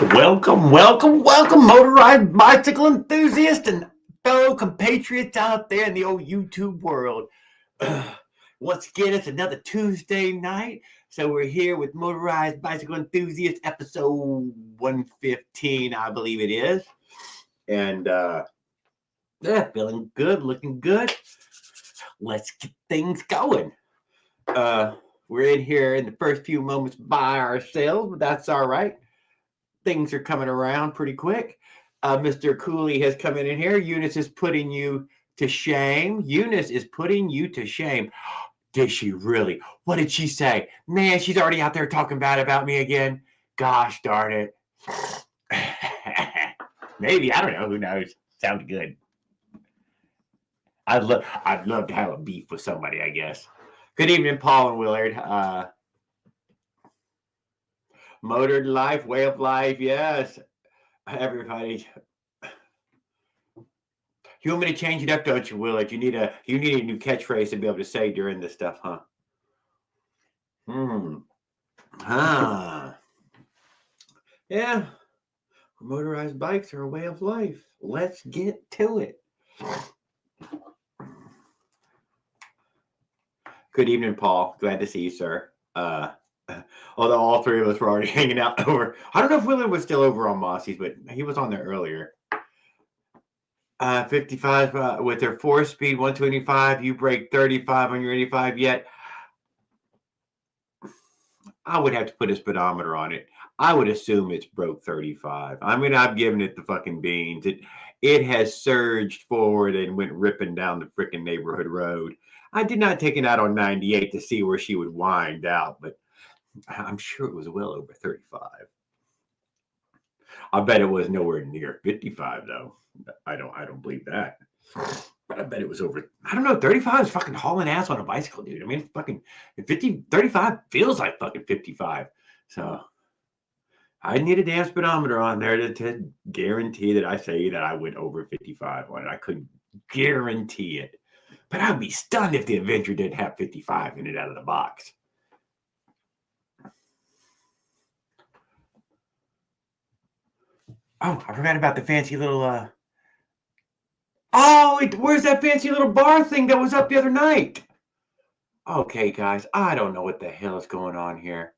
Welcome, welcome, welcome, motorized bicycle enthusiasts and fellow compatriots out there in the old YouTube world. Once again, it's another Tuesday night, so we're here with Motorized Bicycle Enthusiast episode 115, I believe it is. And yeah, feeling good, looking good. Let's get things going. We're in here in the first few moments by ourselves, but that's all right. Things are coming around pretty quick. Mr. Cooley has come in here. Eunice is putting you to shame. Eunice is putting you to shame. Did she really? What did she say? Man, she's already out there talking bad about me again. Gosh darn it. Maybe, I don't know. Who knows? Sounds good. I'd love to have a beef with somebody, I guess. Good evening, Paul and Willard. Motored life, way of life, yes. Everybody. You want me to change it up, don't you, Willard? You need a new catchphrase to be able to say during this stuff, huh? Yeah. Motorized bikes are a way of life. Let's get to it. Good evening, Paul. Glad to see you, sir. Although all three of us were already hanging out over. I don't know if Willard was still over on Mossy's, but he was on there earlier. 55 with their 4-speed 125. You break 35 on your 85 yet. I would have to put a speedometer on it. I would assume it's broke 35. I mean, I've given it the fucking beans. It has surged forward and went ripping down the freaking neighborhood road. I did not take it out on 98 to see where she would wind out, but I'm sure it was well over 35. I bet it was nowhere near 55 though. I don't believe that. But I bet it was over. I don't know. 35 is fucking hauling ass on a bicycle, dude. I mean, it's fucking 35 feels like fucking 55. So I need a damn speedometer on there to guarantee that I say that I went over 55 on it. I couldn't guarantee it. But I'd be stunned if the Adventure didn't have 55 in it out of the box. Oh, I forgot about the fancy little Oh, where's that fancy little bar thing that was up the other night? Okay, guys, I don't know what the hell is going on here.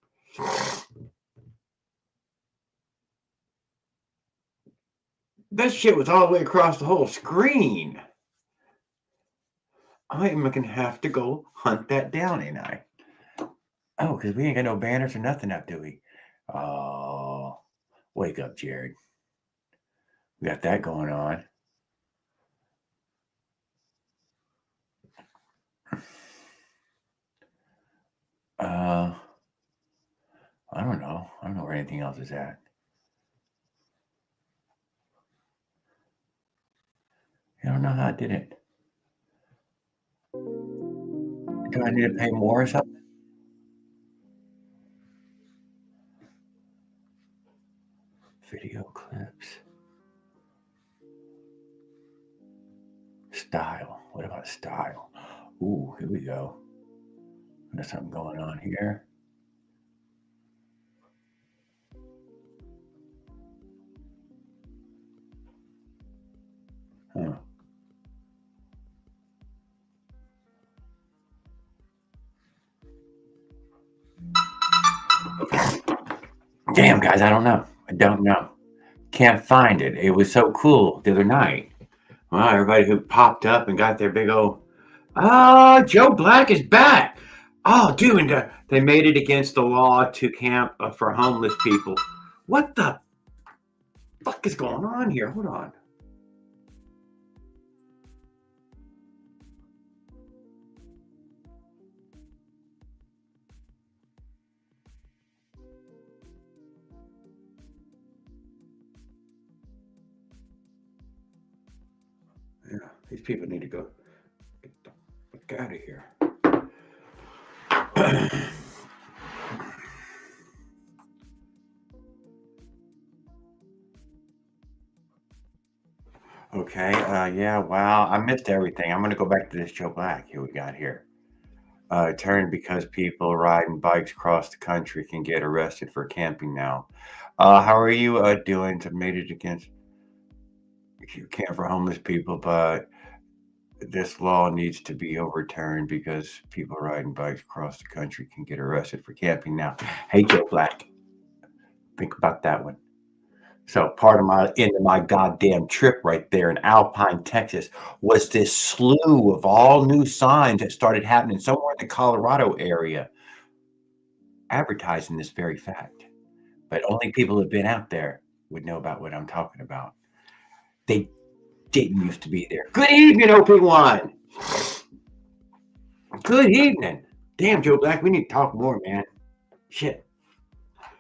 That shit was all the way across the whole screen. I am going to have to go hunt that down, ain't I? Oh, because we ain't got no banners or nothing up, do we? Oh, wake up, Jared. We got that going on. I don't know. I don't know where anything else is at. I don't know how I did it. Do I need to pay more or something? Video clips. Style. What about style? Ooh, here we go. There's something going on here. Huh. Damn, guys, I don't know. I don't know. Can't find it. It was so cool the other night. Well, everybody who popped up and got their big old, Joe Black is back. Oh, dude, and they made it against the law to camp for homeless people. What the fuck is going on here? Hold on. Yeah, these people need to go get the fuck out of here. Okay, yeah, wow, I missed everything. I'm gonna go back to this Joe Black here we got here. Turned because people riding bikes across the country can get arrested for camping now. How are you doing to made it against camp for homeless people? But this law needs to be overturned because people riding bikes across the country can get arrested for camping now. Hey, Joe Black, think about that one. So part of my end of my goddamn trip right there in Alpine, Texas, was this slew of all new signs that started happening somewhere in the Colorado area, advertising this very fact. But only people who've been out there would know about what I'm talking about. They didn't used to be there. Good evening, OP1. Good evening. Damn, Joe Black, we need to talk more, man. Shit.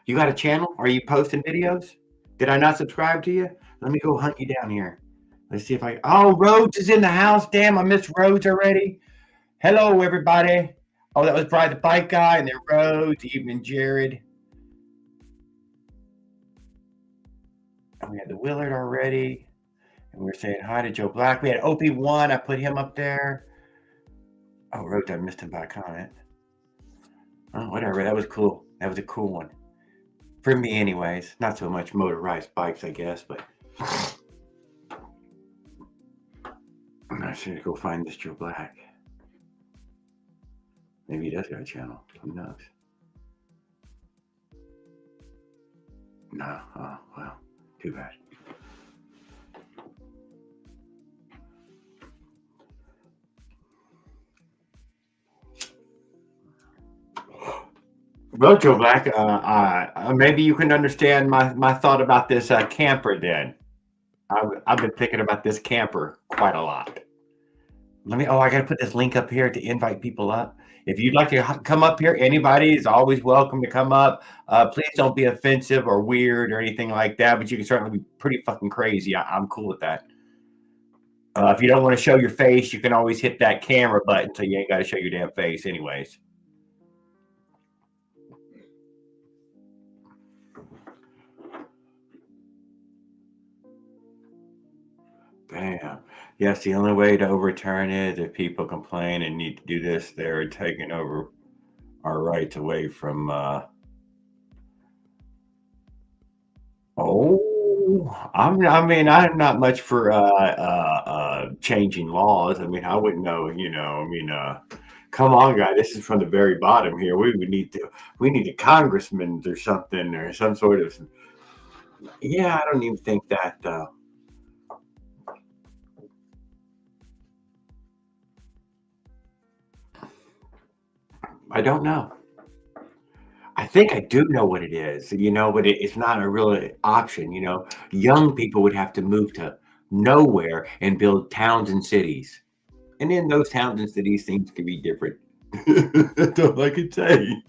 You got a channel? Are you posting videos? Did I not subscribe to you? Let me go hunt you down here. Let's see if I. Oh, Rhodes is in the house. Damn, I missed Rhodes already. Hello, everybody. Oh, that was probably the bike guy, and then Rhodes. Evening, Jared. And we had the Willard already. And we were saying hi to Joe Black. We had OP1. I put him up there. Oh, Rhodes, I missed him by a comment. Oh, whatever. That was cool. That was a cool one. For me, anyways. Not so much motorized bikes, I guess, but I should go find this Joe Black. Maybe he does got a channel. Who knows? No. Oh, well. Too bad. Well, Joe Black, maybe you can understand my thought about this camper then. I've been thinking about this camper quite a lot. I got to put this link up here to invite people up. If you'd like to come up here, anybody is always welcome to come up. Please don't be offensive or weird or anything like that, but you can certainly be pretty fucking crazy. I'm cool with that. If you don't want to show your face, you can always hit that camera button so you ain't got to show your damn face anyways. Damn. Yes, the only way to overturn it is if people complain and need to do this, they're taking over our rights away from I'm not much for changing laws. I mean, I wouldn't know, come on, guy. This is from the very bottom here. We need a congressman or something or some sort of. Yeah, I don't even think that. I don't know. I think I do know what it is, but it's not a real option. Young people would have to move to nowhere and build towns and cities. And in those towns and cities, things can be different. That's all I can say.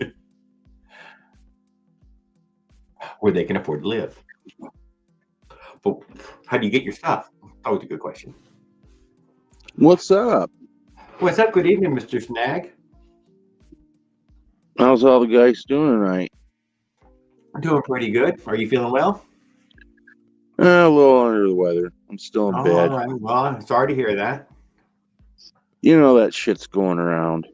Where they can afford to live. But how do you get your stuff? Always a good question. What's up? What's up? Good evening, Mr. Snag. How's all the guys doing tonight? I'm doing pretty good. Are you feeling well? A little under the weather. I'm still in bed. All right. Well, I'm sorry to hear that. You know that shit's going around.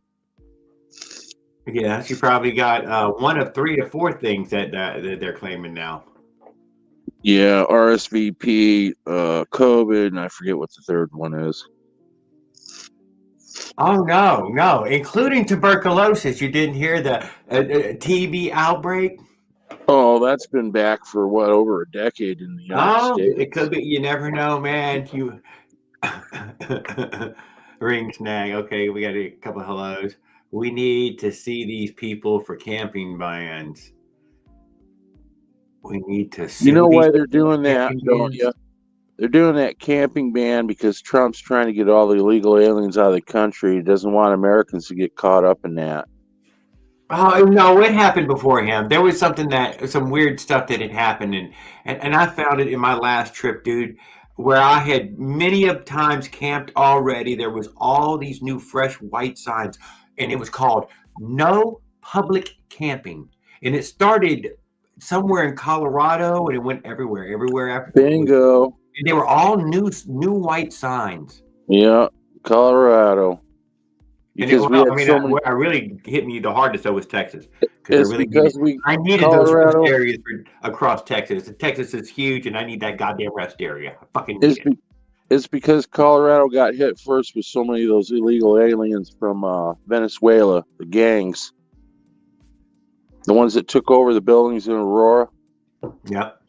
Yes, you probably got one of 3 to 4 things that they're claiming now. Yeah, RSVP, COVID, and I forget what the third one is. Oh, no, including tuberculosis. You didn't hear the TB outbreak? Oh, that's been back for over a decade in the United States. It could be. You never know, man. You ring Snag. Okay, we got a couple of hellos. We need to see these people for camping bans. We need to see. You know why they're doing that, don't you? They're doing that camping ban because Trump's trying to get all the illegal aliens out of the country. He doesn't want Americans to get caught up in that. Oh, no, it happened before him. There was some weird stuff that had happened, and I found it in my last trip, dude, where I had many of times camped already. There was all these new fresh white signs, and it was called No Public Camping. And it started somewhere in Colorado, and it went everywhere after. Bingo. They were all new white signs. Yeah, Colorado. because we had so many. What really hit me the hardest though was Texas, It's because I needed Colorado, those rest areas across Texas. Texas is huge, and I need that goddamn rest area. I fucking need it. It's because Colorado got hit first with so many of those illegal aliens from Venezuela, the gangs, the ones that took over the buildings in Aurora. Yep.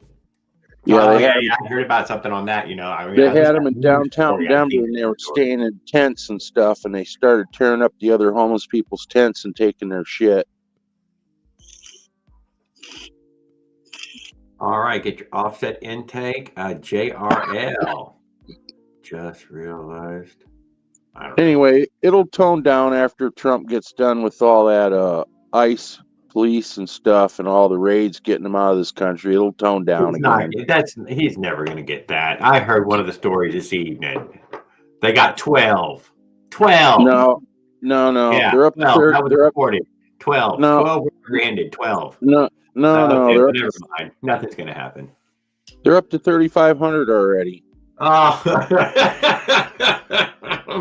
Yeah, I heard about something on that. They had them in downtown Denver, and they were staying in tents and stuff, and they started tearing up the other homeless people's tents and taking their shit. All right, get your offset intake. JRL. Just realized. Anyway, it'll tone down after Trump gets done with all that ICE police and stuff and all the raids getting them out of this country. It'll tone down again. He's never going to get that. I heard one of the stories this evening. They got 12. 12. No. Yeah, they're up. 12. That was reported. 12. No. 12 were granted. 12. No. Okay, never mind. Nothing's going to happen. They're up to 3,500 already. Oh,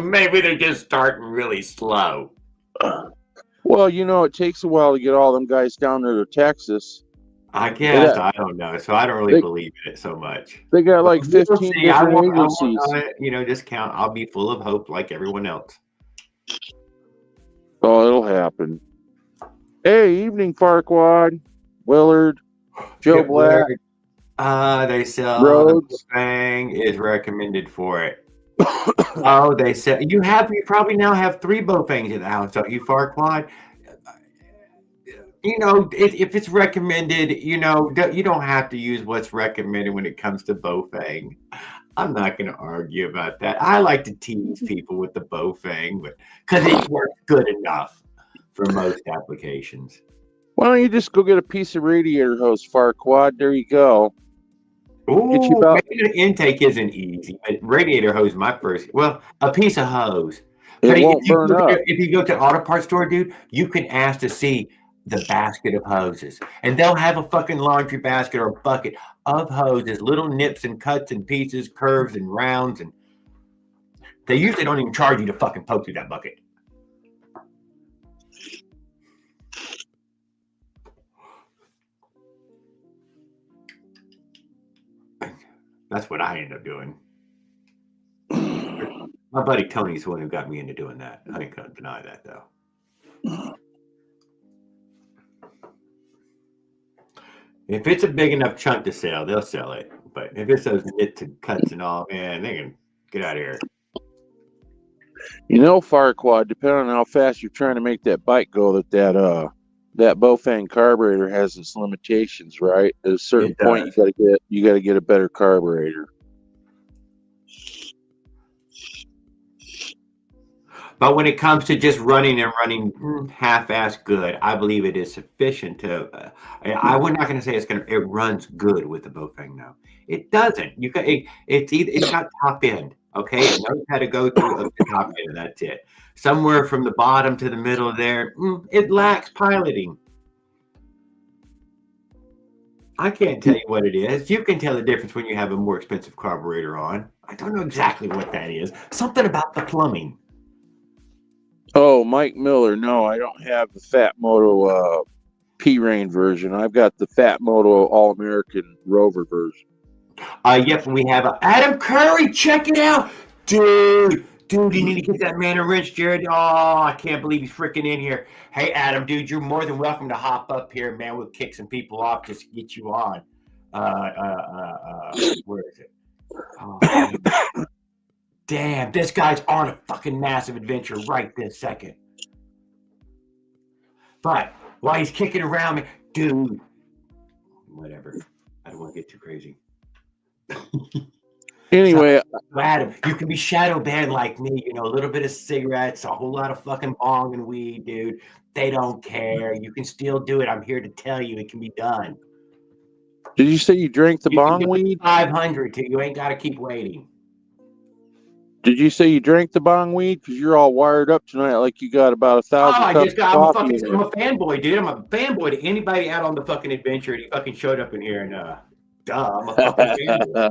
maybe they're just starting really slow. Well, it takes a while to get all them guys down there to Texas. I guess. I don't know. So I don't really believe in it so much. They got like 15 different agencies. Discount. I'll be full of hope like everyone else. Oh, it'll happen. Hey, evening, Farquad, Willard, Joe Black. They sell Rhodes. The Bang is recommended for it. Oh, they said you probably now have 3 Bofangs in the house, don't you, Farquad? If it's recommended, you don't have to use what's recommended when it comes to Bofang. I'm not going to argue about that. I like to tease people with the Bofang, because it works good enough for most applications. Why don't you just go get a piece of radiator hose, Farquad? There you go. Ooh, making an intake isn't easy. Radiator hose is my first. Well, a piece of hose. It won't burn up. If you go to auto parts store, dude, you can ask to see the basket of hoses, and they'll have a fucking laundry basket or a bucket of hoses, little nips and cuts and pieces, curves and rounds, and they usually don't even charge you to fucking poke through that bucket. That's what I end up doing. My buddy Tony's the one who got me into doing that. I ain't gonna deny that though. If it's a big enough chunk to sell, they'll sell it. But if it's those nits and cuts and all, man, they can get out of here. Farquad, depending on how fast you're trying to make that bike go, that Bofang carburetor has its limitations, right? At a certain point, you got to get a better carburetor. But when it comes to just running half-ass good, I believe it is sufficient to. I'm not going to say it runs good with the Bofang now. It doesn't. It's got top end. Okay, it knows how to go through the top end, and that's it. Somewhere from the bottom to the middle there, it lacks piloting. I can't tell you what it is. You can tell the difference when you have a more expensive carburetor on. I don't know exactly what that is. Something about the plumbing. Oh, Mike Miller. No, I don't have the Fat Moto P-Rain version. I've got the Fat Moto All-American Rover version. Yep, we have Adam Curry. Check it out. Dude, you need to get that man a wrench, Jared. Oh, I can't believe he's freaking in here. Hey, Adam, dude, you're more than welcome to hop up here, man. We'll kick some people off just to get you on. Where is it? Oh, damn, this guy's on a fucking massive adventure right this second. But while he's kicking around me, dude, whatever. I don't want to get too crazy. Anyway, so, Adam, you can be shadow banned like me, a little bit of cigarettes, a whole lot of fucking bong and weed, dude. They don't care. You can still do it. I'm here to tell you it can be done. Did you say you drank the bong weed? 500 till you ain't got to keep waiting. Did you say you drank the bong weed? Because you're all wired up tonight like you got about 1,000 cups of coffee. I'm a fanboy, dude. I'm a fanboy to anybody out on the fucking adventure, and he fucking showed up in here, and I'm a fucking fanboy.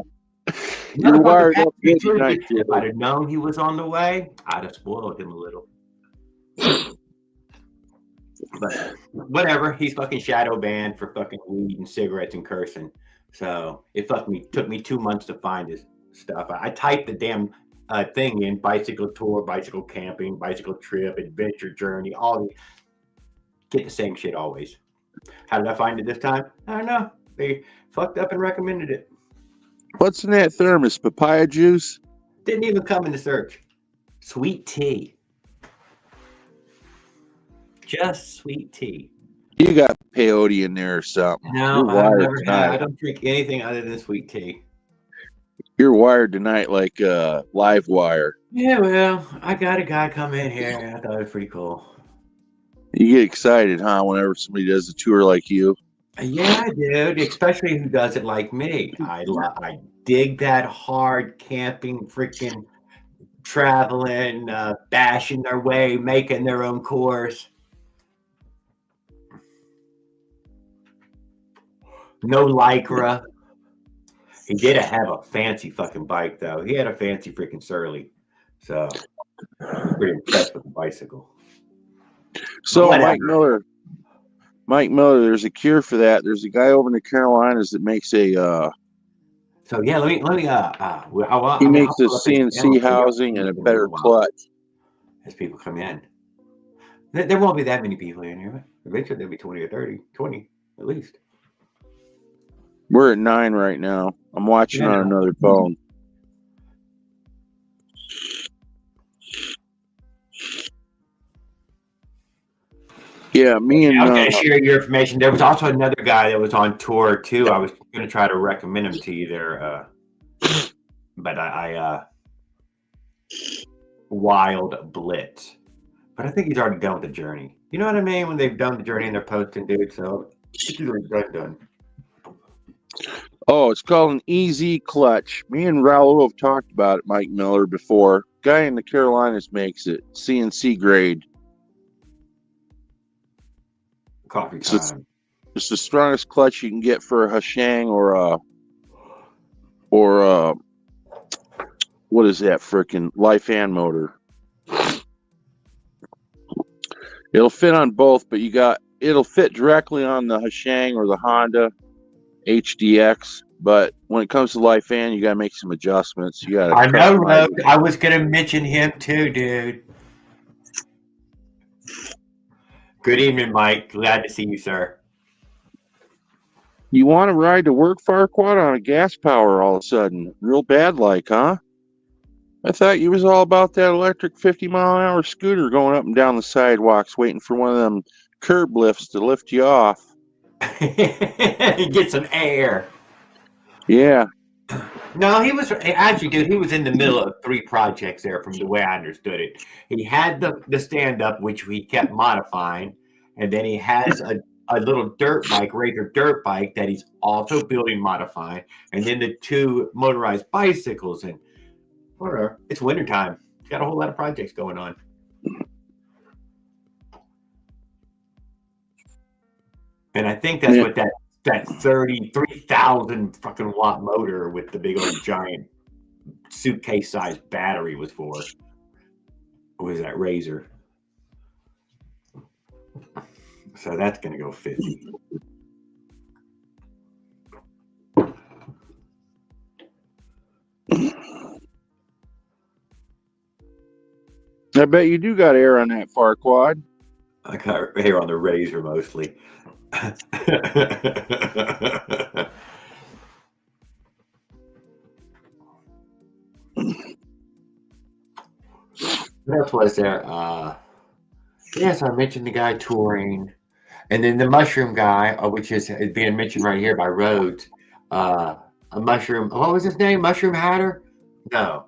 You're wired up good tonight, If I'd have known he was on the way, I'd have spoiled him a little. But whatever, he's fucking shadow banned for fucking weed and cigarettes and cursing. So it took me 2 months to find his stuff. I typed the damn thing in: bicycle tour, bicycle camping, bicycle trip, adventure journey, all the get the same shit always. How did I find it this time? I don't know. They fucked up and recommended it. What's in that thermos? Papaya juice? Didn't even come in the search. Sweet tea. Just sweet tea. You got peyote in there or something. No, You're I've wired never had. tonight. I don't drink anything other than sweet tea. You're wired tonight like live wire. Yeah, well, I got a guy come in here. I thought it was pretty cool. You get excited, huh, whenever somebody does a tour like you? Yeah, dude, especially who does it like me. I dig that hard camping, freaking traveling, bashing their way, making their own course. No Lycra. He did have a fancy fucking bike, though. He had a fancy freaking Surly. So I'm pretty impressed with the bicycle. So Mike Miller, there's a cure for that. There's a guy over in the Carolinas that makes a So yeah, let me he makes a CNC housing and a better clutch. As people come in. There won't be that many people in here. Eventually there'll be 20 or 30. 20 at least. We're at 9 right now. I'm watching on another phone. Yeah, me and I'm going to share your information. There was also another guy that was on tour too. I was going to try to recommend him to you there, but I Wild Blitz. But I think he's already done with the journey. You know what I mean? When they've done the journey and they're posting, dude. So it's already done. Oh, it's called an Easy Clutch. Me and Raul have talked about it, Mike Miller, before. Guy in the Carolinas makes it. CNC grade. Coffee time. It's the strongest clutch you can get for a Hashang or what is that frickin' Life and motor. It'll fit on both, but it'll fit directly on the Hashang or the Honda HDX. But when it comes to Life and, you gotta make some adjustments. You gotta. I know, Rogue. I was gonna mention him too, dude. Good evening, Mike. Glad to see you, sir. You want to ride to work, Farquaad, on a gas power all of a sudden? Real bad like, huh? I thought you was all about that electric 50-mile-an-hour scooter going up and down the sidewalks waiting for one of them curb lifts to lift you off. Get some air. Yeah. No, he was actually, dude, he was in the middle of 3 projects there from the way I understood it. He had the stand-up, which he kept modifying, and then he has a little dirt bike, Razor dirt bike, that he's also building, modifying, and then the 2 motorized bicycles. And whatever, it's wintertime. He's got a whole lot of projects going on. And I think that's what that 33,000 fucking watt motor with the big old giant suitcase sized battery was for. What was that, Razor? So that's going to go 50. I bet you do got air on that Farquaad. I got air on the Razor mostly. What else was there? Yes, I mentioned the guy touring, and then the mushroom guy, which is being mentioned right here by Rhodes. A mushroom. What was his name? Mushroom Hatter? No,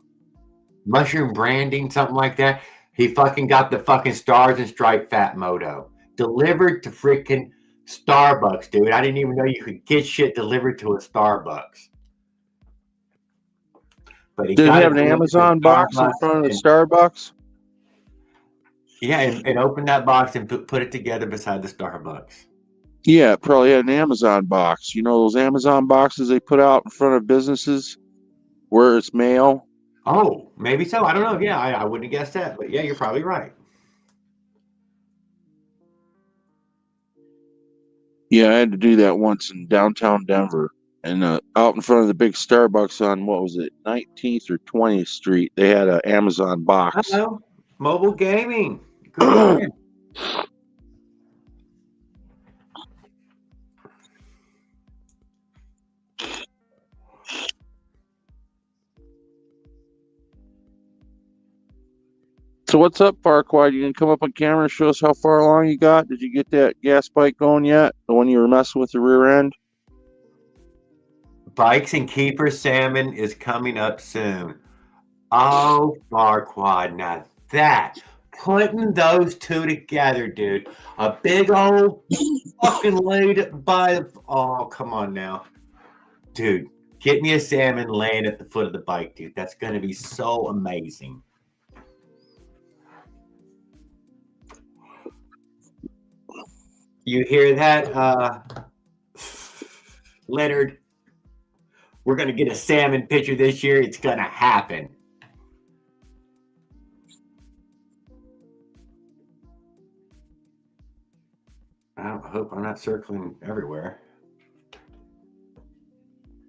Mushroom Branding, something like that. He fucking got the fucking Stars and Stripe Fat Moto delivered to freaking Starbucks, dude. I didn't even know you could get shit delivered to a Starbucks. But he did it have an Amazon box in front of the Starbucks? Yeah, and open that box and put it together beside the Starbucks. Yeah, it probably had an Amazon box. You know those Amazon boxes they put out in front of businesses where it's mail? Oh, maybe so. I don't know. Yeah, I wouldn't have guessed that. But yeah, you're probably right. Yeah, I had to do that once in downtown Denver. And out in front of the big Starbucks on, what was it, 19th or 20th Street, they had an Amazon box. Hello, mobile gaming. Good morning. So what's up, Farquaad? You gonna come up on camera and show us how far along you got? Did you get that gas bike going yet? The one you were messing with the rear end? Bikes and Keeper Salmon is coming up soon. Oh, Farquad, now that putting those two together, dude, a big old fucking load by. Oh, come on now, dude, get me a salmon laying at the foot of the bike, dude. That's gonna be so amazing. You hear that, Leonard? We're gonna get a salmon picture this year. It's gonna happen. I hope I'm not circling everywhere.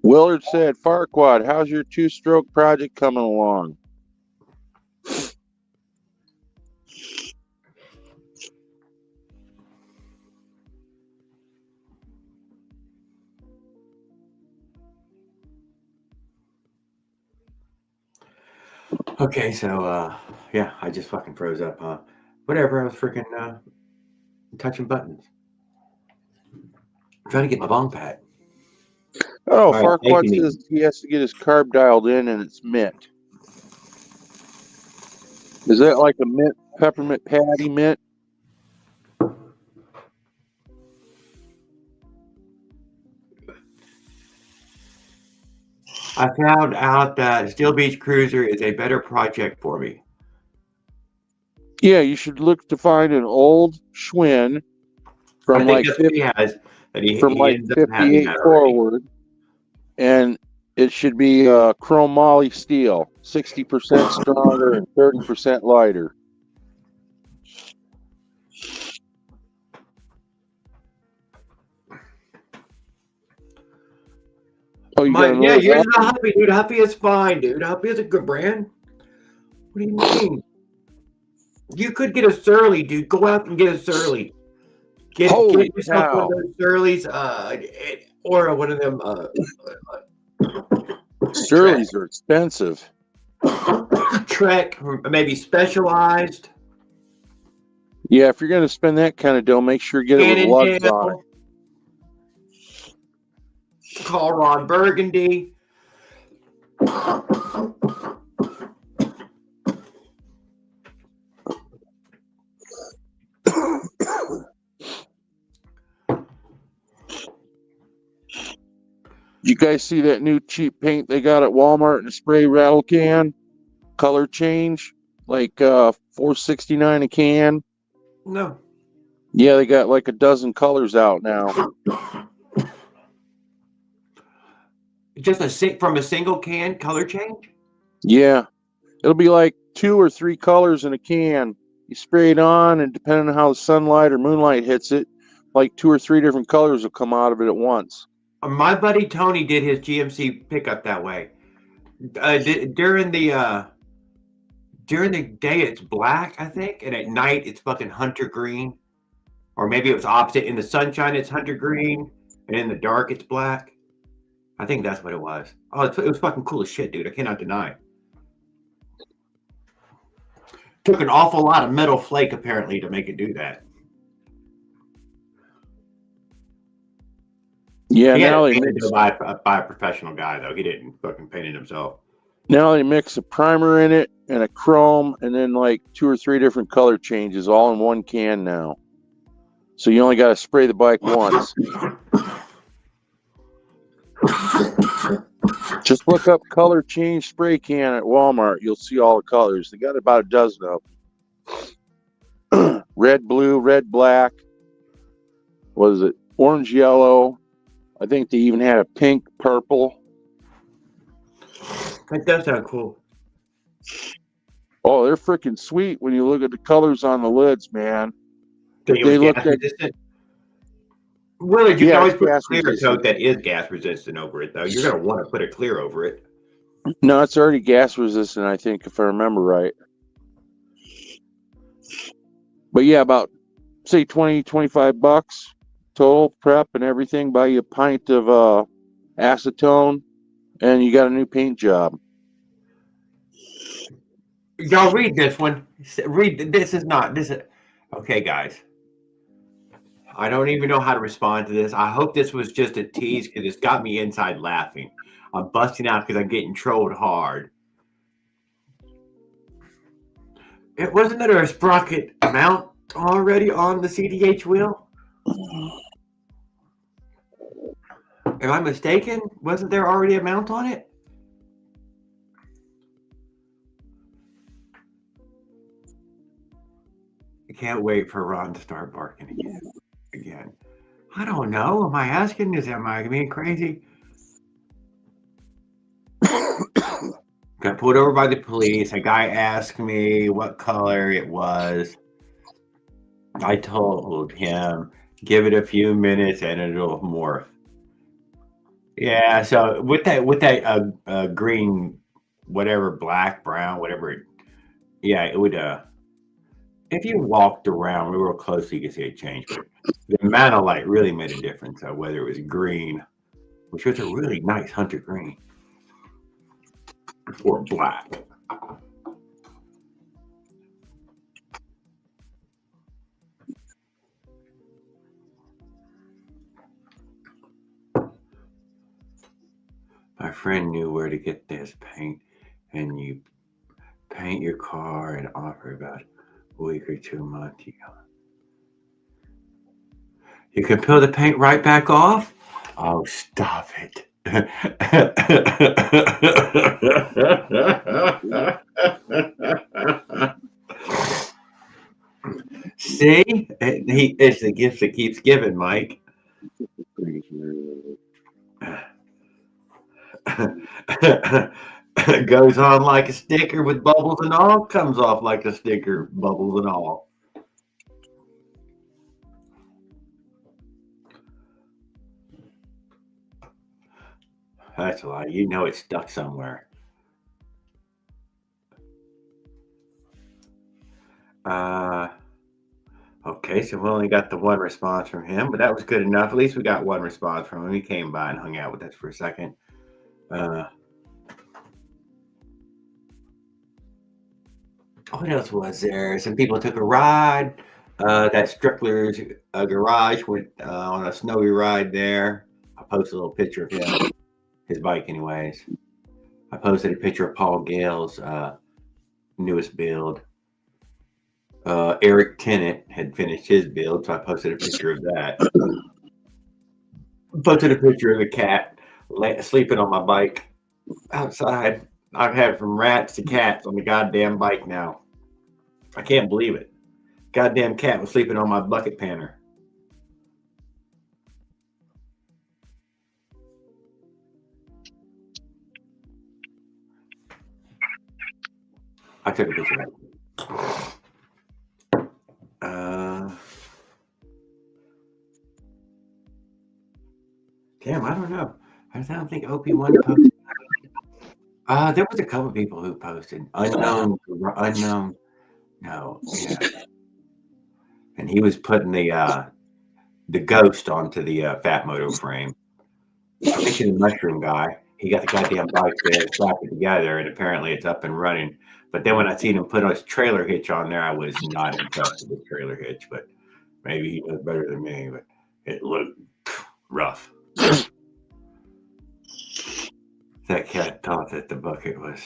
Willard said, Farquaad, how's your two-stroke project coming along? Okay, so yeah, I just fucking froze up, huh? Whatever, I was freaking touching buttons. I'm trying to get my bong pad. Oh, All right, Farquaad says he has to get his carb dialed in and it's mint. Is that like a mint, peppermint patty mint? I found out that Steel Beach Cruiser is a better project for me. Yeah, you should look to find an old Schwinn from I think like that's what he has. That he ends up having 58 that already. forward, and it should be chrome moly steel, 60% stronger and 30% lighter. Oh, you got Yeah, another yours one? is a Huffy, dude. Huffy is fine, dude. Huffy is a good brand. What do you mean? You could get a Surly, dude. Go out and get a Surly. Holy Get yourself one of cow! those Surleys, or one of them Surleys are expensive. Trek, maybe Specialized. Yeah, if you're gonna spend that kind of dough, make sure you get it with lugs on it. Call Ron Burgundy. You guys see that new cheap paint they got at Walmart in a spray rattle can? Color change, like $4.69 a can. No. Yeah, they got like a dozen colors out now. Just from a single can color change? Yeah. It'll be like 2 or 3 colors in a can. You spray it on, and depending on how the sunlight or moonlight hits it, like 2 or 3 different colors will come out of it at once. My buddy Tony did his GMC pickup that way. During the day it's black, I think, and at night it's fucking hunter green, or maybe it was opposite. In the sunshine it's hunter green, and in the dark it's black. I think that's what it was. Oh, it was fucking cool as shit, dude. I cannot deny. Took an awful lot of metal flake apparently to make it do that. Yeah, he now had they it mix by a professional guy though. He didn't fucking paint it himself. now they mix a primer in it and a chrome, and then like 2 or 3 different color changes all in one can now. So you only got to spray the bike once. Just look up color change spray can at Walmart. You'll see all the colors. They got about a dozen of them. Red, blue, red, black. What is it? Orange, yellow. I think they even had a pink, purple. That does sound cool. Oh, they're freaking sweet when you look at the colors on the lids, man. They look at Willard, you can Yeah, always it's put a gas clear resistant. coat that is gas resistant over it, though. You're going to want to put a clear over it. No, it's already gas resistant, I think, if I remember right. But yeah, about say 20, 25 bucks total prep and everything. Buy you a pint of acetone, and you got a new paint job. Y'all read this one. Read this is not this is okay, guys. I don't even know how to respond to this. I hope this was just a tease because it's got me inside laughing. I'm busting out because I'm getting trolled hard. It wasn't there a sprocket mount already on the CDH wheel? Am I mistaken? Wasn't there already a mount on it? I can't wait for Ron to start barking again. I don't know. Am I asking? Am I being crazy? Got pulled over by the police. A guy asked me what color it was. I told him, give it a few minutes and it'll morph. Yeah, so with that green, whatever, black, brown, whatever, yeah, it would if you walked around real closely, you could see it change, but the amount of light really made a difference of whether it was green, which was a really nice hunter green, or black. My friend knew where to get this paint, and you paint your car and offer about a week or 2 months. You can peel the paint right back off. Oh, stop it. See? It's the gift that keeps giving, Mike. Goes on like a sticker with bubbles and all, comes off like a sticker, bubbles and all. That's a lie. You know it's stuck somewhere. Okay, so we only got the one response from him, but that was good enough. At least we got one response from him. He came by and hung out with us for a second. What else was there? Some people took a ride. That Strickler's garage went on a snowy ride there. I posted a little picture of him, his bike, anyways. I posted a picture of Paul Gale's newest build. Eric Tennant had finished his build, so I posted a picture of that. Posted a picture of the cat sleeping on my bike outside. I've had from rats to cats on the goddamn bike now. I can't believe it. Goddamn cat was sleeping on my bucket panner. I took a picture of it. Damn, I don't know. I don't think OP1 posted. There was a couple people who posted. Unknown. No, yeah. And he was putting the ghost onto the Fat Moto frame. I mentioned the mushroom guy. He got the goddamn bike there, slapped it together, and apparently it's up and running. But then when I seen him put his trailer hitch on there, I was not impressed with the trailer hitch. But maybe he knows better than me. But it looked rough. That cat thought that the bucket was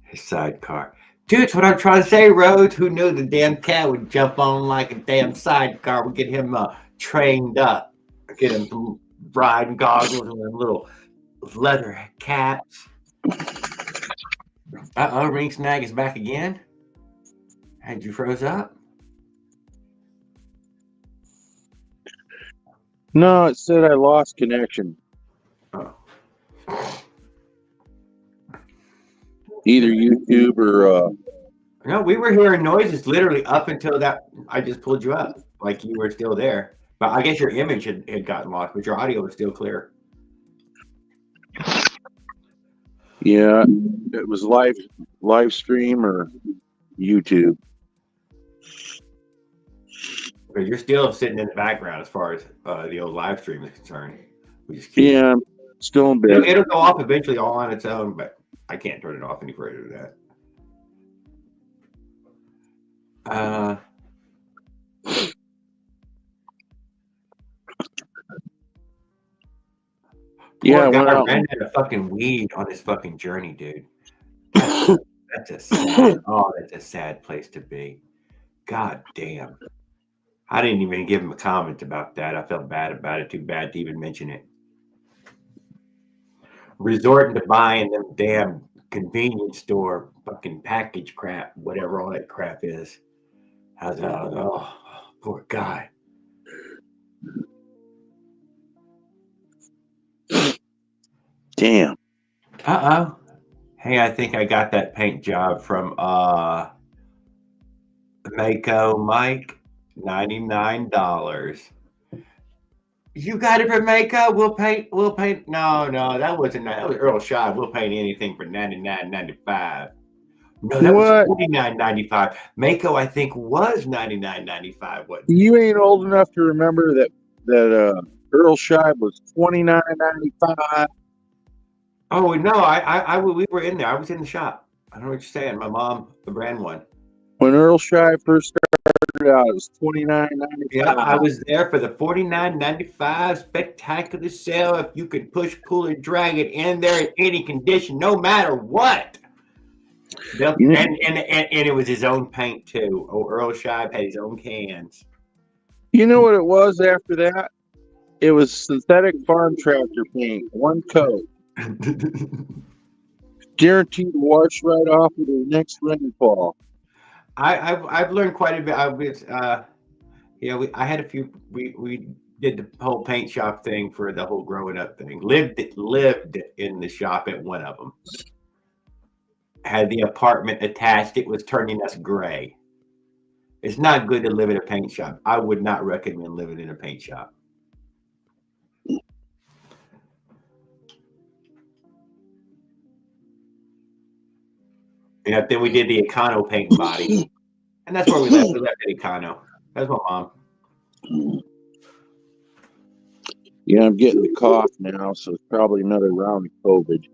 his sidecar. Dude, that's what I'm trying to say, Rhodes. Who knew the damn cat would jump on like a damn sidecar? We'd get him trained up. Get him some riding goggles and them little leather caps. Ring Snag is back again. Had you froze up? No, it said I lost connection. Oh. Either YouTube or No, we were hearing noises literally up until that I just pulled you up, like you were still there. But I guess your image had gotten lost, but your audio was still clear. Yeah, it was live stream or YouTube. Because you're still sitting in the background as far as the old live stream is concerned, which is cute. Yeah, still in bed. It'll go off eventually all on its own, but I can't turn it off any further than that. Yeah, I Poor went guy out. ran out of fucking weed on his fucking journey, dude. That's a sad. Oh, that's a sad place to be. God damn. I didn't even give him a comment about that. I felt bad about it. Too bad to even mention it. Resorting to buying them damn convenience store fucking package crap, whatever all that crap is. Oh, poor guy. Damn. Uh-oh. Hey, I think I got that paint job from Mako Mike, $99. You got it from Mako? We'll paint. No, that wasn't that. That was Earl Shive. We'll paint anything for $99.95. No, that was $49.95. Mako, I think, was $99.95. What? You ain't old enough to remember that Earl Shive was $29.95. Oh no, we were in there. I was in the shop. I don't know what you're saying. My mom, the brand one. When Earl Shive first started out, it was $29.95. Yeah, I was there for the $49.95 spectacular sale. If you could push, pull, or drag it in there in any condition, no matter what. And it was his own paint too. Oh, Earl Shive had his own cans. You know what it was after that? It was synthetic farm tractor paint, one coat. Guaranteed to wash right off with the next rainfall. I've learned quite a bit. I had a few. We did the whole paint shop thing for the whole growing up thing. Lived in the shop at one of them. Had the apartment attached. It was turning us gray. It's not good to live in a paint shop. I would not recommend living in a paint shop. Yeah, then we did the Econo paint body. And that's where we left. We left at Econo. That's my mom. Yeah, I'm getting the cough now, so it's probably another round of COVID.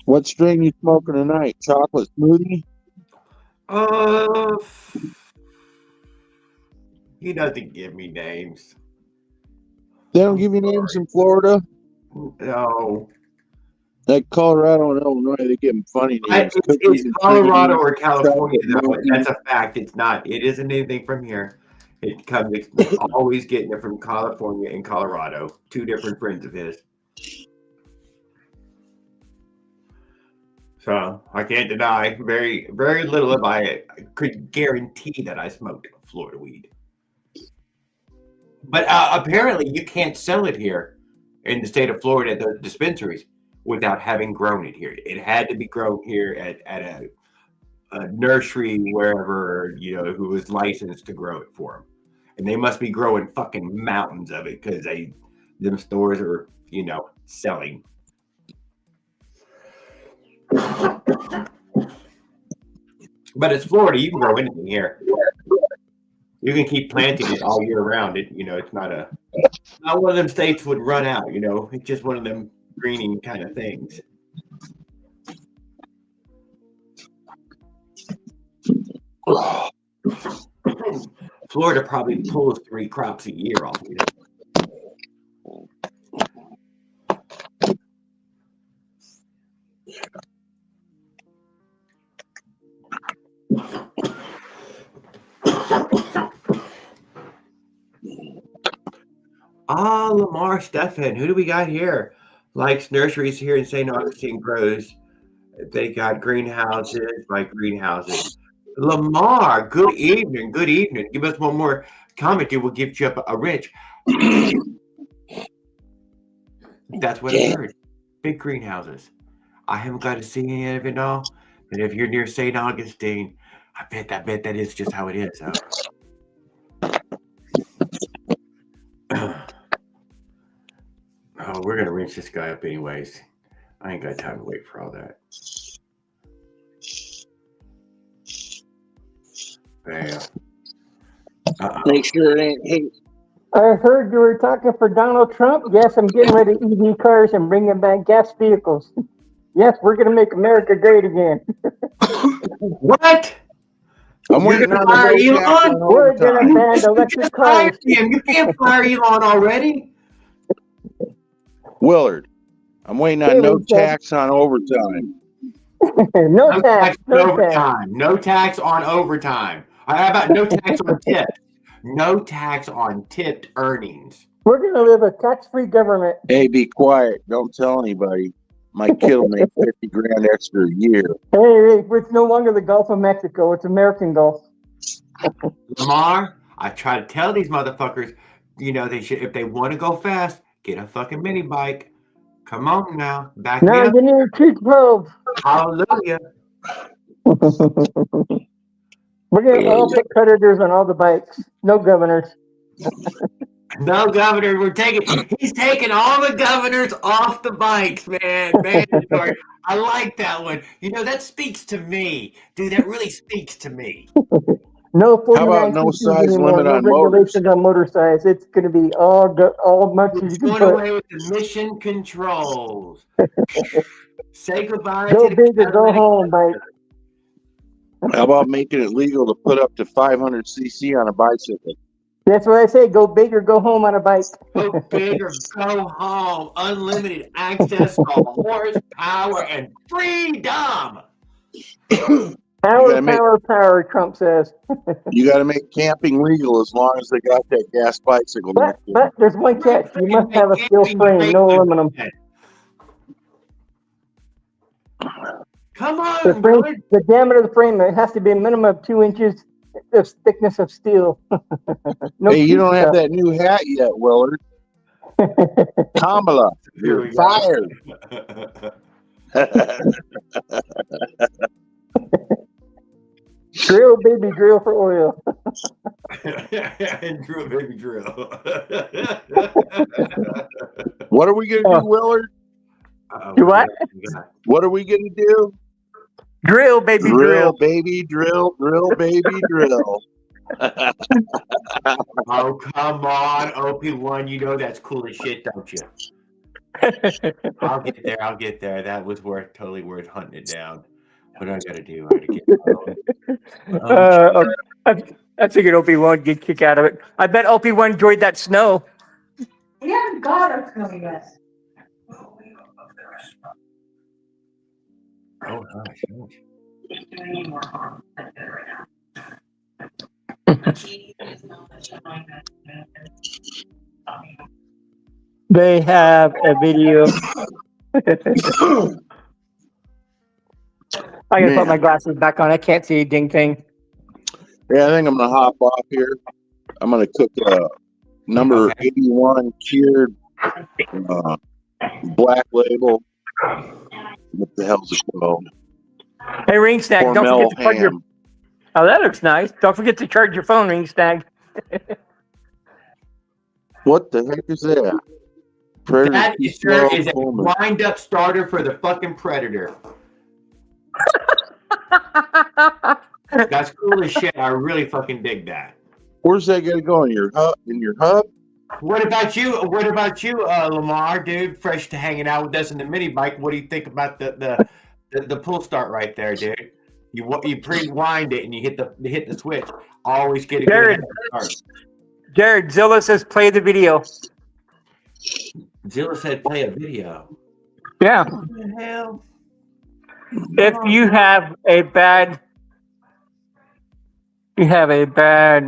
What strain you smoking tonight? Chocolate smoothie? He doesn't give me names. They don't give you names in Florida? No. Like Colorado and Illinois, they give them funny names. It's Colorado or California. That's a fact. It's not. It isn't anything from here. It's always getting it from California and Colorado. Two different friends of his. So I can't deny. Very, very little of I could guarantee that I smoked Florida weed. But apparently you can't sell it here in the state of Florida at the dispensaries without having grown it here. It had to be grown here at a nursery wherever, who was licensed to grow it for them. And they must be growing fucking mountains of it because them stores are, selling. But it's Florida. You can grow anything here. You can keep planting it all year round. It's not one of them states would run out. It's just one of them greening kind of things. Florida probably pulls 3 crops a year off of it. Lamar Stephan. Who do we got here? Likes nurseries here in St. Augustine grows. They got greenhouses by greenhouses. Lamar, good evening. Good evening. Give us one more comment. We'll gift you up a rich. That's what I heard. big greenhouses. I haven't got to see any of it all, but if you're near St. Augustine, I bet that is just how it is. Oh, we're gonna rinse this guy up anyways. I ain't got time to wait for all that. Bam. Make sure it ain't hate. I heard you were talking for Donald Trump. Yes, I'm getting rid of EV cars and bringing back gas vehicles. Yes, we're going to make America great again. What? I'm waiting on the fire no tax Elon? on We're going to overtime. ban electric cars. You can't fire Elon already. Willard, I'm waiting on no tax on overtime. No tax. No tax on overtime. How about no tax on tips? No tax on tipped earnings. We're going to live a tax-free government. Hey, be quiet. Don't tell anybody. My kid will make 50 grand extra a year. Hey, it's no longer the Gulf of Mexico. It's American Gulf. Lamar, I try to tell these motherfuckers, they should, if they want to go fast, get a fucking mini bike. Come on now. Back me up. You need a cheat probe. Hallelujah. We're going to all put predators on all the bikes. No governors. No governor. He's taking all the governors off the bikes, man. Mandatory. I like that one. That speaks to me. Dude, that really speaks to me. No 49 How about no size anymore, limit no on motors? regulations on motor size. It's going to be all much as you can Going put. away with the mission controls. Say goodbye Go to the big or go home, bike. How about making it legal to put up to 500 cc on a bicycle? That's what I say. Go big or go home on a bike. Go big or go home. Unlimited access to horsepower and freedom. Power, Trump says. You got to make camping legal as long as they got that gas bicycle. But there's one catch. You must have a steel frame, no aluminum. Come on, the diameter of the frame, it has to be a minimum of 2 inches of thickness of steel. Hey, you don't have that new hat yet, Willard. Kamala, you're fired. Drill, baby, drill for oil. And drill, baby, drill. What are we going to do, Willard? Do what? What are we going to do? Drill, baby, drill. Drill, baby, drill, drill, baby, drill. Oh, come on, OP1. You know that's cool as shit, don't you? I'll get there. That was totally worth hunting it down. What do I got to do? I figured OP1 would get a kick out of it. I bet OP1 enjoyed that snow. We haven't got our snow yet. Oh, gosh. They have a video. I gotta put my glasses back on. I can't see a ding thing. Yeah, I think I'm gonna hop off here. I'm gonna cook a number 81 cured black label. What the hell's it called? Hey, Ring Snag, don't forget to plug your. Oh, that looks nice. Don't forget to charge your phone, Ring Snag. What the heck is that? Predator that is a wind-up starter for the fucking Predator. That's cool as shit. I really fucking dig that. Where's that gonna go in your hub? What about you, Lamar, dude? Fresh to hanging out with us in the mini bike. What do you think about the pull start right there, dude? You pre-wind it and you hit the switch. Always get a good start. Jared, Zilla says play the video. Zilla said play a video. Yeah. What the hell? If you have a bad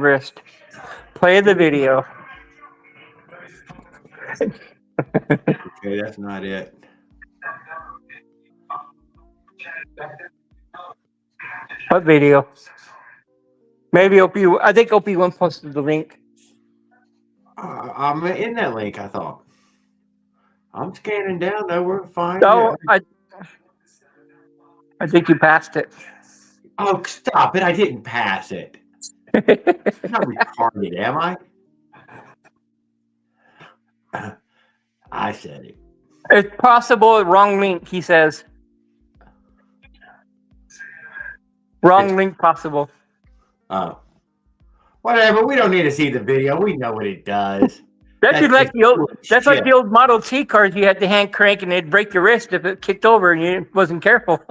wrist, play the video. Okay, that's not it. What video? Maybe I think OP1 posted the link. I'm in that link, I thought. I'm scanning down though. We're fine. Yeah. Oh, I think you passed it. Oh, stop it! I didn't pass it. I'm not retarded, am I? I said it. It's possible. Wrong link, he says. Wrong link possible. Oh, whatever. We don't need to see the video. We know what it does. That's That's like just the old. full of That's like shit. the old Model T cars. You had to hand crank and it'd break your wrist if it kicked over and you wasn't careful.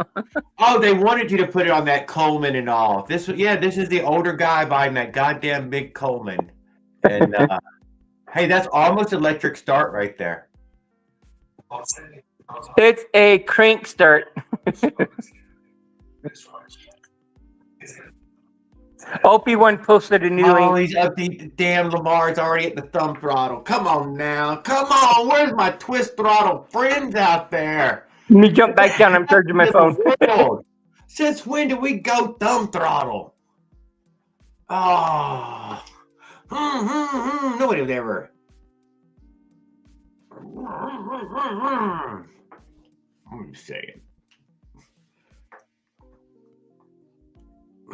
Oh, they wanted you to put it on that Coleman and all. This is the older guy buying that goddamn big Coleman. And hey, that's almost electric start right there. It's a crank start. OP1 posted a new Oh, link. he's upbeat. The damn Lamar's already at the thumb throttle. Come on now. Come on. Where's my twist throttle friends out there? Let me jump back down. I'm charging my phone. Since when did we go thumb throttle? Oh. Nobody would ever. I'm just saying.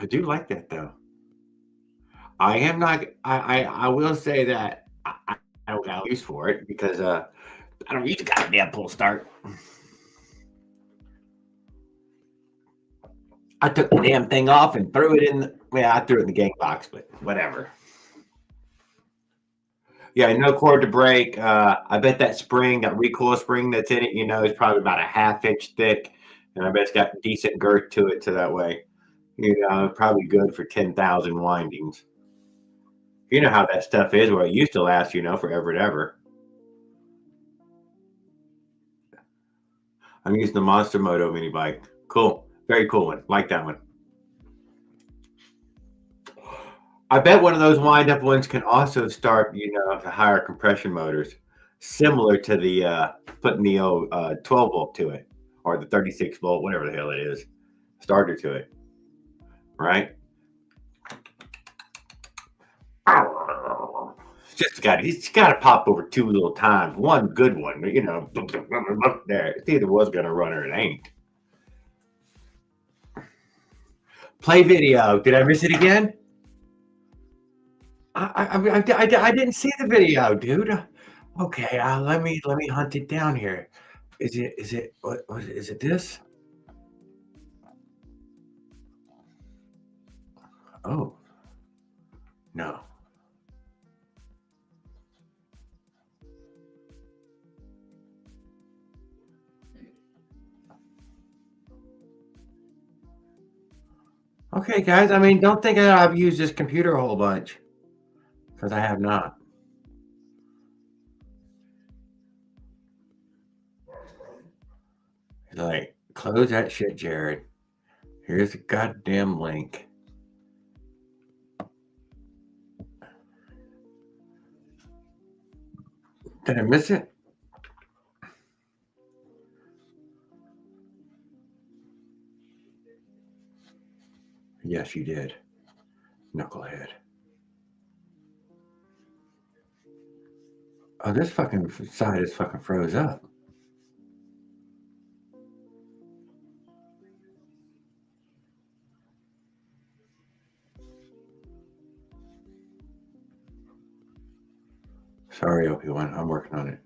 I do like that though. I am not. I will say that I don't got use for it because I don't use a goddamn pull start. I took the damn thing off and threw it in. I threw it in the gang box, but whatever. Yeah, no cord to break. I bet that spring, that recoil spring that's in it, is probably about a half-inch thick, and I bet it's got decent girth to it, so that way, probably good for 10,000 windings. You know how that stuff is, where it used to last, forever and ever. I'm using the Monster Moto mini bike. Cool. Very cool one. Like that one. I bet one of those wind-up ones can also start, the higher compression motors, similar to the putting the old 12-volt to it, or the 36-volt, whatever the hell it is, starter to it, right? He's got to pop over 2 little times. One good one, there. It's either was going to run or it ain't. Play video. Did I miss it again? I didn't see the video, dude. Okay, let me hunt it down here. Is it what is it this? Oh. No. Okay, guys. I mean, don't think that I've used this computer a whole bunch, because I have not. He's like, close that shit, Jared. Here's the goddamn link. Did I miss it? Yes, you did. Knucklehead. Oh, this fucking side is fucking froze up. Sorry, OP1. I'm working on it.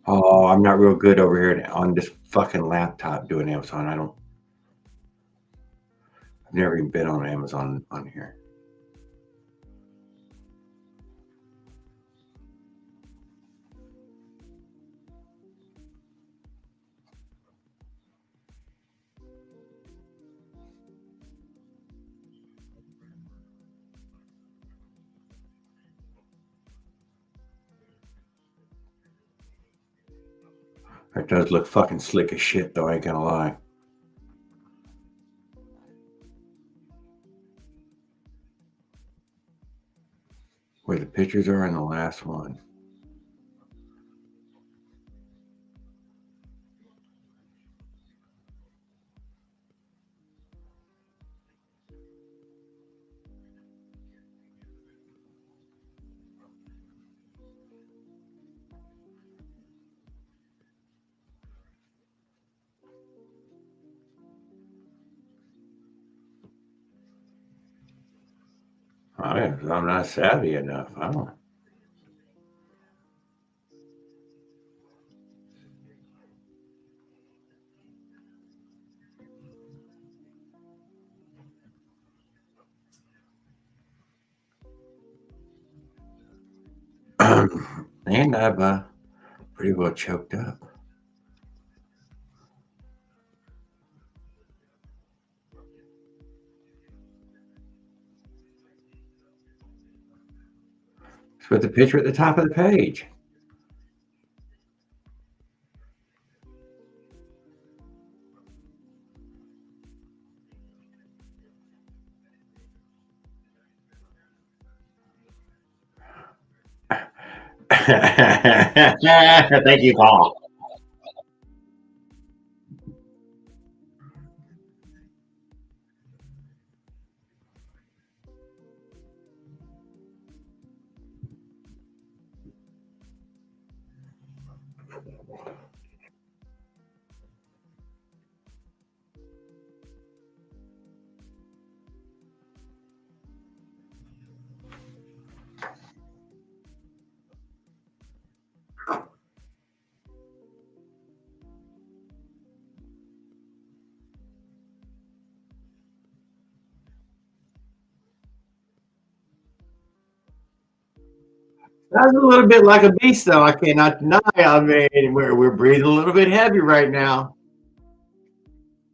Oh, I'm not real good over here on this fucking laptop doing Amazon. I've never even been on Amazon on here. It does look fucking slick as shit, though. I ain't gonna lie. Where the pictures are in the last one. I'm not savvy enough. I don't. And I've pretty well choked up. Let's put the picture at the top of the page. Thank you, Paul. That's a little bit like a beast, though. I cannot deny. I mean, we're breathing a little bit heavy right now.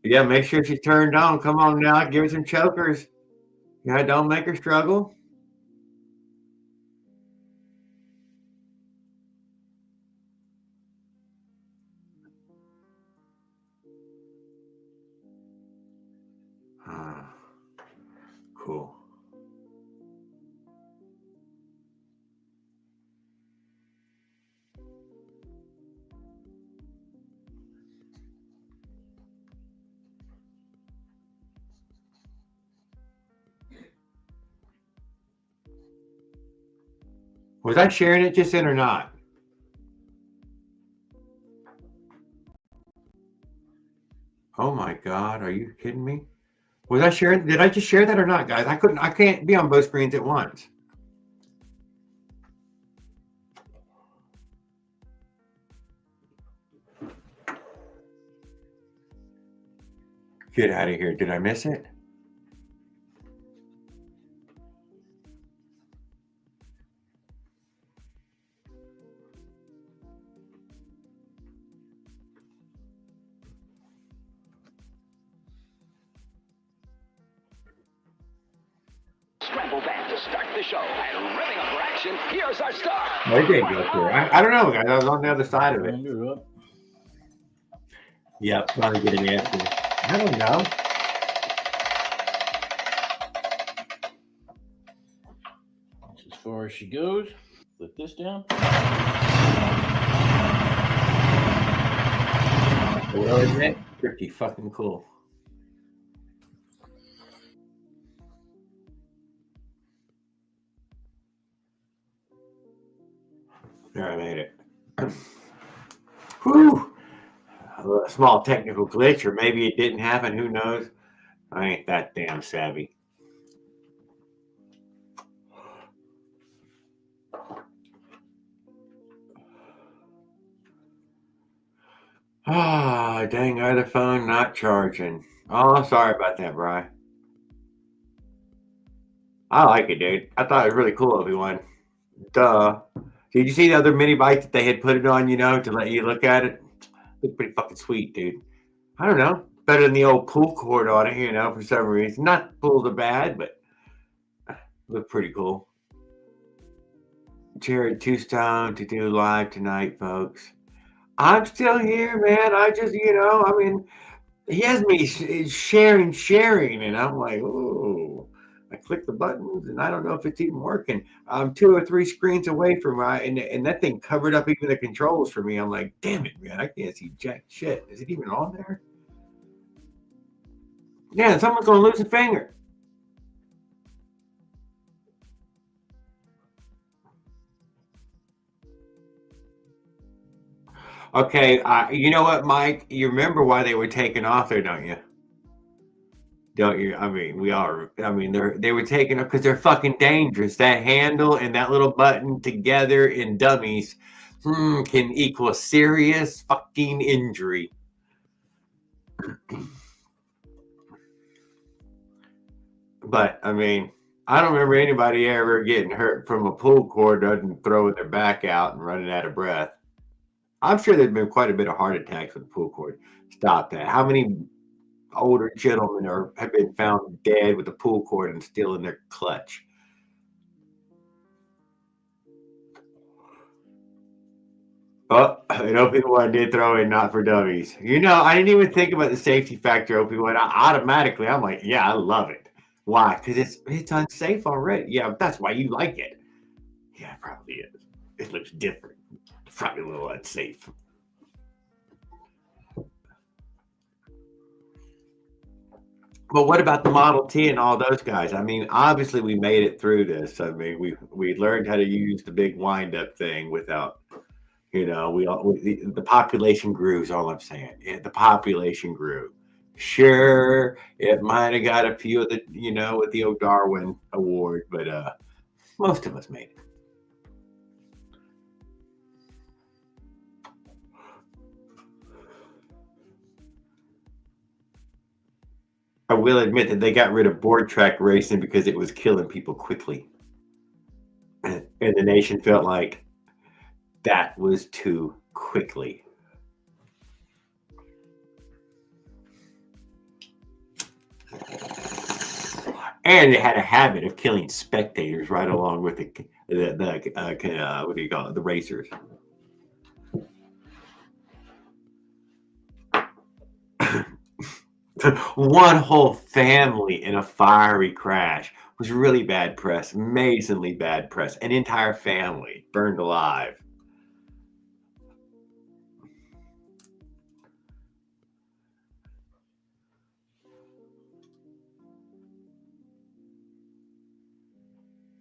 Yeah, make sure she's turned on. Come on now, give her some chokers. Yeah, don't make her struggle. Ah, cool. Was I sharing it just in or not? Oh my God, are you kidding me? Was I sharing? Did I just share that or not, guys? I can't be on both screens at once. Get out of here. Did I miss it? Scramble back to start the show. And revving up for action, here's our star. I did go through. I don't know, guys. I was on the other side of it. Yep, trying to get an answer. I don't know. That's as far as she goes. Flip this down. Well, isn't it? Pretty fucking cool. There, I made it. Whew. A small technical glitch, or maybe it didn't happen. Who knows? I ain't that damn savvy. Ah, dang other phone not charging. Oh, I'm sorry about that, Bri. I like it, dude. I thought it was really cool, Obi-Wan. Duh. Did you see the other mini bike that they had put it on, to let you look at it? Looked pretty fucking sweet, dude. I don't know. Better than the old pull cord on it, for some reason. Not pulls are bad, but look pretty cool. Jared Two Stone to do live tonight, folks. I'm still here, man. I just, he has me sharing, and I'm like, oh. I click the buttons, and I don't know if it's even working. I'm 2 or 3 screens away from and that thing covered up even the controls for me. I'm like, damn it, man, I can't see jack shit. Is it even on there? Yeah, someone's gonna lose a finger. Okay, you know what, Mike? You remember why they were taken off there, don't you? Don't you? I mean, we are. I mean, they were taken up because they're fucking dangerous. That handle and that little button together in dummies can equal a serious fucking injury. But I mean, I don't remember anybody ever getting hurt from a pull cord other than throwing their back out and running out of breath. I'm sure there's been quite a bit of heart attacks with the pull cord. Stop that. How many older gentlemen have been found dead with a pull cord and still in their clutch? Oh, and OP1 did throw in not for dummies. You know, I didn't even think about the safety factor OP1. Automatically, I'm like, yeah, I love it. Why? Because it's unsafe already. Yeah, that's why you like it. Yeah, it probably is. It looks different. It's probably a little unsafe. But what about the Model T and all those guys? I mean, obviously we made it through this. I mean, we learned how to use the big wind up thing without, you know, the population grew is all I'm saying. Yeah, the population grew. Sure, it might have got a few of the, you know, with the old Darwin Award, but most of us made it. I will admit that they got rid of board track racing because it was killing people quickly. And the nation felt like that was too quickly. And it had a habit of killing spectators right along with the what do you call it, the racers. One whole family in a fiery crash was really bad press, amazingly bad press. An entire family burned alive.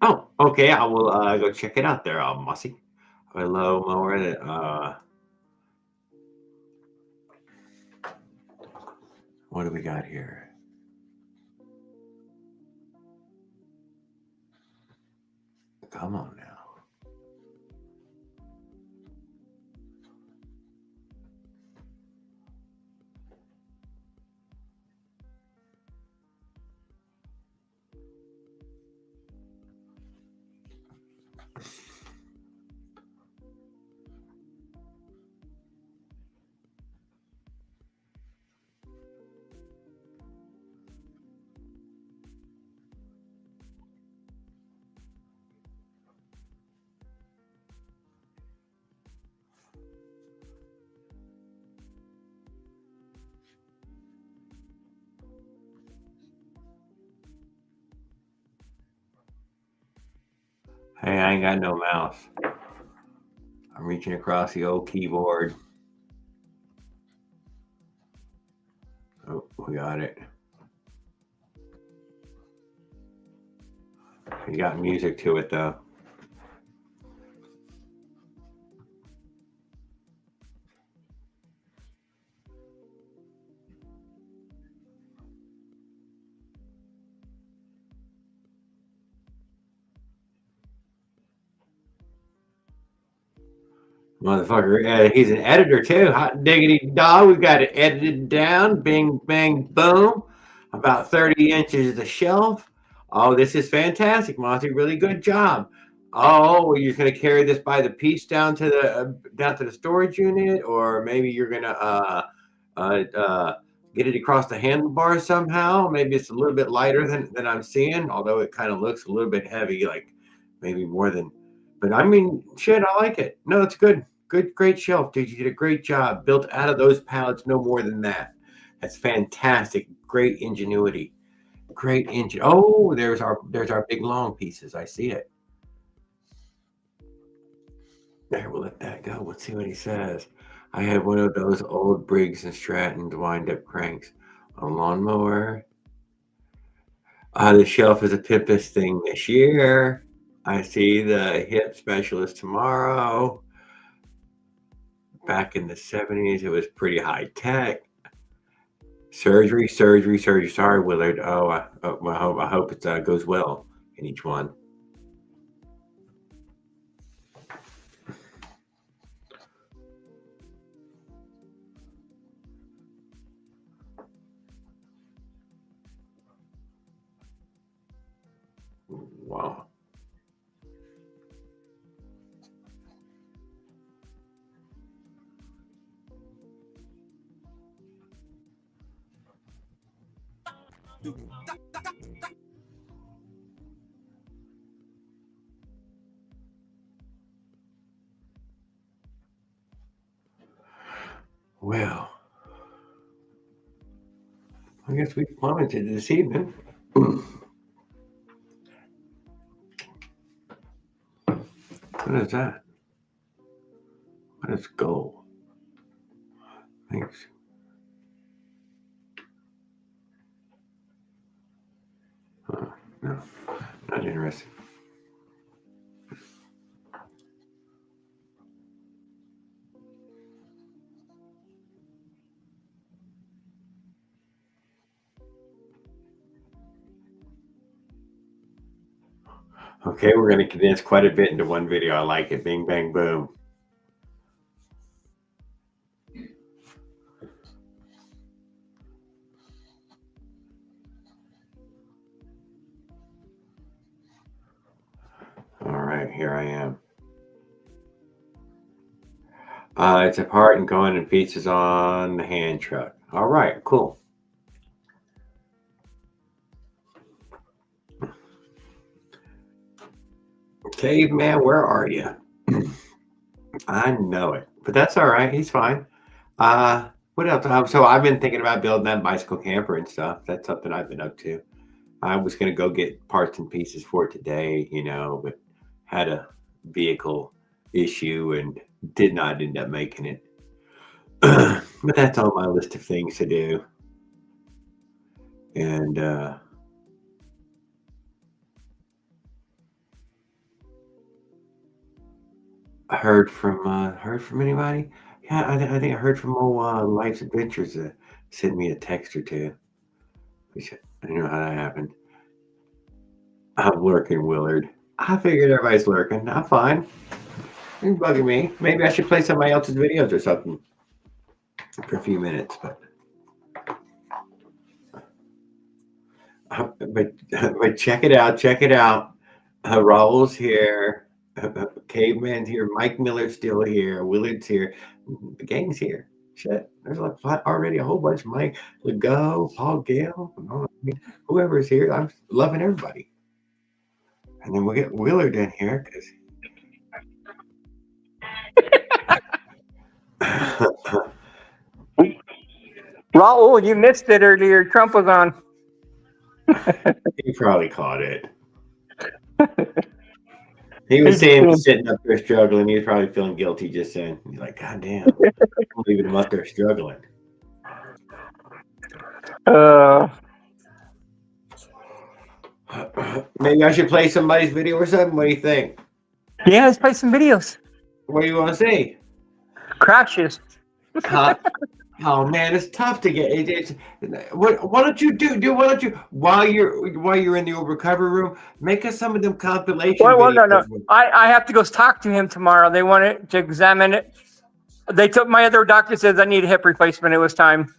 Oh, okay. I will go check it out there, Mossy. Hello, Mower. What do we got here? Come on now. Hey, I ain't got no mouse. I'm reaching across the old keyboard. Oh, we got it. We got music to it though. Motherfucker, he's an editor too. Hot diggity dog. We got it edited down. Bing, bang, boom. About 30 inches of the shelf. Oh, this is fantastic, Monty. Really good job. Oh, you're gonna carry this by the piece down to the storage unit, or maybe you're gonna get it across the handlebars somehow. Maybe it's a little bit lighter than I'm seeing, although it kind of looks a little bit heavy, like maybe more than. But I mean, shit, I like it. No, it's good. Good, great shelf, dude. You did a great job. Built out of those pallets, no more than that. That's fantastic. Great ingenuity. Great engine. Oh, there's our big long pieces. I see it. There, we'll let that go. Let's see what he says. I had one of those old Briggs and Stratton wind-up cranks. A lawnmower. The shelf is a pimpest thing this year. I see the hip specialist tomorrow. Back in the 70s, it was pretty high tech. Surgery. Sorry, Willard. Oh, I hope it goes well in each one. Wow. Well, I guess we plummeted this evening. What is that? What is gold? Thanks. No, not interested. Okay, we're going to condense quite a bit into one video. I like it. Bing, bang, boom. All right, here I am. It's apart and going in pieces on the hand truck. All right, cool. Caveman, where are you? I know it, but that's all right. He's fine. What else? So I've been thinking about building that bicycle camper and stuff. That's something I've been up to. I was going to go get parts and pieces for it today, but had a vehicle issue and did not end up making it. But that's on my list of things to do. And I heard from anybody. Yeah, I think I heard from old Life's Adventures. Sent me a text or two. Which I don't know how that happened. I'm lurking, Willard. I figured everybody's lurking. I'm fine. You're bugging me. Maybe I should play somebody else's videos or something for a few minutes, but check it out. Raul's here. Caveman's here. Mike Miller's still here. Willard's here. The gang's here. Shit, there's already a whole bunch. Mike Legault, Paul Gale, whoever's here. I'm loving everybody. And then we'll get Willard in here because Raul, you missed it earlier. Trump was on. he probably caught it. He was saying he's sitting up there struggling. He was probably feeling guilty just saying. He's like, God damn, I'm leaving him up there struggling. Maybe I should play somebody's video or something. What do you think? Yeah, let's play some videos. What do you want to see? Crashes. Oh man, it's tough to get. Why don't you while you're in the recovery room, make us some of them compilation videos. No. I have to go talk to him tomorrow. They wanted to examine it. They took my other doctor says I need a hip replacement. It was time.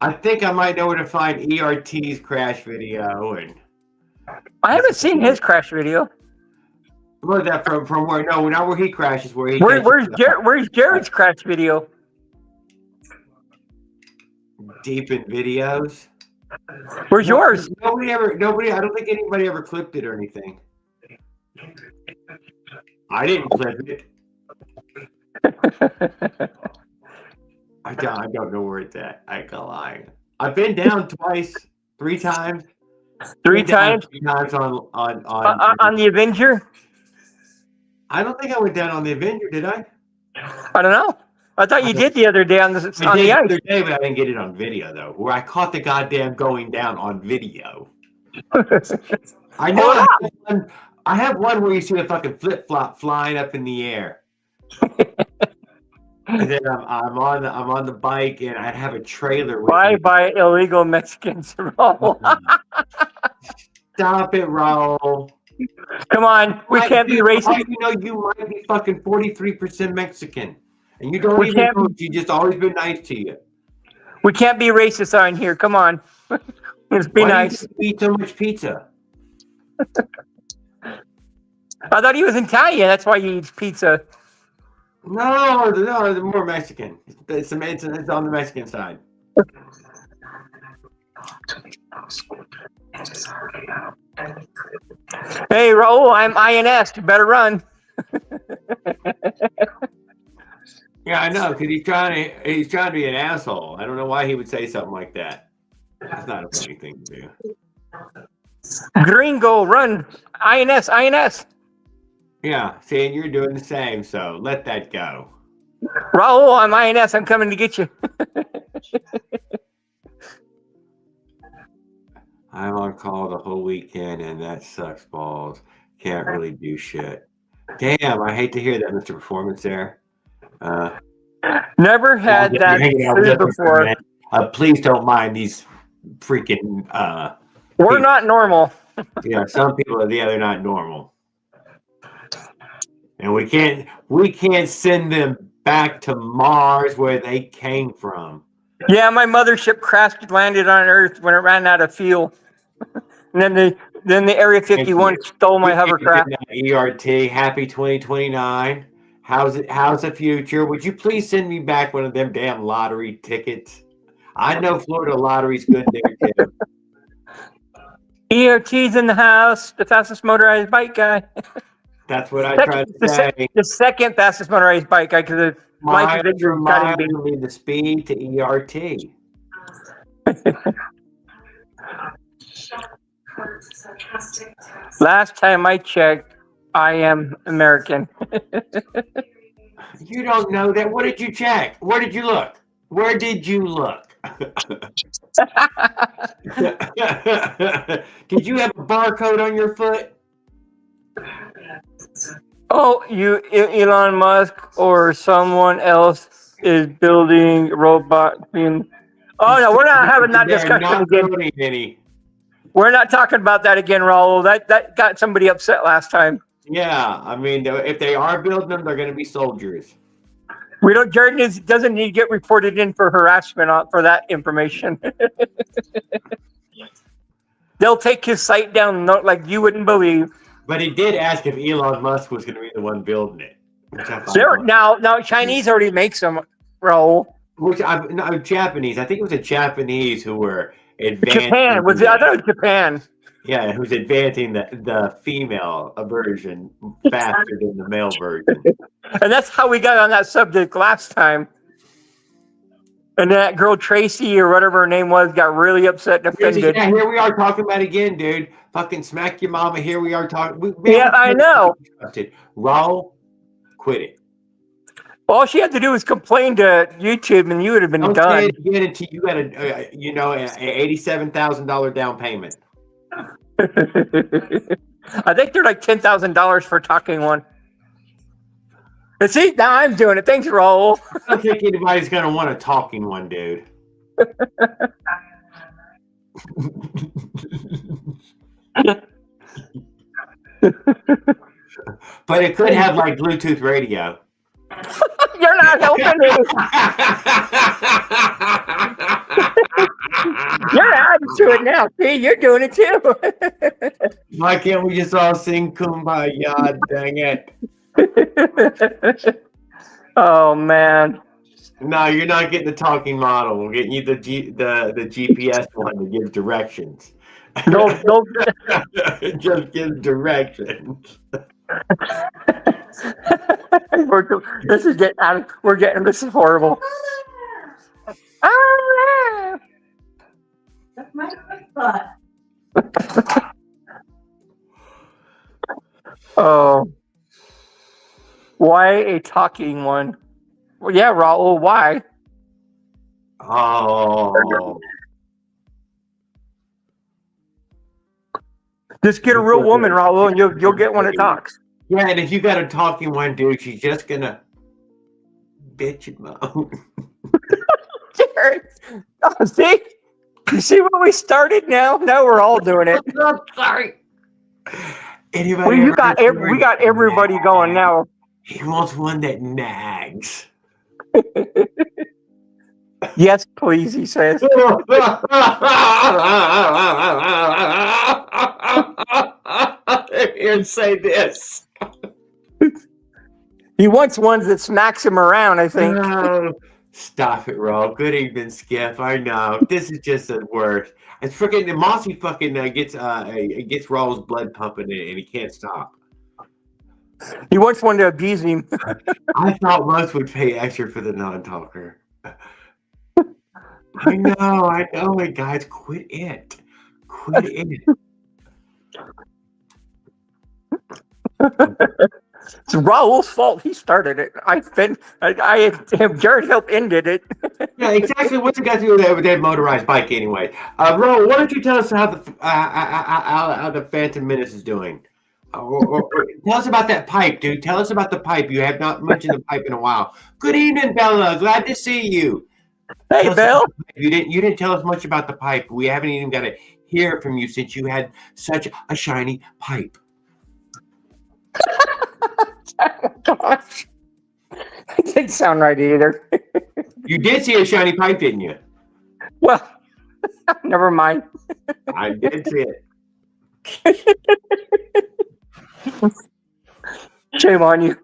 I think I might know where to find ERT's crash video. And I haven't seen his crash video. Where's that from? Where? No, not where he crashes. Where's Jared's crash video? Deep in videos. Where's yours? Nobody. I don't think anybody ever clipped it or anything. I didn't clip it. I don't know where it's at. I ain't gonna lie. I've been down three times. Three times on the Avenger. I don't think I went down on the Avenger, did I? I don't know. I thought you did the other day on the ice. The other day, but I didn't get it on video though. Where I caught the goddamn going down on video. I know. I have one where you see a fucking flip flop flying up in the air. And then I'm on the bike, and I have a trailer with Bye me. bye illegal Mexicans. Raul. Stop it, Raul. Come on, we can't be Dude, for all racist. you know, you might be fucking 43% Mexican, and you don't We even can't know. be. You just always been nice to you. We can't be racist on here. Come on, let's be Why nice. do you eat so much pizza? I thought he was Italian. That's why he eats pizza. No, they're more Mexican. It's on the Mexican side. Hey, Raul, I'm INS. You better run. Yeah, I know, because he's trying to be an asshole. I don't know why he would say something like that. That's not a funny thing to do. Gringo, run. INS, INS. Yeah, see, and you're doing the same, so let that go. Raul, I'm INS. I'm coming to get you. I'm on call the whole weekend, and that sucks balls. Can't really do shit. Damn, I hate to hear that, Mr. Performance there. Never had You're that hanging out with food us for a before. minute. Please don't mind these freaking We're people. not normal. Some people are they're not normal. And we can't send them back to Mars where they came from. Yeah, my mothership crashed, landed on Earth when it ran out of fuel. And then the Area 51 stole my hovercraft. ERT, happy 2029. How's the future? Would you please send me back one of them damn lottery tickets? I know Florida lottery's good there too. ERT's in the house, the fastest motorized bike guy. That's what I try to say. The second fastest motorized bike guy because the life Miles for miles be. will be the speed to ERT. Last time I checked, I am American. You don't know that. What did you check? Where did you look? Where did you look? Did you have a barcode on your foot? Oh, you Elon Musk or someone else is building robot. Oh no, we're not having that discussion Not again. building any. We're not talking about that again, Raul. That got somebody upset last time. Yeah, I mean, if they are building them, they're going to be soldiers. We don't. Jordan doesn't need to get reported in for harassment for that information. They'll take his site down like you wouldn't believe. But he did ask if Elon Musk was going to be the one building it. Now Chinese already makes them, Raul. No, Japanese. I think it was a Japanese who were advancing. Japan was it? I thought it was Japan. Yeah, who's advancing the female version faster than the male version. And that's how we got on that subject last time. And that girl Tracy or whatever her name was got really upset and offended. Yeah, here we are talking about it again, dude. Fucking smack your mama. Here we are talking. I know. Raul, quit it. All she had to do was complain to YouTube, and you would have been done. Say it again until you got a $87,000 down payment. I think they're like $10,000 for talking one. And see, now I'm doing it. Thanks, Raul. I don't think anybody's gonna want a talking one, dude. But it could have like Bluetooth radio. You're not helping me. You're adding to it now. See, you're doing it too. Why can't we just all sing Kumbaya? Dang it. Oh man. No, you're not getting the talking model. We're getting you the GPS one that gives directions. No. It just gives directions. This is horrible. That's my butt. Oh. Why a talking one? Well, yeah, Raul, why? Oh. Just get a real woman, Raul, and you'll get one that talks. Yeah, and if you got a talking one, dude, she's just gonna bitch and moan. Jared, oh, see? You see what we started now? Now we're all doing it. I'm sorry. Anybody We ever heard the we word got everybody going nag? now. He wants one that nags. Yes, please, he says. Here, say this. He wants ones that smacks him around, I think. Oh, stop it, Ro. Good evening, Skip. I know this is just the worst. It's freaking Mossy fucking gets Roll's blood pumping in it, and he can't stop. He wants one to abuse him. I thought most would pay extra for the non-talker. I know, and guys, quit it. Quit it. It's Raul's fault. He started it. Jared helped ended it. Yeah, exactly. What's it got to do with that motorized bike anyway? Ro, why don't you tell us how the Phantom Menace is doing? Or tell us about that pipe, dude. Tell us about the pipe. You have not mentioned the pipe in a while. Good evening, Bella. Glad to see you. Hey, Bill. You didn't tell us much about the pipe. We haven't even got to hear from you since you had such a shiny pipe. Gosh. It didn't sound right either. You did see a shiny pipe, didn't you? Well, never mind. I did see it. Shame on you.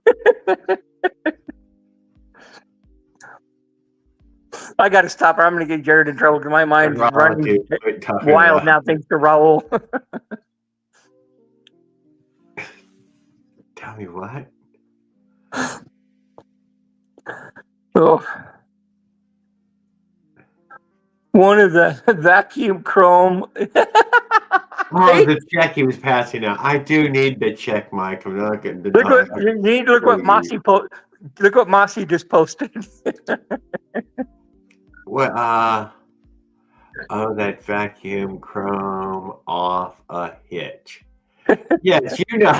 I got to stop her. I'm going to get Jared in trouble because my mind's running wild now thanks to Raul. Tell me what? Oh. One of the vacuum chrome. Oh, the check he was passing out. I do need the check, Mike. I'm not getting the Look what Mossy Look what Mossy just posted. What? Oh, that vacuum chrome off a hitch. Yes, you know,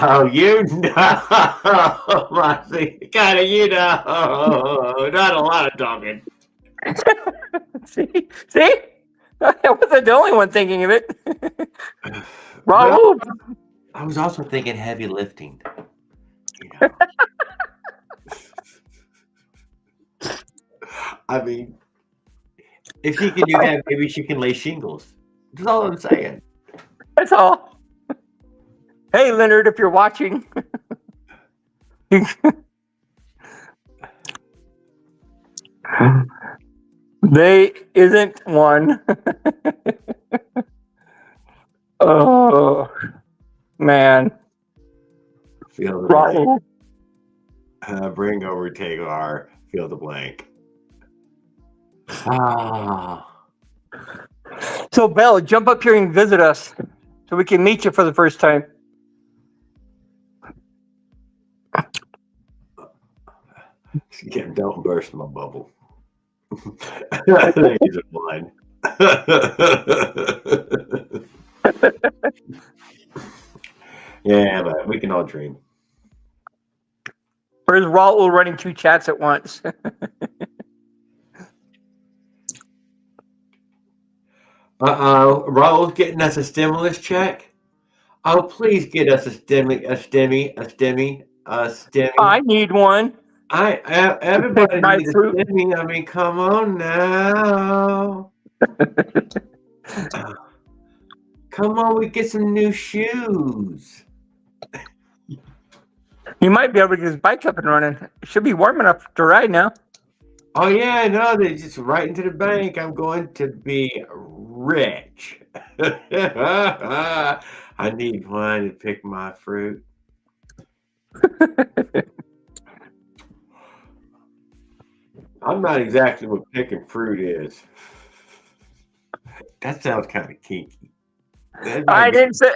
Mossy. Kinda, not a lot of talking. See? I wasn't the only one thinking of it. Well, I was also thinking heavy lifting. You know. I mean, if she can do that, maybe she can lay shingles. That's all I'm saying. That's all. Hey, Leonard, if you're watching. They isn't one. Oh, man. Feel the blank. Bring over Tagar. Fill the blank. So, Belle, jump up here and visit us so we can meet you for the first time. Again, don't burst my bubble. I think he's a blind. Yeah, but we can all dream. Or is Raul running two chats at once? Raul's getting us a stimulus check. Oh, please get us a stimmy. I need one. Everybody needs a stimmy. I mean, come on now. Come on, we get some new shoes. You might be able to get his bike up and running. It should be warm enough to ride now. Oh, yeah, no, they just right into the bank. I'm going to be rich. I need one to pick my fruit. I'm not exactly what picking fruit is. That sounds kind of kinky. I didn't say.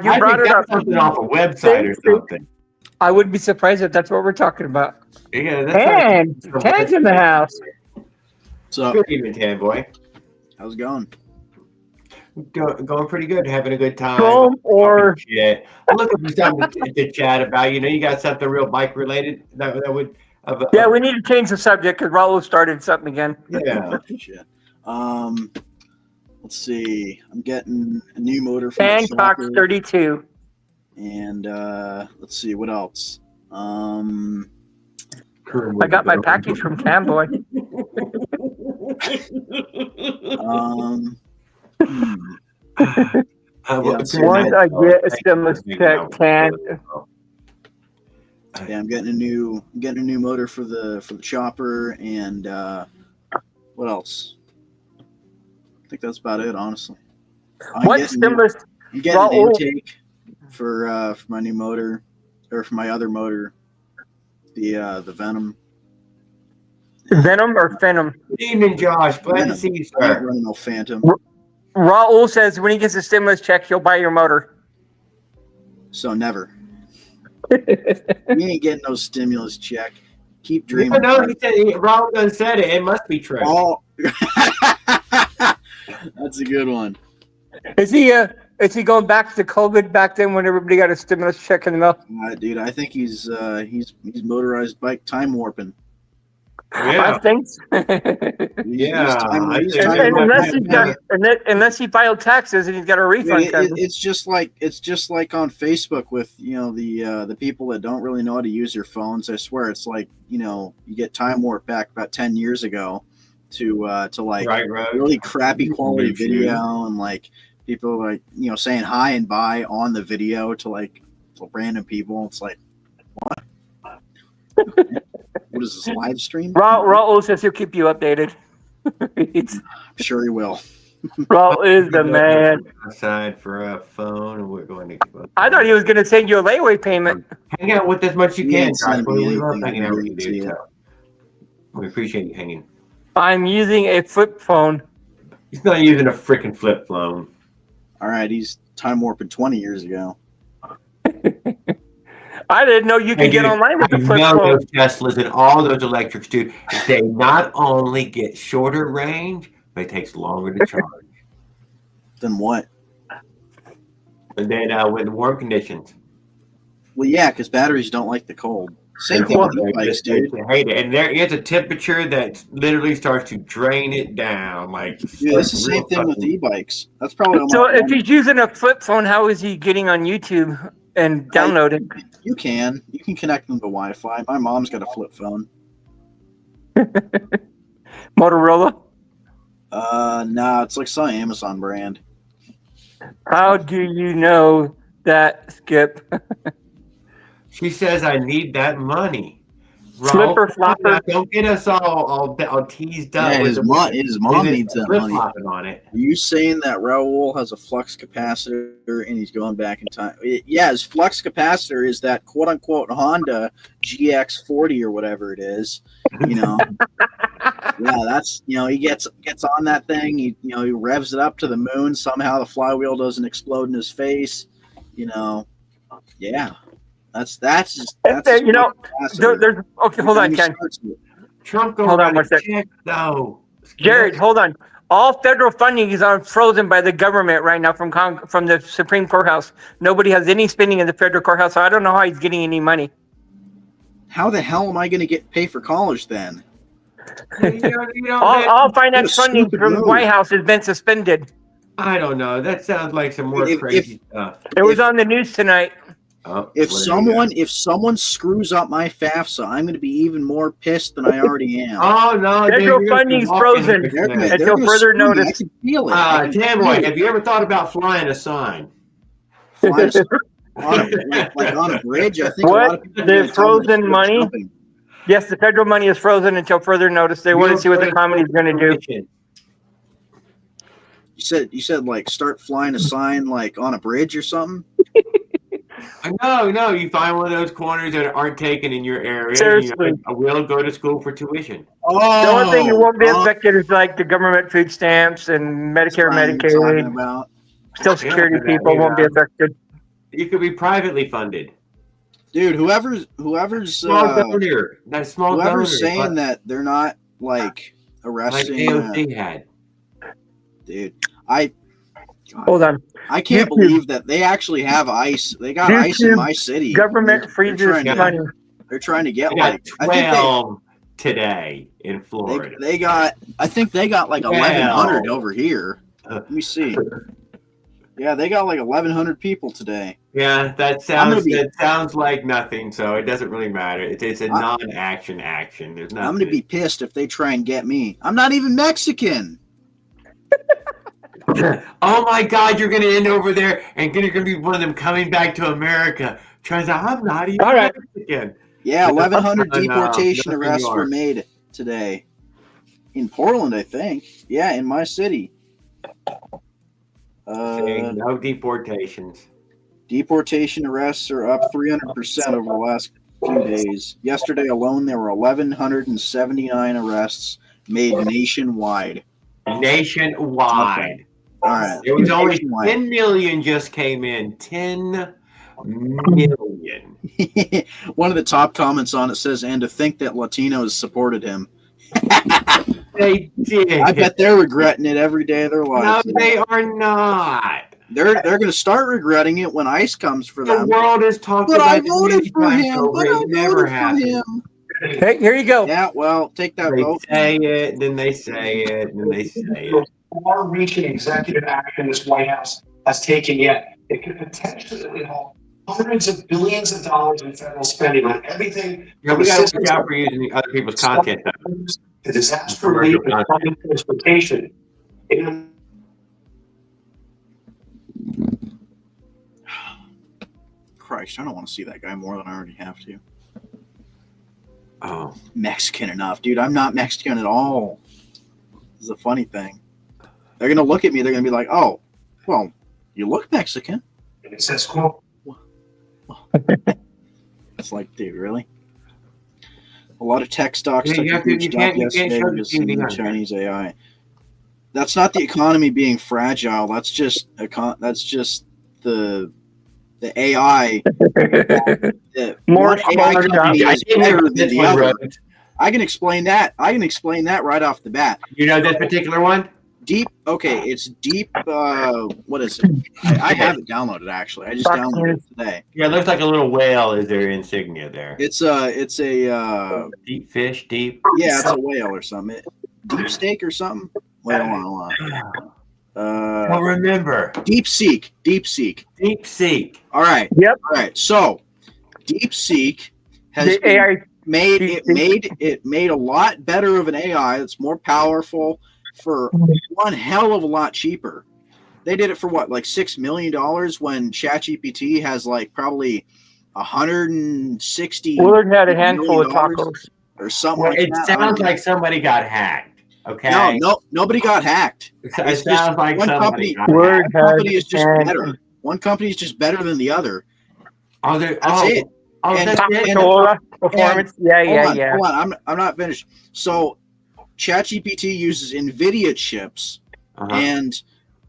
You brought it up. Something off a website or something. I wouldn't be surprised if that's what we're talking about. Yeah, and Ted's in the house. So, good evening, Tan Boy. How's it going? Going pretty good. Having a good time. Or shit. I'm looking for something to chat about. You know, you got something real bike related that would Yeah, we need to change the subject because Raul started something again. Yeah. Shit. Let's see. I'm getting a new motor from the Hancock's shopper. 32. And let's see what else. I got my package from Camboy. Once I get a stimulus check, I'm getting a new motor for the chopper, and what else? I think that's about it, honestly. I'm getting an intake for my new motor, or for my other motor, the Venom. Venom or Phantom? Good evening, Josh. Glad to see you, I ain't sir. running no Phantom. Raul says when he gets a stimulus check, he'll buy your motor. So never. You ain't getting no stimulus check. Keep dreaming. No, he said Raul done said it. It must be true. Oh. That's a good one. Is he going back to COVID back then when everybody got a stimulus check in the mail? Dude, I think he's motorized bike time warping. Yeah. I think so. Unless he filed taxes and he's got a refund. It's just like on Facebook with the people that don't really know how to use their phones. I swear it's like you get time warp back about 10 years ago to like really crappy quality video, and like people like saying hi and bye on the video to random people. It's like, what? What is this, live stream? Raul says he'll keep you updated. I'm sure he will. Raul is the man. Aside for a phone, and we're going to. I thought he was going to send you a layaway payment. Hang out with as much as you can, Josh. We love anything, hanging out with you, see dude. it. So we appreciate you hanging. I'm using a flip phone. He's not using a freaking flip phone. All right, he's time warping 20 years ago. I didn't know you could get online with the flip phone. Those Teslas and all those electrics, dude. They not only get shorter range, but it takes longer to charge. Then what? And then with warm conditions. Well, yeah, because batteries don't like the cold. Same thing with e-bikes, dude. They hate it. And there is a temperature that literally starts to drain it down. Yeah, it's the same thing with e-bikes. That's probably so. If he's using a flip phone, how is he getting on YouTube and downloading? You can connect them to Wi-Fi. My mom's got a flip phone. Motorola? No, it's like some Amazon brand. How do you know that, Skip? She says, I need that money. Flipper flopper. Don't get us all teased up. Yeah, his mom needs that money. On it. Are you saying that Raul has a flux capacitor and he's going back in time? Yeah, his flux capacitor is that quote-unquote Honda GX40 or whatever it is. Yeah, that's he gets on that thing. He revs it up to the moon. Somehow the flywheel doesn't explode in his face. Yeah. That's there's okay. Hold on, Ken. Trump going hold on one second. No, Jared, hold on. All federal funding is frozen by the government right now from the Supreme Courthouse. Nobody has any spending in the federal courthouse, so I don't know how he's getting any money. How the hell am I going to pay for college then? All finance funding from the White House has been suspended. I don't know. That sounds like some more crazy stuff. It was on the news tonight. If someone screws up my FAFSA, I'm going to be even more pissed than I already am. Oh no! Federal funding's frozen until further notice. I can feel it. Tamboy, have you ever thought about flying a sign? Flying on a bridge? I think a lot of people the frozen money. Jumping. Yes, the federal money is frozen until further notice. They want to see what the economy is going to do. You said like start flying a sign like on a bridge or something. No, you find one of those corners that aren't taken in your area. Seriously. I will go to school for tuition. The only thing you won't be affected is like the government food stamps and Medicare, Medicaid. Social Security people won't be affected. You could be privately funded. Dude, whoever's small donor. That's small donor. Whoever's saying that they're not like arresting. Like AOC had. Dude, hold on. I can't believe that they actually have ICE. They got ICE in my city. Government freezes money. They're trying to get They got like I think 12 today in Florida. they got I think they got like 1,100 over here. Let me see. Yeah, they got like 1,100 people today. Yeah, that I'm gonna sounds like nothing, so it doesn't really matter. It's a non-action action. There's nothing. I'm gonna be pissed if they try and get me. I'm not even Mexican. Oh my God, you're gonna end over there, and you're gonna be one of them coming back to America. Turns out I'm not even All right. Mexican. Yeah, 1,100 No, deportation nothing arrests you were are. made today in Portland, I think. Yeah, in my city. Saying no deportations. Deportation arrests are up 300% over the last few days. Yesterday alone, there were 1,179 arrests made nationwide. Nationwide. All right. There was only Nationwide. 10 million just came in. 10 million. One of the top comments on it says, and to think that Latinos supported him. They did. I bet they're regretting it every day of their No, lives. they are not. They're going to start regretting it when ICE comes for The them. world has talked But about I voted for him. over. But I It never voted for happened. him. Hey, here you go. Yeah, well, take that They vote. say it, then they say it, then they say it. Far-reaching executive action this White House has taken yet. It could potentially involve hundreds of billions of dollars in federal spending on everything. Yeah, we got to watch out for using other people's content. The disaster relief and public transportation. Christ, I don't want to see that guy more than I already have to. Oh, Mexican enough, dude. I'm not Mexican at all. This is a funny thing. They're going to look at me. They're going to be like, oh, well, you look Mexican. And it says, quote, It's like, dude, really? A lot of tech stocks Yeah, took you a have to- huge you drop can't- you can't yesterday show the because of TV the on Chinese AI. That's not the economy being fragile. That's just the AI. More one AI smaller company jobs. is better than the other. I can explain that. I can explain that right off the bat. You know this particular one? Deep. Okay, it's deep. What is it? I have it downloaded actually. I just downloaded it today. Yeah, it looks like a little whale is their insignia there. It's a Deep fish, deep. yeah, it's a whale or something. Deep steak or something. Wait, hold on. Well, remember, Deep Seek. Deep Seek. All right. Yep. All right. So, Deep Seek has The been AI. made a lot better of an AI that's more powerful for one hell of a lot cheaper. They did it for what, like $6 million when ChatGPT has like probably 160. Willard had a handful of $1 tacos. or something. Well, like it that. sounds like somebody got hacked. Okay. No, nobody got hacked. It It's sounds just like one somebody company- got Word hacked. One company is just has- better. One company is just better than the other. Oh, there, That's it. Oh, And- that's it. Coca-Cola performance. Yeah, Hold yeah, on, yeah. hold on. I'm not finished. So, ChatGPT uses NVIDIA chips, Uh-huh. and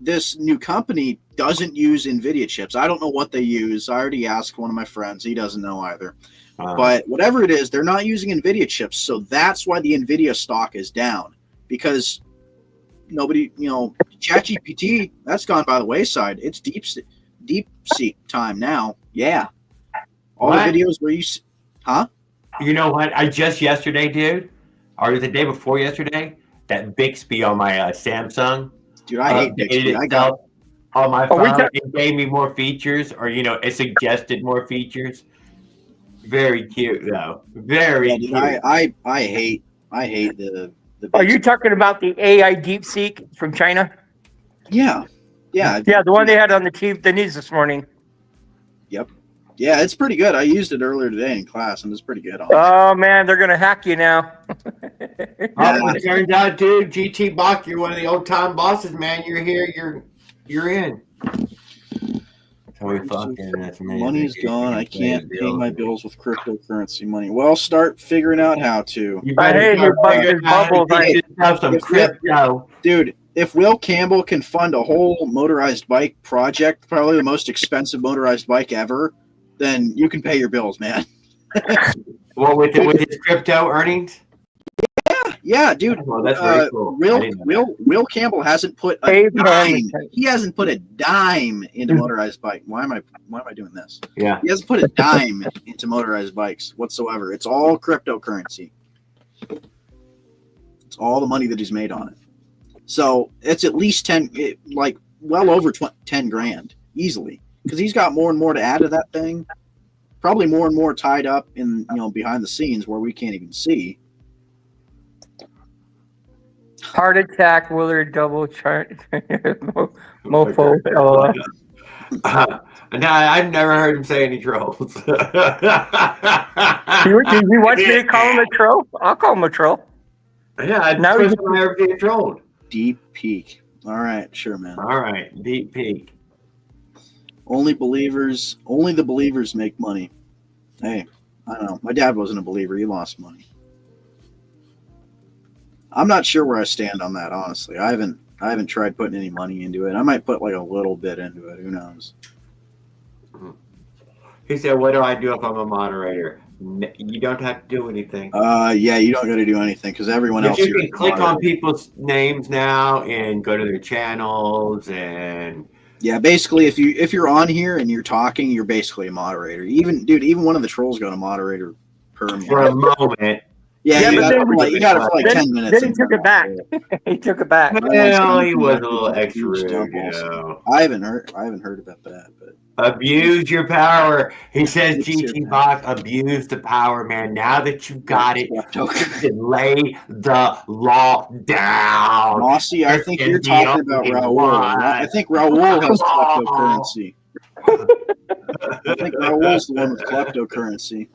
this new company doesn't use NVIDIA chips. I don't know what they use. I already asked one of my friends. He doesn't know either. But whatever it is, they're not using NVIDIA chips. So that's why the NVIDIA stock is down, because nobody, ChatGPT, that's gone by the wayside. It's deep seek time now. Yeah. All What? the videos where You know what? I just yesterday, dude, or the day before yesterday, that Bixby on my Samsung. dude, I hate updated Bixby. I got itself on my Oh, we phone. got- It gave me more features, or it suggested more features. Very cute, though. Very Yeah, dude, cute. I hate the Are you talking about the AI DeepSeek from China? yeah Yeah, the one they had on the news this morning. yeah, it's pretty good. I used it earlier today in class and it's pretty good. Honestly. Oh man, they're gonna hack you now. Oh, it turns out, dude, GT Bach, you're one of the old time bosses, man. You're here. You're in. Totally fucking. That's amazing. Money's gone. I can't pay my bills with cryptocurrency money. Well, start figuring out how to, You I better hate start your figuring out how to bubbles. get yourself some If- crypto. dude. If Will Campbell can fund a whole motorized bike project, probably the most expensive motorized bike ever, then you can pay your bills, man. Well, with his crypto earnings. Yeah, dude. Well, that's very cool. I didn't know Will Campbell hasn't put a Caveman dime. He hasn't put a dime into motorized bike. Why am I doing this? Yeah. He hasn't put a dime into motorized bikes whatsoever. It's all cryptocurrency. It's all the money that he's made on it. So it's at least 10, like well over 10 grand easily, because he's got more and more to add to that thing. Probably more and more tied up in, behind the scenes where we can't even see. Heart attack, Willard double chart, mofo. LOL. No, I've never heard him say any trolls. Do you want me to call him a troll? I'll call him a troll. Yeah, Now first time I ever get trolled. Deep peak. All right, sure, man. All right, deep peak. Only the believers make money. Hey, I don't know. My dad wasn't a believer. He lost money. I'm not sure where I stand on that, honestly. I haven't tried putting any money into it. I might put like a little bit into it. Who knows? He said, "What do I do if I'm a moderator?" You don't have to do anything. Yeah, you don't got to do anything because everyone else. You can click on people's names now and go to their channels and. Yeah, basically, if you're on here and you're talking, you're basically a moderator. Even one of the trolls got a moderator per for a moment. Yeah, you got it for like 10 minutes. Then he took it back. He took it back. Well, he was a little extra rude, I haven't heard about that, but abuse your power. He says GT Box abuse the power, man. Now that you've got it, you can lay the law down. Mossy, I think you're talking about Raul. I think Raul has kleptocurrency. I think Raul's the one with kleptocurrency.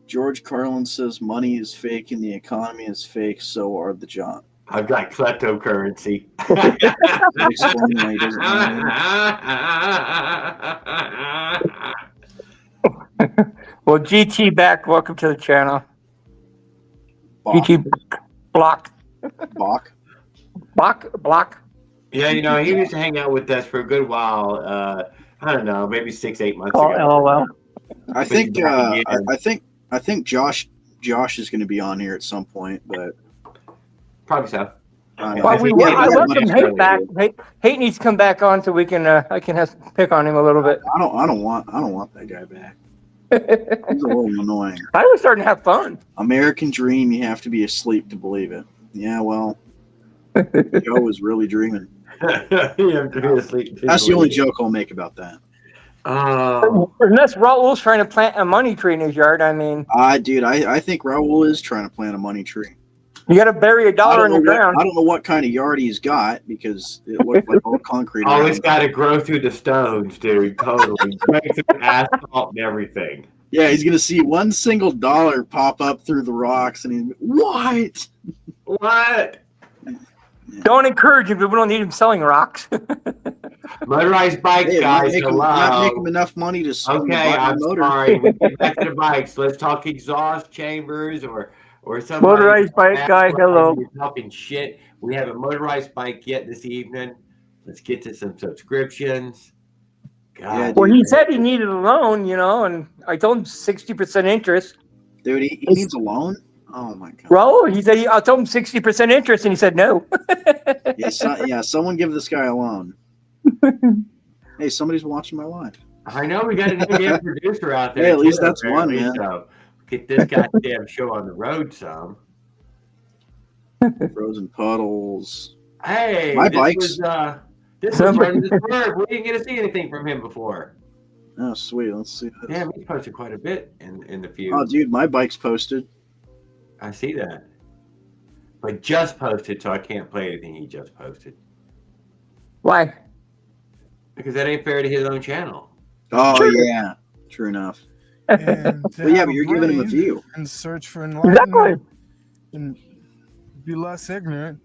George Carlin says money is fake and the economy is fake, so are the jobs. I've got kleptocurrency. Well, GT back. Welcome to the channel. GT block. Block. Yeah, he used to hang out with us for a good while. I don't know, maybe 6-8 months ago. LOL. I think Josh is going to be on here at some point, but probably so. I welcome Hate back. Hate needs to come back on so we can. I can pick on him a little bit. I don't want that guy back. He's a little annoying. I was starting to have fun. American dream. You have to be asleep to believe it. Yeah, well, Joe was really dreaming. You have to be asleep. That's the only joke I'll make about that. Unless Raul's trying to plant a money tree in his yard. I mean, dude, I think Raul is trying to plant a money tree. You got to bury $1 in the ground. I don't know what kind of yard he's got because it looked like all concrete. Oh, it's got to grow through the stones, dude. Totally. Break through the asphalt and everything. Yeah, he's going to see one single dollar pop up through the rocks and he's what? What? Don't encourage him, but we don't need him selling rocks. Motorized bikes, guys. Not make him enough money to okay, I'm sorry. We get back to the bikes. Let's talk exhaust chambers or some motorized bike guy. Hello. Talking shit. We haven't motorized bike yet this evening. Let's get to some subscriptions. God, yeah, well, he said he needed a loan, and I told him 60% interest. Dude, he needs a loan? Oh my god. Raul, he said I told him 60% interest, and he said no. Someone give this guy a loan. Hey, somebody's watching my live. I know we got a new damn producer out there. Hey, at least that's one, man. So get this goddamn show on the road some. Frozen puddles. Hey, my bikes. This was running this bird. We didn't get to see anything from him before. Oh, sweet. Let's see this. Yeah, we posted quite a bit in the few. Oh, dude, my bike's posted. I see that. But just posted, so I can't play anything he just posted. Why? Because that ain't fair to his own channel. Oh, yeah. True enough. And but you're giving him a view. And search for enlightenment. And be less ignorant.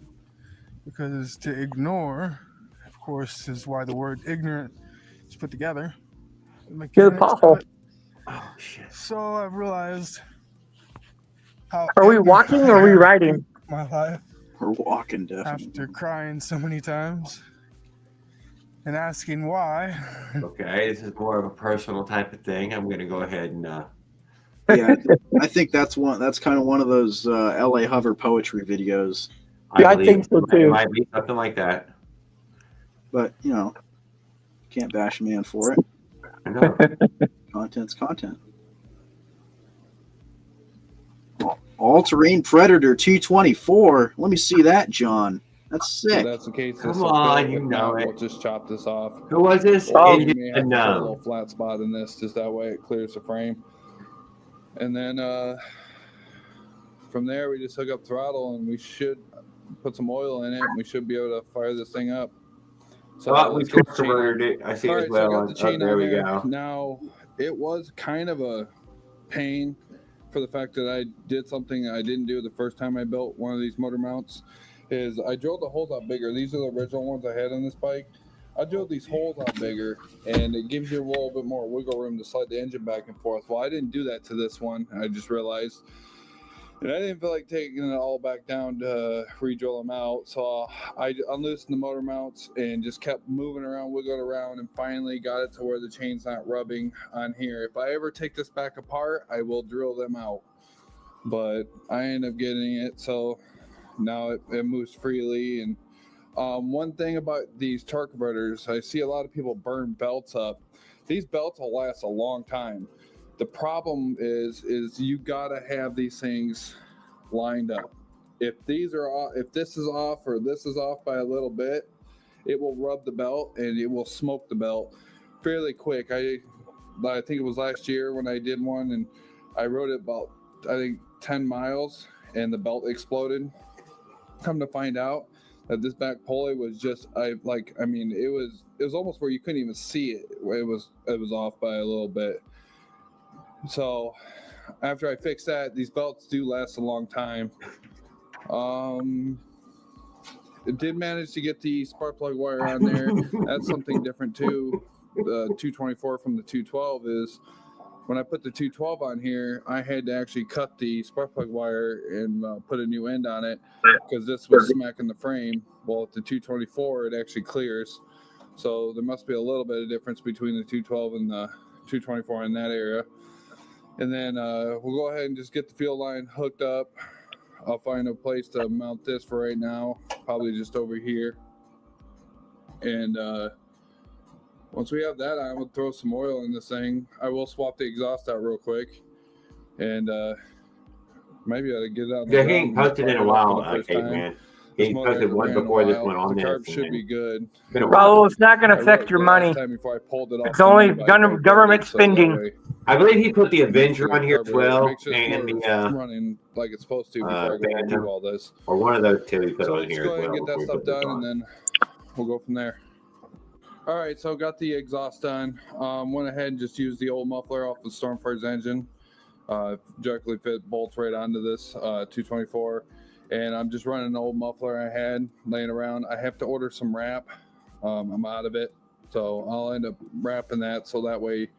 Because to ignore, of course, is why the word ignorant is put together. You're the apostle. Oh, shit. So I've realized how. Are we walking or are we riding? My life. We're walking, definitely. After crying so many times and asking why. Okay, this is more of a personal type of thing. I'm going to go ahead and Yeah, I think that's one. That's kind of one of those L.A. hover poetry videos. Yeah, I believe think so it too. might be something like that. But can't bash a man for it. I know. Content's content. All-terrain Predator 224. Let me see that, John. That's If sick. that's the case, Come this will on, fit. you If know not, it. we'll just chop this off. Who was this? Or Oh. we Engine may have to put a unknown. little flat spot in this, just that way it clears the frame. And then from there, we just hook up throttle, and we should put some oil in it, and we should be able to fire this thing up. So We let's get torque the chain on. converted it. I see All it right, as well. so I got the chain there on we there. go. Now, it was kind of a pain for the fact that I did something I didn't do the first time I built one of these motor mounts. Is I drilled the holes out bigger. These are the original ones I had on this bike. I drilled these holes out bigger, and it gives you a little bit more wiggle room to slide the engine back and forth. Well, I didn't do that to this one. I just realized. And I didn't feel like taking it all back down to re-drill them out. So I unloosened the motor mounts and just kept moving around, wiggling around, and finally got it to where the chain's not rubbing on here. If I ever take this back apart, I will drill them out. But I end up getting it, so now it moves freely. And one thing about these torque converters, I see a lot of people burn belts up. These belts will last a long time. The problem is you gotta have these things lined up. If these are off, if this is off or this is off by a little bit, it will rub the belt and it will smoke the belt fairly quick. I think it was last year when I did one, and I rode it about 10 miles, and the belt exploded. Come to find out that this back pulley was just it was almost where you couldn't even see it. It was off by a little bit. So after I fixed that, these belts do last a long time. It did manage to get the spark plug wire on there. That's something different too. The 224 from the 212 is when I put the 212 on here, I had to actually cut the spark plug wire and put a new end on it because this was smacking the frame. Well, at the 224, it actually clears. So there must be a little bit of difference between the 212 and the 224 in that area. And then we'll go ahead and just get the fuel line hooked up. I'll find a place to mount this for right now, probably just over here. And once we have that, I will throw some oil in this thing. I will swap the exhaust out real quick. And maybe I ought to get it out. Yeah, he ain't posted in a while, Caveman. He posted one before this one on the this. carb should be good. Raul, it's not going to affect your money. Before I pulled it off it's only government spending. I believe he put the Avenger on here as well, and the running like it's supposed to before I go and do all this. Or one of those two he put on here as well. Let's go ahead and get that stuff done, and then we'll go from there. All right, so got the exhaust done. Went ahead and just used the old muffler off the Stormfire's engine. Directly fit bolts right onto this 224. And I'm just running an old muffler I had laying around. I have to order some wrap. I'm out of it. So I'll end up wrapping that so that way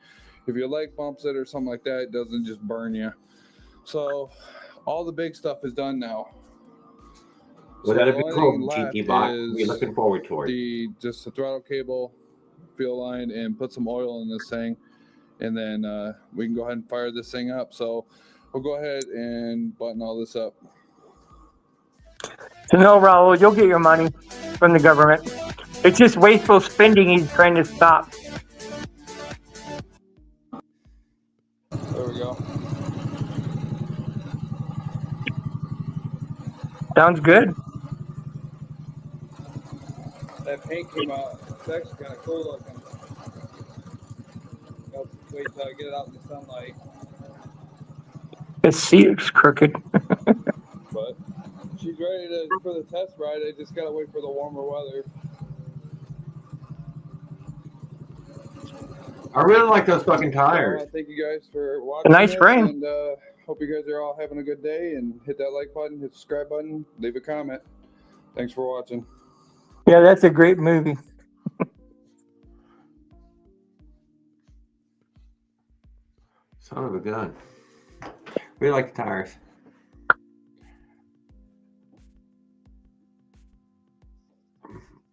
if your leg bumps it or something like that, it doesn't just burn you. So all the big stuff is done now. Well, that'll be cool, GT Bot. We're looking forward to it. Just the throttle cable, fuel line, and put some oil in this thing. And then we can go ahead and fire this thing up. So we'll go ahead and button all this up. So no, Raul, you'll get your money from the government. It's just wasteful spending he's trying to stop. There we go. Sounds good. That paint came out. It's actually kind of cool looking. I'll wait till I get it out in the sunlight. The seat's crooked. But she's ready for the test ride. I just gotta wait for the warmer weather. I really like those fucking tires. Thank you guys for watching. A nice frame. And hope you guys are all having a good day. And hit that like button, hit the subscribe button, leave a comment. Thanks for watching. Yeah, that's a great movie. Son of a gun. We like the tires.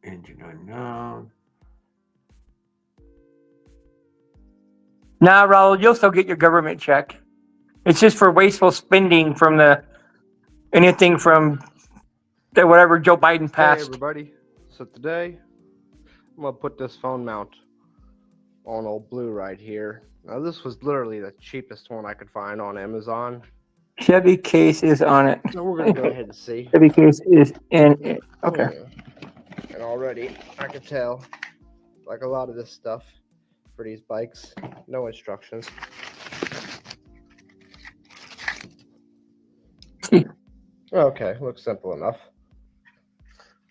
Engine unknown. Nah, Raul, you'll still get your government check. It's just for wasteful spending from anything from whatever Joe Biden Hey passed. everybody, so today I'm gonna put this phone mount on old Blue right here. Now this was literally the cheapest one I could find on Amazon. Chevy case is on it. So we're gonna go ahead and see. Chevy case is in it. Okay. And already I can tell, like a lot of this stuff for these bikes, no instructions. Okay, looks simple enough.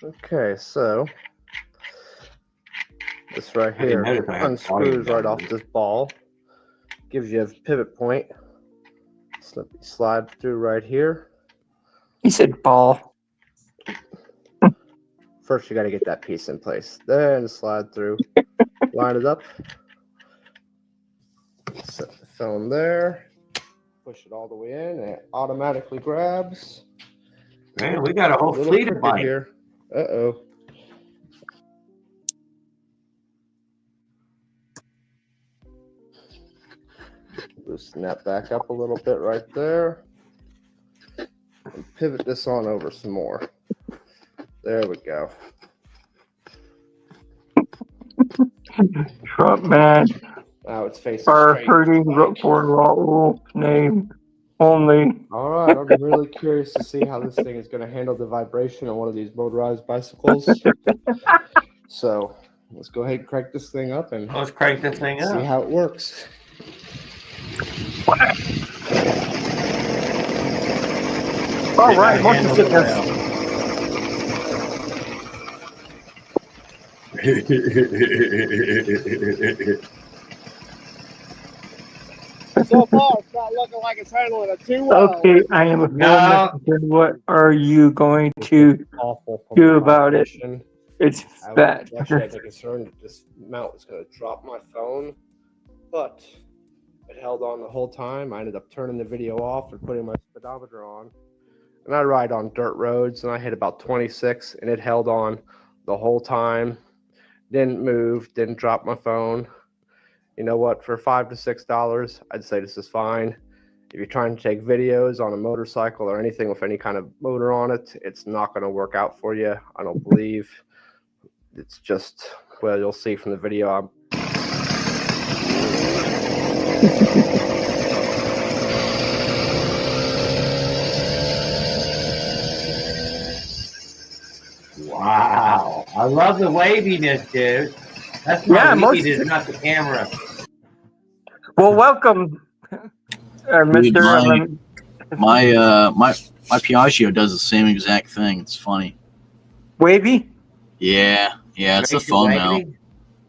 Okay, so this right here unscrews right off this ball, gives you a pivot point. Slide through right here. He said ball. First, you got to get that piece in place. Then slide through, line it up, set the phone there, push it all the way in, and it automatically grabs. Man, we got a whole fleet of bikes here. Uh-oh. Loosen that back up a little bit right there. And pivot this on over some more. There we go. Trump man. Now it's facing Are straight. hurting for Raul name only. All right, I'm really curious to see how this thing is going to handle the vibration on one of these motorized bicycles. So let's go ahead and crank this thing up and Let's crank this thing see up. how it works. All right, motion sickness. So far, it's not looking like it's handling it too well. Okay, I am a full Mexican. What are you going to do about it? It's bad. I actually had a concern that this mount was going to drop my phone, but it held on the whole time. I ended up turning the video off and putting my speedometer on. And I ride on dirt roads, and I hit about 26, and it held on the whole time. Didn't move, didn't drop my phone. You know what? For $5 to $6, I'd say this is fine. If you're trying to take videos on a motorcycle or anything with any kind of motor on it, it's not going to work out for you. I don't believe. It's just, well, you'll see from the video. Wow. I love the waviness, dude. That's my lead, is not the camera. Well, welcome, Mr. My Piaggio does the same exact thing. It's funny. Wavy? Yeah, it's the phone mount.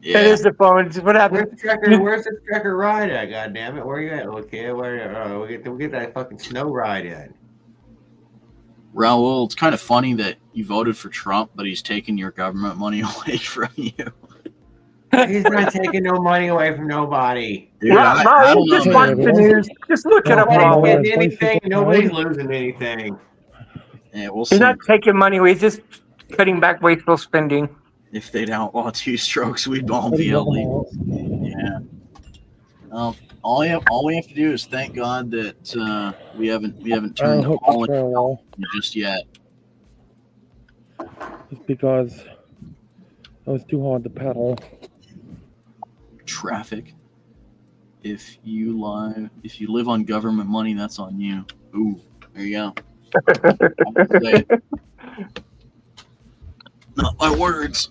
Yeah. It is the phone. What happened? Where's the Trekker ride at? God damn it! Where you at? Okay, we'll get that fucking snow ride in. Raul, it's kind of funny that you voted for Trump, but he's taking your government money away from you. He's not taking no money away from nobody. Dude, I don't just know, watch the news. Just look it up. Nobody's getting anything. Nobody's losing anything. Yeah, we'll see. He's not taking money away. He's just cutting back wasteful spending. If they'd outlaw two strokes, we'd all be illegal. Yeah. All we have to do is thank God that we haven't turned the ball just yet. Just because I was too hard to pedal. Traffic. If you live on government money, that's on you. Ooh, there you go. Not my words.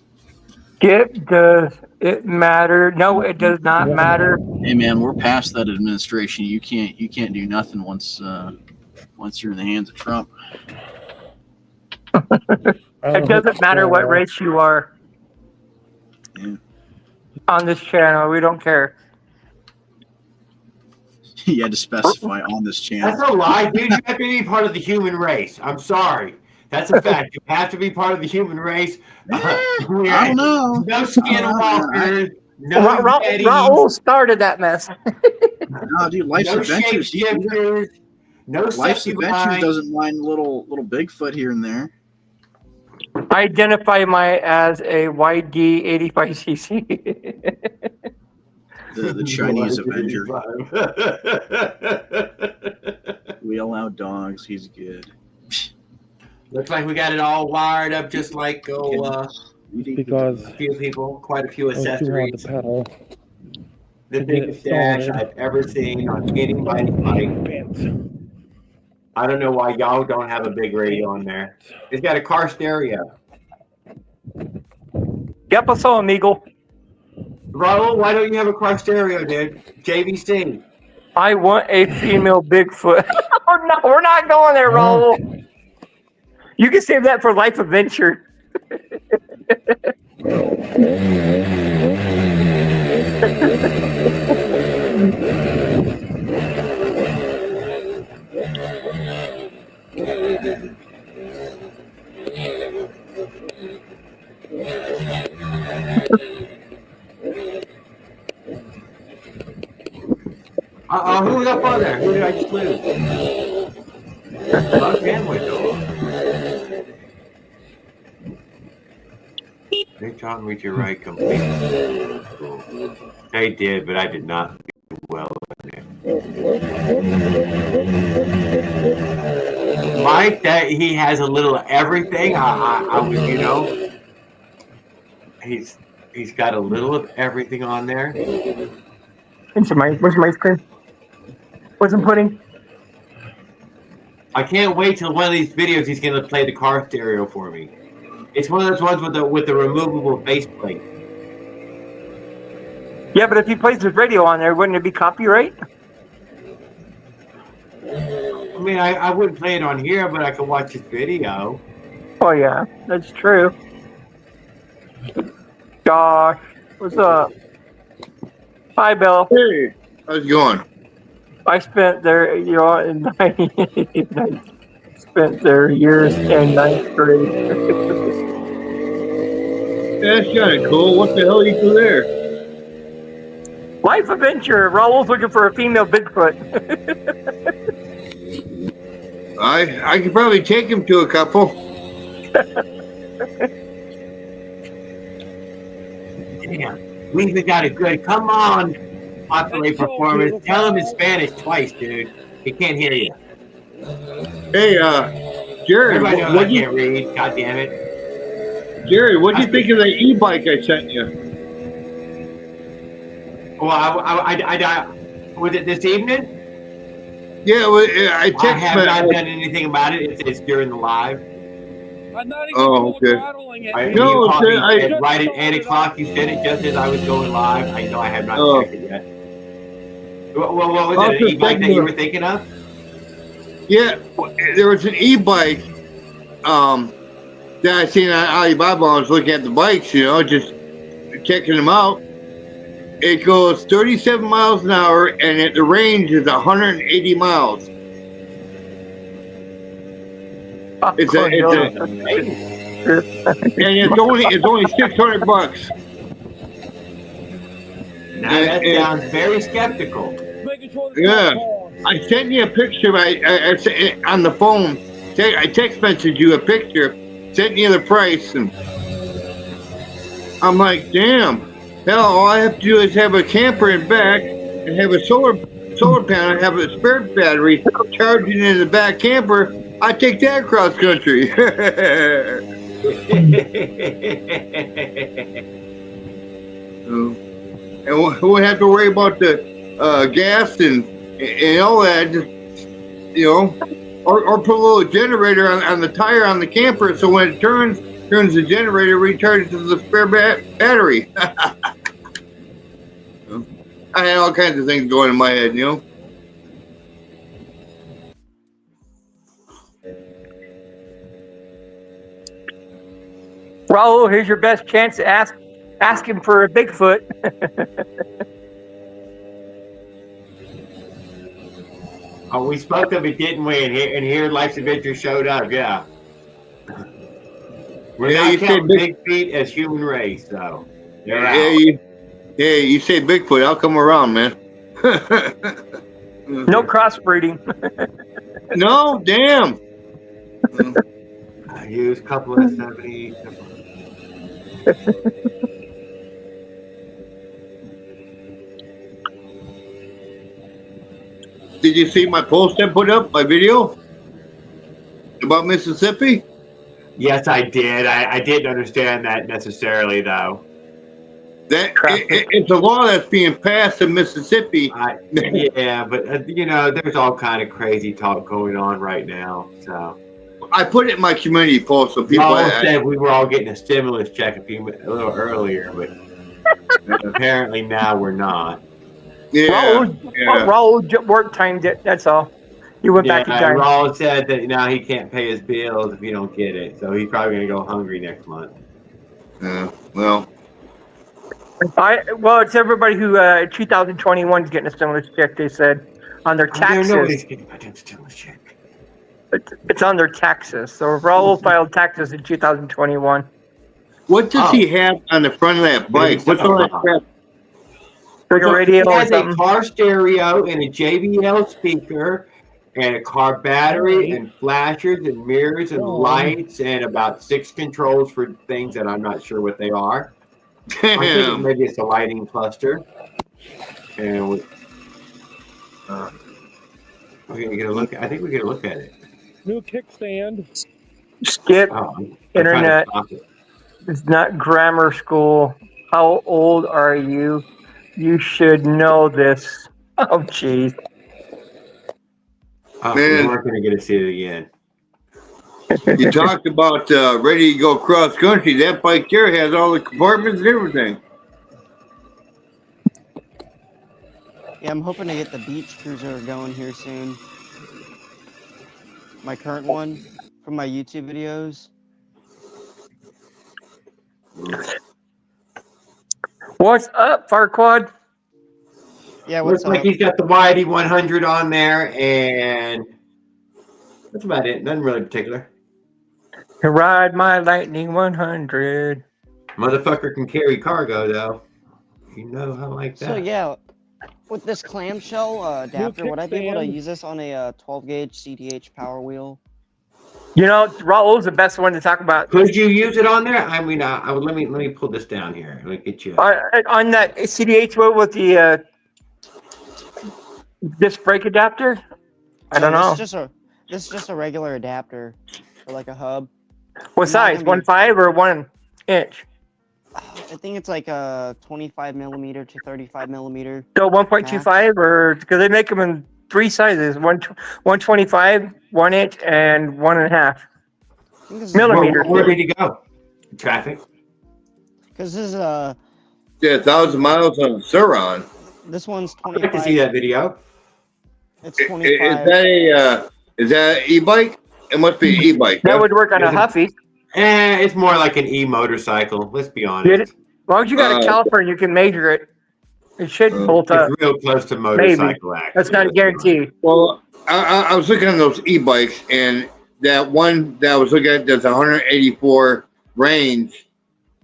Does it matter? No, it does not matter. Hey man, we're past that administration. You can't do nothing once you're in the hands of Trump. It doesn't matter what race you are. Yeah. On this channel, we don't care. You had to specify on this channel. That's a lie, dude. You have to be part of the human race. I'm sorry. That's a fact. You have to be part of the human race. I don't know. No skinwalkers. No Raul started that mess. No, dude, Life's Adventures. Life's Adventures doesn't mind little Bigfoot here and there. I identify as a YD 85cc. The Chinese Avenger. We allow dogs. He's good. Looks like we got it all wired up just like Because a few people, quite a few it was too hard to accessories. pedal. The to get biggest it dash started. I've ever seen on anybody's bike. Pants. I don't know why y'all don't have a big radio on there. It's got a car stereo. Yep, I saw him, Eagle. Raul, why don't you have a car stereo, dude? JVC. I want a female Bigfoot. We're not going there, Raul. You can save that for Life Adventure. Who's up on there? Who did I just lose? Love Hanway, though. They taught me to write completely. They did, but I did not do well in it. Mike, that he has a little of everything. I was, you know, he's got a little of everything on there. Where's my ice cream? Where's some pudding? I can't wait till one of these videos he's going to play the car stereo for me. It's one of those ones with the removable faceplate. Yeah, but if he plays his radio on there, wouldn't it be copyright? I mean, I wouldn't play it on here, but I can watch his video. Oh, yeah, that's true. Josh, what's up? Hi, Bill. Hey, how's it going? I spent there, you know, I spent their years in ninth grade. That's kind of cool. What the hell you do there? Life Adventure. Raul's looking for a female Bigfoot. I could probably take him to a couple. Damn, we even got a good. Come on, popular performance. Tell him in Spanish twice, dude. He can't hear you. Hey, Jared, Everybody knows I what you can't read. God damn it. Jared, what do you think of the e-bike I sent you? Well, I was it this evening? Yeah, well, I I have not done anything about it. It's during the live. Oh, okay. You called me right at 8 o'clock. You said it just as I was going live. I know I have not checked it yet. What was it? An e-bike that you were thinking of? Yeah, there was an e-bike that I seen on Alibaba. I was looking at the bikes, you know, just checking them out. It goes 37 miles an hour, and the range is 180 miles. And it's only $600. Now that sounds very skeptical. Yeah, I sent you a picture. I on the phone. I text messaged you a picture. Sent you the price, and I'm like, damn. Hell, all I have to do is have a camper in back and have a solar panel, have a spare battery charging in the back camper. I take that cross country. And we won't have to worry about the gas and all that. Just, you know, or put a little generator on the tire on the camper, so when it turns the generator, recharges the spare battery. I had all kinds of things going in my head, you know. Raul, here's your best chance to ask him for a Bigfoot. Oh, we spoke of it, didn't we? And here Life's Adventure showed up, yeah. We're not counting big feet as human race, though. You say Bigfoot, I'll come around, man. No crossbreeding. No, damn. I use a couple of 70. Did you see my post I put up, my video about Mississippi? Yes, I did. I didn't understand that necessarily, though. That it's a law that's being passed in Mississippi. Yeah, but there's all kind of crazy talk going on right now. So I put it in my community post so people. Raul said we were all getting a stimulus check a little earlier, but apparently now we're not. Yeah, Raul work timed it. That's all. He went back in time. Raul said that now he can't pay his bills if he don't get it, so he's probably going to go hungry next month. Yeah, well. It's everybody who 2021 is getting a stimulus check. They said on their taxes. Nobody's getting a stimulus check. It's on their taxes. So Raul filed taxes in 2021. What does he have on the front of that bike? What's all that crap? Like a radio he or has something. A car stereo and a JBL speaker and a car battery and flashers and mirrors and lights and about 6 controls for things that I'm not sure what they are. I think maybe it's a lighting cluster. And we're gonna get a look. I think we're gonna look at it. New kickstand. Skip. Internet. It's not grammar school. How old are you? You should know this. Oh, jeez. We weren't gonna get to see it again. You talked about ready to go cross country. That bike there has all the compartments and everything. Yeah, I'm hoping to get the beach cruiser going here soon. My current one from my YouTube videos. What's up, Farquad? Yeah, what's Looks like he's got the YD 100 on there, and that's about it. Nothing really particular. Ride my Lightning 100. Motherfucker can carry cargo, though. You know how I like that. So yeah, with this clamshell adapter, would I be able to use this on a 12-gauge CDH power wheel? You know, Raul's the best one to talk about. Could you use it on there? I mean, let me pull this down here. Let me get you on that CDH wheel with the disc brake adapter. I don't know. This is just a regular adapter for like a hub. What size? 1.5 or 1 inch? I think it's like a 25 millimeter to 35 millimeter. So 1.25, or because they make them in 3 sizes: 125, 1 inch, and 1.5 millimeters. Where did you go? Traffic. Because this is 1,000 miles on Suron. This one's 25. I'd like to see that video. It's 25. Is that an e-bike? It must be an e-bike. That would work on a Huffy. It's more like an e-motorcycle. Let's be honest. As long as you got a caliper, you can measure it. It should bolt up. It's real close to motorcycle. Maybe. Actually. That's not a guarantee. Well, I was looking at those e-bikes, and that one that I was looking at does 184 range.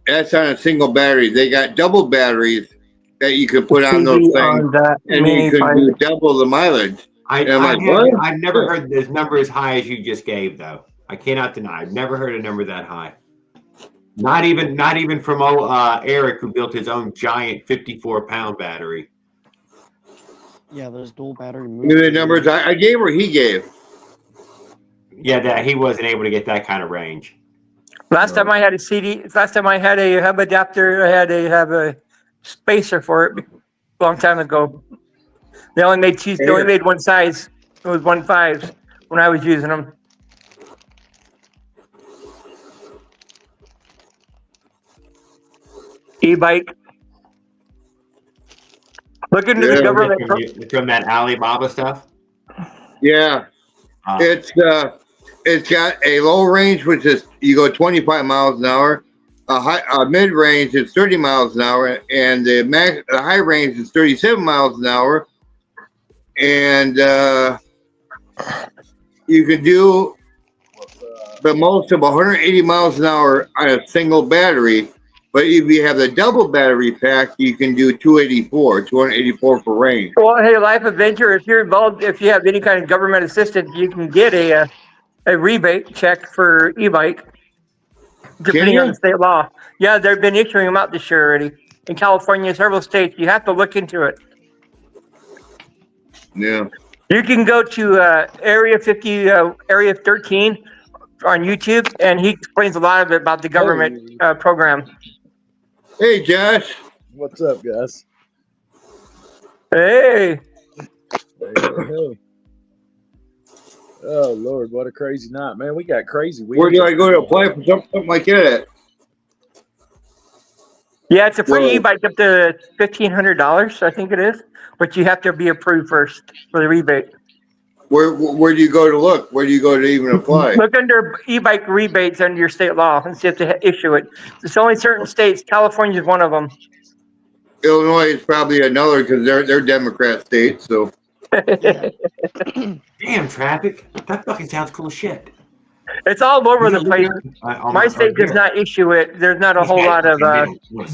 That's on a single battery. They got double batteries that you can put on those things, and you can do double the mileage. I've never heard this number as high as you just gave, though. I cannot deny. I've never heard a number that high. Not even from Eric, who built his own giant 54-pound battery. Yeah, there's dual battery. The numbers I gave or he gave. Yeah, that he wasn't able to get that kind of range. Last time I had a hub adapter, I had to have a spacer for it a long time ago. They only made one size. It was 1.5 when I was using them. E-bike. Look into the government from that Alibaba stuff. Yeah, it's got a low range, which is you go 25 miles an hour. A mid range is 30 miles an hour, and the high range is 37 miles an hour. And you can do the most of 180 miles an hour on a single battery. But if you have the double battery pack, you can do 284 for range. Well, hey, Life Adventure, if you're involved, if you have any kind of government assistance, you can get a rebate check for e-bike, depending on the state law. Yeah, they've been issuing them out this year already. In California, several states, you have to look into it. Yeah. You can go to Area 50, Area 13 on YouTube, and he explains a lot of it about the government program. Hey, Josh. What's up, guys? Hey. Hey. Oh Lord, what a crazy night, man! We got crazy. Where do I go to apply for something like that? Yeah, it's a free Well, e-bike up to $1,500, I think it is, but you have to be approved first for the rebate. Where do you go to look? Where do you go to even apply? Look under e-bike rebates under your state law and see if they issue it. It's only certain states. California is one of them. Illinois is probably another because they're Democrat states. So Damn traffic. That fucking sounds cool as shit. It's all over the place. My My state does not issue it. There's not a whole lot of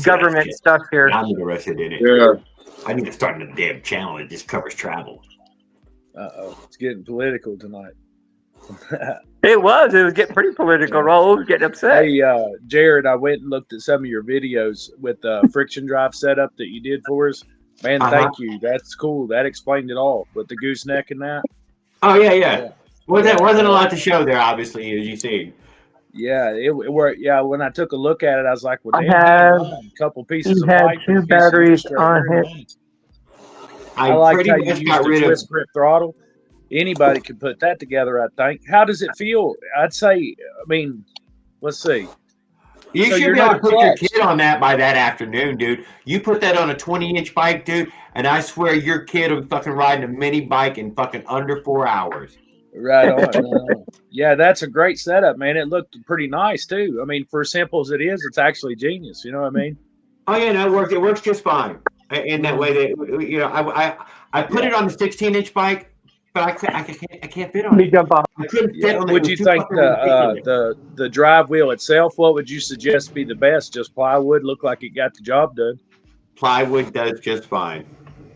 government stuff here. I'm interested in it. yeah. I need to start a damn channel that just covers travel. It's getting political tonight. It was getting pretty political. Raul was getting upset. Hey, Jared, I went and looked at some of your videos with the friction drive setup that you did for us. Man, thank you. That's cool. That explained it all with the gooseneck and that. Oh yeah. Well, there wasn't a lot to show there, obviously, as you see. Yeah, when I took a look at it, I was like, well, damn, a couple pieces of had pipe. 2 batteries on it. I like how you used a twist grip throttle. Anybody could put that together, I think. How does it feel? I'd say, let's see. You should be able to put your kid on that by that afternoon, dude. You put that on a 20-inch bike, dude, and I swear your kid will be fucking riding a mini bike in fucking under 4 hours. Right on. Yeah, that's a great setup, man. It looked pretty nice, too. I mean, for as simple as it is, it's actually genius. You know what I mean? Oh, yeah, no, it works. It works just fine. In that way that, you know, I put it on the 16-inch bike, but I can't fit on it. I couldn't fit on it. Would you think the drive wheel itself, what would you suggest be the best? Just plywood? Look like it got the job done. Plywood does just fine.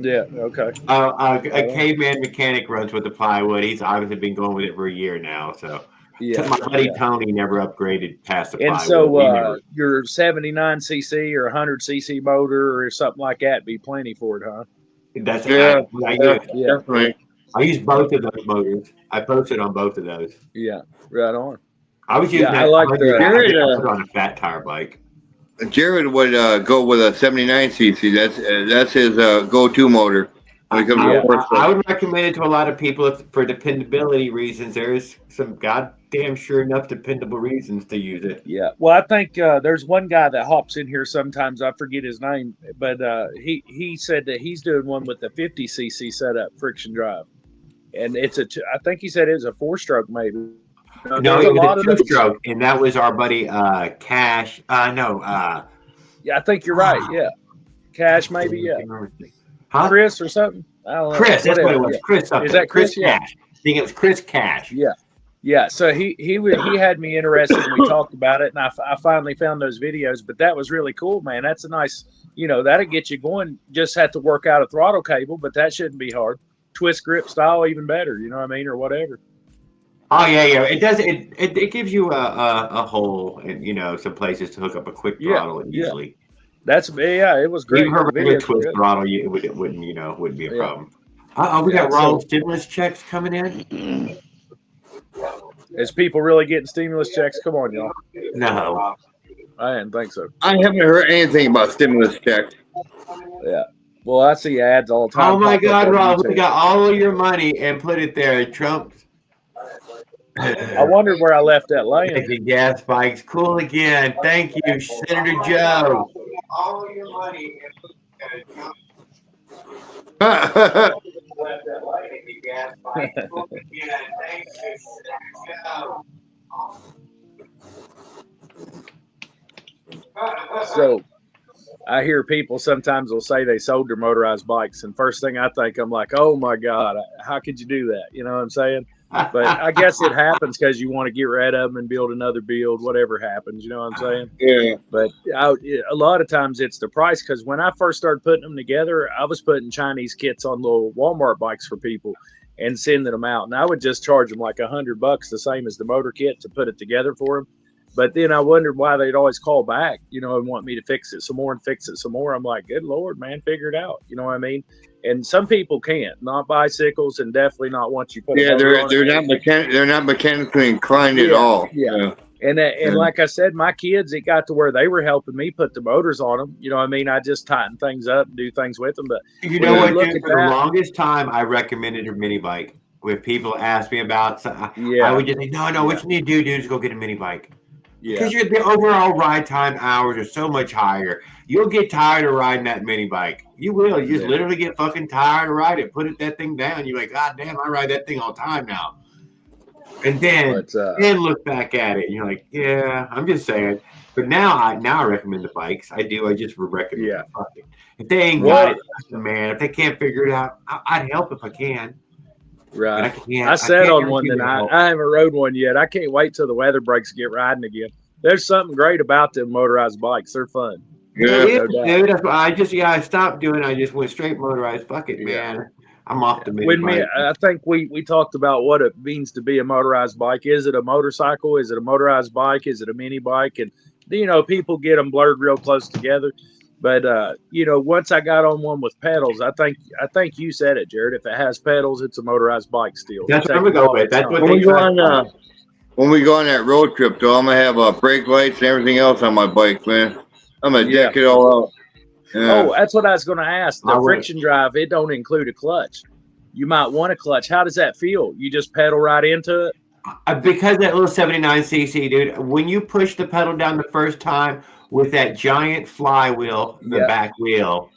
Yeah, okay. A caveman mechanic runs with the plywood. He's obviously been going with it for a year now. So my buddy Tony never upgraded past the plywood. And so your 79cc or 100cc motor or something like that be plenty for it, huh? That's definitely. I use both of those motors. I posted on both of those. Yeah, right on. I was using I like on a fat tire bike. Jared would go with a 79cc. That's his go-to motor. I would recommend it to a lot of people for dependability reasons. There is some goddamn sure enough dependable reasons to use it. Yeah. Well, I think there's one guy that hops in here sometimes. I forget his name, but he said that he's doing one with the 50cc setup friction drive, and I think he said it was a 4-stroke maybe. No, it was a 2-stroke, and that was our buddy Cash. Yeah, I think you're right. Yeah, Cash maybe. Yeah, Chris or something. I don't know. Chris, that's what it was. Chris, is that Chris? Cash? I think it was Chris Cash. Yeah. So he had me interested, and we talked about it, and I finally found those videos. But that was really cool, man. That's a nice, that'll get you going. Just have to work out a throttle cable, but that shouldn't be hard. Twist grip style, even better. You know what I mean, or whatever. Oh yeah. It does. It gives you a hole and some places to hook up a quick throttle easily. It was great. Even her regular twist throttle, it wouldn't be a problem. We got raw stimulus checks coming in. Is people really getting stimulus checks? Come on, y'all. No, I didn't think so. I haven't heard anything about stimulus checks. Yeah. Well, I see ads all the time. Oh my God, Rob, we got all of your money and put it there. Trump. I wondered where I left that laying. The gas spikes. Cool again. Thank you, Senator Joe. All of your money and put that So I hear people sometimes will say they sold their motorized bikes, and first thing I think, I'm like, oh my God, how could you do that? You know what I'm saying? But I guess it happens because you want to get rid of them and build another build, whatever happens. You know what I'm saying? Yeah. But a lot of times it's the price, because when I first started putting them together, I was putting Chinese kits on little Walmart bikes for people and sending them out. And I would just charge them like $100, the same as the motor kit, to put it together for them. But then I wondered why they'd always call back, and want me to fix it some more and fix it some more. I'm like, good Lord, man, figure it out. You know what I mean? And some people can't, not bicycles, and definitely not once you put a Yeah, motor on they're it. they're not mechanically inclined at all. Yeah. And like I said, my kids, it got to where they were helping me put the motors on them. You know what I mean? I just tighten things up and do things with them. But You when know what, look dude? at For the that, longest time, I recommended a mini bike. When people ask me about, I yeah, would just say, no, what you need to do, dude, is go get a mini bike. yeah, Because the overall ride time hours are so much higher. You'll get tired of riding that mini bike. You will. You just Yeah. literally get fucking tired of riding it. Put that thing down. You're like, God damn, I ride that thing all the time now. And then look back at it, and you're like, yeah, I'm just saying. But now I recommend the bikes. I do. I just recommend them. Fuck it. If they ain't got it, man, if they can't figure it out, I'd help if I can. right. I sat can't on one guarantee tonight. help. I haven't rode one yet. I can't wait till the weather breaks to get riding again. There's something great about them motorized bikes. They're fun. Yeah, no doubt. dude. That's why I stopped doing it. I just went straight motorized. Fuck it, man. I'm off the mini bike. I think we talked about what it means to be a motorized bike. Is it a motorcycle? Is it a motorized bike? Is it a mini bike? And people get them blurred real close together. But once I got on one with pedals, I think you said it, Jared. If it has pedals, it's a motorized bike still. That's what I'm gonna go with. That's what when we go on that road trip, though, I'm gonna have brake lights and everything else on my bike, man. I'm gonna deck it all out. Yeah. Oh, that's what I was going to ask. The friction drive, it don't include a clutch. You might want a clutch. How does that feel? You just pedal right into it? Because that little 79cc, dude, when you push the pedal down the first time with that giant flywheel, the back wheel,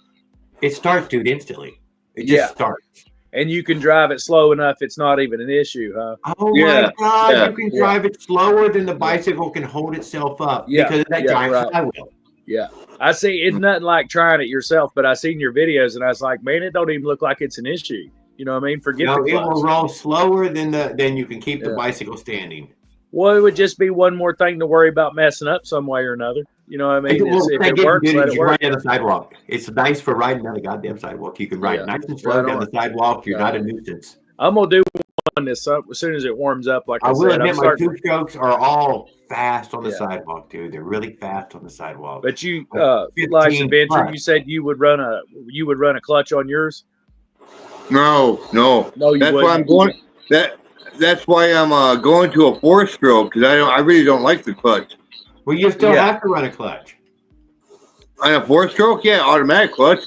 it starts, dude, instantly. It just starts. And you can drive it slow enough, it's not even an issue, huh? Oh, my God. You can drive it slower than the bicycle can hold itself up because of that giant flywheel. Yeah. I see it's nothing like trying it yourself, but I seen your videos and I was like, man, it don't even look like it's an issue. You know what I mean? Forget the clutch. It will roll slower than you can keep the bicycle standing. Well, it would just be one more thing to worry about messing up some way or another. You know what I mean? If it works, let it work. Ride down the sidewalk. It's nice for riding down the goddamn sidewalk. You can ride nice and slow down the sidewalk. You're not a nuisance. I'm gonna do one this up as soon as it warms up. Like I will said, admit, my two strokes are all fast on the sidewalk, dude. They're really fast on the sidewalk. But you, Life's Adventure, you said you would run a clutch on yours. No, that's why I'm going. That's why I'm going to a 4-stroke because I really don't like the clutch. Well, you still have to run a clutch. On a 4-stroke, automatic clutch.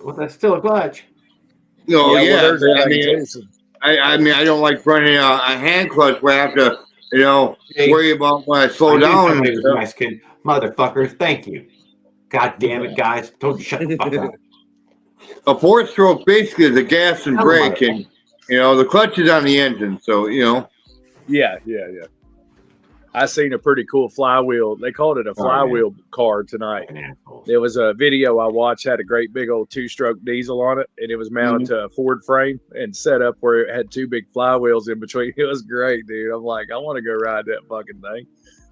Well, that's still a clutch. No, I mean, I don't like running a hand clutch where I have to, worry about when I slow down. Nice kid, motherfuckers. Thank you. God damn it, guys! Told you shut the fuck up. A 4-stroke basically is a gas and brake, and the clutch is on the engine. So Yeah. I seen a pretty cool flywheel. They called it a flywheel car tonight. There was a video I watched, had a great big old 2-stroke diesel on it, and it was mounted to a Ford frame and set up where it had 2 big flywheels in between. It was great, dude. I'm like, I want to go ride that fucking thing.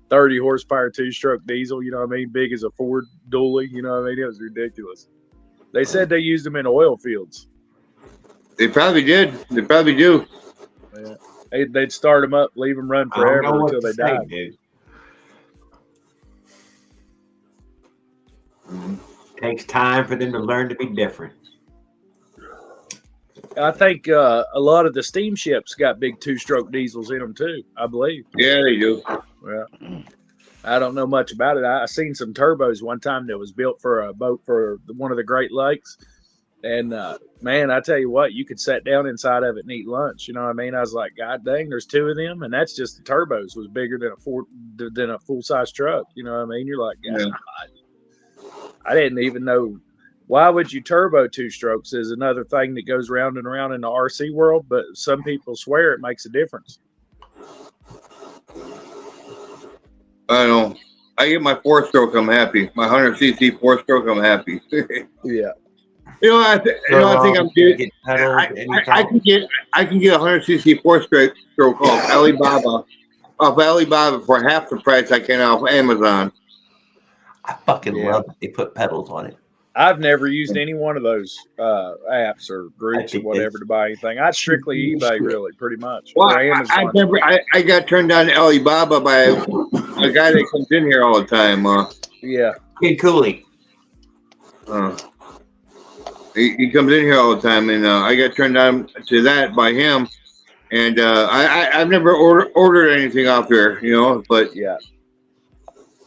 30 horsepower 2-stroke diesel, you know what I mean? Big as a Ford dually, you know what I mean? It was ridiculous. They said they used them in oil fields. They probably did. They probably do. Yeah. They'd start them up, leave them run forever until they die. Takes time for them to learn to be different. I think a lot of the steamships got big 2-stroke diesels in them too, I believe. Yeah, they do. Well, I don't know much about it. I seen some turbos one time that was built for a boat for one of the Great Lakes. And man, I tell you what, you could sit down inside of it and eat lunch. You know what I mean? I was like, God dang, there's 2 of them, and that's just the turbos was bigger than a full size truck. You know what I mean? You're like, God, I didn't even know. Why would you turbo 2-strokes? Is another thing that goes round and around in the RC world, but some people swear it makes a difference. I don't know. I get my 4-stroke, I'm happy. My 100cc 4-stroke, I'm happy. Yeah. I think I'm good. I can get a 100cc 4-stroke off Alibaba for half the price I can off Amazon. I fucking love that they put pedals on it. I've never used any one of those apps or groups or whatever to buy anything. I strictly eBay, really, pretty much. Well, I got turned on to Alibaba by a guy that comes in here all the time. Yeah. Kid Cooley. He comes in here all the time, and I got turned on to that by him. And I've never ordered anything off there, but Yeah.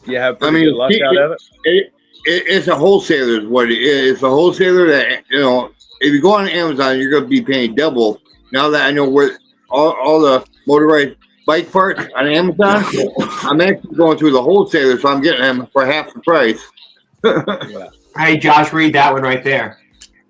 You have I pretty mean, good luck out of it. it's a wholesaler, is what it is. It's a wholesaler that if you go on Amazon, you're going to be paying double. Now that I know where all the motorized bike parts on Amazon, I'm actually going through the wholesaler, so I'm getting them for half the price. Yeah. Hey, Josh, read that one right there.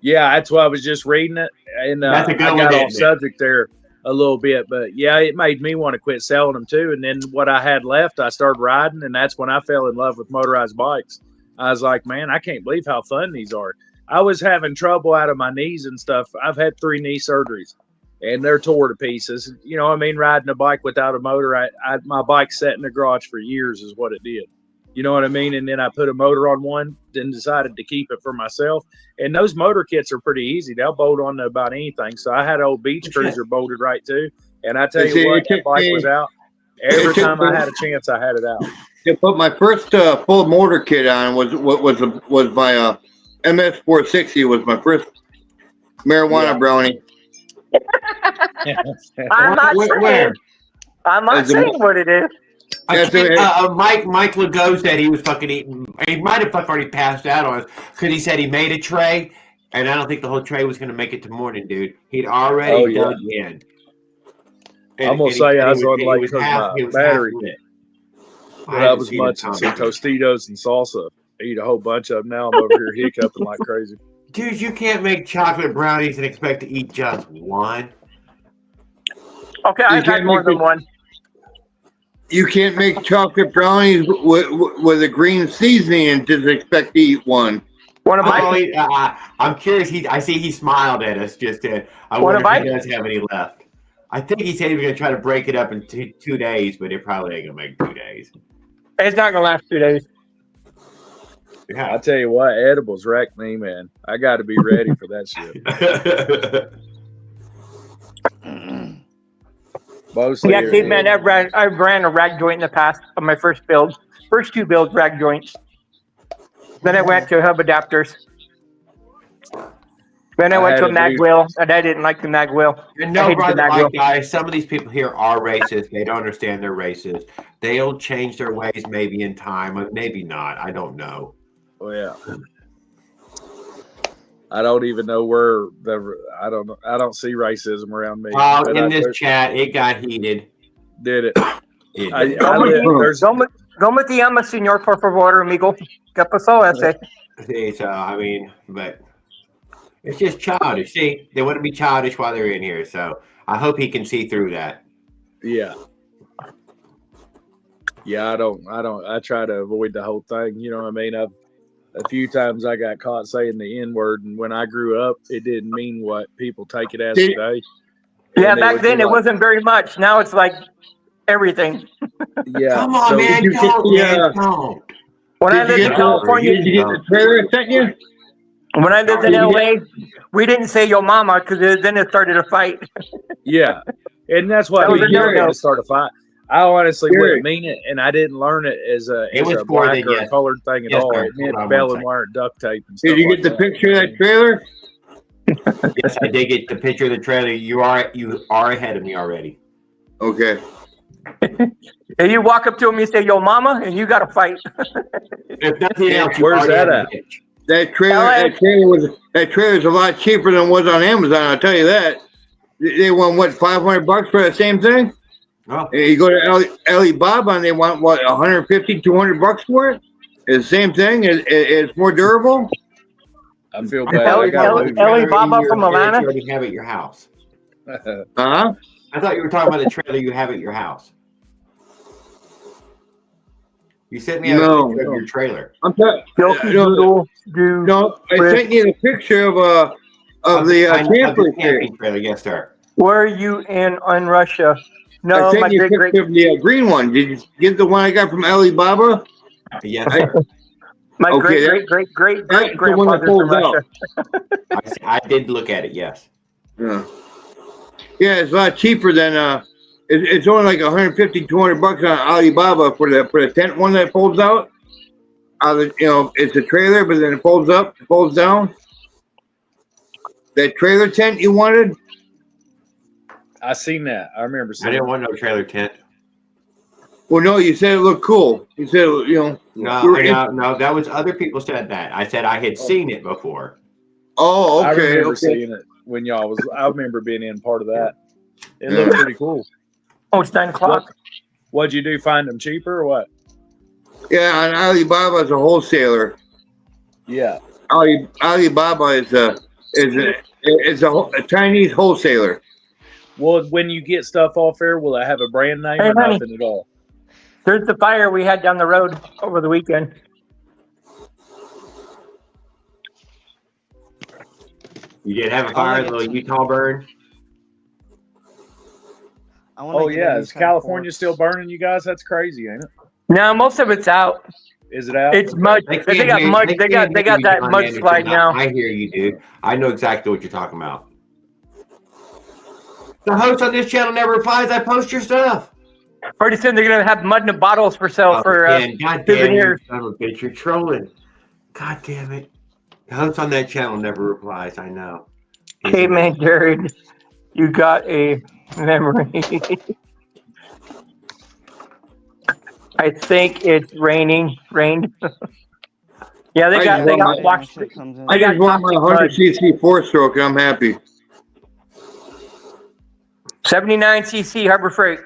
Yeah, that's why I was just reading it, and That's a good I one, got isn't off it? subject there a little bit, but yeah, it made me want to quit selling them too. And then what I had left, I started riding, and that's when I fell in love with motorized bikes. I was like, man, I can't believe how fun these are. I was having trouble out of my knees and stuff. I've had 3 knee surgeries, and they're tore to pieces. You know what I mean? Riding a bike without a motor, my bike sat in the garage for years is what it did. You know what I mean? And then I put a motor on one, then decided to keep it for myself. And those motor kits are pretty easy. They'll bolt on to about anything. So I had an old beach cruiser bolted right too. And I tell you what, that bike was out. Every time I had a chance, I had it out. To put my first full motor kit on was my MS460 was my first marijuana brownie. I'm not saying what it is. Mike Legault said he was fucking eating. He might have fucking already passed out on us because he said he made a tray, and I don't think the whole tray was going to make it to morning, dude. He'd already dug in. I'm gonna say I was on like because my battery. But I was munching some Tostitos and salsa. I eat a whole bunch of them. Now I'm over here hiccuping like crazy. Dude, you can't make chocolate brownies and expect to eat just one. Okay, I've had more than one. You can't make chocolate brownies with a green seasoning and just expect to eat one. One of my. I'm curious. I see he smiled at us just then. I wonder if he does have any left. I think he said he was going to try to break it up in 2 days, but it probably ain't going to make 2 days. It's not going to last 2 days. Yeah. I tell you what, edibles wreck me, man. I got to be ready for that shit. Mostly, yeah, kid, man, I ran a rag joint in the past on my first build. First 2 builds, rag joints. Then I went to hub adapters. Then I went to a mag wheel, and I didn't like the mag wheel. And no, brother, guys, some of these people here are racist. They don't understand they're racist. They'll change their ways maybe in time, or maybe not. I don't know. Oh yeah. I don't even know where I don't see racism around me. In this chat, it got heated. Did it? ¿Cómo te llamas, señor, por favor, amigo? ¿Qué pasó ese? See, so I mean, but it's just childish. See, they want to be childish while they're in here. So I hope he can see through that. Yeah. Yeah, I try to avoid the whole thing. You know what I mean? A few times I got caught saying the N-word, and when I grew up, it didn't mean what people take it as today. Yeah, back then it wasn't very much. Now it's like everything. Yeah. Come on, man. Don't. When I lived in California, did you get the trailer I sent you? When I lived in LA, we didn't say "yo mama" because then it started a fight. Yeah, and that's why we to start a fight. I honestly wouldn't mean it, and I didn't learn it as a black or a colored thing at all. It meant bell and wire duct tape and stuff. Did you get the picture of that trailer? Yes, I did get the picture of the trailer. You are ahead of me already. Okay. And you walk up to him, you say "yo mama," and you got to fight. If nothing else, where's that at? That trailer's a lot cheaper than it was on Amazon. I'll tell you that. They want what, $500 for the same thing? Oh. And you go to Alibaba and they want what, $150, $200 for it? It's the same thing. It's more durable. I feel bad. Alibaba from Atlanta. You already have at your house. Huh? I thought you were talking about the trailer you have at your house. You sent me a picture of your trailer. I'm I sent you the picture of the camping trailer. Yes, sir. Were you in Russia? No, I sent you a picture of the green one. Did you get the one I got from Alibaba? Yes, sir. My great grandfather from Russia. I did look at it. Yes. Yeah. Yeah, it's a lot cheaper than it's only like $150, $200 on Alibaba for the tent one that folds out. It's a trailer, but then it folds up, it folds down. that trailer tent you wanted. I seen that. I remember I seeing. didn't want no trailer tent. Well, no, you said it looked cool. You said, No, no, that was other people said that. I said I had seen it before. Oh, I okay. remember Okay. seeing it when y'all was. I remember being in part of that. It looked pretty cool. Oh, it's 9 o'clock. What'd you do? Find them cheaper or what? Yeah, on Alibaba as a wholesaler. Yeah. Alibaba is a Chinese wholesaler. Well, when you get stuff off there, will it have a brand name Hey, or honey. nothing at all? There's the fire we had down the road over the weekend. You did have a fire, the little Utah burn. Oh yeah, is California still burning, you guys? That's crazy, ain't it? No, most of it's out. Is it out? It's mud. They got mud. They got that mudslide now. I hear you, dude. I know exactly what you're talking about. The host on this channel never replies. I post your stuff. Pretty soon they're gonna have mud in the bottles for sale for God damn you, souvenirs. son of a bitch! You're trolling. God damn it! The host on that channel never replies. I know. Hey man, Jared, you got a memory. I think it's raining. Rained. Yeah, they got washed. I just want my 100cc 4-stroke and I'm happy. 79cc Harbor Freight.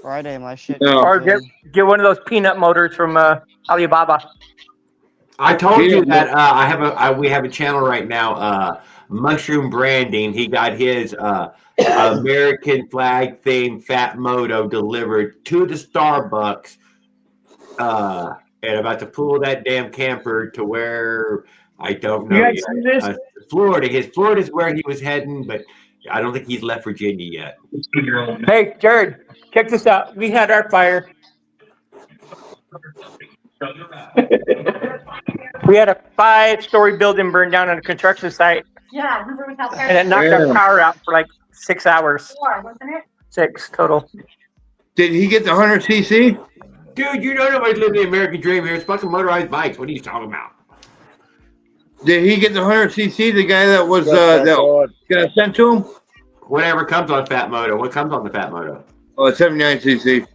Friday, my shit. Or get one of those peanut motors from Alibaba. I told you that we have a channel right now, Mushroom Branding. He got his American flag themed Fat Moto delivered to the Starbucks, and about to pull that damn camper to where I don't know You guys see yet. Florida. Florida's where he was heading, but I don't think he's left Virginia yet. Hey, Jared, check this out. We had our fire. We had a 5-story building burn down on a construction site. Yeah, remember we helped her? And it knocked our power out for like 6 hours. 4, wasn't it? 6 total. Did he get the 100cc? Dude, you know nobody's living the American dream here. It's fucking motorized bikes. What are you talking about? Did he get the 100cc? The guy that was gonna send to him? Whatever comes on Fat Moto. What comes on the Fat Moto? Oh, 79cc.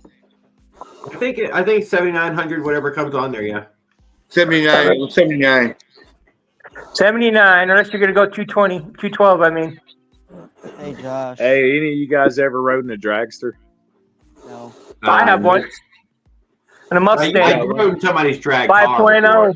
I think 7900. Whatever comes on there. Yeah. 79. 79. 79, unless you're going to go 220, 212, I mean. Hey, Josh. Hey, any of you guys ever rode in a dragster? No. I have one. And a Mustang. I rode somebody's drag 5.0.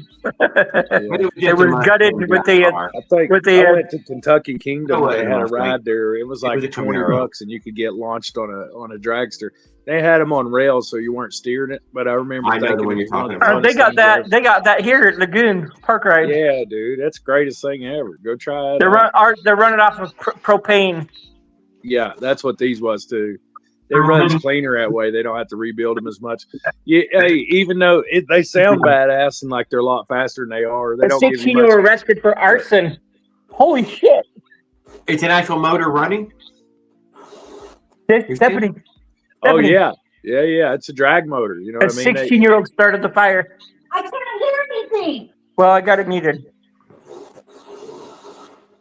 It was gutted with the. I went to Kentucky Kingdom. They had a ride there. It was like Camaro. $20, and you could get launched on a dragster. They had them on rails, so you weren't steering it. But I remember thinking when you're talking about. They got that. They got that here at Lagoon Park Ride. Yeah, dude, that's the greatest thing ever. Go try it. They're running off of propane. Yeah, that's what these was too. It runs cleaner that way. They don't have to rebuild them as much. Yeah, hey, even though they sound badass and like they're a lot faster than they are, they don't give you 16 much. were arrested for arson. Holy shit! It's an actual motor running. Deputy. Oh yeah. It's a drag motor. You know what I mean? 16-year-old started the fire. I can't hear anything. Well, I got it muted.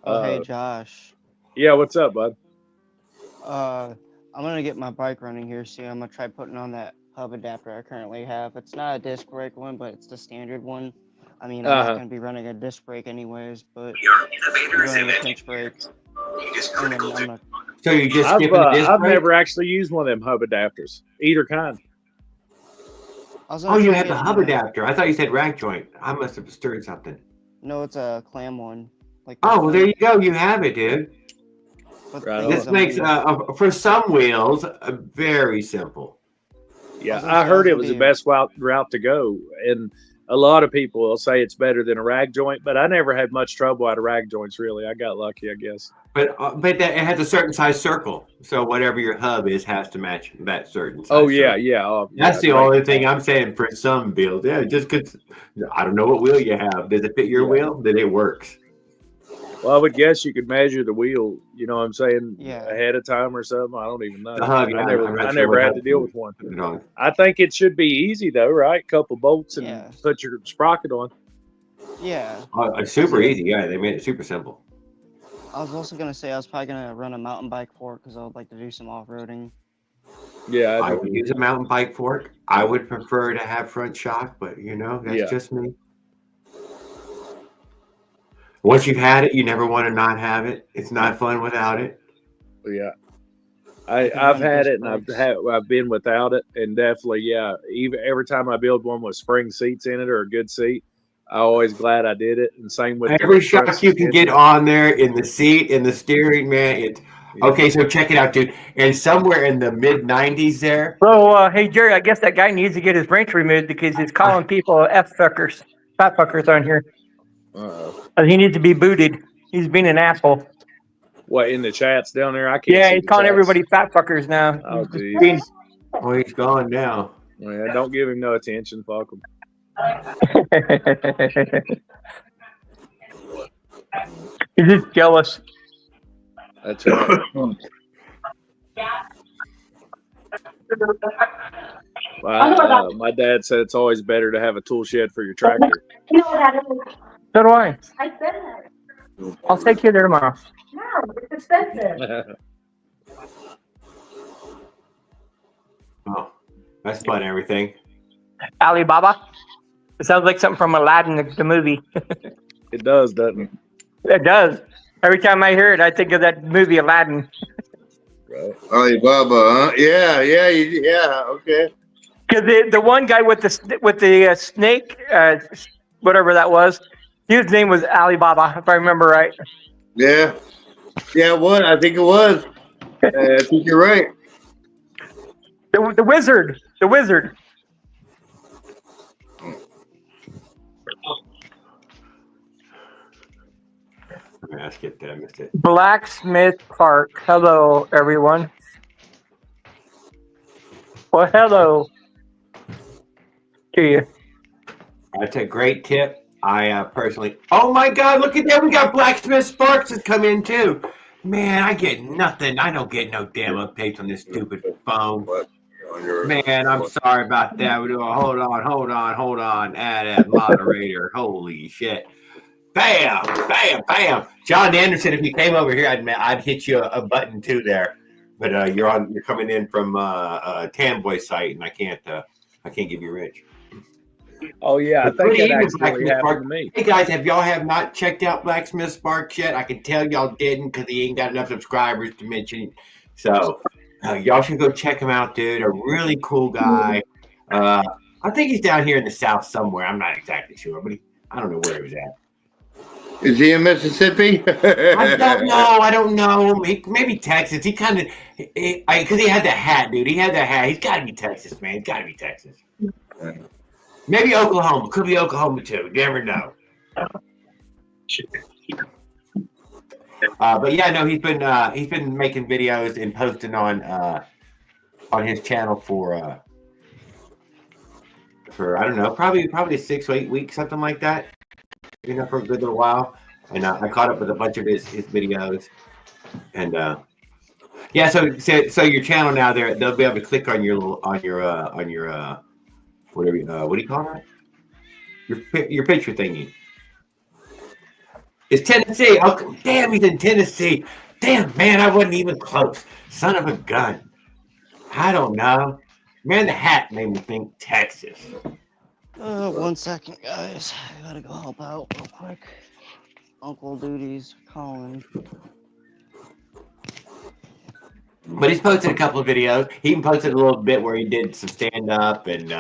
Hey, Josh. Yeah, what's up, bud? I'm gonna get my bike running here soon. I'm gonna try putting on that hub adapter I currently have. It's not a disc brake one, but it's the standard one. I mean, I'm not gonna be running a disc brake anyways, but I'm running a pinch brake. And then I'm gonna... So you just skipping the disc I've brake? never actually used one of them hub adapters, either kind. Oh, you have the hub adapter. I thought you said rack joint. I must have stirred something. No, it's a clam one. Like oh, well, there you go. You have it, dude. Right, this makes for some wheels very simple. Yeah, I heard it was the best route to go, and a lot of people will say it's better than a rag joint, but I never had much trouble out of rag joints. Really, I got lucky, I guess. But it has a certain size circle, so whatever your hub is has to match that certain size. Oh yeah, circle. yeah. That's the only thing I'm saying for some builds. Yeah, just because I don't know what wheel you have. Does it fit your wheel? Then it works. Well, I would guess you could measure the wheel, you know what I'm saying, Yeah. ahead of time or something. I don't even know. Yeah, I never had to deal with one. I think it should be easy, though, right? Couple bolts and put your sprocket on. Yeah. It's super easy. Yeah, they made it super simple. I was also gonna say I was probably gonna run a mountain bike for it because I would like to do some off-roading. Yeah, I would use a mountain bike for it. I would prefer to have front shock, but you know, that's Yeah. just me. Once you've had it, you never want to not have it. It's not fun without it. Yeah. I can I've run had disc it and brakes. I've been without it, and definitely, yeah. Even every time I build one with spring seats in it or a good seat, I always glad I did it. And same with Every the front shock you can get suspension. on there in the seat, in the steering, man. It's Yeah. okay. So check it out, dude. And somewhere in the mid '90s, there, So, hey Jerry, I guess that guy needs to get his wrench removed because he's calling people F fuckers, fat fuckers on here. He needs to be booted. He's being an asshole. What, in the chats down there? I can't Yeah, see he's the calling chats. everybody fat fuckers now. Oh, He's just being- Jesus. well, he's gone now. Yeah, don't give him no attention. Fuck him. He's just jealous. That's right. My dad said it's always better to have a tool shed for your tractor. You know what that is? So do I. I said that. I'll take you there tomorrow. No, it's expensive. Oh, that's fun. Everything. Alibaba. It sounds like something from Aladdin, the movie. It does, doesn't it? It does. Every time I hear it, I think of that movie Aladdin. Right. Alibaba, huh? Yeah, okay. Because the one guy with the snake, whatever that was, his name was Alibaba, if I remember right. Yeah, it was. I think it was. I think you're right. The wizard. Let's get that. I missed it. Blacksmith Park. Hello, everyone. Well, hello to you. That's a great tip. I personally. Oh my God! Look at that. We got Blacksmith Sparks has come in too. Man, I get nothing. I don't get no damn updates on this stupid phone. Man, I'm sorry about that. Hold on. Add moderator. Holy shit. Bam. John Anderson, if you came over here, I'd hit you a button too there. But you're coming in from Tamboy site, and I can't give you rich. Oh yeah, I But think good that evening, actually Blacksmith happened Spark. to me. Hey guys, have y'all not checked out Blacksmith Sparks yet? I can tell y'all didn't because he ain't got enough subscribers to mention. So y'all should go check him out, dude. A really cool guy. I think he's down here in the South somewhere. I'm not exactly sure, but I don't know where he was at. Is he in Mississippi? I don't know. Maybe Texas. He kind of, because he had the hat, dude. He had the hat. He's got to be Texas, man. He's got to be Texas. Maybe Oklahoma. Could be Oklahoma too. You never know. But yeah, no, he's been making videos and posting on his channel for I don't know, probably 6 or 8 weeks, something like that. You know, for a good little while. And I caught up with a bunch of his videos. And yeah, so your channel now, they'll be able to click on your whatever what do you call that? Your picture thingy. It's Tennessee. Oh, damn, he's in Tennessee. Damn, man, I wasn't even close. Son of a gun. I don't know. Man, the hat made me think Texas. 1 second, guys. I gotta go help out real quick. Uncle Duty's calling. But he's posted a couple of videos. He even posted a little bit where he did some stand up, and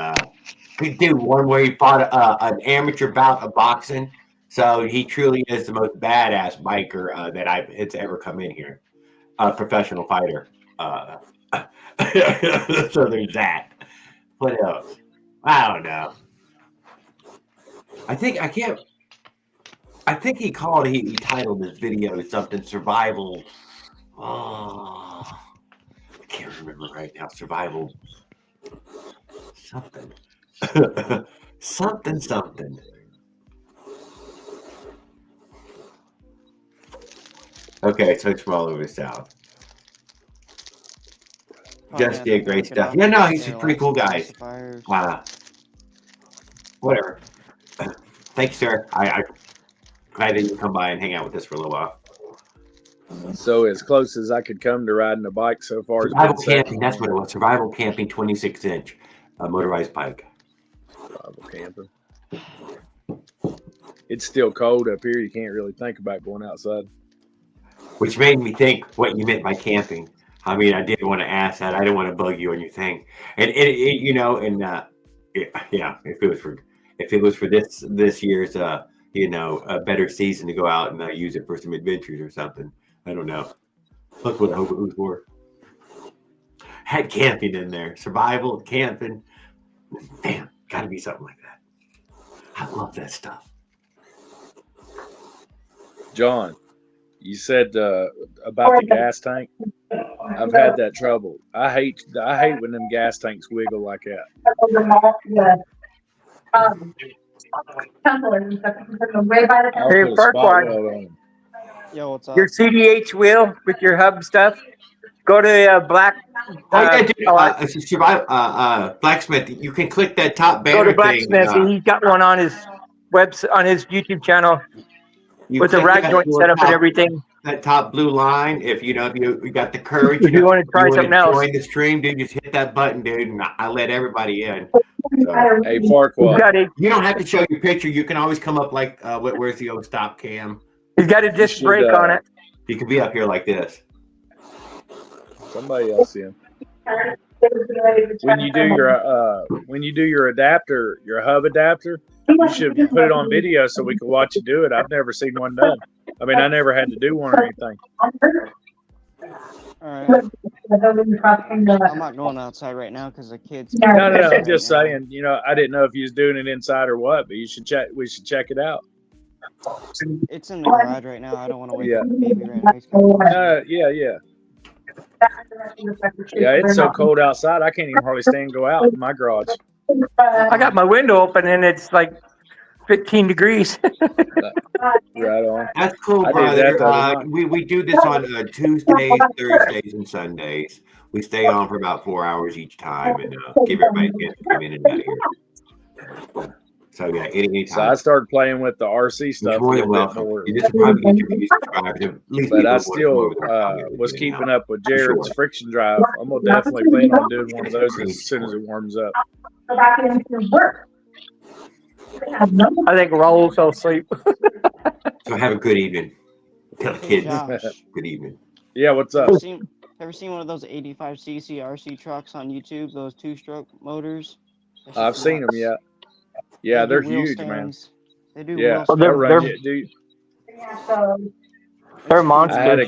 he did one where he fought an amateur bout of boxing. So he truly is the most badass biker that it's ever come in here. A professional fighter. So there's that. What else? I don't know. I think he titled his video something survival. Oh, I can't remember right now. Survival something. something. Okay, so it's from all over the South. Just did great stuff. Yeah, no, he's a pretty cool guy. Whatever. Thank you, sir. I glad that you come by and hang out with us for a little while. So as close as I could come to riding a bike so far has Survival been second camping. That's what it was. Survival camping, 26-inch motorized bike. survival camping. It's still cold up here. You can't really think about going outside. Which made me think what you meant by camping. I mean, I did want to ask that. I didn't want to bug you on your thing, and you know, and yeah, if it was for this year's you know, a better season to go out and use it for some adventures or something. I don't know. That's what I hope it was for. Had camping in there, survival, camping. Damn, got to be something like that. I love that stuff. John, you said about the gas tank. I've had that trouble. I hate when them gas tanks wiggle like that. I'll Hey, put a spot Farquaad, weld on 'em. Yo, what's up? your CDH wheel with your hub stuff. Go to black. Oh yeah, dude. oh, Survival blacksmith. You can click that top go banner to thing. Blacksmith. He's got one on his on his YouTube channel You with the click rag that joint little set up and top- everything. That top blue line. If you know, if you got the courage, If you want to try you something want to else. join the stream, dude. Just hit that button, dude, and I let everybody in. So, Hey, He's Farquaad. got a you don't have to show your picture. You can always come up like, where's the old stop cam? he's got a disc should, brake on it. You can be up here like this. Somebody else in. When you do your adapter, your hub adapter, you should put it on video so we can watch you do it. I've never seen one done. I mean, I never had to do one or anything. All right. I'm not going outside right now because the kids. No, can't I'm right just now. saying. You know, I didn't know if you was doing it inside or what, but you should check. We should check it out. It's in the garage right now. I don't want to wake Yeah. up the baby right now. He's gonna Yeah. Yeah, it's so cold outside. I can't even hardly stand and go out in my garage. I got my window open and it's like 15 degrees. Right on. That's cool, I did brother. that the other night. We do this on Tuesdays, Thursdays, and Sundays. We stay on for about 4 hours each time and give everybody a chance to come in and out of here. So yeah, anytime. So I started playing with the RC stuff a more than little bit welcome. more. You just probably get your views subscribed. At least But I people still want to come over there. was You keeping know. up with Jared's Sure. friction drive. I'm gonna definitely plan on doing one of those as soon as it warms up. I think Raul fell asleep. So have a good evening. Tell the kids Josh, good evening. Yeah, what's up? ever seen one of those 85cc RC trucks on YouTube? Those two-stroke motors. That I've shit's seen them. nuts. Yeah, yeah, They they're do wheel huge, man. stands. They do Yeah, wheel Oh, they'll they're- run they're- you, dude. They're It's monsters. I had a,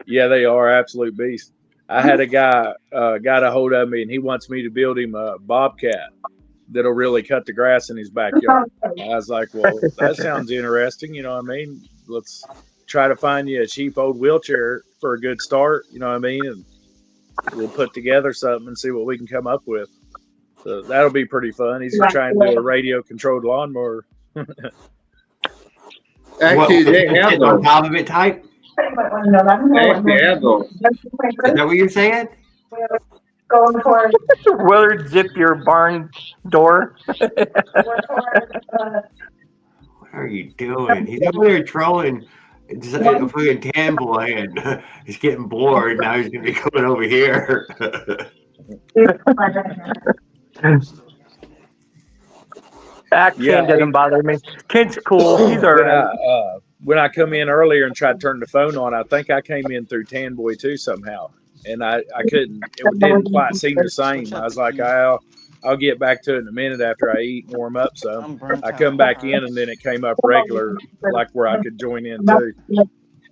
yeah, they are absolute beasts. I had a guy got a hold of me, and he wants me to build him a bobcat that'll really cut the grass in his backyard. I was like, well, that sounds interesting. You know what I mean? Let's try to find you a cheap old wheelchair for a good start. You know what I mean? And we'll put together something and see what we can come up with. So that'll be pretty fun. He's trying to do a radio-controlled lawnmower. Actually, they have Sitting on those. top of it type. They actually have those. Is that what you're saying? Willard, zip your barn door. What are you doing? He's over there trolling a fucking tan boy, and he's getting bored. Now he's gonna be coming over here. Ken doesn't bother me. Ken's cool. He's all right. When I come in earlier and tried to turn the phone on, I think I came in through Tan Boy too somehow, and I couldn't. It didn't quite seem the same. I was like, I'll get back to it in a minute after I eat and warm up. So I come back in, and then it came up regular, like where I could join in too.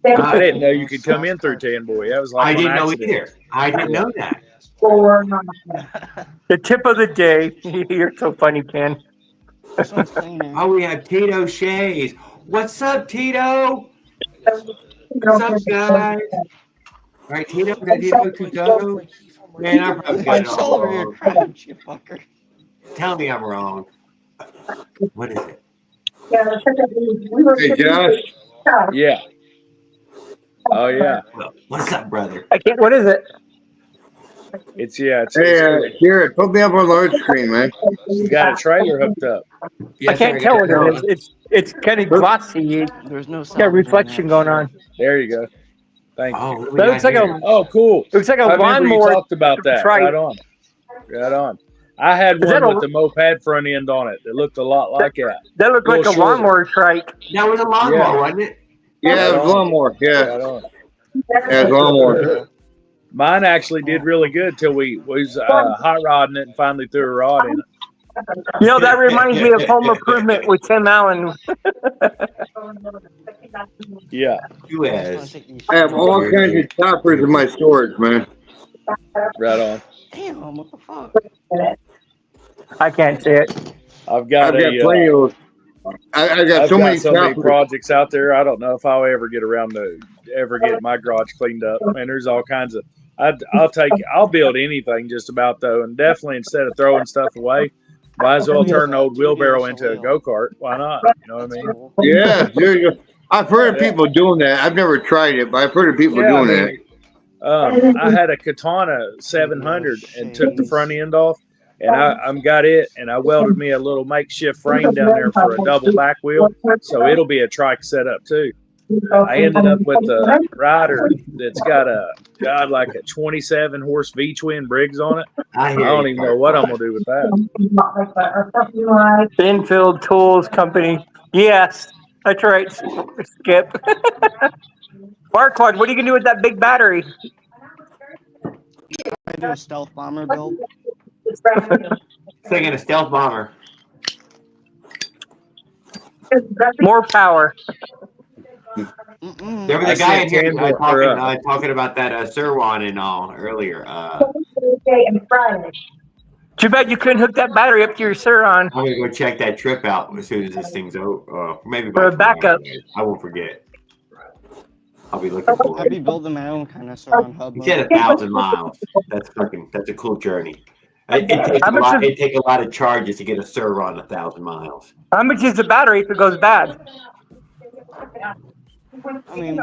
I didn't know you could come in through Tan Boy. That was like I on didn't know accident. either. I didn't know that. The tip of the day. You're so funny, Ken. Oh, we have Tito Shays. What's up, Tito? What's up, guys? All right, Tito, Tito. Man, I'm probably getting it Punch all over your wrong. crotch, you fucker. Tell me I'm wrong. What is it? Hey, Josh. Yeah. Oh yeah. What's up, brother? I can't. What is it? It's yeah. It's, Hey, Jared, put me up on large screen, man. you got a trailer hooked up. I can't tell what it is. It's kind of glossy. There's no It's got reflection going on. There you go. Thank you. Oh, That looks like a Oh, cool. looks like a I remember you lawnmower. talked about that. trike. Right on. Right on. I had Is that one a- with the moped front end on it that looked a lot like that. That looked like a little shorter. lawnmower trike. That was a lawnmower, wasn't it? Yeah, it Right was on. lawnmower. Yeah, Right on. yeah, it was lawnmower. Mine actually did really good till we was hot rodding it and finally threw a rod in it. You know, that reminds me of Home Improvement with Tim Allen. Yeah. You as. I have all kinds of choppers in my storage, man. Right on. Damn, what the fuck? I can't say it. I've got plenty of. I got I've so got many so many choppers. projects out there. I don't know if I'll ever get around to ever get my garage cleaned up. And there's all kinds of. I'll build anything just about though, and definitely instead of throwing stuff away, might as well turn an old wheelbarrow into a go-kart. Why not? You know what I mean? Yeah, there you go. I've heard of people doing that. I've never tried it, but I've heard of people doing that. I had a Katana 700 and took the front end off, and I got it, and I welded me a little makeshift frame down there for a double back wheel, so it'll be a trike setup too. I ended up with a rider that's got like a 27 horse V twin Briggs on it. I don't even know what I'm gonna do with that. Infield Tools Company. Yes, that's right. Skip. Barclay, what are you gonna do with that big battery? I do a stealth bomber build. Thinking a stealth bomber. More power. Remember the guy in here talking about that Sirwan and all earlier. Too bad you couldn't hook that battery up to your Suron. I'm gonna go check that trip out as soon as this thing's over. Maybe For a backup. I won't forget. I'll be looking for I'll it. be building my own kind of Suron hub. He said 1,000 miles. That's a cool journey. It takes a lot of charges to get a server on 1,000 miles. How much is the battery if it goes bad? I mean,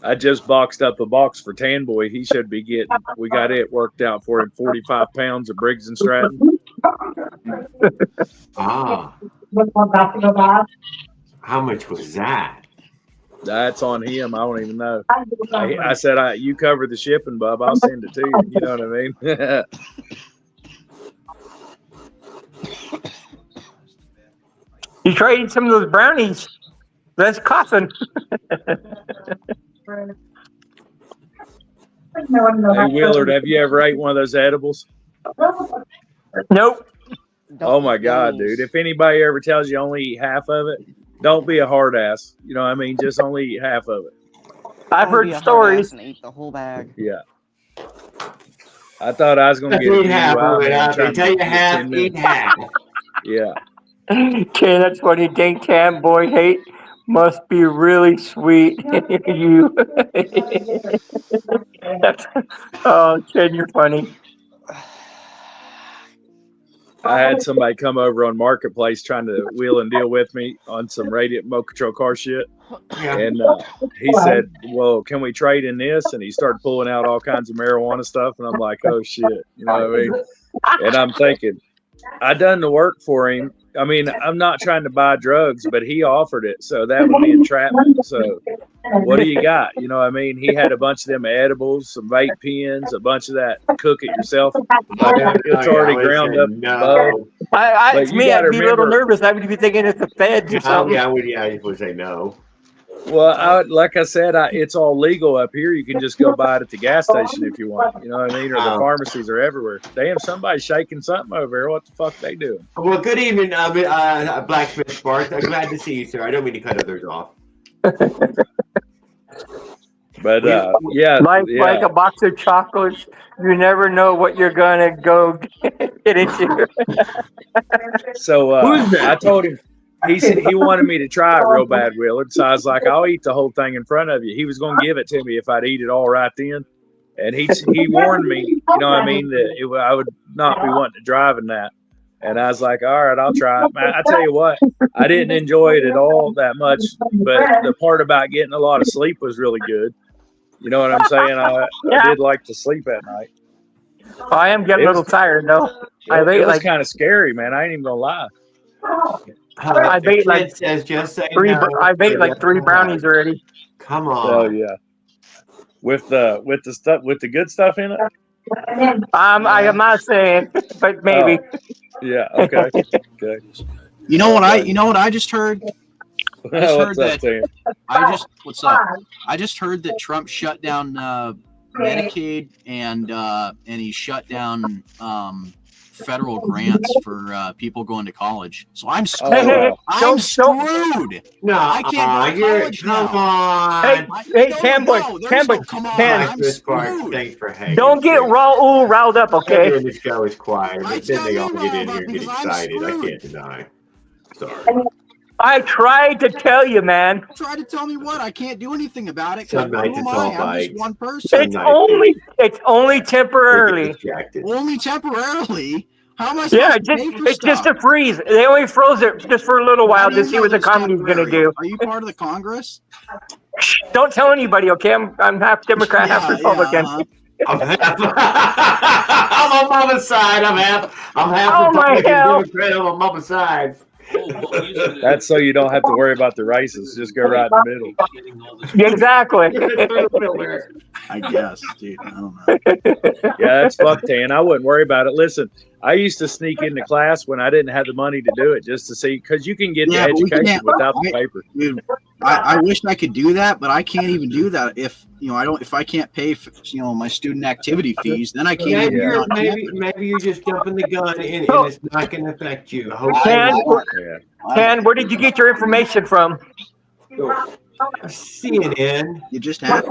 I just boxed up a box for Tan Boy. He should be getting. We got it worked out for him. 45 pounds of Briggs and Stratton. Ah. How much was that? That's on him. I don't even know. I said, you cover the shipping, bub. I'll send it to you. You know what I mean? You traded some of those brownies. That's coughing. Hey, Willard, have you ever ate one of those edibles? Nope. Oh my God, dude. If anybody ever tells you only eat half of it, don't be a hard ass. You know what I mean? Just only eat half of it. I've heard stories. And eat the whole bag. Yeah. I thought I was going to get eat half of it. I tell you half, eat half. Yeah. Okay, that's funny. Dang Tan Boy hate must be really sweet. You. Oh, Ken, you're funny. I had somebody come over on Marketplace trying to wheel and deal with me on some radio remote control car shit. Yeah. And he said, well, can we trade in this? And he started pulling out all kinds of marijuana stuff. And I'm like, oh, shit. You know what I mean? And I'm thinking, I done the work for him. I mean, I'm not trying to buy drugs, but he offered it. So that would be entrapment. So what do you got? You know what I mean? He had a bunch of them edibles, some vape pens, a bunch of that cook it yourself. Like, it's already ground up. No. To me, I'd be a little nervous. I would be thinking it's the feds or something. I would say no. Well, like I said, it's all legal up here. You can just go buy it at the gas station if you want. You know what I mean? Or the pharmacies are everywhere. Damn, somebody's shaking something over there. What the fuck they doing? Well, good evening, Blacksmith Sparks. I'm glad to see you, sir. I don't mean to cut others off. But yeah, like a box of chocolates, you never know what you're gonna go get into. So I told him. He said he wanted me to try it real bad, Willard. So I was like, I'll eat the whole thing in front of you. He was going to give it to me if I'd eat it all right then. And he warned me, you know what I mean, that I would not be wanting to drive in that. And I was like, all right, I'll try it. Man, I tell you what, I didn't enjoy it at all that much. But the part about getting a lot of sleep was really good. You know what I'm saying? I did like to sleep at night. I am getting a little tired, though. It was kind of scary, man. I ain't even going to lie. I The made like kid says just say three. no. I made like Yes, 3 brownies already. Come Oh on. yeah. With the stuff with the good stuff in it. I am not saying, but maybe. Oh, yeah. Okay. Okay. You know what Okay. You know what I just heard? I just heard What's up, that. Tim? What's up? I just heard that Trump shut down Medicaid and he shut down federal grants for people going to college. So I'm screwed. Hey, hey, I'm don't- screwed. No, I can't go to college come now. on. Hey, Camboy, there's no Camboy, come on. Cam, I'm This part, screwed. thanks for hanging. don't get dude. Raul riled up, okay? Everyone in this show is quiet, but It's then got they me all get riled in up here and get because I'm excited. I screwed. can't deny. Sorry. I tried to tell you, man. Try to tell me what? I can't do anything about it. Some nights Who am it's all I? I'm just bites. one person. It's only They get temporarily. distracted. Only temporarily. How am I Yeah, supposed to pay for it's stuff? just a freeze. They only froze it just for a little How while do to you see know what the it's economy's going to temporary? do. Are you part of the Congress? Don't tell anybody, okay? I'm half Democrat, half Republican. I'm on Mama's side. I'm half Oh, my Republican, hell. Democrat. I'm on Mama's side. That's so you don't have to worry about the races. Just go right in the middle. Yeah, exactly. I guess, dude. I don't know. Yeah, that's fucked, Tan. I wouldn't worry about it. Listen, I used to sneak into class when I didn't have the money to do it just to see, because you can get the but we education can't- without the paper. Dude, I wish I could do that, but I can't even do that if if I can't pay for, my student activity fees, then I can't Maybe even. you're be on campus. maybe you're just jumping the gun and it's not going to affect you. I hope Ken, where did you get your information from? CNN. You just have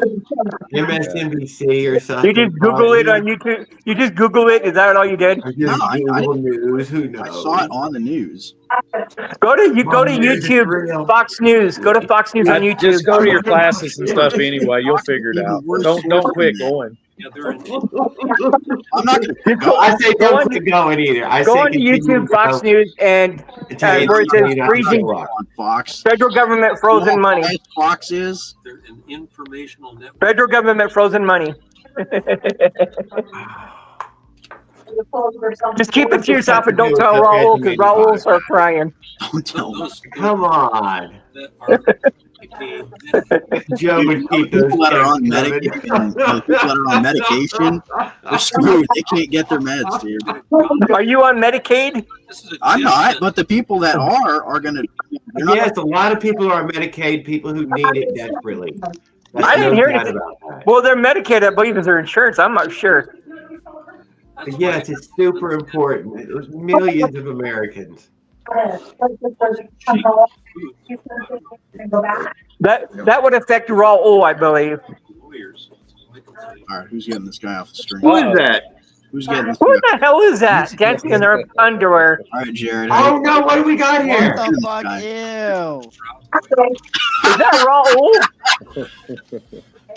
MSNBC or something. You just Google it on YouTube. You just Google it. Is that all you did? Or just Google News. Who knows? I saw it on the news. Go to YouTube, Fox News. Go to Fox News on YouTube. Just go to your classes and stuff anyway. You'll figure it out. Don't quit going. I'm not going to go. I say don't quit going either. I go say on to YouTube, Fox News, and where it says freezing Fox. Federal government frozen money. Fox is an informational network. Federal government frozen money. Just keep it to yourself and don't tell Raul, because Raul will start crying. Don't tell him. Come on. Joe would keep those people that are on medication, they're screwed. They can't get their meds, dude. Are you on Medicaid? I'm not, but the people that are going to. Yes, a lot of people are on Medicaid, people who need it desperately. I didn't hear anything. Well, they're Medicaid, I believe, is their insurance. I'm not sure. But yes, it's super important. There's millions of Americans. That would affect Raul, I believe. All right, who's getting this guy off the string? Who is that? Who's getting this Who the hell is that dancing in their underwear? All right, Jared. Oh no, what do we got here? What the fuck? Ew. Is that Raul?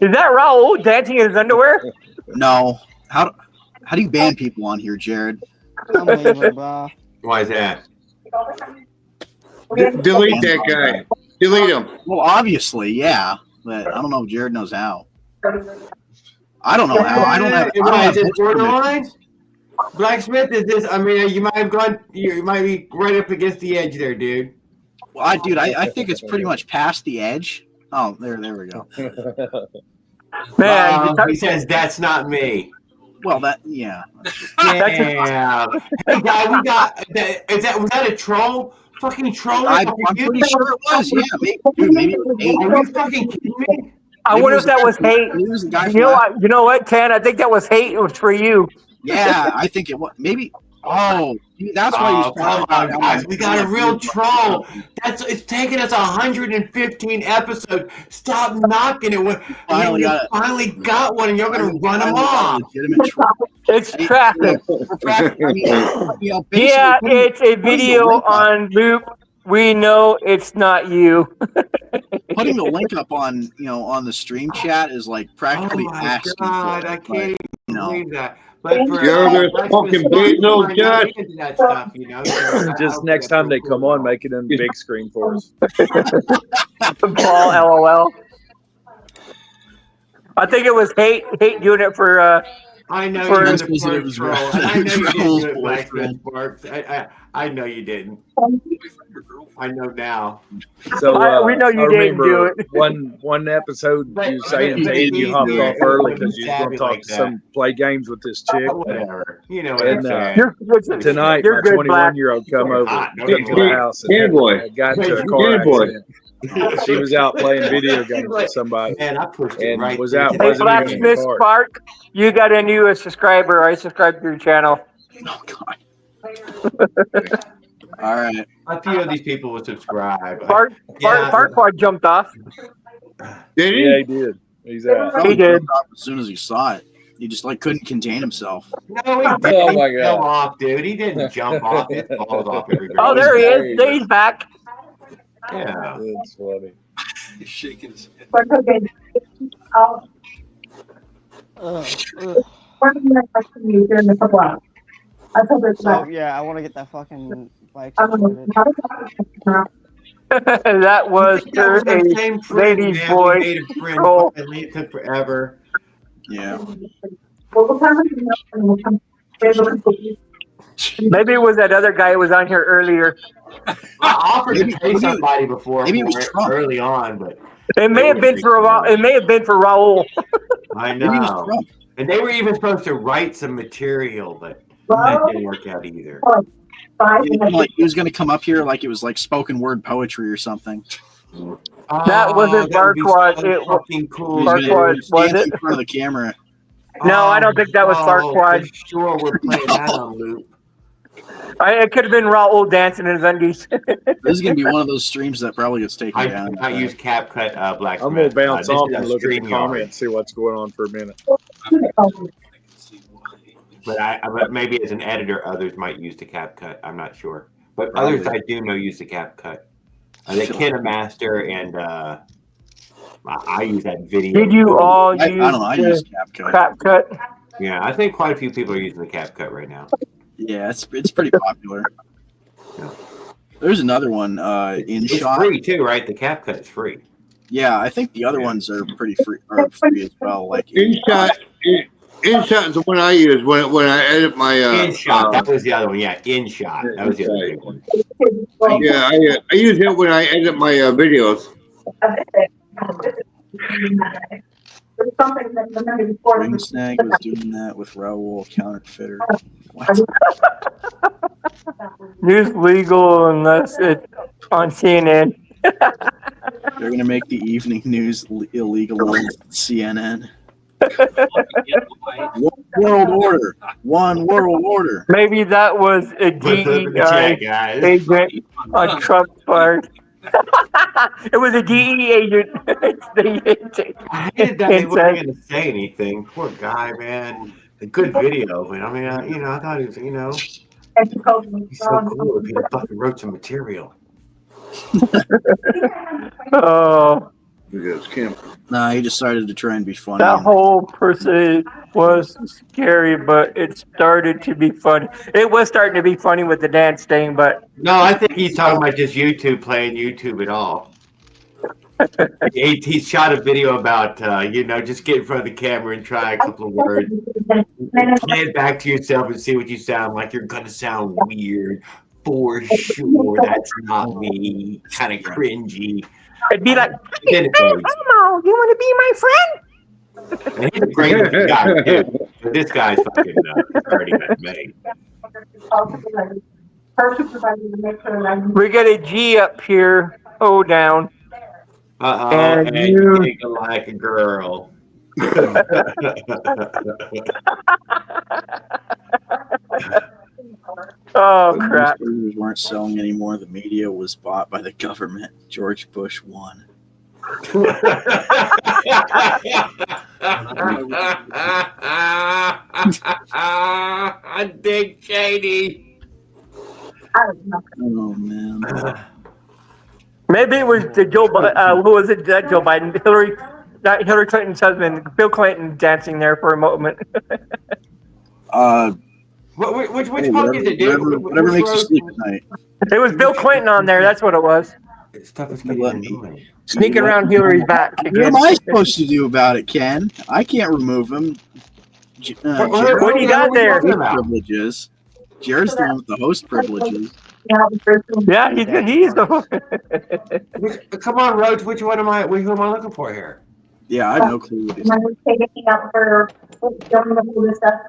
Is that Raul dancing in his underwear? No. How do you ban people on here, Jared? I'm leaving, bro. Why is that? Delete that guy. Delete him. Well, obviously, yeah, but I don't know if Jared knows how. I don't know how. I don't have. Is this borderline? Blacksmith, is this? I mean, you might have gone. You might be right up against the edge there, dude. Well, I think it's pretty much past the edge. Oh, there we go. Man, he says that's not me. Well, yeah. Yeah. Hey, guy, we got. Was that a troll? Fucking troll? I'm pretty sure it was. Yeah, maybe. Are you fucking kidding me? I wonder if that was hate. You know what, Tan? I think that was hate. It was for you. Yeah, I think it was. Maybe. Oh, that's why he's come on, guys. We got a real troll. It's taken us 115 episodes. Stop knocking it. Finally got one, and you're gonna run them off. It's traffic. Yeah, it's a video on loop. We know it's not you. Putting the link up on on the stream chat is like practically asking. God, I can't even believe that. But for there's fucking big no judge. That stuff, Just next time they come on, make it in the big screen for us. Paul, LOL. I think it was hate doing it for I know For- you're Ken the says that it first was troll. And I know you didn't Raoul's do it, boyfriend. Blacksmith Sparks. I know you didn't. I know now. So we know you I didn't do remember it. one episode But- you were saying, but Tate, you hopped easier, off it early wouldn't because be you was going savvy to talk like to play games with this chick. Whatever. You know what And I'm saying. tonight, You're my good, Black. 21-year-old come You're over, hot, don't took get to me the wrong. house, Hey, and boy. got into a Hey, car boy. accident. She was out playing video games with somebody Man, I pushed it and right was through out to Hey, that wasn't even in the Blacksmith car. Spark, you got a new subscriber. I subscribed to your channel. Oh God. All right. A few of these people will subscribe. Farquaad jumped off. Did Yeah, he? he did. He's out. Probably He did. jumped off as soon as he saw it. He just like couldn't contain himself. No, he didn't. Oh, my He fell God. off, dude. He didn't jump off. He falls off every girl. Oh, there he is. He's back. Yeah. It's funny. He's shaking his head. So yeah, I want to get that fucking bike Um, sorted. That was That was our a same friend, lady's man. boy. We made a friend. troll. Finally, it took forever. Yeah. Maybe it was that other guy who was on here earlier. I offered Maybe- to pay maybe- somebody before maybe it was for it Trump. early on, but It may have been for It may have been for Raul. I Maybe it was know. Trump. And they were even supposed to write some material, but that didn't work out either. Like he was gonna come up here like it was like spoken word poetry or something. That wasn't that would be Farquaad. so It was fucking cool. He was gonna Farquaad, was stand it? in front of the camera. No, I don't think that was Farquaad. For sure, we're playing that on loop. It could have been Raul dancing in his undies. This is gonna be one of those streams that probably gets taken I down. use CapCut Blacksmith. I'm going to bounce This off is a and look at the StreamYard. comments, see what's going on for a minute. But maybe as an editor, others might use the CapCut. I'm not sure. But others I do know use the CapCut. The KineMaster and I use that video. Did you all I use don't know. I use CapCut. CapCut? Yeah, I think quite a few people are using the CapCut right now. Yeah, it's pretty popular. There's another one, It's InShot. free too, right? The CapCut is free. Yeah, I think the other ones are pretty free as well. Like InShot is the one I use when I edit my InShot. That was the other one. Yeah, InShot. That was the other big one. Yeah, I use it when I edit my videos. Ring Snag was doing that with Raoul Counterfeiter. What? News legal unless it's on CNN. They're gonna make the evening news illegal on CNN. World order. One world order. Maybe that was a DEI agent on Trump's part. It was a DEI agent. I hated that they weren't going to say anything. Poor guy, man. A good video, but I mean, I thought he was, he's so cool if he fucking wrote some material. Oh, Nah, he decided to try and be funny. that whole person was scary, but it started to be funny. It was starting to be funny with the dance thing, but No, I think he's talking about just YouTube, playing YouTube at all. He shot a video about, just get in front of the camera and try a couple of words. Play it back to yourself and see what you sound like. You're going to sound weird. For sure, that's not me. Kind of cringy. it'd be like, Then it goes. Elmo, you want to be my friend? And he's a great looking guy, too. But this guy's fucking already been made. We got a G up here, O down. And And you you- think like a girl. Oh, When crap. newspapers weren't selling anymore. The media was bought by the government. George Bush won. Dick Cheney. Oh man. Maybe it was the Joe. Who was it? That Joe Biden, not Hillary Clinton's husband, Bill Clinton, dancing there for a moment. Which Hey, punk is it, dude? whatever makes you sleep at night. It was Bill Clinton on there. That's what it was. Stuff is You let me. Sneaking around Hillary's back What again. am I supposed to do about it, Ken? I can't remove him. What do you got there? Privileges. Jared's the one with the host privileges. Yeah, he's the Come on, Roach. Which one am I? Who am I looking for here? Yeah, I have no clue what he's taking out for the stuff.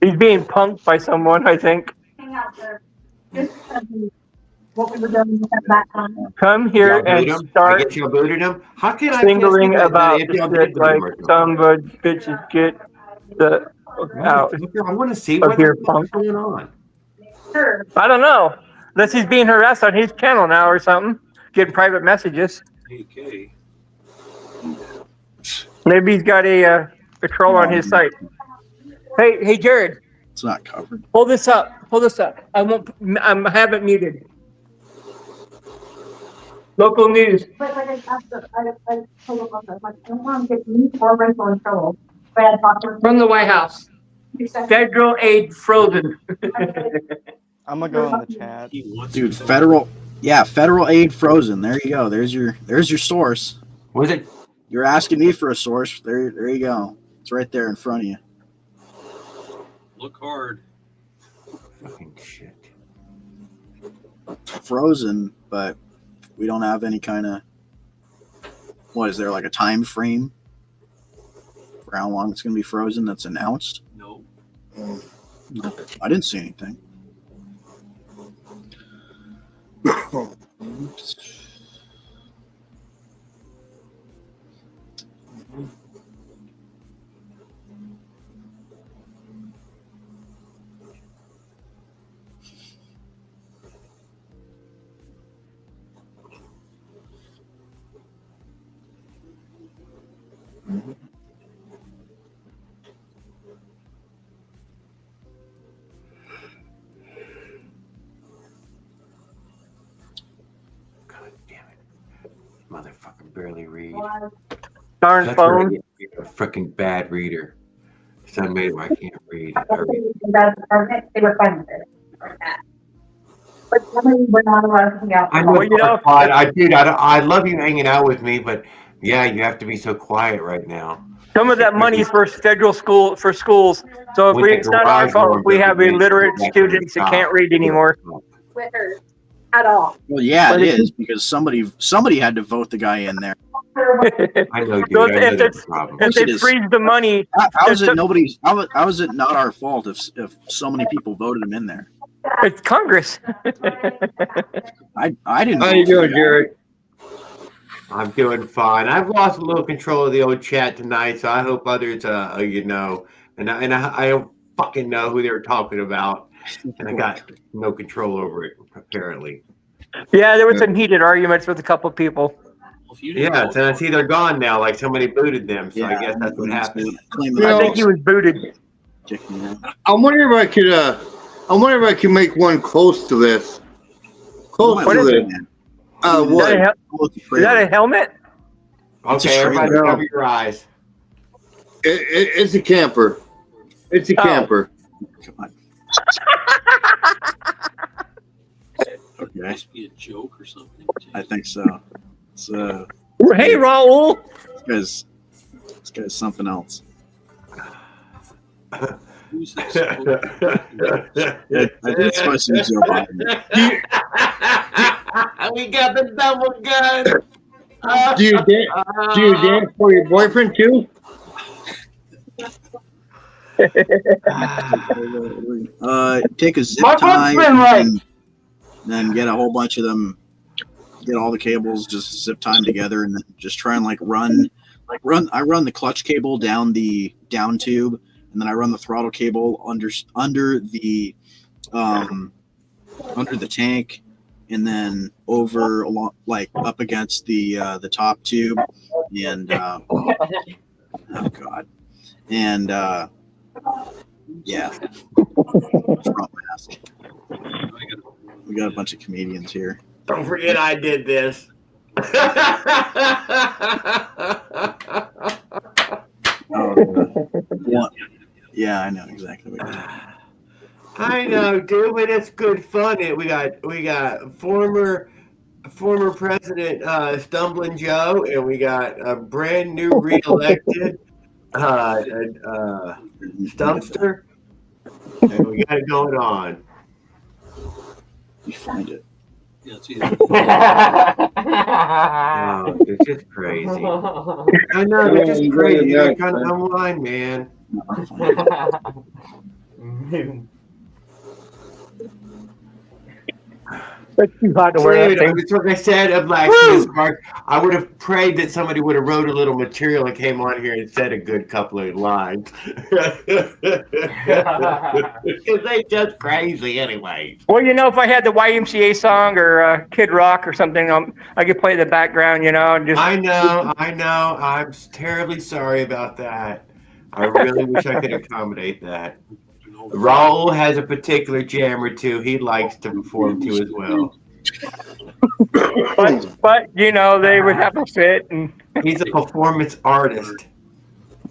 He's being punked by someone, I think. What we were doing that time. Come here Y'all and boot him? I start guess y'all booted him. How can I singling about if the y'all shit did boot like him or something? some good bitches get the fuck out I want to see of what here, the punk. fuck's going on. Sure. I don't know. Unless he's being harassed on his channel now or something, getting private messages. Okay. Maybe he's got a troll on his site. Hey, Jared. It's not covered. Pull this up. I have it muted. Local news. But like I told him, I don't want to get me or Rachel in trouble. But I talked to her. From the White House. Federal aid frozen. I'm gonna go in the chat. Dude, federal aid frozen. There you go. There's your source. Was it? You're asking me for a source. There you go. It's right there in front of you. Look hard. Fucking shit. Frozen, but we don't have any kind of. What is there like a time frame for how long it's going to be frozen that's announced? No. No, I didn't see anything. God damn it. Motherfucker barely read. Darn That's phone. where you're a freaking bad reader. So I made it where I can't read. They were fine with it. But somebody we're not allowed to hang out. I know, Well, you know, I love you hanging out with me, but yeah, you have to be so quiet right now. some of that money is for federal school for schools. So if With the it's not our garage fault, doors we that have we made illiterate back in the students that shop. can't read anymore. With her at all. Well, yeah, But it it- is because somebody had to vote the guy in there. I know, dude. So I know if that's a problem. if they it is. freeze the money, How is it nobody's? How is it not our fault if so many people voted him in there? it's Congress. I didn't. How you vote for doing, that. Jared? I'm doing fine. I've lost a little control of the old chat tonight, so I hope others, and I don't fucking know who they were talking about, and I got no control over it apparently. Yeah, there was some heated arguments with a couple people. Yeah, so I see they're gone now. Like somebody booted them, so I Yeah, guess that's what happened. I think he was booted. I'm wondering if I could. I'm wondering if I can make one close to this. Close What to is this. it? What? Is that a helmet? Okay, everybody cover your eyes. It's a camper. It's a camper. Come on. Okay. Must be a joke or something. I think so. So. Hey, Raul. This guy's something else. Who's this? I think it's supposed to be Joe Biden. We got the double gun. Do you dance for your boyfriend too? Take a zip My tie foot's been right. and then get a whole bunch of them. Get all the cables, just zip tie them together, and then just try and run. I run the clutch cable down the down tube, and then I run the throttle cable under the tank, and then over along up against the top tube, and oh god, and yeah, front mask. We got a bunch of comedians here. Don't forget I did this. Yeah, I know exactly what you're talking about. I know, dude, but it's good fun. We got former President Stumbling Joe, and we got a brand new re-elected Stumpster, and we got it going on. You find it. Yeah, it's either. Oh, it's just crazy. I know, they're just crazy. They're kind of online, man. It's too hot to wear that thing. It's like I said, a blacksmith mark. I would have prayed that somebody would have wrote a little material and came on here and said a good couple of lines. Because they just crazy anyway. Well, if I had the YMCA song or Kid Rock or something, I could play the background, and just. I know. I'm terribly sorry about that. I really wish I could accommodate that. Raul has a particular jam or two he likes to perform to as well. But they would have a fit, and he's a performance artist.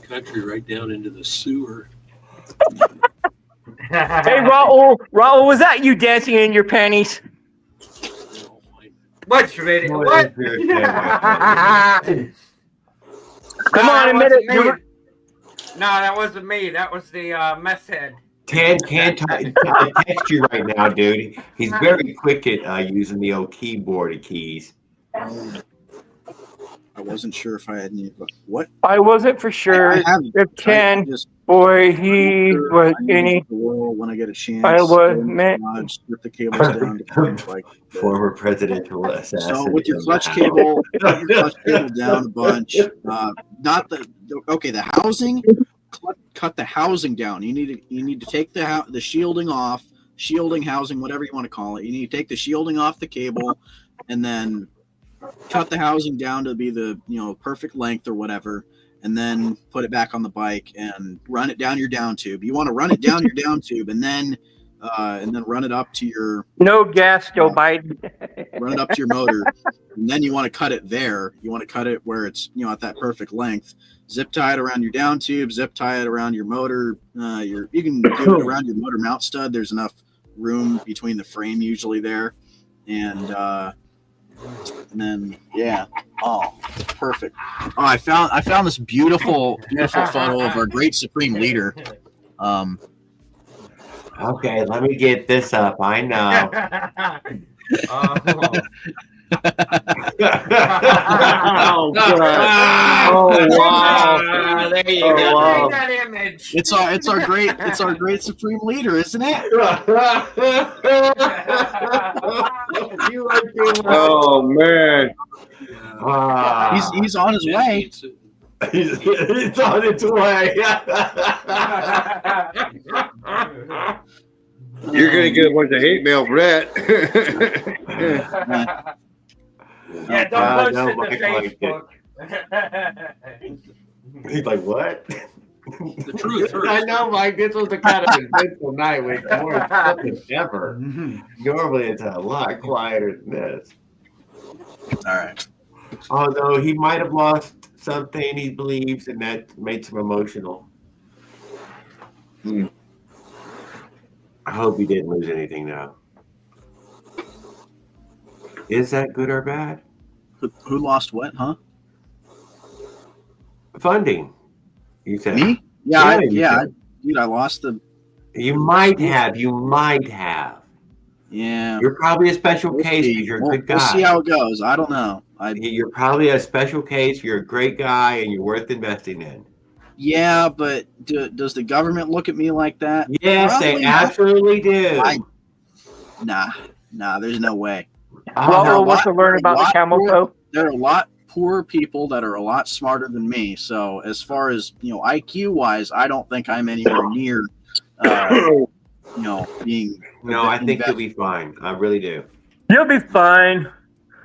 Country right down into the sewer. Hey, Raul, was that you dancing in your panties? What, Schmidt? What? Come on, admit it. No, that wasn't me. That was the meth head. Tan can't text you right now, dude. He's very quick at using the old keyboard and keys. I wasn't sure if I had any. What? I wasn't for sure if Ken or he was any. When I get a chance, I was meant. Strip the cables down to like former presidential assassin. So with your clutch cable, put your clutch cable down a bunch. Not the housing. Cut the housing down. You need to take the shielding off, shielding housing, whatever you want to call it. You need to take the shielding off the cable, and then cut the housing down to be the perfect length or whatever, and then put it back on the bike and run it down your down tube. You want to run it down your down tube, and then run it up to your gas, Joe Biden. Run it up to your motor, and then you want to cut it there. You want to cut it where it's at that perfect length. Zip tie it around your down tube. Zip tie it around your motor. You can do it around your motor mount stud. There's enough room between the frame usually there, and then perfect. Oh, I found this beautiful photo of our great Supreme Leader. Okay, let me get this up. I know. Oh, God. Oh, wow. There you go. Wow. That image. It's our great Supreme Leader, isn't it? Oh man. He's on his way. He's on its way. You're gonna get a bunch of hate mail for that. Yeah, don't post it to Facebook. He's like, what? The truth hurts. I know, Mike. This was a kind of eventful night with more stuff than ever. Normally, it's a lot quieter than this. All right. Although he might have lost something he believes, and that made him emotional. I hope he didn't lose anything now. Is that good or bad? Who lost what, huh? Funding. You said me? Yeah, dude, I lost the. You might have. Yeah. You're probably a special case because you're a good guy. We'll see how it goes. I don't know. You're probably a special case. You're a great guy, and you're worth investing in. Yeah, but does the government look at me like that? Yes, Probably they not. absolutely do. Nah, there's no way. Raul wants to learn about the camel toe. There are a lot poorer people that are a lot smarter than me. So as far as IQ wise, I don't think I'm anywhere near being. No, I think you'll be fine. I really do. You'll be fine.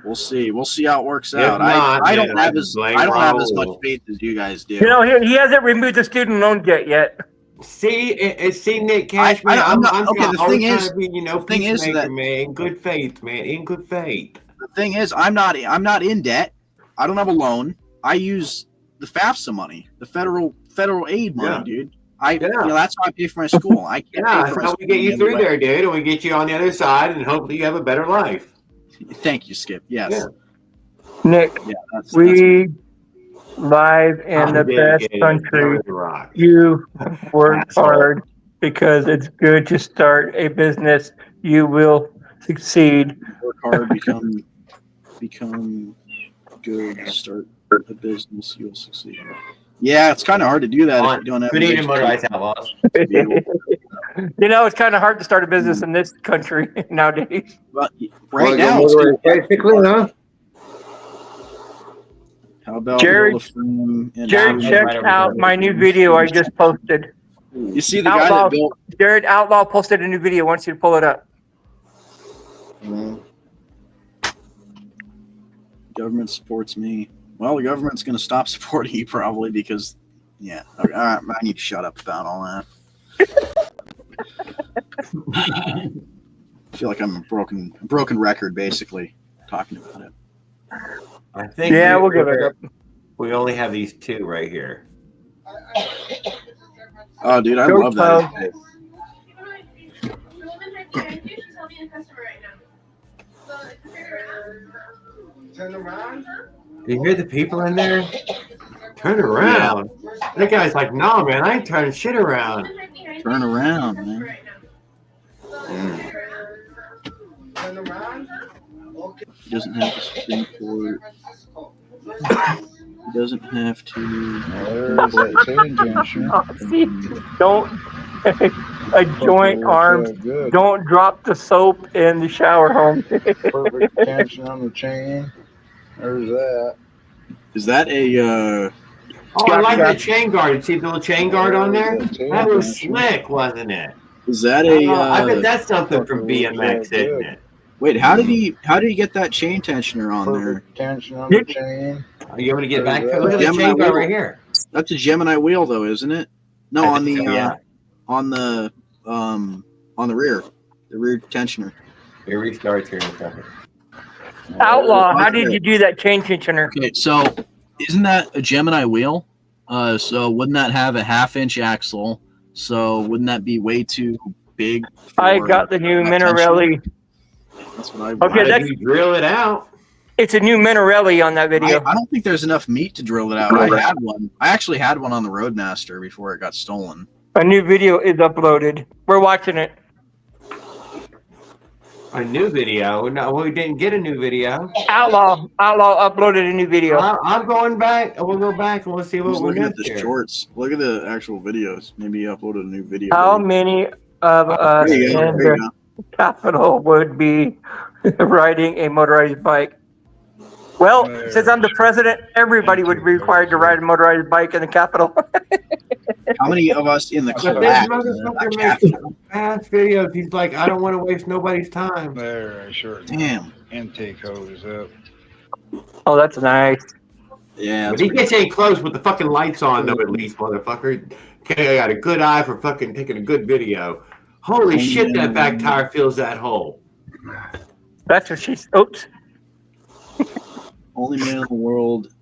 We'll see. We'll see how it works If out. not, I then don't I have can as blame much Raul. faith as you guys do. He hasn't removed the student loan debt yet. See, Nick Cashman. The thing is, that man, in good faith, man, in good faith. The thing is, I'm not in debt. I don't have a loan. I use the FAFSA money, the federal aid money, dude. That's how I pay for my school. I can't pay for my we get you through there, dude, and we get you on the other side, and hopefully you have a better life. Thank you, Skip. Yes. Yeah. Nick, Yeah, that's we live in I'm the best dedicated. country. Never the rock. You work Asshole. hard because it's good to start a business. You will succeed. work hard, become good, start a business, you'll succeed. Yeah, it's kind of hard to do that if you don't have Good the evening, Motorized education Outlaws. to be able- You know, it's kind of hard to start a business in this country nowadays. But right Wanna go now, it's motorized bicycling, huh? how about Jared, build a firm and Jared, check out my new video I just posted. You see the guy that built Jared Outlaw posted a new video. Wants you to pull it up. Government supports me. Well, the government's going to stop supporting you probably because, yeah. Okay, all right, I need to shut up about all that. I feel like I'm a broken record, basically, talking about it. I think. Yeah, we'll give it up. We only have these two right here. Oh, dude, I George love that. Do you hear the people in there? Turn around. That guy's like, no, man, I ain't turning shit around. Turn around, man. He doesn't have the Supreme Court. He doesn't have to. See, don't a joint arms. Don't drop the soap in the shower home. Perfect tension on the chain. There's that. Is that a? Oh, I like the chain guard. You see the little chain guard on there? That was slick, wasn't it? Is that a? I bet that's something from BMX, isn't it? Wait, how did he get that chain tensioner on there? Tension on the chain. Are you going to get back? Look at the chain guard right here. That's a Gemini wheel, though, isn't it? No, on the yeah. on the rear, the rear tensioner. It restarts here in a second. Outlaw, how did you do that chain tensioner? Okay, so isn't that a Gemini wheel? So wouldn't that have a 1/2-inch axle? So wouldn't that be way too big? I got the new Minarelli. That's what I. Okay, that's you drill it out. It's a new Minarelli on that video. I don't think there's enough meat to drill it out. I had one. I actually had one on the Roadmaster before it got stolen. A new video is uploaded. We're watching it. A new video? No, we didn't get a new video. Outlaw uploaded a new video. I'm going back. We'll go back and we'll see what we're looking at missed the here. shorts. Look at the actual videos. Maybe he uploaded a new video. How many of us in the Capitol would be riding a motorized bike? Well, since I'm the president, everybody would be required to ride a motorized bike in the Capitol. How many of us in the But class? this motherfucker makes past videos. He's like, I don't want to waste nobody's time. There, sure. Damn. Intake hose up. Oh, that's nice. Yeah. But he gets in close with the fucking lights on, though, at least, motherfucker. Okay, I got a good eye for fucking taking a good video. Holy shit, that back tire fills that hole. That's what she's. Oops. Only man in the world.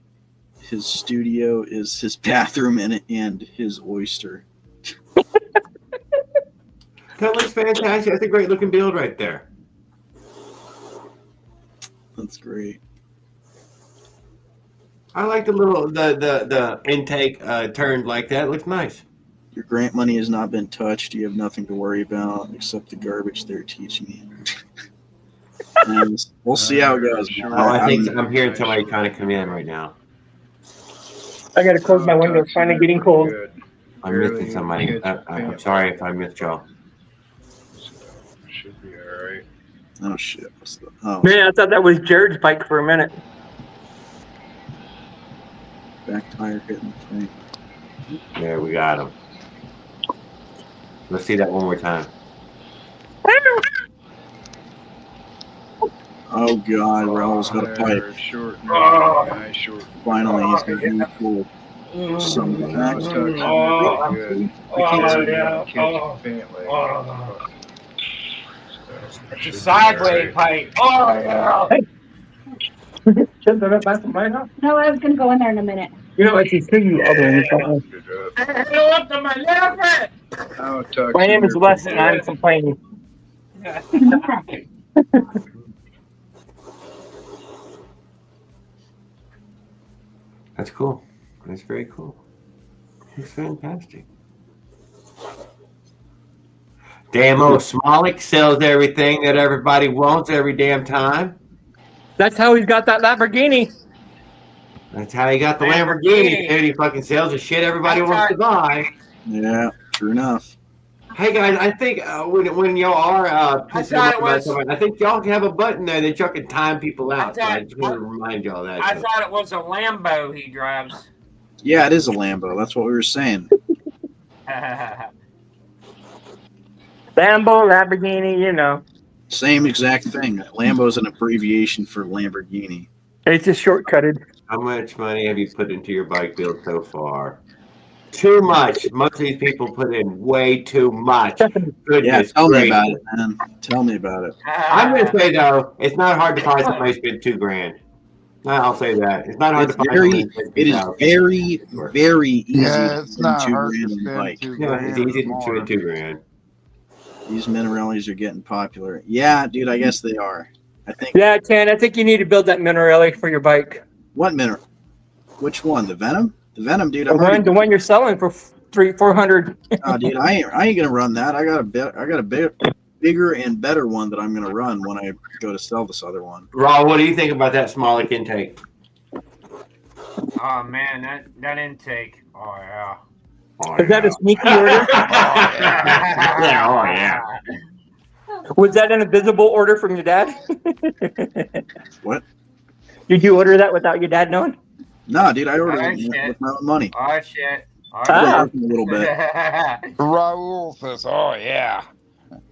His studio is his bathroom and his oyster. That looks fantastic. That's a great looking build right there. That's great. I like the little the intake turned like that. It looks nice. Your grant money has not been touched. You have nothing to worry about except the garbage they're teaching you. And we'll see how it goes. Oh, I think I'm hearing somebody trying to come in right now. I gotta close my window. It's finally getting cold. I'm missing somebody. I'm sorry if I missed y'all. Should be alright. Oh shit! Oh, Man, I thought that was Jared's bike for a minute. back tire hitting the thing. There, we got him. Let's see that one more time. Oh god, Raul's got a pipe. Short. Short. Finally, he's got a new cool. Some back. It's a sideways pipe. Oh, yeah. No, I was gonna go in there in a minute. You know, I can see you other than Hello up to my left. My name is Les, and I'm complaining. That's cool. That's very cool. It's fantastic. Damn old Smolik sells everything that everybody wants every damn time. That's how he's got that Lamborghini. That's how he got the Lamborghini, dude. He fucking sells the shit everybody wants to buy. Yeah, true enough. Hey guys, I think when y'all are pissing thought it about was- something, I think y'all can have a button there that y'all can time people out. So I just want to remind y'all that. I thought it was a Lambo he drives. Yeah, it is a Lambo. That's what we were saying. Lambo, Lamborghini, you know. Same exact thing. Lambo's an abbreviation for Lamborghini. It's just shortcutted. How much money have you put into your bike build so far? Too much. Most of these people put in way too much. Goodness Tell me gracious. about it, man. Tell me about it. I'm going to say, though, it's not hard to find somebody who spent $2,000. I'll say that. It's not hard to find somebody who spent It is $2,000. very easy Yeah, to it's spend not $2,000 hard to on a spend bike. $2,000 Yeah, it's easy to spend $2,000. These Minerellis are getting popular. Yeah, dude, I guess they are. I think. Yeah, Ken, I think you need to build that Minerelli for your bike. What Mineral? Which one? The Venom? The Venom, dude. The one you're selling for $400. Oh, dude, I ain't gonna run that. I got a bigger and better one that I'm gonna run when I go to sell this other one. Raw, what do you think about that Smolik intake? Oh man, that intake. Oh yeah. Is that a sneaky order? Yeah, oh yeah. Was that an invisible order from your dad? What? Did you order that without your dad knowing? No, dude, I ordered Oh, it shit. with my own money. Oh shit. Oh, I've been working a little bit. Raul says, "Oh yeah,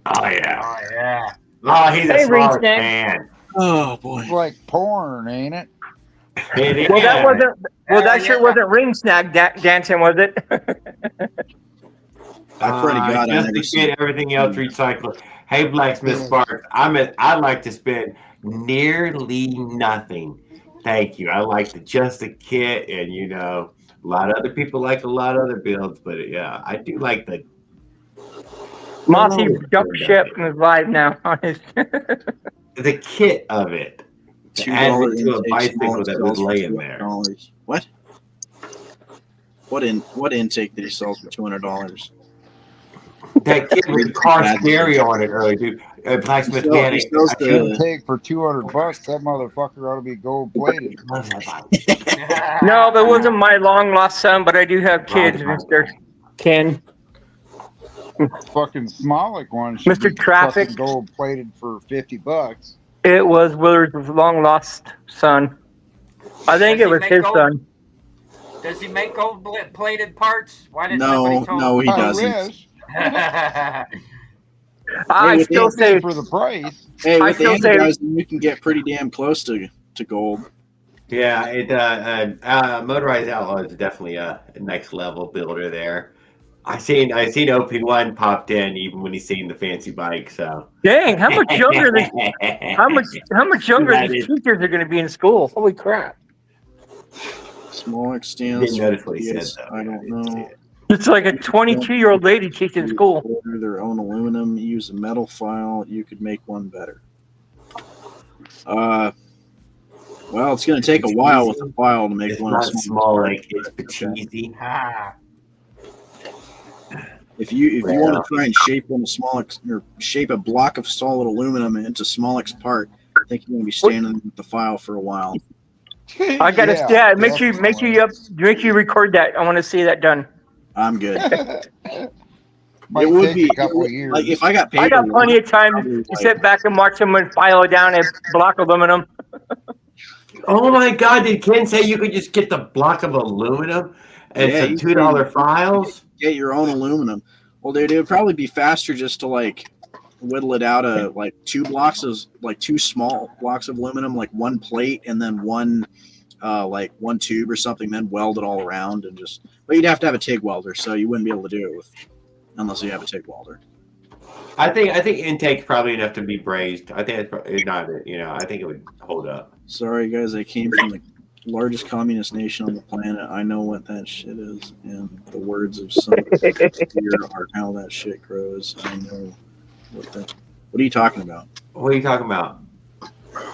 Oh yeah. Oh yeah. Oh, he's a Hey, Ring Smolik Snack. fan. Oh boy. it's like porn, ain't it?" It is. Well, that wasn't. Well, that Yeah. sure wasn't ring snack dancing, was it? I pray to God I just never to see get everything else recycled. Hey, Blacksmith Sparks, I like to spend nearly nothing. Thank you. I like just the kit, and a lot of other people like a lot of other builds, but yeah, I do like the Mossy jumped ship and is live now on his. the kit of it. To add $2 it to a intake bicycle Smolik that was sells for laying there. $200. What? What intake did he sell for $200? That kit with the car stereo on it early, dude. Blacksmith man, Take for $200. That motherfucker ought to be gold plated. No, that wasn't my long lost son, but I do have kids, Mr. Ken. Fucking Smolik one should Mr. be Traffic. fucking gold plated for $50. It was Willard's long lost son. I think it was his son. Does he make gold-plated parts? Why didn't No, nobody tell no, him? he doesn't. Wish. I with still say for the price. Hey, I with still say- anodizing, you can get pretty damn close to gold. Yeah, Motorized Outlaw is definitely a next level builder there. I seen OP1 popped in even when he's seen the fancy bike. So dang, how much younger how much younger That these is- teachers are going to be in school? Holy crap! Smolik stands Didn't notice what he said, yes, though. I don't know. It's like a 22-year-old lady teaching school. Order their own aluminum. Use a metal file. You could make one better. Well, it's going to take a while with a file to make It's one. not small small part. like it's petite. If you want to try and shape one of Smolik's or shape a block of solid aluminum into Smolik's part, I think you're going to be standing with the file for a while. I gotta make sure you record that. I want to see that done. I'm good. Might It would take be a couple of years. like if I got paid. I got plenty of time to sit back and watch someone file down a block of aluminum. Oh my God! Did Ken say you could just get the block of aluminum and some you $2 can files? Get your own aluminum. Well, dude, it would probably be faster just to like whittle it out of like two small blocks of aluminum, like one plate and then one one tube or something, then weld it all around and just. But you'd have to have a TIG welder, so you wouldn't be able to do it unless you have a TIG welder. I think intake's probably enough to be brazed. I think it's not. I think it would hold up. Sorry, guys, I came from the largest communist nation on the planet. I know what that shit is, and the words of some here are how that shit grows. I know what are you talking about? What are you talking about?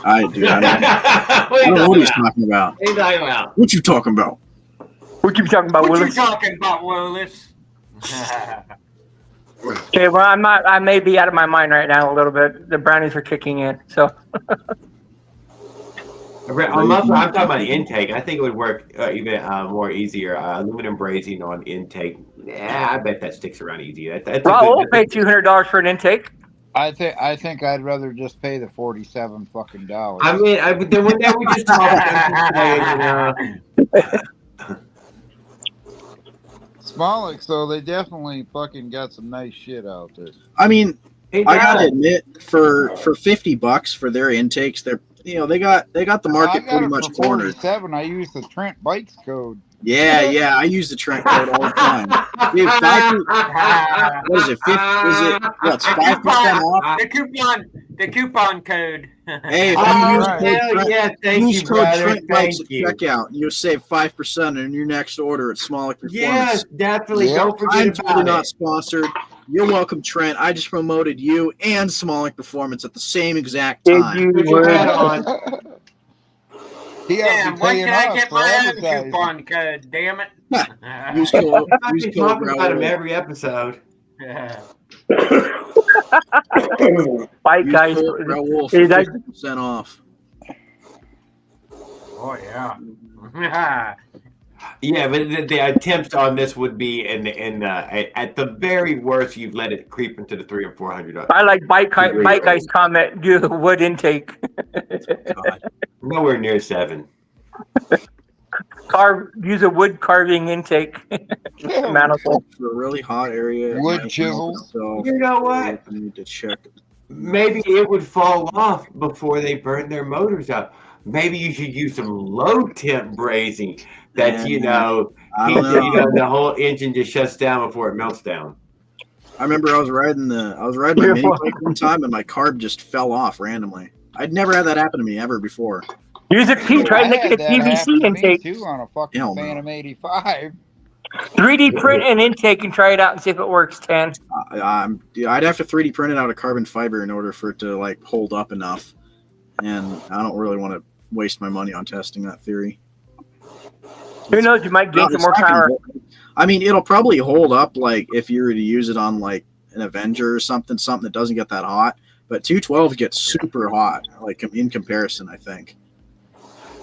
I don't know what he's talking about. What are you talking about? What you talking about? What you talking about, What you Willis? talking about, Willis? Okay, well, I may be out of my mind right now a little bit. The brownies are kicking in, so. I'm talking about intake. I think it would work even more easier. Aluminum brazing on intake. Yeah, I bet that sticks around easy. That's Well, we'll pay $200 for an intake. I think I'd rather just pay the $47 fucking dollars. I mean, then we just talk. Smolik, so they definitely fucking got some nice shit out there. I mean, I gotta admit, for $50 for their intakes, they got the market pretty much cornered. $47. I use the Trent Bikes code. Yeah, I use the Trent code all the time. Dude, what is it? What's 5% off? The coupon code. Hey, if you use code Trent Bikes at checkout, you'll save 5% on your next order at Smolik Performance. Yes, definitely. Don't forget I'm about totally it. not sponsored. You're welcome, Trent. I just promoted you and Smolik Performance at the same exact time. Put your hat on. Damn, when can I get my own coupon code? Damn it! Use code. I've been talking about him every episode. Bike guys. Raoul for 50% off. Oh yeah. Yeah, but the attempts on this would be, at the very worst, you've let it creep into the $300 or $400. I like bike guys comment. Do the wood intake. Nowhere near 7. Use a wood carving intake. Manifold for a really hot area. Wood chisel. So you know what? I need to check. Maybe it would fall off before they burn their motors up. Maybe you should use some low temp brazing. That the whole engine just shuts down before it melts down. I remember I was riding my mini bike one time and my carb just fell off randomly. I'd never had that happen to me ever before. Use a P. Try to make it a PVC intake. Too on a fucking Phantom 85. 3D print an intake and try it out and see if it works. 10. I'd have to 3D print it out of carbon fiber in order for it to like hold up enough, and I don't really want to waste my money on testing that theory. Who knows? You might gain some more power. I mean, it'll probably hold up like if you were to use it on like an Avenger or something that doesn't get that hot. But 212 gets super hot, like in comparison, I think.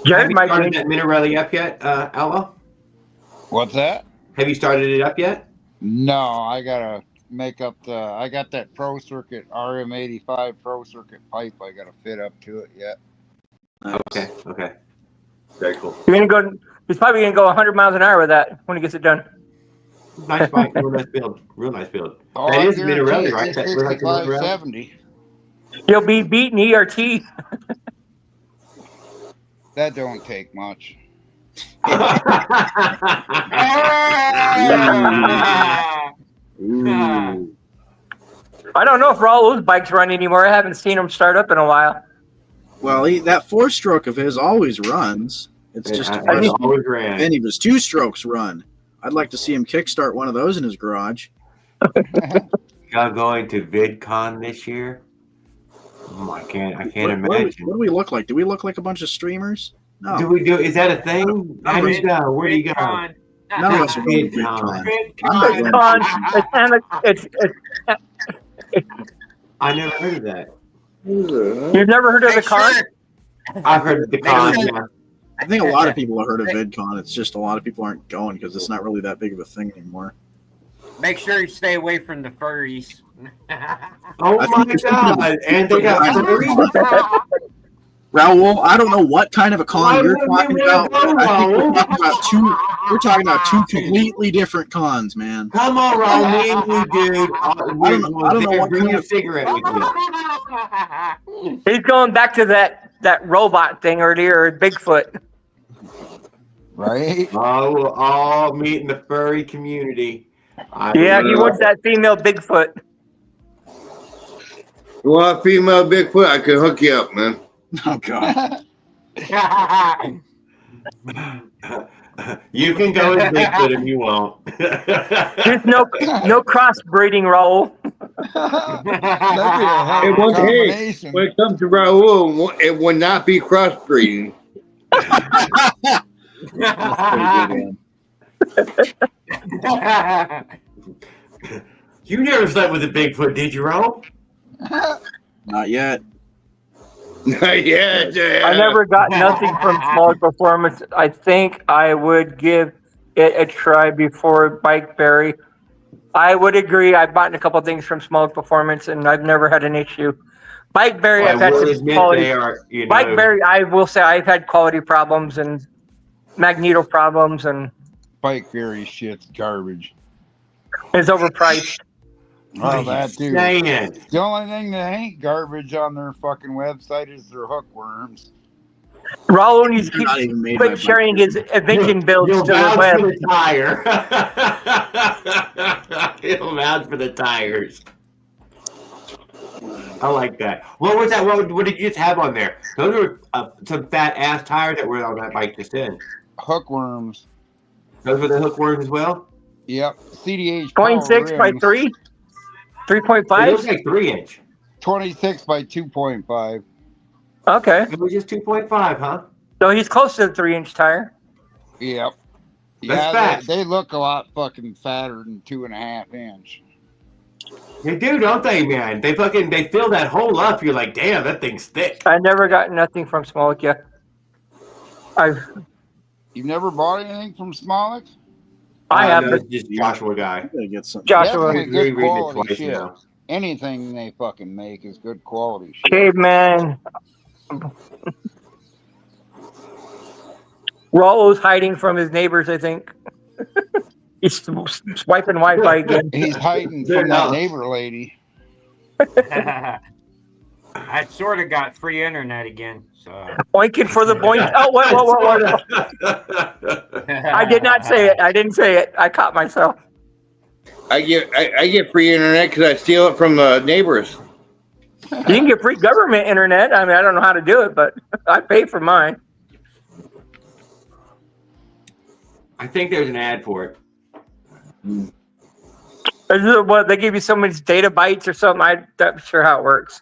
Have you started that Minarelli up yet, Ella? What's that? Have you started it up yet? No, I gotta make up I got that Pro Circuit RM85 Pro Circuit pipe. I gotta fit up to it yet. Okay. Very cool. He's probably gonna go 100 miles an hour with that when he gets it done. Nice bike, real nice build. Oh, that is Minarelli, right? That's 6570. You'll be beating ERT. That don't take much. I don't know if all those bikes run anymore. I haven't seen them start up in a while. Well, that 4-stroke of his always runs. It's just a question if any of his 2-strokes run. I'd like to see him kickstart one of those in his garage. Y'all going to VidCon this year? I can't imagine. What do we look like? Do we look like a bunch of streamers? No. Is that a thing? How do you go? Where do you go? None of us are going to VidCon. I never heard of that. You've never heard of the con? I've heard of the con. Yeah. I think a lot of people have heard of VidCon. It's just a lot of people aren't going because it's not really that big of a thing anymore. Make sure you stay away from the furries. Oh my god! And they got furries. Raoul, I don't know what kind of a con you're talking about. I think we're talking about two completely different cons, man. Come on, Raoul, me and you, dude. I don't know what bring kind a of cigarette with you. He's going back to that robot thing earlier, Bigfoot. Right? Oh, we'll all meet in the furry community. He wants that female Bigfoot. You want a female Bigfoot? I can hook you up, man. Oh god. You can go as Bigfoot if you want. There's no crossbreeding, Raoul. That'd be a hell It of a won't, hey, combination. when it comes to Raul, it would not be crossbreeding. That's pretty good one. You never slept with a Bigfoot, did you, Ro? Not yet. Yeah. I never got nothing from Smoke Performance. I think I would give it a try before Bikeberry. I would agree. I've bought a couple things from Smoke Performance, and I've never had an issue. Bikeberry, Well, I I've had will some admit quality. they are, you know. Bikeberry, I will say I've had quality problems and magneto problems, and Bikeberry shit's garbage. it's overpriced. Well, that too. Saying? The only thing that ain't garbage on their fucking website is their hookworms. Raul needs to They're not even made quit by sharing his invention builds You'll to the vouch web. for the tire. You'll vouch for the tires. I like that. What was that? What did you just have on there? Those were some fat ass tires that were on that bike just in. Hookworms. Those were the hookworms as well? Yep. CDH power 0.6 by rims. 3? 3.5? It looks like 3-inch. 26 by 2.5. Okay. It was just 2.5, huh? So he's close to the 3-inch tire. Yep. That's Yeah, fast. they look a lot fucking fatter than 2.5 inch. They do, don't they, man? They fill that hole up. You're like, damn, that thing's thick. I never got nothing from Smoke yet. You've never bought anything from Smollett? I have, no, but it's just Joshua guy. Gotta get some. Joshua. Definitely We're good reading it quality twice shit. now. Anything they fucking make is good quality shit. Caveman. Raul's hiding from his neighbors, I think. He's swiping Wi-Fi again. He's hiding from that neighbor lady. I sort of got free internet again. So Boinking for the boink. Oh, what? I did not say it. I didn't say it. I caught myself. I get free internet because I steal it from neighbors. You can get free government internet. I mean, I don't know how to do it, but I pay for mine. I think there's an ad for it. What, they give you so many data bytes or something? I'm not sure how it works.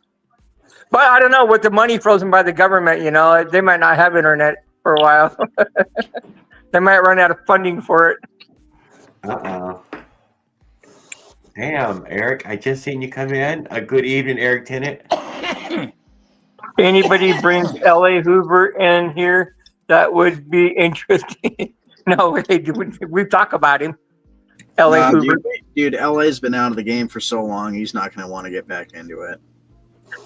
But I don't know, with the money frozen by the government, you know, they might not have internet for a while. They might run out of funding for it. Uh-oh. Damn, Eric, I just seen you come in. A good evening, Eric Tennant. Anybody brings L.A. Hoover in here, that would be interesting. No, we've talked about him. L.A. Hoover. Dude, LA's been out of the game for so long, he's not going to want to get back into it.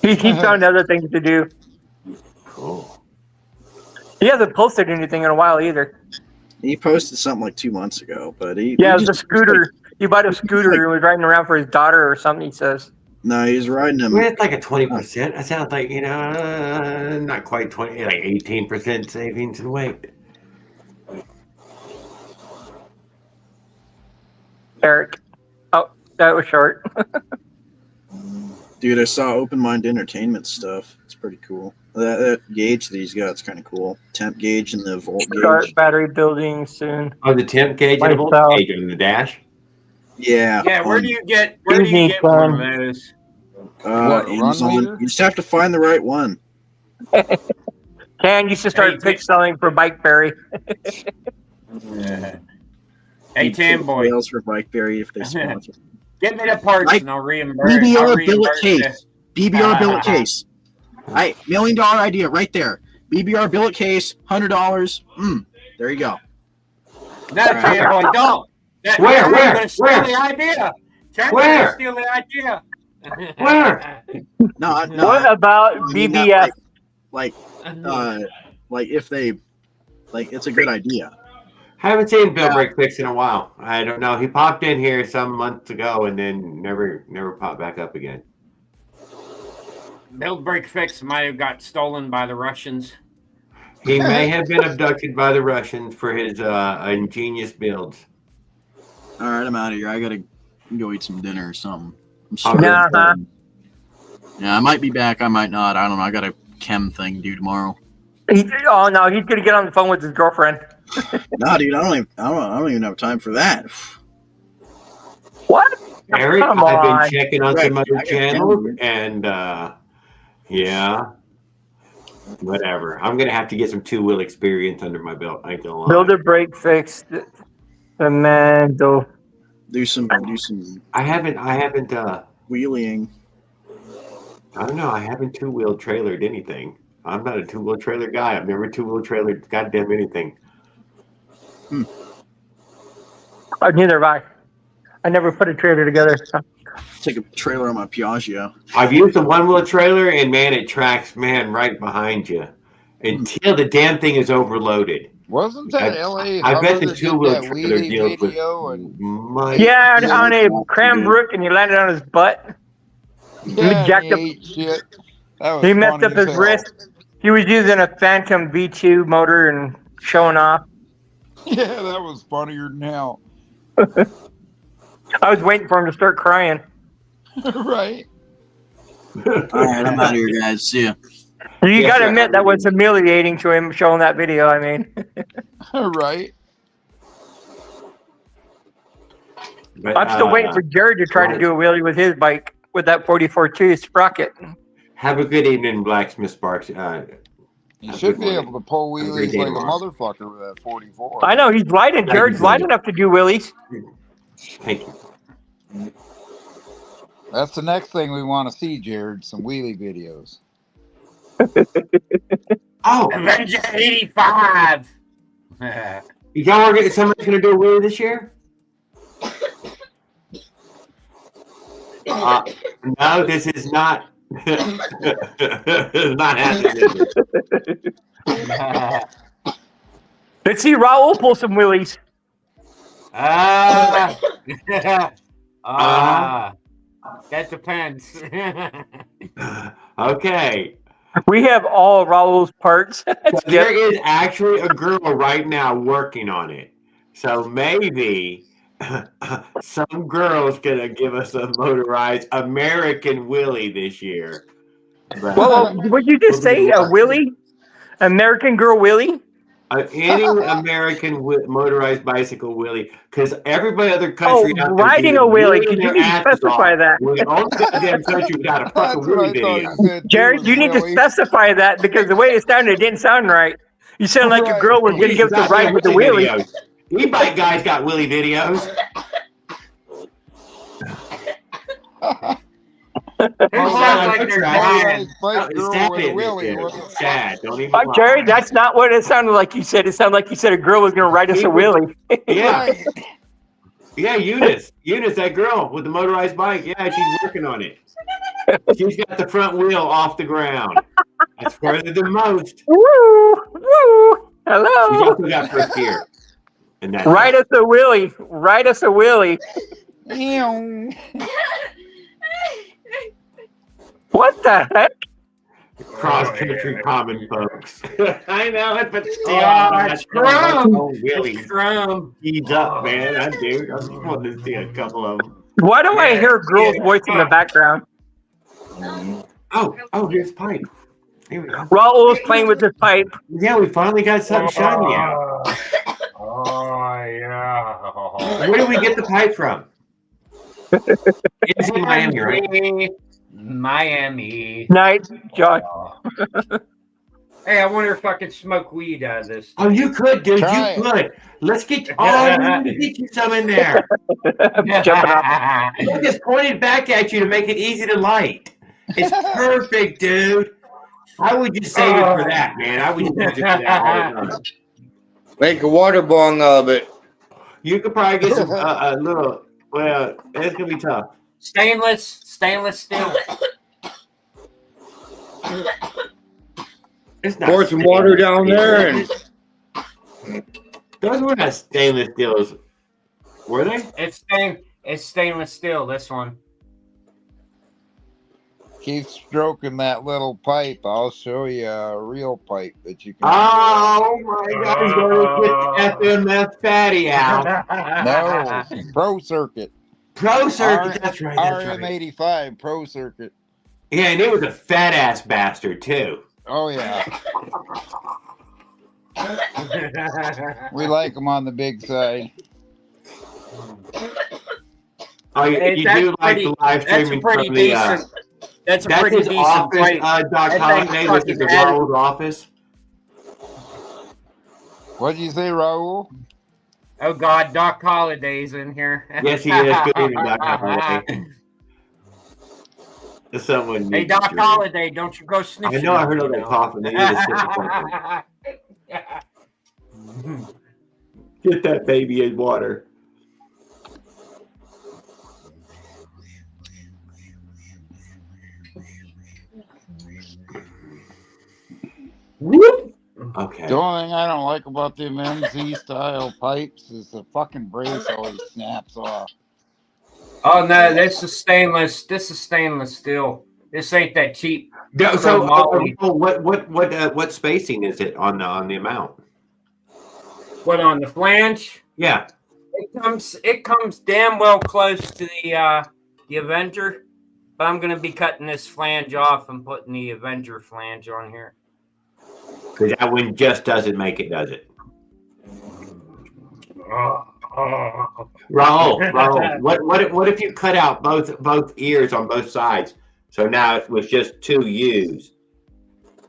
He found other things to do. Cool. He hasn't posted anything in a while either. He posted something like 2 months ago, but it was a scooter. He bought a scooter and was riding around for his daughter or something, he says. No, he's riding him. It's like a 20%. That sounds like, you know, not quite 20, like 18% savings in weight. Eric. Oh, that was short. Dude, I saw Open Mind Entertainment stuff. It's pretty cool. That gauge that he's got is kind of cool. Temp gauge and the volt Start gauge. battery building soon. Oh, the temp gauge and the volt gauge on the dash? Yeah. Yeah, where do you get one of those? Amazon. You just have to find the right one. Ken used to start pitch selling for Bikeberry. Hey, Tamboy. Sales for Bikeberry if they sponsor. Give me the parts and I'll reimburse. BBR billet case. BBR billet case. $1 million idea right there. BBR billet case, $100. There you go. No, Tamboy, don't. Where? Steal the idea. Where? Steal the idea. Where? No. What about BBF? Like if they, like, it's a good idea. Haven't seen Bill Break Fix in a while. I don't know. He popped in here some months ago and then never popped back up again. Build Break Fix might have got stolen by the Russians. He may have been abducted by the Russians for his ingenious builds. All right, I'm out of here. I gotta go eat some dinner or something. I'm sorry. Yeah, I might be back. I might not. I don't know. I got a chem thing to do tomorrow. He's gonna get on the phone with his girlfriend. Nah, dude, I don't even have time for that. What? Eric, Come I've been on. checking on Right, some other I got channels, you. and yeah, whatever. I'm gonna have to get some two-wheel experience under my belt. I ain't gonna lie. Builder brake fix. The man, though. Do some I haven't. wheeling. I don't know. I haven't two-wheel trailered anything. I'm not a two-wheel trailer guy. I've never two-wheel trailered goddamn anything. Neither have I. I never put a trailer together. Take a trailer on my Piaggio. I've used a one-wheel trailer, and man, it tracks right behind you until the damn thing is overloaded. Wasn't that L.A. I bet Hubba the that did two-wheel that trailer wheelie deals with video? And much. Yeah, Yeah, on that's a awesome, Cranbrook, and he landed on his butt. yeah, and jacked he up. ate shit. That was He messed funny up as his hell. wrist. He was using a Phantom V2 motor and showing off. Yeah, that was funnier than hell. I was waiting for him to start crying. Right. All right, I'm out of here, guys. See ya. You Yes, got to sir. admit that was humiliating to him showing that video. I mean, Right. But, I'm still waiting for Jared to try to do a wheelie with his bike with that 44.2 sprocket. Have a good evening, Blacksmith Sparks. You should be able to pull Have a great wheelies day like a tomorrow. motherfucker with that 44. I know he's light, and Jared's light enough to do wheelies. Thank you. That's the next thing we want to see, Jared. Some wheelie videos. Oh, Avenger 85. y'all are getting somebody's going to do a wheelie this year? No, this is not. It's not happening. Let's see Raul pull some wheelies. That depends. Okay. We have all Raul's parts. There is actually a girl right now working on it. So maybe some girl's going to give us a motorized American Willie this year. But, Well, would you just say a Willie? American Girl Willie? Any American motorized bicycle Willie, because every other country out there riding a Willie. Could you specify that? We're the only goddamn country got a fucking Willie video. Jared, you need to specify that because the way it sounded, it didn't sound right. You sound like a girl was going to give us a ride with the Willie. E-bike guys got Willie videos. Sad. Don't even lie. Jared, that's not what it sounded like you said. It sounded like you said a girl was going to ride us a Willie. Yeah. Yeah, Eunice, that girl with the motorized bike. Yeah, she's working on it. She's got the front wheel off the ground. That's further than most. Woo! Woo! Hello. She's also got first gear. And that's ride us a Willie. Ride us a Willie. What the heck? Cross-country common folks. I know it, but still. It's Crum. Really? He's up, man. I do. I just wanted to see a couple of them. Why do I hear a girl's voice in the background? Oh, here's pipe. Here we go. Raul was playing with his pipe. Yeah, we finally got something shiny out. Oh, yeah. Where did we get the pipe from? It's in Miami, right? Miami. Night, Josh. Hey, I wonder if I could smoke weed out of this. Oh, you could, dude. Try You could. Let's get. Oh, we get you some in there. Jumping up. Look, it's pointed back at you to make it easy to light. It's perfect, dude. I would just save it for that, man. I would just use it for that all the time. Make a water bong of it. You could probably get some a little. Well, it's gonna be tough. Stainless steel. It's not Pour some water down there, and those were not stainless steels, were they? It's stainless steel. This one. Keep stroking that little pipe. I'll show you a real pipe that you can. Oh my God! He's going to get the FMF fatty out. No, Pro Circuit. Pro Circuit. That's right. That's right. RM85 Pro Circuit. Yeah, and it was a fat ass bastard too. Oh yeah. We like them on the big side. Oh, you That's do like the live That's a streaming pretty from the decent. That's a that's pretty his decent office, pipe. Doc That thing's Holiday. This is fucking the added. Raoul's office. What did you say, Raul? Oh God, Doc Holiday's in here. Yes, he is. Good evening, Doc Holiday. If someone Hey, needs a Doc drink. Holiday, don't you go I sniffing. know I heard all that coughing. They need to sip something. Get that baby in water. Whoop. Okay. The only thing I don't like about them MZ style pipes is the fucking brace always snaps off. Oh no, this is stainless. This is stainless steel. This ain't that cheap. So, chromoly. what spacing is it on the amount? What, on the flange? Yeah. It comes damn well close to the Avenger, but I'm gonna be cutting this flange off and putting the Avenger flange on here. Because that one just doesn't make it, does it? Raul, what if you cut out both ears on both sides? So now it was just two U's.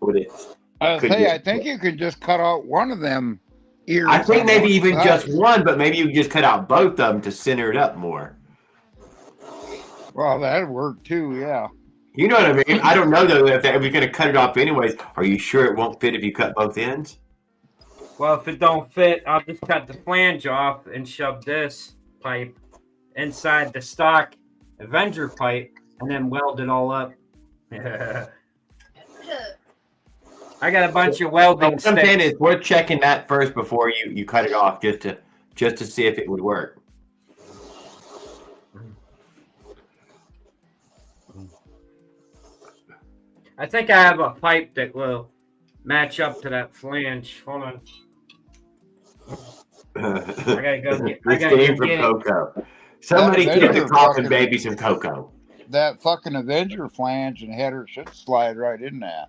Would it? I think you could just cut out one of them ears. I think on maybe one even side. just one, but maybe you could just cut out both of them to center it up more. Well, that'd work too, yeah. You know what I mean? I don't know though if we're going to cut it off anyways. Are you sure it won't fit if you cut both ends? Well, if it don't fit, I'll just cut the flange off and shove this pipe inside the stock Avenger pipe and then weld it all up. I got a bunch of welding What I'm saying sticks. is worth checking that first before you cut it off just to see if it would work. I think I have a pipe that will match up to that flange. Hold on. I gotta go get. I This gotta game go from get it. Coco. Somebody That get the Avenger coffin fucking- baby some cocoa. That fucking Avenger flange and header should slide right in that.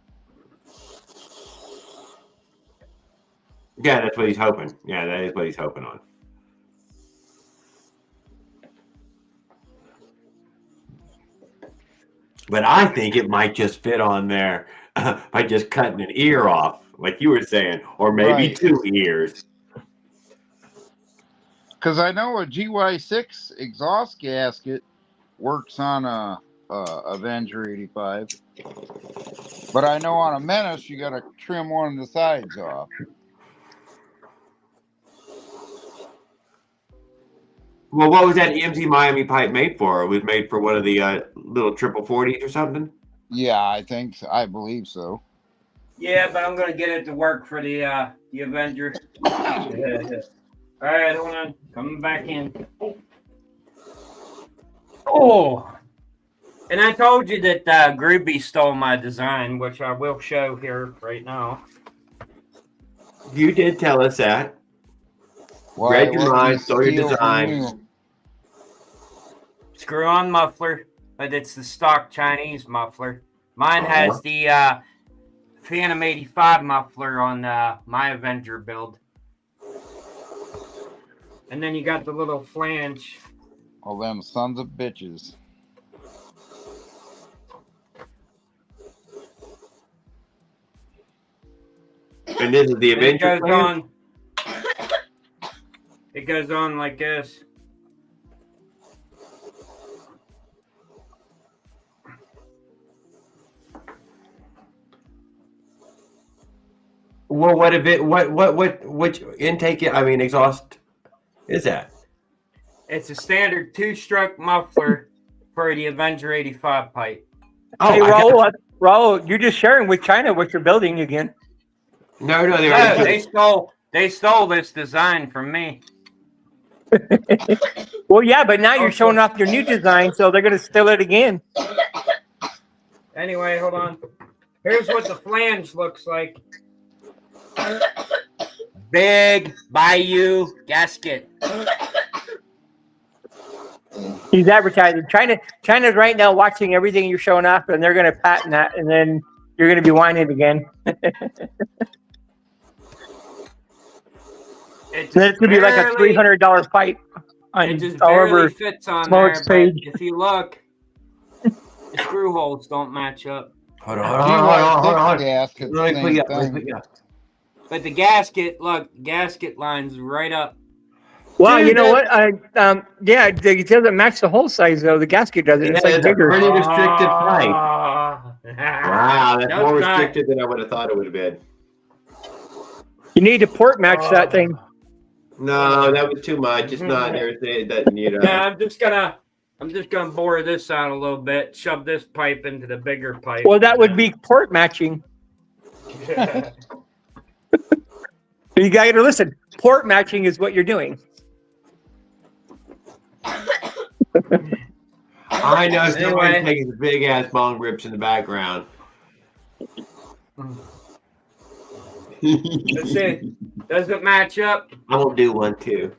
Yeah, that's what he's hoping. Yeah, that is what he's hoping on. But I think it might just fit on there by just cutting an ear off, like you were saying, or maybe Right. two ears. Because I know a GY6 exhaust gasket works on a Avenger 85. But I know on a Menace, you got to trim one of the sides off. Well, what was that EMZ Miami pipe made for? It was made for one of the little 40s or something? Yeah, I think so. I believe so. Yeah, but I'm gonna get it to work for the Avenger. All right, hold on. Coming back in. Oh, and I told you that Groovy stole my design, which I will show here right now. You did tell us that. Read your mind, stole your design. Screw-on muffler, but it's the stock Chinese muffler. Mine has the Phantom 85 muffler on my Avenger build. And then you got the little flange. All them sons of bitches. And this is the And it Avenger goes flange? on. It goes on like this. Well, which intake, I mean, exhaust is that? It's a standard two-stroke muffler for the Avenger 85 pipe. Oh, hey, Raul, you're just sharing with China what you're building again. No, they stole this design from me. Well, yeah, but now you're showing off your new design, so they're going to steal it again. Anyway, hold on. Here's what the flange looks like. Big Bayou gasket. He's advertising. China's right now watching everything you're showing off, and they're going to patent that, and then you're going to be whining again. It's going to be like a $300 pipe. It just barely fits on there, but if you look, the screw holes don't match up. Hold on. Gasket, Let me put you up. thing. But the gasket, look, gasket line's right up. Wow, you know what? Yeah, it doesn't match the hole size though. The gasket doesn't. It's like bigger. Pretty restricted pipe. Wow, that's more it's not. restricted than I would have thought it would have been. You need to port match that thing. No, that was too much. It's not everything. It doesn't need. Yeah, I'm just gonna bore this out a little bit. Shove this pipe into the bigger pipe. Well, that would be port matching. You got to listen. Port matching is what you're doing. I know somebody's taking the big ass bong rips in the background. Let's see. Does it match up? I will do one too.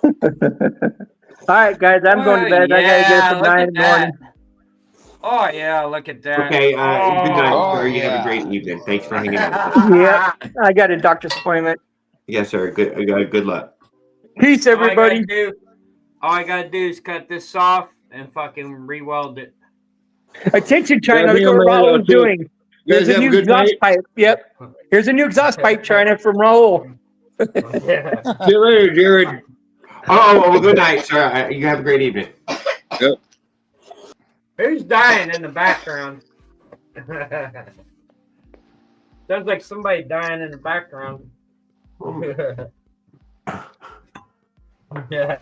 All right, guys, I'm going to bed. I gotta get up at 9 in the morning. Oh yeah, look at that. Okay, good night, sir. You have a great evening. Thanks for hanging out with us. Yeah, I got a doctor's appointment. Yes, sir. Good luck. Peace, everybody. All I gotta do is cut this off and fucking re-weld it. Attention, China. Look what Raul's doing. Here's a new exhaust pipe. Yep. Here's a new exhaust pipe, China, from Raul. See you later, Jared. Well, good night, sir. You have a great evening. Yep. Who's dying in the background? Sounds like somebody dying in the background. Yeah.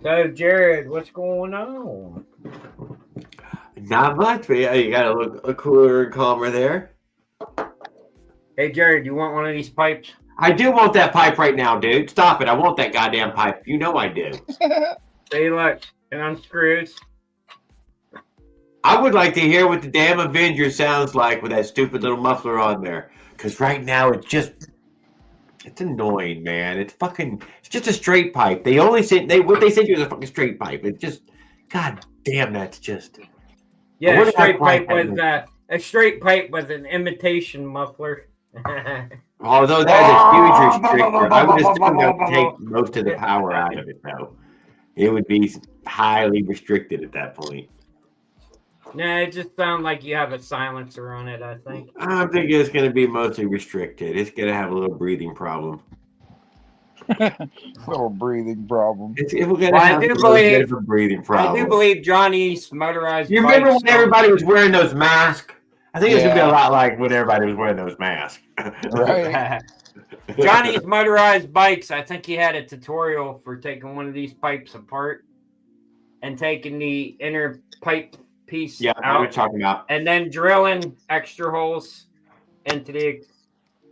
So, Jared, what's going on? Not much, but yeah, you gotta look cooler and calmer there. Hey, Jared, you want one of these pipes? I do want that pipe right now, dude. Stop it. I want that goddamn pipe. You know I do. See, look, it unscrews. I would like to hear what the damn Avenger sounds like with that stupid little muffler on there. Because right now it's annoying, man. It's just a straight pipe. What they sent you is a fucking straight pipe. It's just, god damn, that's just. Yeah, a straight pipe with an imitation muffler. Although that's a huge restrictor, I would assume that would take most of the power out of it, though. It would be highly restricted at that point. Nah, it just sounds like you have a silencer on it, I think. I'm thinking it's going to be mostly restricted. It's going to have a little breathing problem. Little breathing problem. I do believe a breathing problem. I do believe Johnny's motorized. You remember when everybody was wearing those masks? I think it's going to be a lot like when everybody was wearing those masks. Right. Johnny's motorized bikes. I think he had a tutorial for taking one of these pipes apart and taking the inner pipe piece out. I was talking about. And then drilling extra holes into the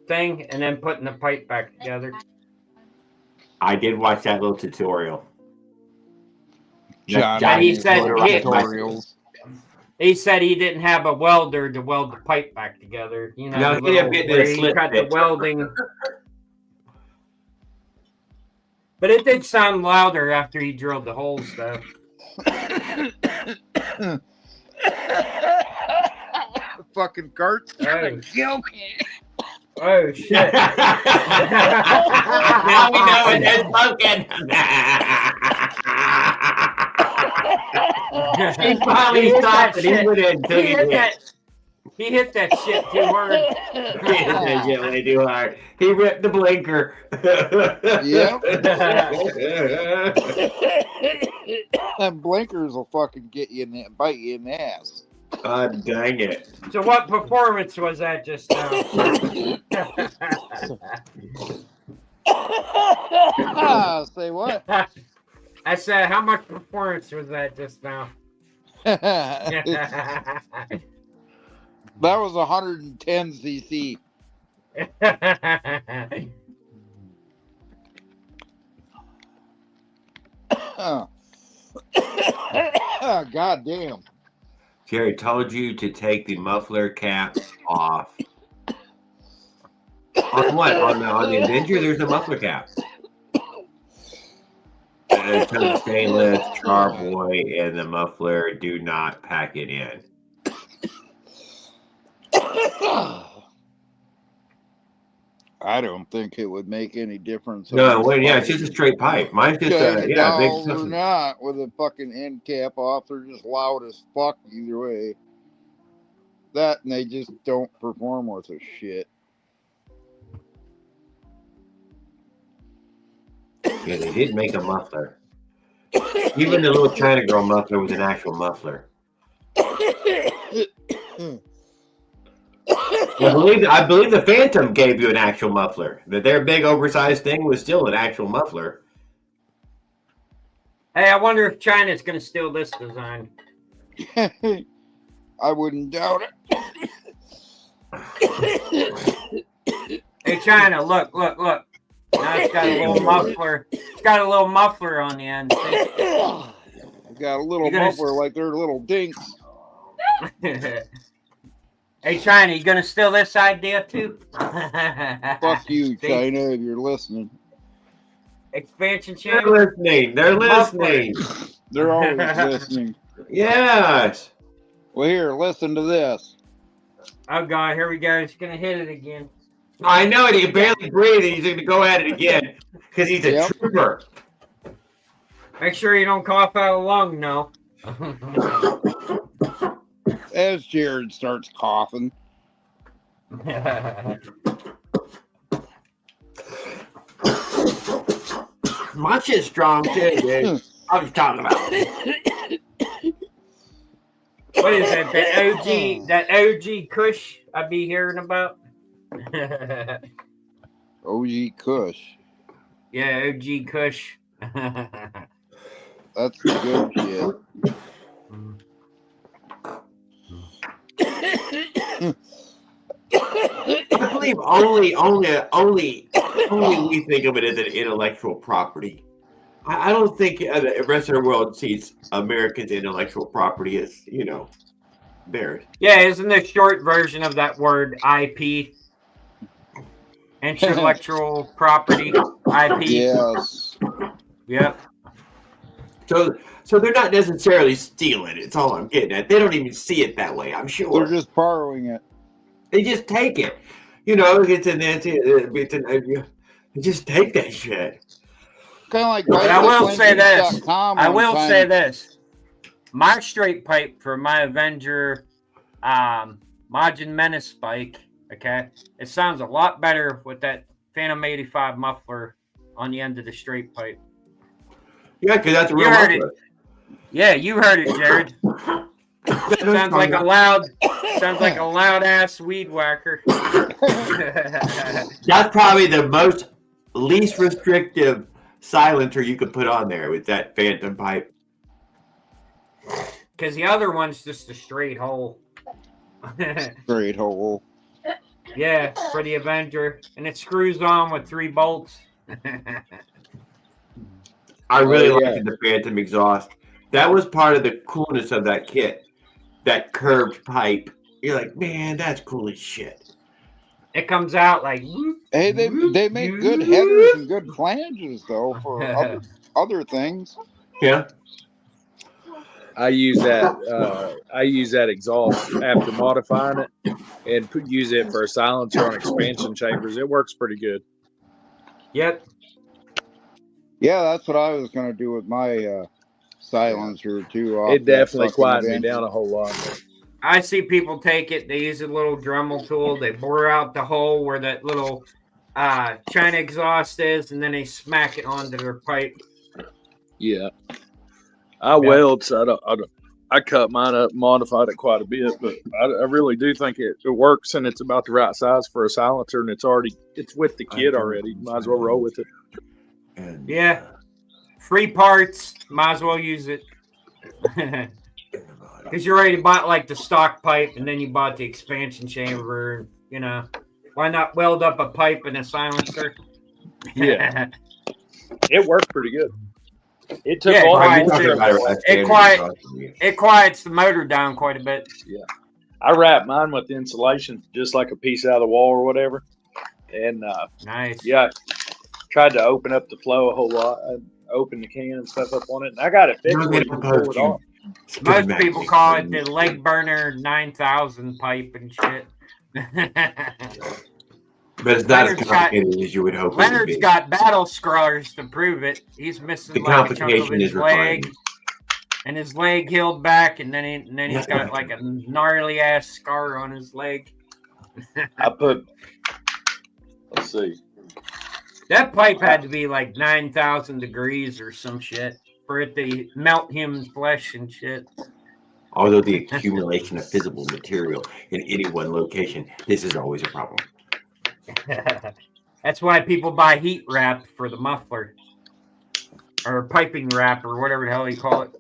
thing and then putting the pipe back together. I did watch that little tutorial. And he said he didn't have a welder to weld the pipe back together. You know, he cut the welding. But it did sound louder after he drilled the holes, though. Fucking Kurt. Oh. Joking. Oh, shit. Now we know when they're smoking. He finally stopped and he went in and took it. He hit that shit too hard. He hit that shit way too hard. He ripped the blinker. Yep. Them blinkers will fucking get you in the, bite you in the ass. God dang it. So what performance was that just now? Say what? I said, how much performance was that just now? That was 110 cc. God damn. Jerry told you to take the muffler cap off. On what? On the Avenger, there's a muffler cap. The stainless, Charboy, and the muffler do not pack it in. I don't think it would make any difference. No, well, yeah, it's just a straight pipe. Mine's just China big dolls or system. not, with a fucking end cap off, they're just loud as fuck either way. That and they just don't perform worth a shit. Yeah, they did make a muffler. Even the little China girl muffler was an actual muffler. I believe the Phantom gave you an actual muffler. That their big oversized thing was still an actual muffler. Hey, I wonder if China's going to steal this design. I wouldn't doubt it. Hey, China, look. Now it's got a little muffler. It's got a little muffler on the end. It's got a little muffler like they're little dinks. Hey, China, you gonna steal this idea too? Fuck you, China, if you're listening. Expansion chamber. They're listening. They're always listening. Yes. Well, here, listen to this. Oh God, here we go. He's gonna hit it again. I know it. He can barely breathe. And he's gonna go at it again because he's a trooper. Make sure you don't cough out a lung, no. As Jared starts coughing. My shit's strong too, dude. I was talking about. What is that? That OG Kush I be hearing about? OG Kush. Yeah, OG Kush. That's good shit. I believe only we think of it as an intellectual property. I don't think the rest of the world sees Americans' intellectual property as, theirs. Yeah, isn't the short version of that word IP? Intellectual property, IP. Yes. Yep. So they're not necessarily stealing it. It's all I'm getting at. They don't even see it that way, I'm sure. They're just borrowing it. They just take it. They just take that shit. Kind of like. But I will say this. My straight pipe for my Avenger Majin Menace spike, okay, it sounds a lot better with that Phantom 85 muffler on the end of the straight pipe. Yeah, because that's a real muffler. Yeah, you heard it, Jared. Sounds like a loud ass weed whacker. That's probably the most least restrictive silencer you could put on there with that Phantom pipe. Because the other one's just a straight hole. Straight hole. Yeah, for the Avenger. And it screws on with 3 bolts. I really liked the Phantom exhaust. That was part of the coolness of that kit. That curved pipe. You're like, man, that's cool as shit. It comes out like... Hey, they make good headers and good flanges, though, for other things. Yeah. I use that exhaust after modifying it and use it for a silencer on expansion chambers. It works pretty good. Yep. Yeah, that's what I was going to do with my silencer, too. It definitely quieted me down a whole lot. I see people take it. They use a little Dremel tool. They bore out the hole where that little China exhaust is, and then they smack it onto their pipe. Yeah. I weld, so I cut mine up, modified it quite a bit, but I really do think it works, and it's about the right size for a silencer, and it's with the kit already. Might as well roll with it. Yeah. Free parts, might as well use it. Because you already bought like the stock pipe, and then you bought the expansion chamber. Why not weld up a pipe and a silencer? Yeah. It worked pretty good. It took it quiets the motor down quite a bit. Yeah. I wrapped mine with insulation, just like a piece out of the wall or whatever. And nice. Yeah. Tried to open up the flow a whole lot. I opened the can and stuff up on it, and I got it fixed. Most people call it the leg burner 9000 pipe and shit. But it's not as complicated as you would hope it would Leonard's be. got battle scars to prove it. He's missing The like a chunk of complication his is leg, refinement. and his leg healed back, and then he's got like a gnarly ass scar on his leg. Let's see. That pipe had to be like 9,000 degrees or some shit for it to melt human flesh and shit. Although the accumulation of physical material in any one location, this is always a problem. That's why people buy heat wrap for the muffler, or piping wrap, or whatever the hell you call it,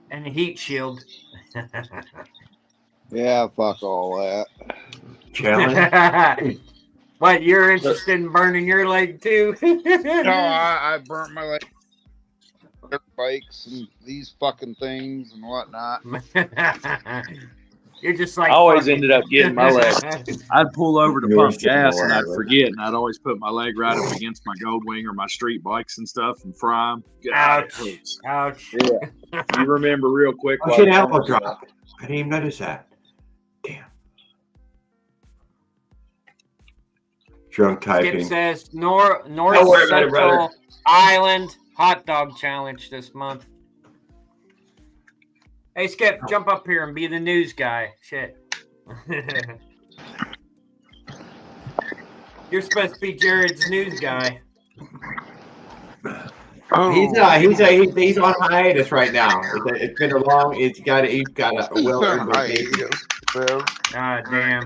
and a heat shield. Yeah, fuck all that. Challenge. What, you're interested in burning your leg too? No, I burnt my leg. Bikes and these fucking things and whatnot. You're just like I always fucking. ended up getting my leg. I'd pull over to You're pump gas and I'd similar. forget, and I'd always put my leg right up against my Goldwing or my street bikes and stuff and fry them. God, it Ouch! hurts. Ouch! Yeah, you remember real quick. Oh while shit, the elbow phone's up. drop. I didn't even notice that. Damn. Drunk Skip typing. says North Don't worry about it, Central brother. Island hot dog challenge this month. Hey Skip, jump up here and be the news guy. Shit. You're supposed to be Jared's news guy. He's on hiatus right now. It's been a long. He's got a well-earned vacation. Ah, damn.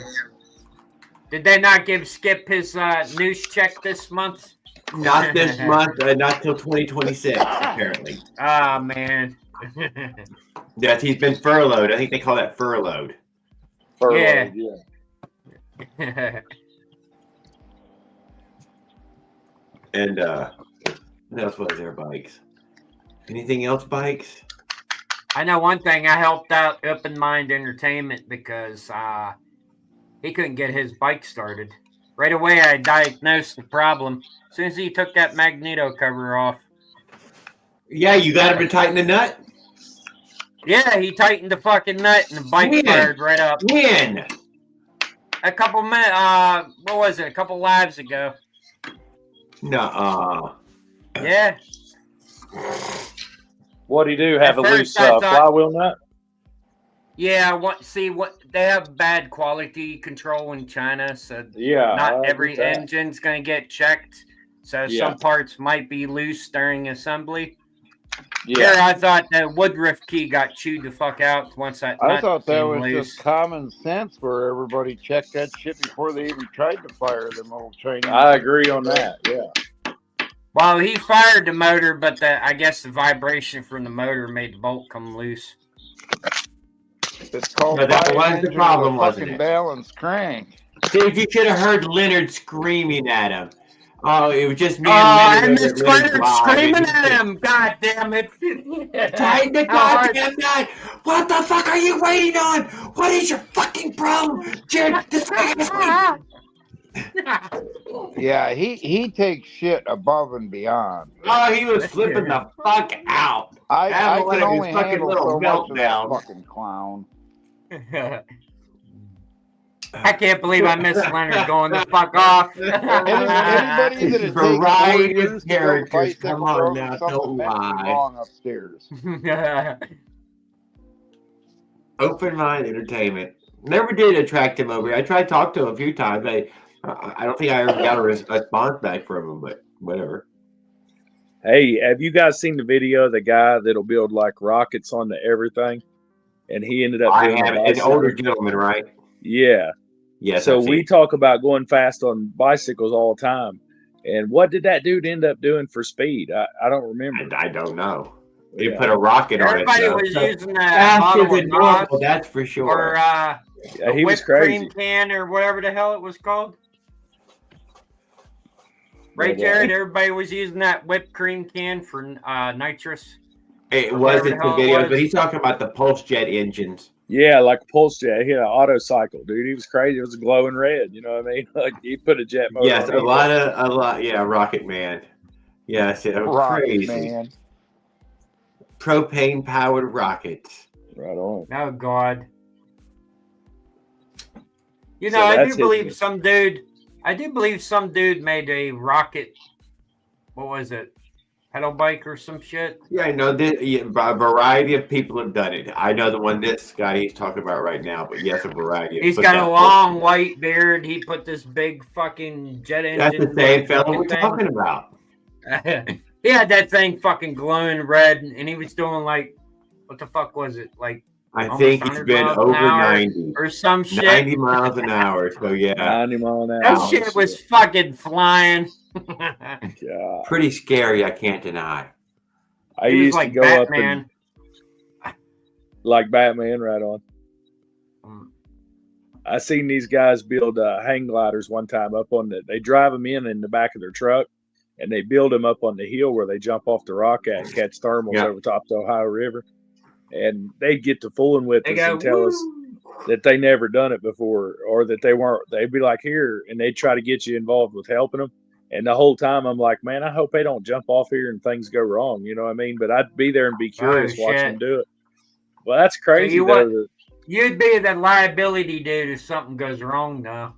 Did they not give Skip his news check this month? Not this month. Not till 2026, apparently. Ah, man. Yes, he's been furloughed. I think they call that furloughed. Yeah. And what else was there? Bikes. Anything else? Bikes. I know one thing. I helped out Open Mind Entertainment because he couldn't get his bike started. Right away, I diagnosed the problem. As soon as he took that magneto cover off. Yeah, you got him to tighten the nut? Yeah, he tightened the fucking nut and the bike fired right up. When? A couple minutes, what was it? A couple lives ago. No. Yeah. What do you do? Have At a loose first I thought- flywheel nut? Yeah, what they have bad quality control in China, so Yeah, not I every get that. engine's gonna get checked. So Yeah. some parts might be loose during assembly. Yeah. Here, I thought the woodruff key got chewed the fuck out once that I nut thought that came was loose. just common sense where everybody checked that shit before they even tried to fire them old Chinese. I agree on that. Yeah. Well, he fired the motor, but I guess the vibration from the motor made the bolt come loose. It's called No, that buying was the engine with problem, a wasn't fucking it? balanced crank. Dude, you should have heard Leonard screaming at him. Oh, it was just me Oh, I and missed Leonard. Leonard screaming at him. God damn it. Tighten the How hard- goddamn nut! What the fuck are you waiting on? What is your fucking problem? Jared, this fucking is Yeah, he takes shit above and beyond. Oh, he was flipping the fuck out. I Having one can of his only fucking handle little so much of that meltdowns. fucking clown. I can't believe I missed Leonard going the fuck off. Anybody that it takes 4 Variety of years to build a characters. bicycle Come on broke now, something don't mentally lie. wrong upstairs. Open Mind Entertainment. Never did attract him over here. I tried to talk to him a few times. I don't think I ever got a response back from him, but whatever. Hey, have you guys seen the video of the guy that'll build like rockets onto everything? And he ended up I doing have a an bicycle. older gentleman, right? Yeah. Yes. So I've seen we it. talk about going fast on bicycles all the time. And what did that dude end up doing for speed? I don't remember. I don't know. He Yeah. put a rocket on it. Everybody though. was So using that faster bottle of than normal, Nos that's for sure. or Yeah, a he was whipped crazy. cream can or whatever the hell it was called. Right, Yeah, Jared? Everybody was using that whipped cream can for nitrous. It or wasn't whatever the the hell it video, was. but he's talking about the pulse jet engines. Yeah, like a pulse jet. He had an auto cycle, dude. He was crazy. It was glowing red. You know what I mean? Like he put a jet motor. Yes, on a it. lot. Yeah, Rocket Man. Yes, it was Rocket crazy. Man. Propane powered rockets. Right on. Oh, God. You So know, I that's do believe his- some dude I do believe some dude made a rocket. What was it? Pedal bike or some shit. Yeah, I know that a variety of people have done it. I know the one this guy he's talking about right now, but yes, a variety. He's got a long white beard. He put this big fucking jet engine. That's the same fellow we're talking about. He had that thing fucking glowing red, and he was doing like, what the fuck was it? Like, I think he's been over 90 or some shit. 90 miles an hour. So yeah, 90 miles an hour. That shit was fucking flying. Yeah. Pretty scary, I can't deny. I He was used like to go Batman. up and like Batman, right on. I seen these guys build hang gliders one time up on they drive them in the back of their truck, and they build them up on the hill where they jump off the rock at and catch thermals over top the Ohio River. And they get to fooling with us and tell us that they never done it before, or that they weren't. They'd be like, here, and they'd try to get you involved with helping them. And the whole time I'm like, man, I hope they don't jump off here and things go wrong. You know what I mean? But I'd be there and be curious watching them do it. Well, that's crazy, though. You'd be the liability dude if something goes wrong, though.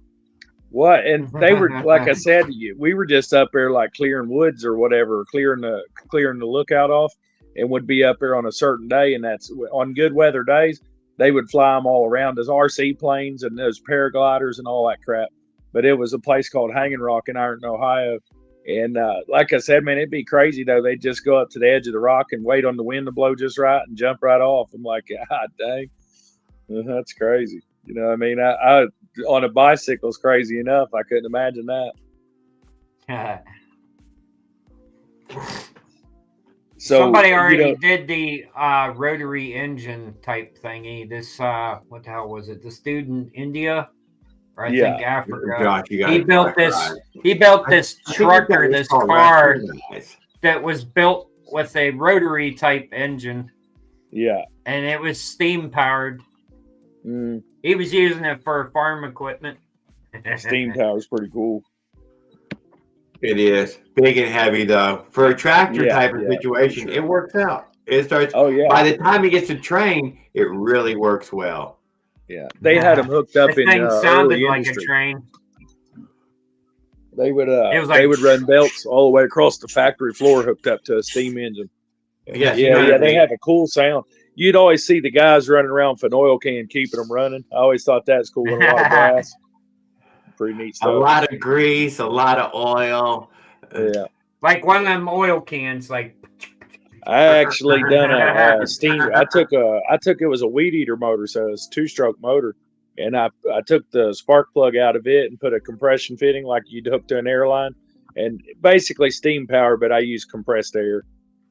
What? And they were, like I said, we were just up there like clearing woods or whatever, clearing the lookout off, and would be up there on a certain day. And that's on good weather days, they would fly them all around as RC planes and those paragliders and all that crap. But it was a place called Hanging Rock in Ironton, Ohio. And like I said, man, it'd be crazy, though. They'd just go up to the edge of the rock and wait on the wind to blow just right and jump right off. I'm like, God dang, that's crazy. You know what I mean? I on a bicycle is crazy enough. I couldn't imagine that. So somebody already did the rotary engine type thingy. This what the hell was it? This dude in India, or I think Africa. Josh, he built this. He built this trucker, this car that was built with a rotary type engine. Yeah, and it was steam powered. Mm. He was using it for farm equipment. Steam power is pretty cool. It is big and heavy, though. For a tractor type of situation, it works out. It starts. Oh yeah. By the time he gets to train, it really works well. Yeah, they had them hooked up in sounded early like industry. a train. They would they would run belts all the way across the factory floor hooked up to a steam engine. Yes, They have a cool sound. You'd always see the guys running around with an oil can keeping them running. I always thought that was cool. And a lot of brass. Pretty neat stuff. A lot of grease, a lot of oil. Yeah. Like one of them oil cans, like. I actually done a steam. I took it was a weed eater motor, so it's a 2-stroke motor, and I took the spark plug out of it and put a compression fitting like you'd hook to an airline, and basically steam power, but I use compressed air,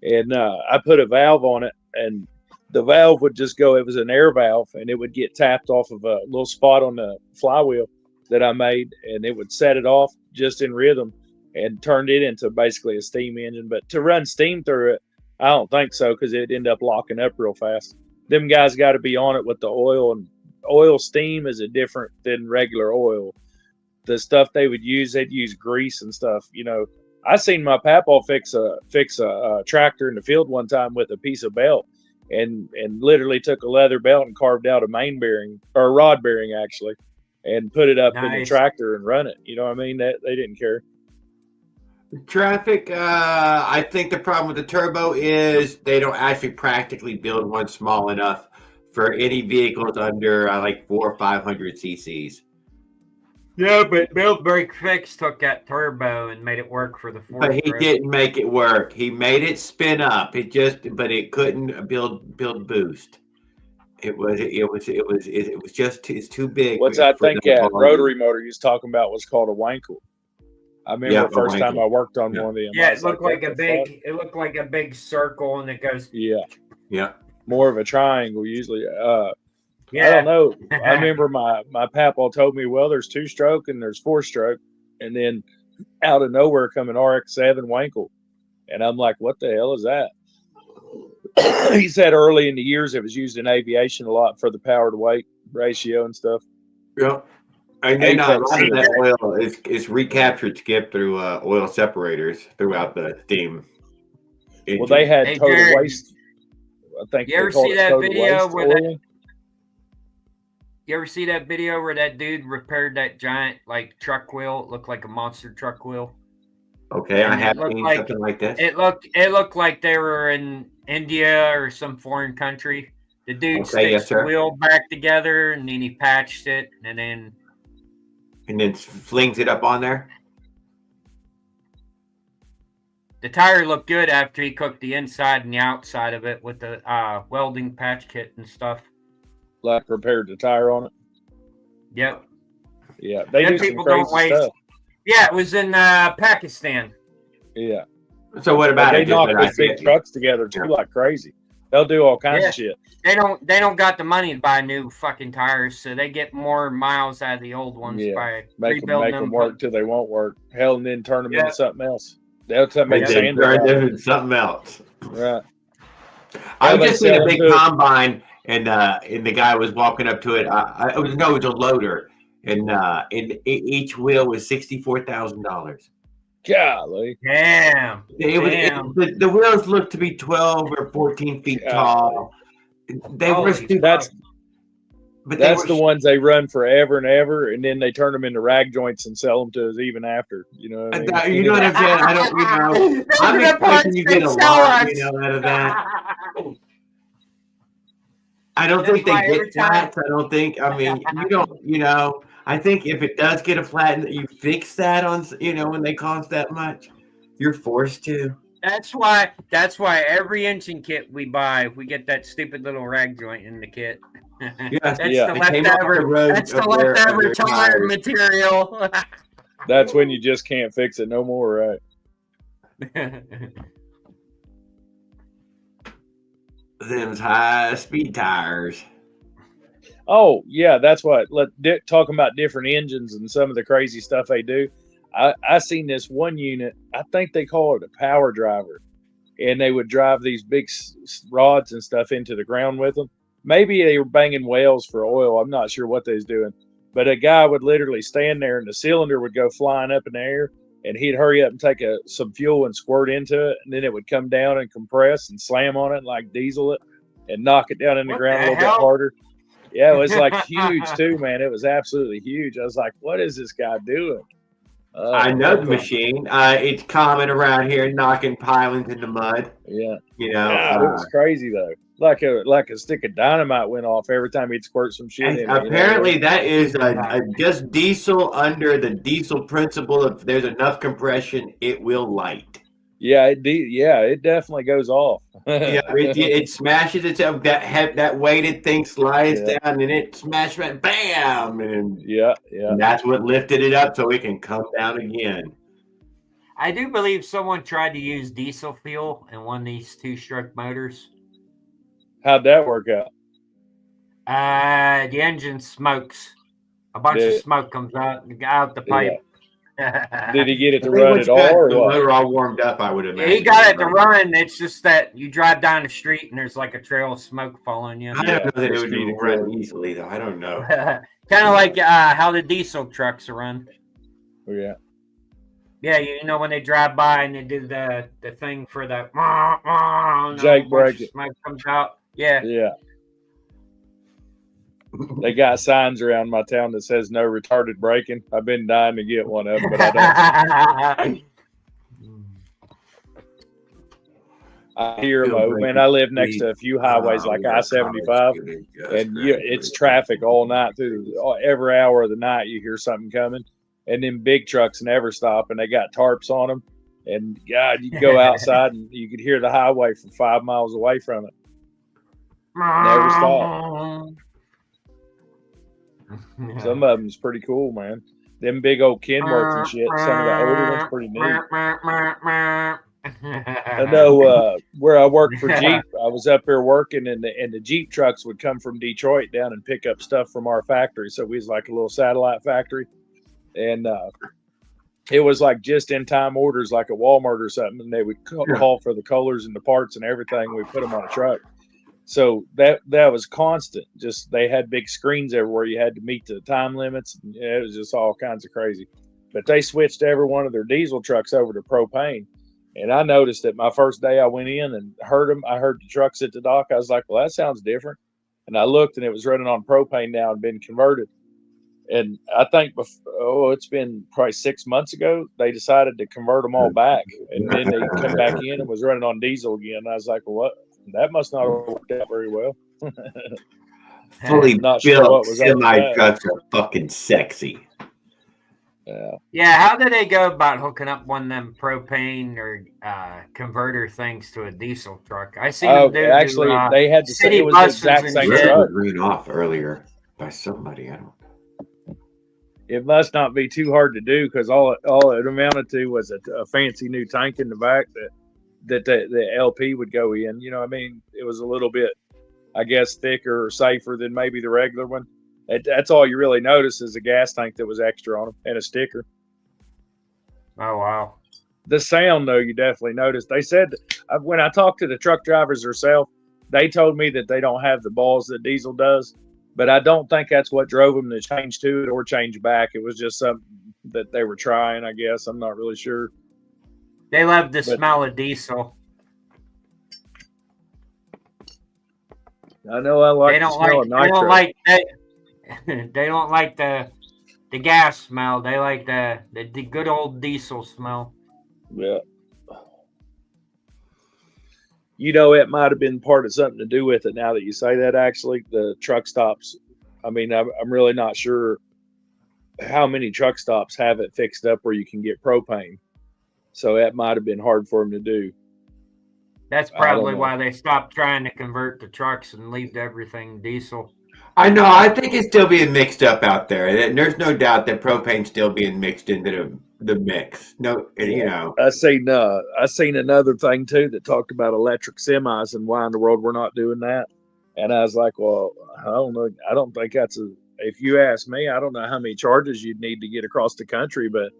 and I put a valve on it, and the valve would just go. It was an air valve, and it would get tapped off of a little spot on the flywheel that I made, and it would set it off just in rhythm, and turned it into basically a steam engine. But to run steam through it, I don't think so, because it'd end up locking up real fast. Them guys got to be on it with the oil, and oil steam is different than regular oil. The stuff they would use, they'd use grease and stuff. You know, I seen my papaw fix a tractor in the field one time with a piece of belt, and literally took a leather belt and carved out a main bearing, or a rod bearing actually, and put it up in the tractor and run it. You know what I mean? That they didn't care. Traffic, I think the problem with the turbo is they don't actually practically build one small enough for any vehicles under like 400 or 500 cc's. Yeah, but Pillsbury Fix took that turbo and made it work for the Ford. But he didn't make it work. He made it spin up. But it couldn't build boost. It's too big. What's I think that rotary motor you was talking about was called a Wankel. I remember the first time I worked on one of them. Yeah, it looked like a big circle, and it goes. Yeah. More of a triangle usually. I don't know. I remember my papaw told me, well, there's 2-stroke and there's 4-stroke, and then out of nowhere come an RX-7 Wankel, and I'm like, what the hell is that? He said early in the years it was used in aviation a lot for the power to weight ratio and stuff. Yeah. And then a lot of that oil is recaptured, Skip, through oil separators throughout the steam engine. Well, they had total waste. I think you ever see that video where You ever see that video where that dude repaired that giant like truck wheel? It looked like a monster truck wheel. Okay, I And have it looked seen like something like this. it looked like they were in India or some foreign country. The dude Okay, sticks yes, the sir. wheel back together and then he patched it and then flings it up on there. The tire looked good after he cooked the inside and the outside of it with the welding patch kit and stuff. Like repaired the tire on it. Yep. Yeah, they Them do some people don't crazy waste. stuff. Yeah, it was in Pakistan. Yeah. So what about they it? knock Just those like I big said, trucks together too, like crazy. They'll do all kinds of shit. They don't got the money to buy new fucking tires, so they get more miles out of the old ones by make rebuilding them work till they won't work. Hell, and then turn them into something else. They'll make sand turn them into something else. Right. I've just seen a big combine, and the guy was walking up to it. It was a loader, and each wheel was $64,000. Golly. Damn. The wheels looked to be 12 or 14 feet tall. They were stupid. That's the ones they run forever and ever, and then they turn them into rag joints and sell them to us even after. You know what I mean? You know what I'm saying? I don't. I'm expecting you get a lot, out of that. I don't think they get flats. I don't think. I mean, you don't. I think if it does get a flat, you fix that on. When they cost that much, you're forced to. That's why every engine kit we buy, we get that stupid little rag joint in the kit. That's the leftover. That's the leftover tire material. That's when you just can't fix it no more, right? Them's high-speed tires. Oh yeah, that's what. Talking about different engines and some of the crazy stuff they do. I seen this one unit. I think they call it a power driver, and they would drive these big rods and stuff into the ground with them. Maybe they were banging wells for oil. I'm not sure what they was doing, but a guy would literally stand there, and the cylinder would go flying up in the air, and he'd hurry up and take some fuel and squirt into it, and then it would come down and compress and slam on it, and like diesel it, and knock it down in the ground a little bit harder. Yeah, it was like huge too, man. It was absolutely huge. I was like, what is this guy doing? I know the machine. It's common around here, knocking pilings in the mud. Yeah. You know. It was crazy though. Like a stick of dynamite went off every time he'd squirt some shit in. Apparently, that is just diesel under the diesel principle. If there's enough compression, it will light. Yeah, it definitely goes off. it smashes itself. That weighted thing slides down, and it smashes it, bam, and and that's what lifted it up so it can come down again. I do believe someone tried to use diesel fuel in one of these two-stroke motors. How'd that work out? The engine smokes. A bunch of smoke comes out the pipe. Did he get it to run at all, or the what? motor all warmed up? I would imagine. He got it to run. It's just that you drive down the street and there's like a trail of smoke following you. I don't know that it would be run easily, though. I don't know. Kind of like how the diesel trucks run. Yeah. Yeah, you know when they drive by and they do the thing for the Jake break it. Smoke comes out. Yeah. Yeah. They got signs around my town that says no retarded braking. I've been dying to get one of them, but I don't. I hear them. Man, I live next to a few highways like I-75, and it's traffic all night through. Every hour of the night, you hear something coming, and then big trucks never stop, and they got tarps on them. And God, you go outside and you could hear the highway from 5 miles away from it. Never stop. Some of them's pretty cool, man. Them big old Kenworths and shit. Some of the older ones pretty neat. I know where I worked for Jeep, I was up there working, and the Jeep trucks would come from Detroit down and pick up stuff from our factory. So we was like a little satellite factory, and it was like just in time orders, like a Walmart or something. And they would call for the colors and the parts and everything. We put them on a truck. So that was constant. Just they had big screens everywhere. You had to meet the time limits. And it was just all kinds of crazy. But they switched every one of their diesel trucks over to propane. And I noticed that my first day I went in and heard them. I heard the trucks at the dock. I was like, well, that sounds different. And I looked, and it was running on propane now and been converted. And I think it's been probably 6 months ago, they decided to convert them all back. And then they come back in and was running on diesel again. And I was like, well, what? That must not have worked out very well. Fully Not sure built what was up with semi that. trucks are fucking sexy. Yeah, how do they go about hooking up one of them propane or converter things to a diesel truck? I seen them do. Actually, they had to say it was the exact same truck. Green off earlier by somebody. I don't. It must not be too hard to do because all it amounted to was a fancy new tank in the back that the LP would go in. You know, I mean, it was a little bit, I guess, thicker or safer than maybe the regular one. That's all you really notice is a gas tank that was extra on them and a sticker. Oh, wow. The sound, though, you definitely noticed. They said when I talked to the truck drivers themselves, they told me that they don't have the balls that diesel does. But I don't think that's what drove them to change to it or change back. It was just something that they were trying, I guess. I'm not really sure. They love the smell of diesel. I know I like the smell of nitro. They don't like the gas smell. They like the good old diesel smell. Yeah. You know, it might have been part of something to do with it now that you say that, actually. The truck stops. I mean, I'm really not sure how many truck stops have it fixed up where you can get propane. So that might have been hard for them to do. That's probably why they stopped trying to convert the trucks and leave everything diesel. I know. I think it's still being mixed up out there. And there's no doubt that propane's still being mixed into the mix. No, you know. I seen another thing too that talked about electric semis and why in the world we're not doing that. And I was like, well, I don't know. I don't think if you ask me, I don't know how many charges you'd need to get across the country, but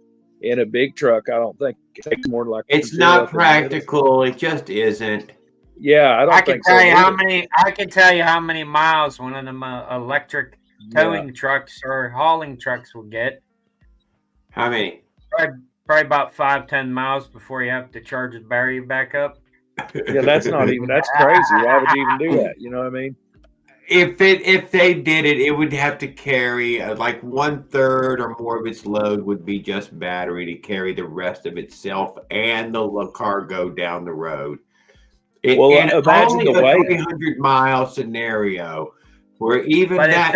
in a big truck, I don't think it takes more than like. It's not practical. It just isn't. Yeah, I can tell you how many. I can tell you how many miles one of them electric towing trucks or hauling trucks will get. How many? Probably about 5-10 miles before you have to charge the battery back up. Yeah, that's crazy. Why would you even do that? You know what I mean? If they did it, it would have to carry like 1/3 or more of its load would be just battery to carry the rest of itself and the cargo down the road. Imagine the weight. 300-mile scenario where even that,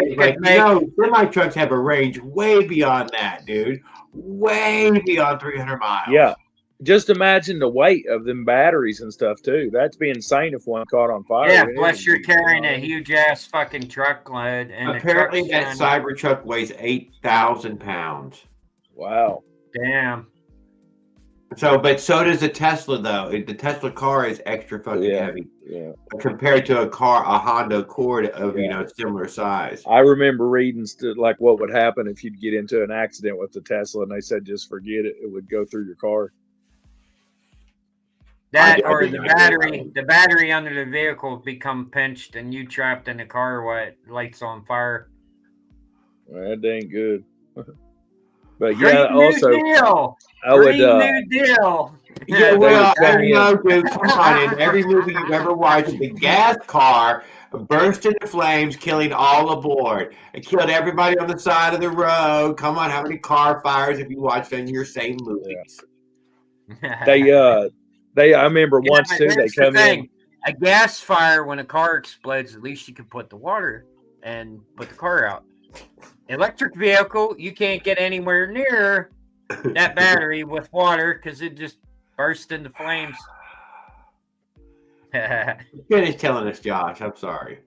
semi trucks have a range way beyond that, dude. Way beyond 300 miles. Yeah. Just imagine the weight of them batteries and stuff too. That'd be insane if one caught on fire. Yeah, plus you're carrying a huge ass fucking truckload. And apparently that Cybertruck weighs 8,000 pounds. Wow. Damn. So does the Tesla though. The Tesla car is extra fucking heavy. Yeah. Compared to a Honda Accord of similar size. I remember reading like what would happen if you'd get into an accident with the Tesla, and they said just forget it. It would go through your car. The battery under the vehicle become pinched, and you trapped in the car while it lights on fire. Well, that ain't good. But Great yeah, also deal. I would. New deal. Yeah, well, dude, come on! In every movie you've ever watched, the gas car burst into flames, killing all aboard. It killed everybody on the side of the road. Come on, how many car fires have you watched in your same movies? Yeah. I remember once too. They come in. A gas fire, when a car explodes, at least you can put the water and put the car out. Electric vehicle, you can't get anywhere near that battery with water because it just bursts into flames. Finish telling us, Josh. I'm sorry.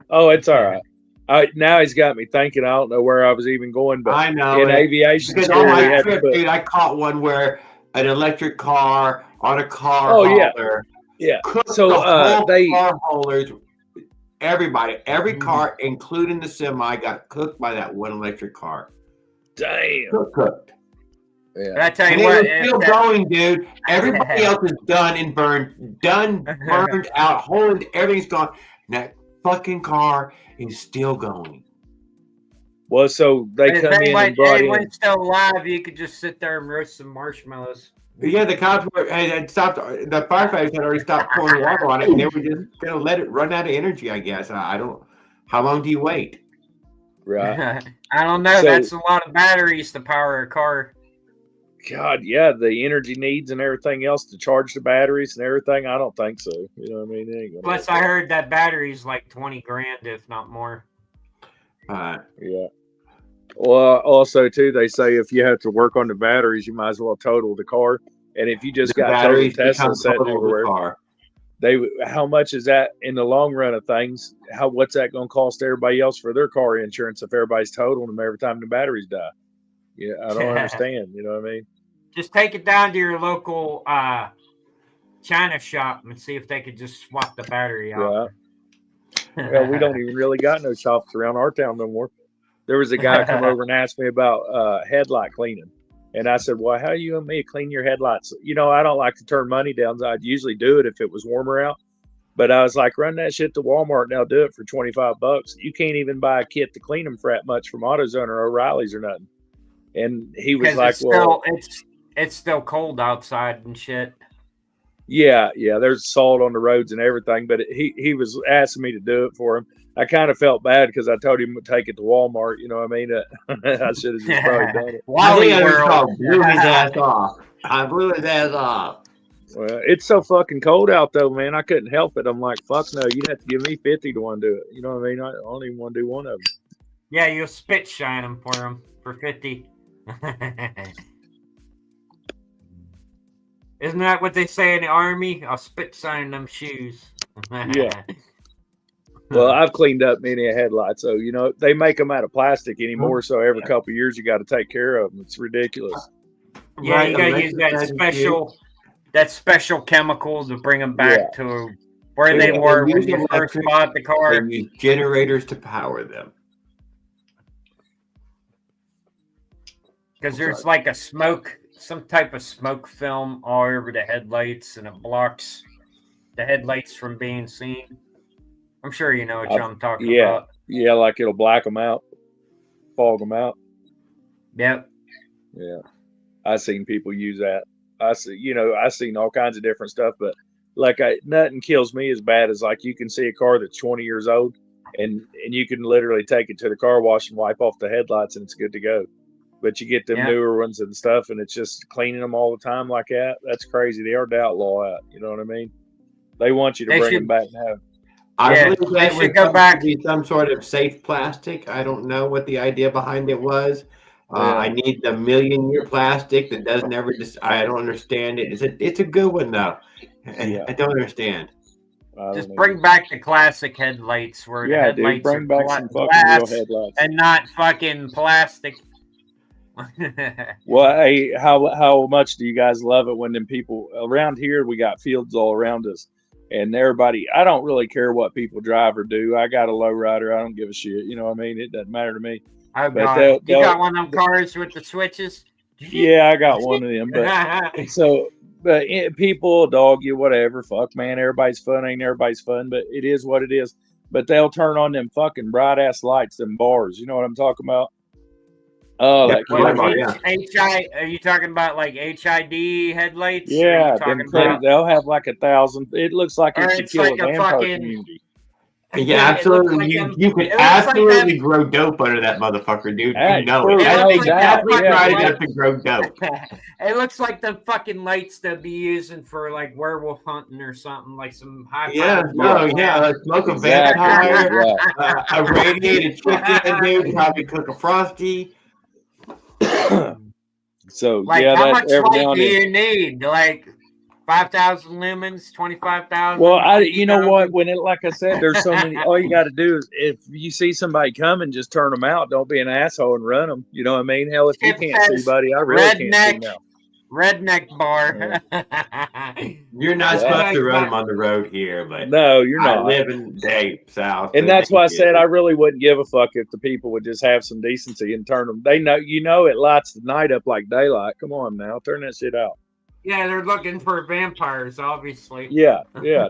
Oh, it's all right. Now he's got me thinking. I don't know where I was even going, but I know in aviation because school, on my trip, dude, I caught one where an electric car on a car hauler. Yeah. So car haulers. Everybody, every car, including the semi, got cooked by that one electric car. Damn. Cooked. Yeah. But I tell you what, it's still going, dude. Everybody else is done and burned out. Everything's gone. That fucking car is still going. Well, so they come in and brought in. When it's still alive, you could just sit there and roast some marshmallows. Yeah, the cops had stopped. The firefighters had already stopped pouring water on it, and they were just gonna let it run out of energy. I guess I don't. How long do you wait? Right. I don't know. So- That's a lot of batteries to power a car. God, yeah, the energy needs and everything else to charge the batteries and everything. I don't think so. You know what I mean? It ain't gonna Plus, work. I heard that battery's like 20 grand, if not more. Yeah. Well, also too, they say if you have to work on the batteries, you might as well total the car. And if you just The got total batteries Tesla become sitting total of the everywhere, car. how much is that in the long run of things? What's that going to cost everybody else for their car insurance if everybody's totaling them every time the batteries die? Yeah, I don't understand. You know what I mean? Just take it down to your local China shop and see if they could just swap the battery out. Right. Well, we don't even really got no shops around our town no more. There was a guy come over and asked me about headlight cleaning. And I said, well, how you and me clean your headlights? You know, I don't like to turn money down. I'd usually do it if it was warmer out. But I was like, run that shit to Walmart and I'll do it for $25. You can't even buy a kit to clean them for that much from AutoZone or O'Reilly's or nothing. And he was like, it's still cold outside and shit. Yeah, there's salt on the roads and everything, but he was asking me to do it for him. I kind of felt bad because I told him to take it to Walmart. You know what I mean? I should have just probably done it. I think I blew his ass off. I blew his ass off. Well, it's so fucking cold out though, man. I couldn't help it. I'm like, fuck no, you'd have to give me 50 to want to do it. You know what I mean? I don't even want to do one of them. Yeah, you'll spit shine them for 50. Isn't that what they say in the army? I'll spit shine them shoes. Yeah. Well, I've cleaned up many headlights, so you know they make them out of plastic anymore. So every couple of years, you got to take care of them. It's ridiculous. Yeah, you got to use that special chemical to bring them back to where they were when you first bought the car. They use generators to power them. Because there's like some type of smoke film all over the headlights, and it blocks the headlights from being seen. I'm sure you know what I'm talking about. Yeah, like it'll black them out, fog them out. Yep. Yeah, I seen people use that. I seen all kinds of different stuff, but like nothing kills me as bad as like you can see a car that's 20 years old, and you can literally take it to the car wash and wipe off the headlights, and it's good to go. But you get them newer ones and stuff, and it's just cleaning them all the time like that. That's crazy. They are to outlaw that. You know what I mean? They want you to bring them back now. I believe that would go back to be some sort of safe plastic. I don't know what the idea behind it was. I need the million-year plastic that doesn't ever I don't understand it. It's a good one though. I don't understand. Just bring back the classic headlights where the headlights bring back some fucking real headlights and not fucking plastic. Well, hey, how much do you guys love it when them people around here? We got fields all around us, and everybody. I don't really care what people drive or do. I got a low rider. I don't give a shit. You know what I mean? It doesn't matter to me. Oh, God. You got one of them cars with the switches? Yeah, I got one of them. But people dog you, whatever. Fuck, man. Everybody's fun ain't everybody's fun, but it is what it is. But they'll turn on them fucking bright ass lights, them bars. You know what I'm talking about? Oh, that are you talking about like HID headlights? Yeah, they'll have like 1,000. It looks like it should kill like a vampire community. Yeah, absolutely. You could absolutely grow dope under that motherfucker, dude. You know it. Right enough to grow dope. It looks like the fucking lights they'll be using for like werewolf hunting or something, like some high. Smoke a vampire, a radiated chicken, dude. Probably cook a frosty. So like, how much light do you need? Like 5,000 lumens, 25,000. Well, you know what? When like I said, there's so many. All you got to do is if you see somebody coming, just turn them out. Don't be an asshole and run them. You know what I mean? Hell, if you can't see, buddy, I really can't see now. Redneck bar. You're not supposed to run them on the road here, but no, you're not. I live in south, and that's why I said I really wouldn't give a fuck if the people would just have some decency and turn them. They know, it lights the night up like daylight. Come on now, turn that shit out. Yeah, they're looking for vampires, obviously. Yeah,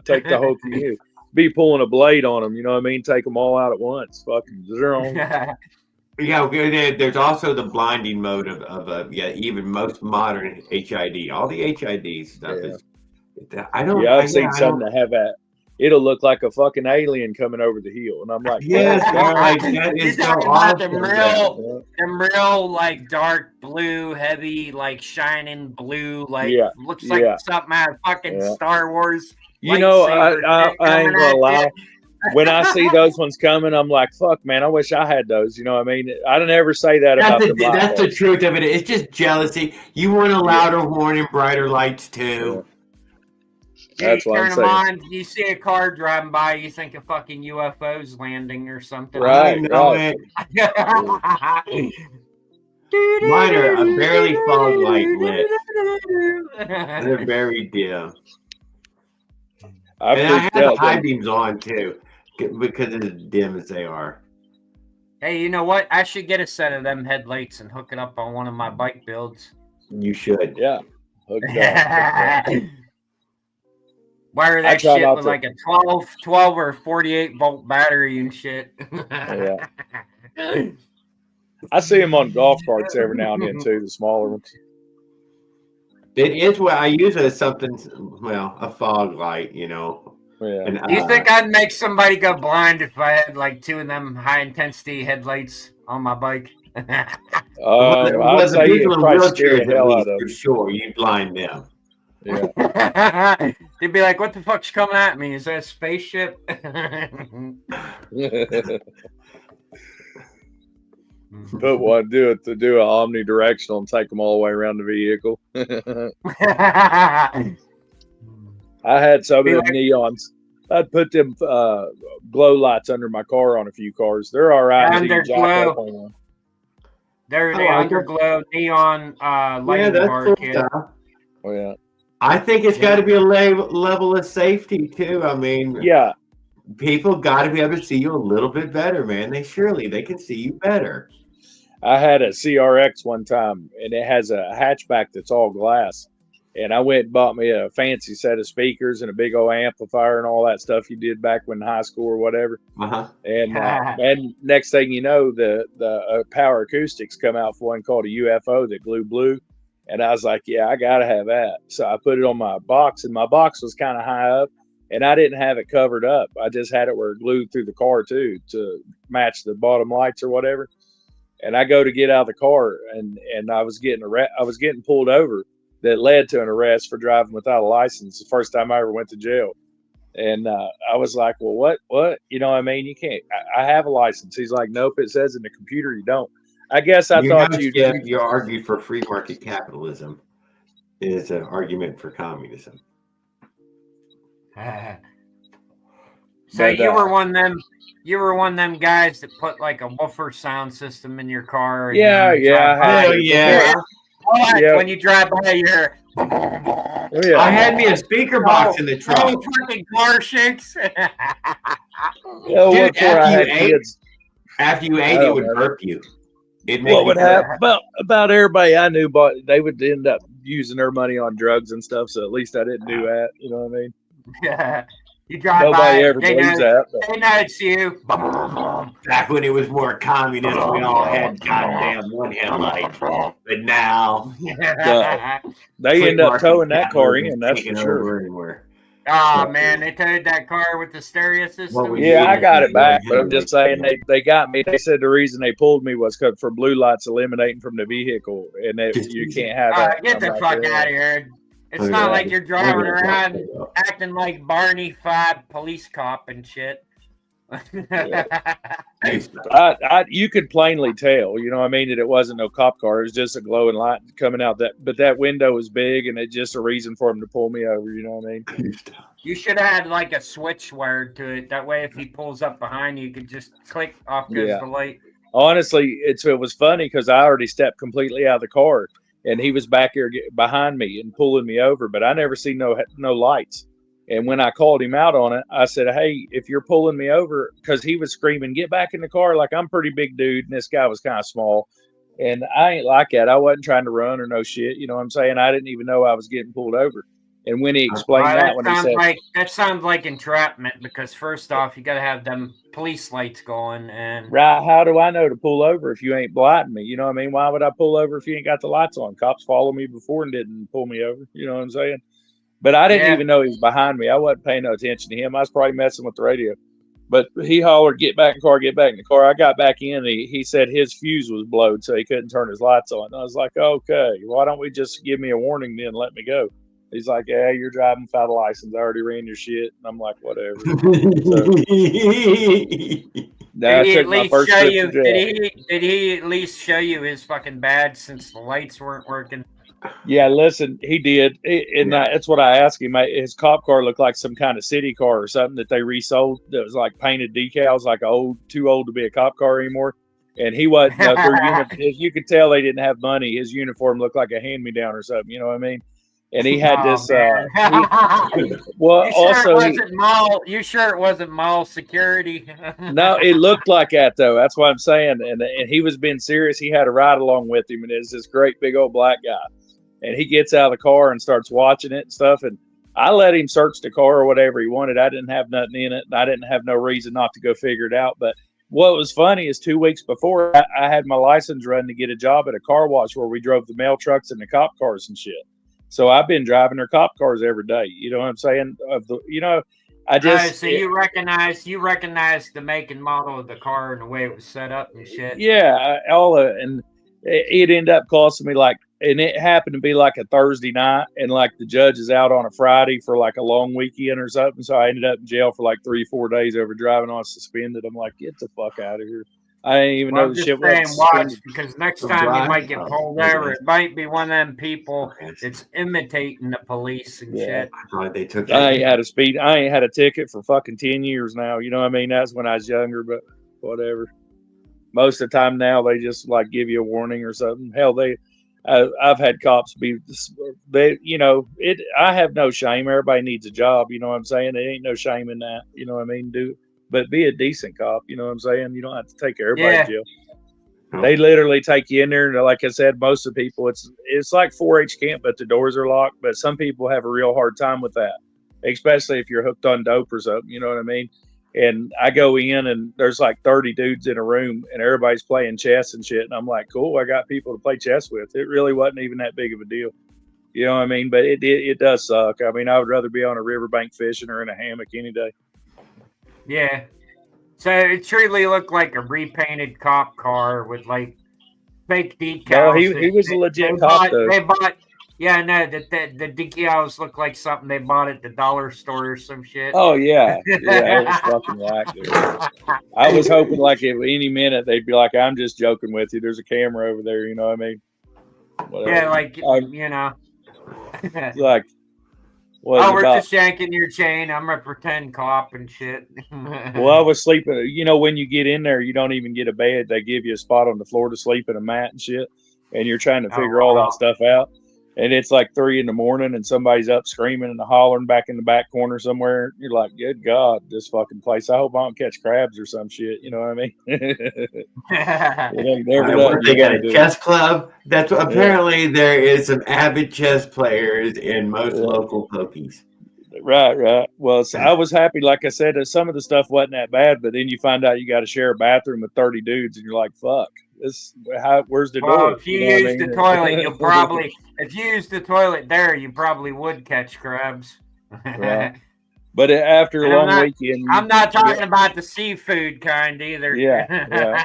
take the whole commute. Be pulling a blade on them, you know what I mean? Take them all out at once. Fucking zero. Yeah, there's also the blinding mode of even most modern HID. All the HID stuff is. I've seen some that have that. it'll look like a fucking alien coming over the hill, and I'm like, Yes, fuck, like that You're is so talking about them awesome. real like dark blue, heavy, like shining blue, like yeah, looks like yeah, something out of fucking yeah. Star Wars You know, lightsaber shit I coming ain't gonna at lie. you. When I see those ones coming, I'm like, fuck, man, I wish I had those. You know what I mean? I don't ever say that about the light That's the bulbs. truth of it. It's just jealousy. You want a Yeah, louder horn and brighter lights yeah. too. You That's what I'm turn them saying. on, you see a car driving by, you think a fucking UFO's landing or something. I Right, know right. it. Mine are a barely fog light lit. They're very dim. I And I freaked have the out. high beams on too, because it's as dim as they are. Hey, you know what? I should get a set of them headlights and hook it up on one of my bike builds. You should. Yeah, hook it up. Wire I that try shit not with to. like a 12 or 48 volt battery and shit. Yeah, I see them on golf carts every now and then too, the smaller ones. It is what I use it as something. Well, a fog light, you know. Yeah. And, Do you think I'd make somebody go blind if I had like two of them high intensity headlights on my bike? I'd the say people you'd in probably scare wheelchairs, the at hell out least, of for them. sure, you blind them. Yeah. They'd be like, "What the fuck's coming at me? Is that a spaceship?" Put one, do an omnidirectional and take them all the way around the vehicle. I had some of them neons. I'd put them glow lights under my car on a few cars. They're all right until you jack up on one. They're the I like 'em. underglow neon lighting that's bar cool kit. stuff. Oh, yeah. I think it's got to be a level of safety too. I mean, Yeah, people got to be able to see you a little bit better, man. They can see you better. I had a CRX one time, and it has a hatchback that's all glass. And I went and bought me a fancy set of speakers and a big old amplifier and all that stuff you did back when in high school or whatever. Uh-huh. And next thing you know, the Power Acoustics come out for one called a UFO that glue blue. And I was like, yeah, I got to have that. So I put it on my box, and my box was kind of high up, and I didn't have it covered up. I just had it where it glued through the car too to match the bottom lights or whatever. And I go to get out of the car, and I was getting pulled over. That led to an arrest for driving without a license. The first time I ever went to jail. And I was like, well, what? You know what I mean? You can't. I have a license. He's like, nope, it says in the computer you don't. I guess I thought you argued for free market capitalism. Is an argument for communism. So you were one of them. You were one of them guys that put like a woofer sound system in your car. And Yeah. When you drive by, you're. I had me a speaker box in the trunk. Fucking car shakes. Dude, after you ate, it would burp you. What would happen? About everybody I knew, but they would end up using their money on drugs and stuff. So at least I didn't do that. You know what I mean? Yeah. You drive Nobody by. ever believes that. They know it's you. Back when it was more communist, we all had goddamn one headlight. But now, they end up towing that car in. That's for sure. Anywhere. Oh man, they towed that car with the stereo system. Yeah, I got it back, but I'm just saying they got me. They said the reason they pulled me was because for blue lights eliminating from the vehicle, and you can't have that. Get the fuck out of here. It's not like you're driving around acting like Barney 5 police cop and shit. You could plainly tell, you know what I mean, that it wasn't no cop car. It was just a glowing light coming out but that window was big, and it's just a reason for him to pull me over, you know what I mean? You should have had like a switch wired to it. That way, if he pulls up behind you, you could just click, off goes the light. Honestly, it was funny because I already stepped completely out of the car, and he was back here behind me and pulling me over, but I never see no lights. And when I called him out on it, I said, hey, if you're pulling me over, because he was screaming, get back in the car. Like, I'm a pretty big dude, and this guy was kind of small. And I ain't like that. I wasn't trying to run or no shit. You know what I'm saying? I didn't even know I was getting pulled over. And when he explained that sounds like entrapment, because first off, you got to have them police lights going. And right, how do I know to pull over if you ain't blinding me? You know what I mean? Why would I pull over if you ain't got the lights on? Cops followed me before and didn't pull me over. You know what I'm saying? But I didn't even know he was behind me. I wasn't paying no attention to him. I was probably messing with the radio. But he hollered, "Get back in the car, get back in the car." I got back in. And he said his fuse was blown, so he couldn't turn his lights on. And I was like, okay, why don't we just give me a warning then and let me go? He's like, yeah, you're driving without a license. I already ran your shit. And I'm like, whatever. So, did he at least show you? Did he at least show you his fucking badge since the lights weren't working? Yeah, listen, he did, and that's what I asked him. His cop car looked like some kind of city car or something that they resold. That was like painted decals, like too old to be a cop car anymore. And he wasn't. You could tell they didn't have money. His uniform looked like a hand-me-down or something. You know what I mean? And he had this. Well, You sure it wasn't mall security? No, it looked like that though. That's what I'm saying. And he was being serious. He had a ride along with him, and it's this great big old black guy. And he gets out of the car and starts watching it and stuff. And I let him search the car or whatever he wanted. I didn't have nothing in it, and I didn't have no reason not to go figure it out. But what was funny is 2 weeks before, I had my license run to get a job at a car wash where we drove the mail trucks and the cop cars and shit. So I've been driving their cop cars every day. You know what I'm saying? I just so you recognize the make and model of the car and the way it was set up and shit. Yeah, and it ended up costing me and it happened to be like a Thursday night, and like the judge is out on a Friday for like a long weekend or something. So I ended up in jail for like 3-4 days over driving on suspended. I'm like, get the fuck out of here. I didn't even know the shit was watch, because next time you might get pulled over. It might be one of them people that's imitating the police and shit. They took I ain't had a ticket for fucking 10 years now. You know what I mean? That's when I was younger, but whatever. Most of the time now, they just like give you a warning or something. Hell, I've had cops I have no shame. Everybody needs a job. You know what I'm saying? There ain't no shame in that. You know what I mean? But be a decent cop. You know what I'm saying? You don't have to take everybody to jail. They literally take you in there. And like I said, most of the people, it's like 4-H camp, but the doors are locked. But some people have a real hard time with that, especially if you're hooked on dope or something. You know what I mean? And I go in and there's like 30 dudes in a room and everybody's playing chess and shit. And I'm like, cool, I got people to play chess with. It really wasn't even that big of a deal. You know what I mean? But it does suck. I mean, I would rather be on a riverbank fishing or in a hammock any day. Yeah. So it truly looked like a repainted cop car with like fake decals. No, he was a legit cop though. They bought the decals look like something they bought at the dollar store or some shit. Oh yeah, it was fucking whack, dude. I was hoping like at any minute they'd be like, "I'm just joking with you. There's a camera over there." You know what I mean? Whatever. Yeah, like like. We're just yanking your chain. I'm a pretend cop and shit. Well, I was sleeping. You know, when you get in there, you don't even get a bed. They give you a spot on the floor to sleep in a mat and shit. And you're trying to figure all that stuff out. And it's like 3 a.m. and somebody's up screaming and hollering back in the back corner somewhere. You're like, good God, this fucking place. I hope I don't catch crabs or some shit. You know what I mean? They got a chess club. That's apparently there is some avid chess players in most local pokies. Right. Well, so I was happy. Like I said, that some of the stuff wasn't that bad, but then you find out you got to share a bathroom with 30 dudes and you're like, fuck. Where's the door? If you use the toilet, you'll probably if you use the toilet there, you probably would catch crabs. Right. But after a long weekend, I'm not talking about the seafood kind either. Yeah.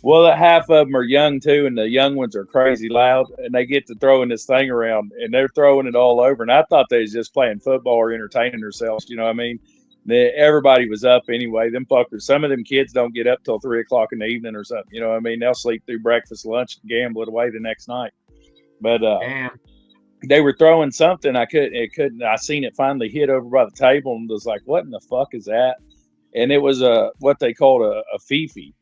Well, half of them are young too, and the young ones are crazy loud, and they get to throwing this thing around, and they're throwing it all over. And I thought they was just playing football or entertaining themselves. You know what I mean? Everybody was up anyway. Them fuckers. Some of them kids don't get up till 3 o'clock in the evening or something. You know what I mean? They'll sleep through breakfast, lunch, and gamble it away the next night. But they were throwing something. I seen it finally hit over by the table and was like, "What in the fuck is that?" And it was what they called a fifi.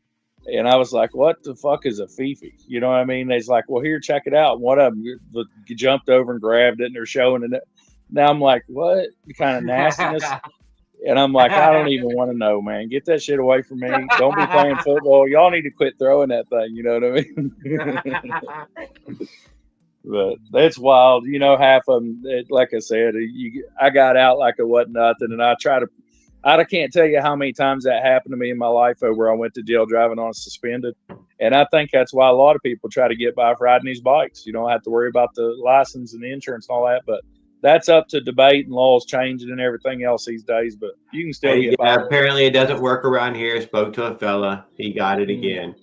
And I was like, "What the fuck is a fifi?" You know what I mean? They's like, "Well, here, check it out." And one of them jumped over and grabbed it, and they're showing it. Now I'm like, "What kind of nastiness?" And I'm like, I don't even want to know, man. Get that shit away from me. Don't be playing football. Y'all need to quit throwing that thing. You know what I mean? But that's wild. You know, half of them, like I said, I got out like it wasn't nothing. And I can't tell you how many times that happened to me in my life where I went to jail driving on suspended. And I think that's why a lot of people try to get by riding these bikes. You don't have to worry about the license and the insurance and all that. But that's up to debate and laws changing and everything else these days. But you can still get by. Apparently, it doesn't work around here. Spoke to a fella. He got it again.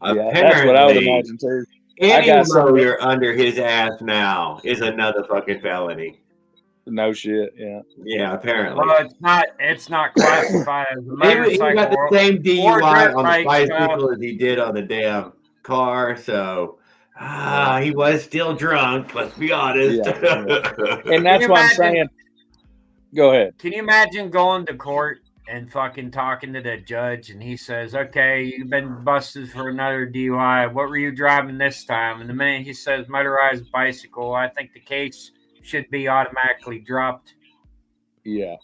Yeah, that's what I would imagine too. Any motor under his ass now is another fucking felony. No shit. Yeah. Yeah, apparently. Well, it's not classified as a motorcycle. He got the same DUI on the bicycle as he did on the damn car. So he was still drunk. Let's be honest. Yeah. And that's what I'm saying. Go ahead. Can you imagine going to court and fucking talking to the judge, and he says, "Okay, you've been busted for another DUI. What were you driving this time?" And the minute he says motorized bicycle, I think the case should be automatically dropped. Yeah,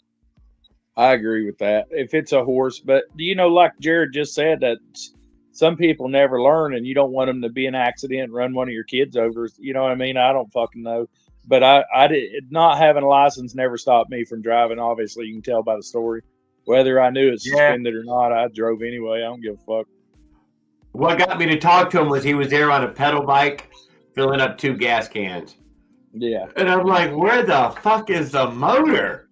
I agree with that. If it's a horse, but like Jared just said, that some people never learn, and you don't want them to be in an accident and run one of your kids over. You know what I mean? I don't fucking know. But I did not having a license never stopped me from driving. Obviously, you can tell by the story. Whether I knew it's suspended or not, I drove anyway. I don't give a fuck. What got me to talk to him was he was there on a pedal bike filling up 2 gas cans. Yeah. And I'm like, where the fuck is the motor?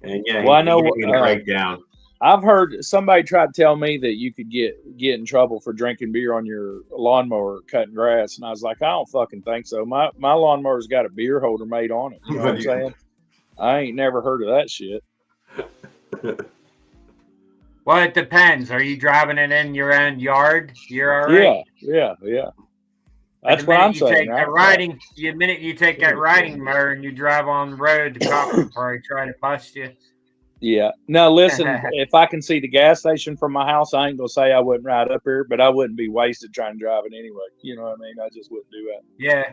And well, I know he gave me a breakdown. I've heard somebody try to tell me that you could get in trouble for drinking beer on your lawnmower cutting grass, and I was like, I don't fucking think so. My lawnmower's got a beer holder made on it. You know what I'm saying? I ain't never heard of that shit. Well, it depends. Are you driving it in your own yard? You're all right. Yeah. That's what I'm saying. The minute you take that riding mower and you drive on the road, the cop will probably try to bust you. Yeah. Now, listen, if I can see the gas station from my house, I ain't going to say I wouldn't ride up here, but I wouldn't be wasted trying to drive it anyway. You know what I mean? I just wouldn't do that. Yeah.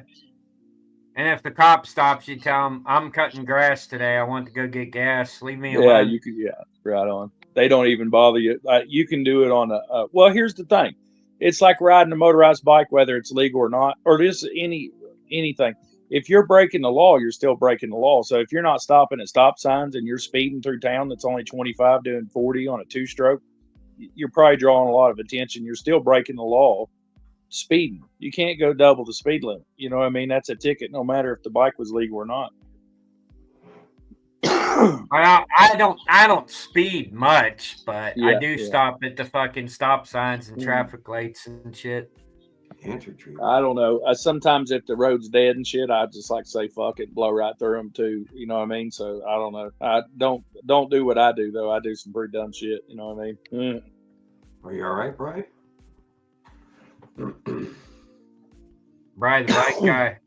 And if the cop stops you, tell him, I'm cutting grass today. I want to go get gas. Leave me alone. Yeah, you could. Yeah, right on. They don't even bother you. You can do it on well, here's the thing. It's like riding a motorized bike, whether it's legal or not, or just anything. If you're breaking the law, you're still breaking the law. So if you're not stopping at stop signs and you're speeding through town that's only 25 doing 40 on a 2-stroke, you're probably drawing a lot of attention. You're still breaking the law speeding. You can't go double the speed limit. You know what I mean? That's a ticket no matter if the bike was legal or not. I don't speed much, but I do stop at the fucking stop signs and traffic lights and shit. I don't know. Sometimes if the road's dead and shit, I just like to say fuck it, blow right through them too. You know what I mean? So I don't know. I don't do what I do though. I do some pretty dumb shit. You know what I mean? Are you all right, Brian? Brian, the bike guy,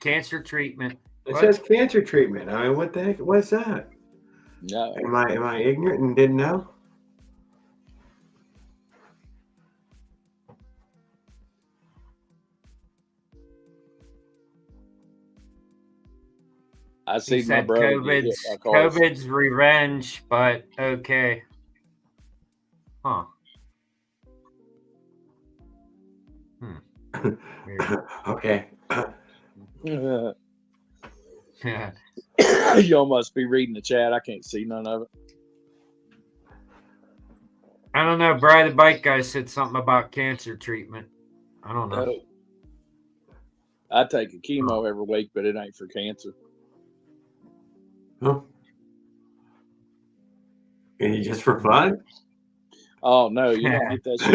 cancer treatment. It says cancer treatment. I mean, what the heck? What's that? No. Am I ignorant and didn't know? I see my brother. COVID's revenge, but okay. Huh. Okay. Y'all must be reading the chat. I can't see none of it. I don't know. Brian, the bike guy said something about cancer treatment. I don't know. I take a chemo every week, but it ain't for cancer. Huh? And just for fun? Oh no, you don't get that shit.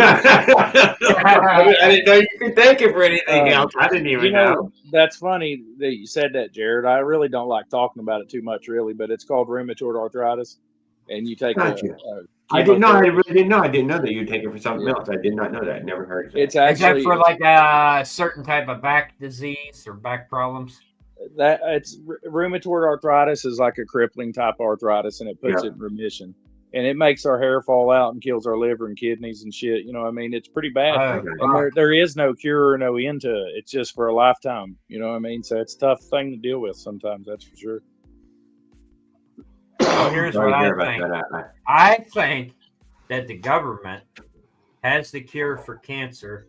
I didn't know you could take it for anything else. I didn't even know. That's funny that you said that, Jared. I really don't like talking about it too much, really, but it's called rheumatoid arthritis, and you take I didn't know. I really didn't know. I didn't know that you'd take it for something else. I did not know that. I never heard of it. It's actually Is that for like a certain type of back disease or back problems? That it's rheumatoid arthritis is like a crippling type of arthritis, and it puts it in remission. And it makes our hair fall out and kills our liver and kidneys and shit. You know what I mean? It's pretty bad. And there is no cure or no end to it. It's just for a lifetime. You know what I mean? So it's a tough thing to deal with sometimes, that's for sure. Well, here's what I think. I think that the government has the cure for cancer,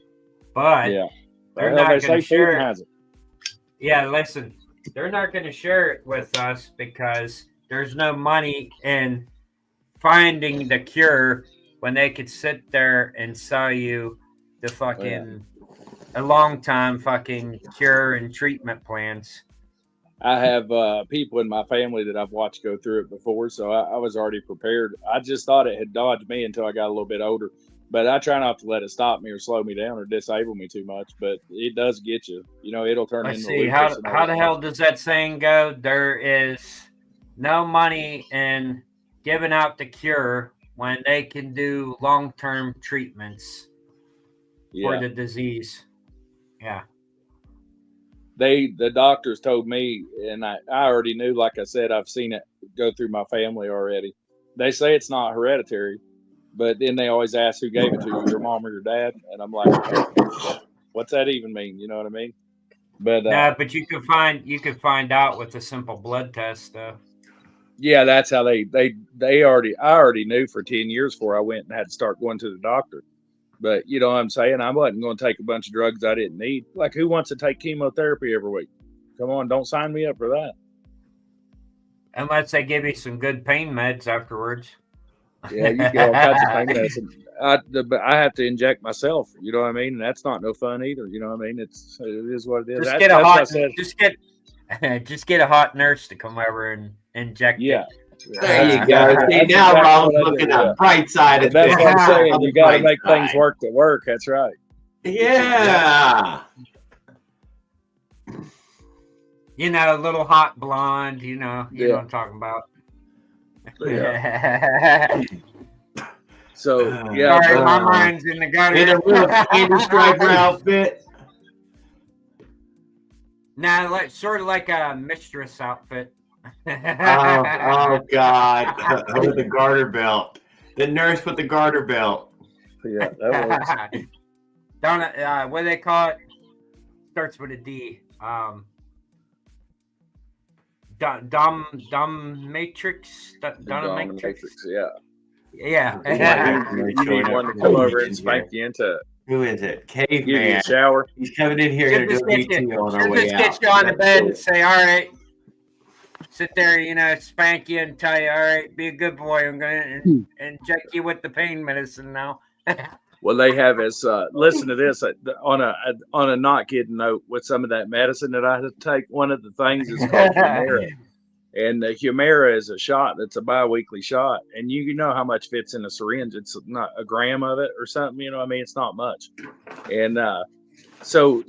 but they're not going to share it. Yeah, listen, they're not going to share it with us because there's no money in finding the cure when they could sit there and sell you the fucking a long time fucking cure and treatment plans. I have people in my family that I've watched go through it before, so I was already prepared. I just thought it had dodged me until I got a little bit older. But I try not to let it stop me or slow me down or disable me too much. But it does get you. You know, it'll turn Let's into see. lupus. How the hell does that saying go? There is no money in giving out the cure when they can do long-term treatments for the disease. Yeah. The doctors told me, and I already knew, like I said, I've seen it go through my family already. They say it's not hereditary, but then they always ask who gave it to you, your mom or your dad. And I'm like, what's that even mean? You know what I mean? But no, but you could find out with a simple blood test though. Yeah, that's how I already knew for 10 years before I went and had to start going to the doctor. But you know what I'm saying? I wasn't going to take a bunch of drugs I didn't need. Like, who wants to take chemotherapy every week? Come on, don't sign me up for that. Unless they give you some good pain meds afterwards. Yeah, you get all kinds of pain medicine. But I have to inject myself. You know what I mean? And that's not no fun either. You know what I mean? It is what it is. Just get a hot nurse to come over and inject it. There you go. See, now Rob's looking at the bright side of things. That's what I'm saying. On You the got to bright make things side. work that work. That's right. Yeah. You know, a little hot blonde, you know what I'm talking about. Yeah. So, yeah. Sorry, my mind's in the gutter. In a little candy striper outfit. Nah, sort of like a mistress outfit. Oh God! With the garter belt, the nurse with the garter belt. Yeah, that works. What do they call it? Starts with a D. Matrix. Yeah. Yeah. You need one to come over and spank you into it. Who is it? Caveman. Give you a shower. He's coming in here to do a VT on our way out. Get you on the bed and say, all right, sit there, you know, spank you and tell you, all right, be a good boy. I'm going to inject you with the pain medicine now. Well, they have us listen to this on a not kidding note with some of that medicine that I had to take. One of the things is called Humira. And the Humira is a shot that's a bi-weekly shot. And you know how much fits in a syringe. It's not a gram of it or something. You know what I mean? It's not much. And so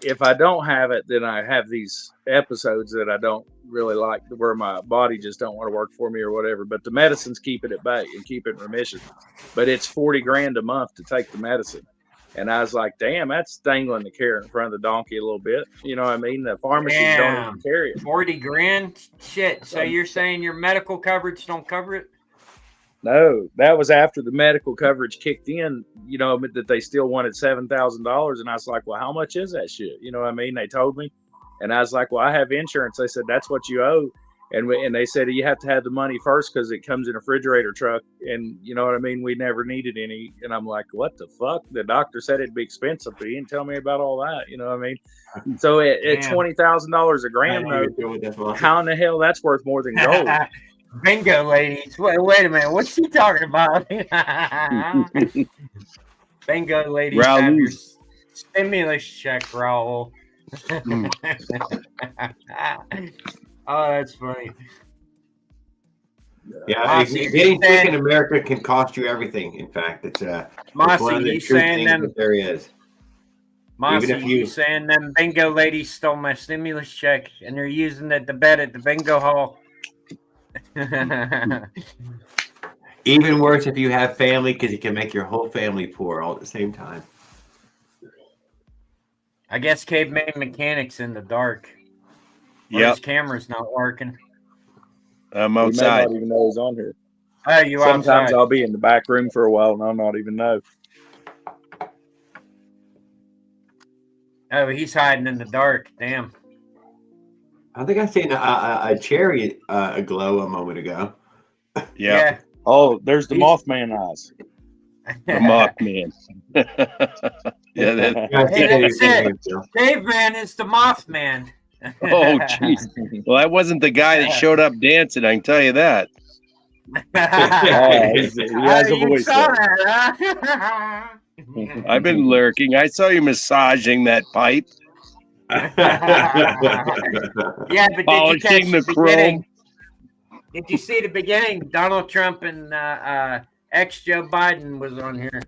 if I don't have it, then I have these episodes that I don't really like, where my body just don't want to work for me or whatever. But the medicine's keeping it back and keep it in remission. But it's $40,000 a month to take the medicine. And I was like, damn, that's dangling the carrot in front of the donkey a little bit. You know what I mean? The pharmacies don't even carry it. $40,000? Shit. So you're saying your medical coverage don't cover it? No, that was after the medical coverage kicked in, you know, but that they still wanted $7,000. And I was like, well, how much is that shit? You know what I mean? They told me. And I was like, well, I have insurance. They said, that's what you owe. And they said, you have to have the money first because it comes in a refrigerator truck. And you know what I mean? We never needed any. And I'm like, what the fuck? The doctor said it'd be expensive, but he didn't tell me about all that. You know what I mean? So at $20,000 a gram, though, how in the hell that's worth more than gold? Bingo, ladies. Wait a minute. What's she talking about? Bingo, ladies. Raul. Have your stimulus check, Raul. Oh, that's funny. Yeah, getting sick in America can cost you everything. In fact, it's one of the true things that there is. Mossy, you saying them bingo ladies stole my stimulus check and they're using it to bet at the bingo hall. Even worse if you have family, because you can make your whole family poor all at the same time. I guess caveman mechanics in the dark. Yeah, his camera's not working. I'm outside. You may not even know he's on here. Oh, you Sometimes outside. I'll be in the back room for a while and I'll not even know. Oh, he's hiding in the dark. Damn. I think I seen a cherry glow a moment ago. Yeah. Oh, there's the Mothman eyes. The Mothman. Yeah. Hey, that's it. Caveman is the Mothman. Oh, jeez. Well, that wasn't the guy that showed up dancing, I can tell you that. He has a voice. I've been lurking. I saw you massaging that pipe. Yeah, but did you catch Polishing the the chrome. beginning? Did you see the beginning? Donald Trump and ex-Joe Biden was on here.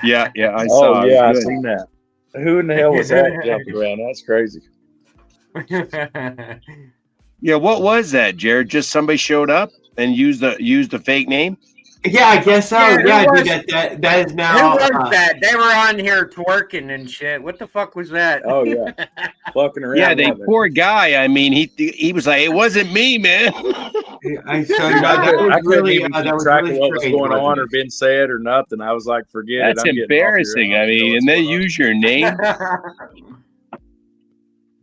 Yeah, I saw. Oh It yeah, I was good. seen that. Who in the hell was that jumping around? That's crazy. Yeah, what was that, Jared? Just somebody showed up and used a fake name? Yeah, I guess so. Yeah, Yeah, who dude, was- that is Who now. was that? They were on here twerking and shit. What the fuck was that? Oh yeah, fucking around. Yeah, they love it. poor guy. I mean, he was like, it wasn't me, man. I so Dude, I couldn't really even keep that was track really of what was strange, going wasn't on or it? been said or nothing. I was like, forget That's it. I'm getting off here. embarrassing. I I don't even know mean, what's and they going on. use your name.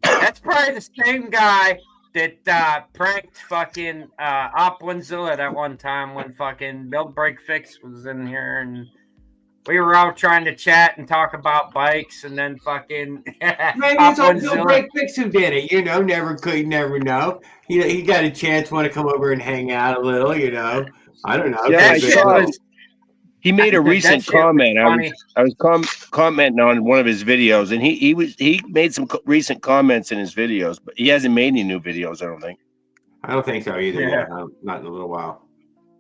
That's probably the same guy that pranked fucking Opwinzilla that one time when fucking Bill Break Fix was in here and we were all trying to chat and talk about bikes and then fucking Maybe it's on Bill Break Fix who did it. You know, never know. He got a chance, want to come over and hang out a little. You know, I don't know. Yeah, I That shit saw. was He made a that recent shit was comment. funny. I was commenting on one of his videos, and he made some recent comments in his videos, but he hasn't made any new videos. I don't think. I don't think so either. Yeah. Yeah, not in a little while.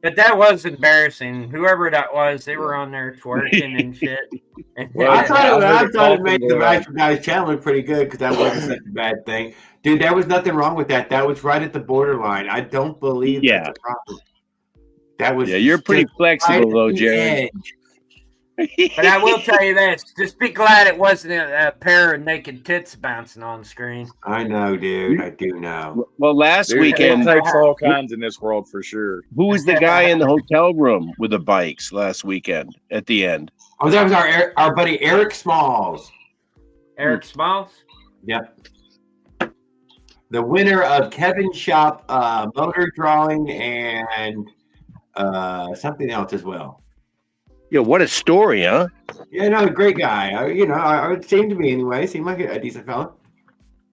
But that was embarrassing. Whoever that was, they were on there twerking and shit. Well, I thought talking it made the going on. actual guy's channel look pretty good because that wasn't such a bad thing. Dude, there was nothing wrong with that. That was right at the borderline. I don't believe Yeah. that's a problem. That was You're pretty just flexible right though, at the Jared. edge. But I will tell you this: just be glad it wasn't a pair of naked tits bouncing on screen. I know, dude. I do know. Well, last Dude, weekend, it takes all kinds in this world for sure. who was the guy in the hotel room with the bikes last weekend at the end? Oh, that was our buddy Eric Smalls. Eric Smalls. Yep. The winner of Kevin Shop motor drawing and something else as well. Yeah, what a story, huh? Yeah, no, great guy. It seemed to me anyway. Seemed like a decent fella.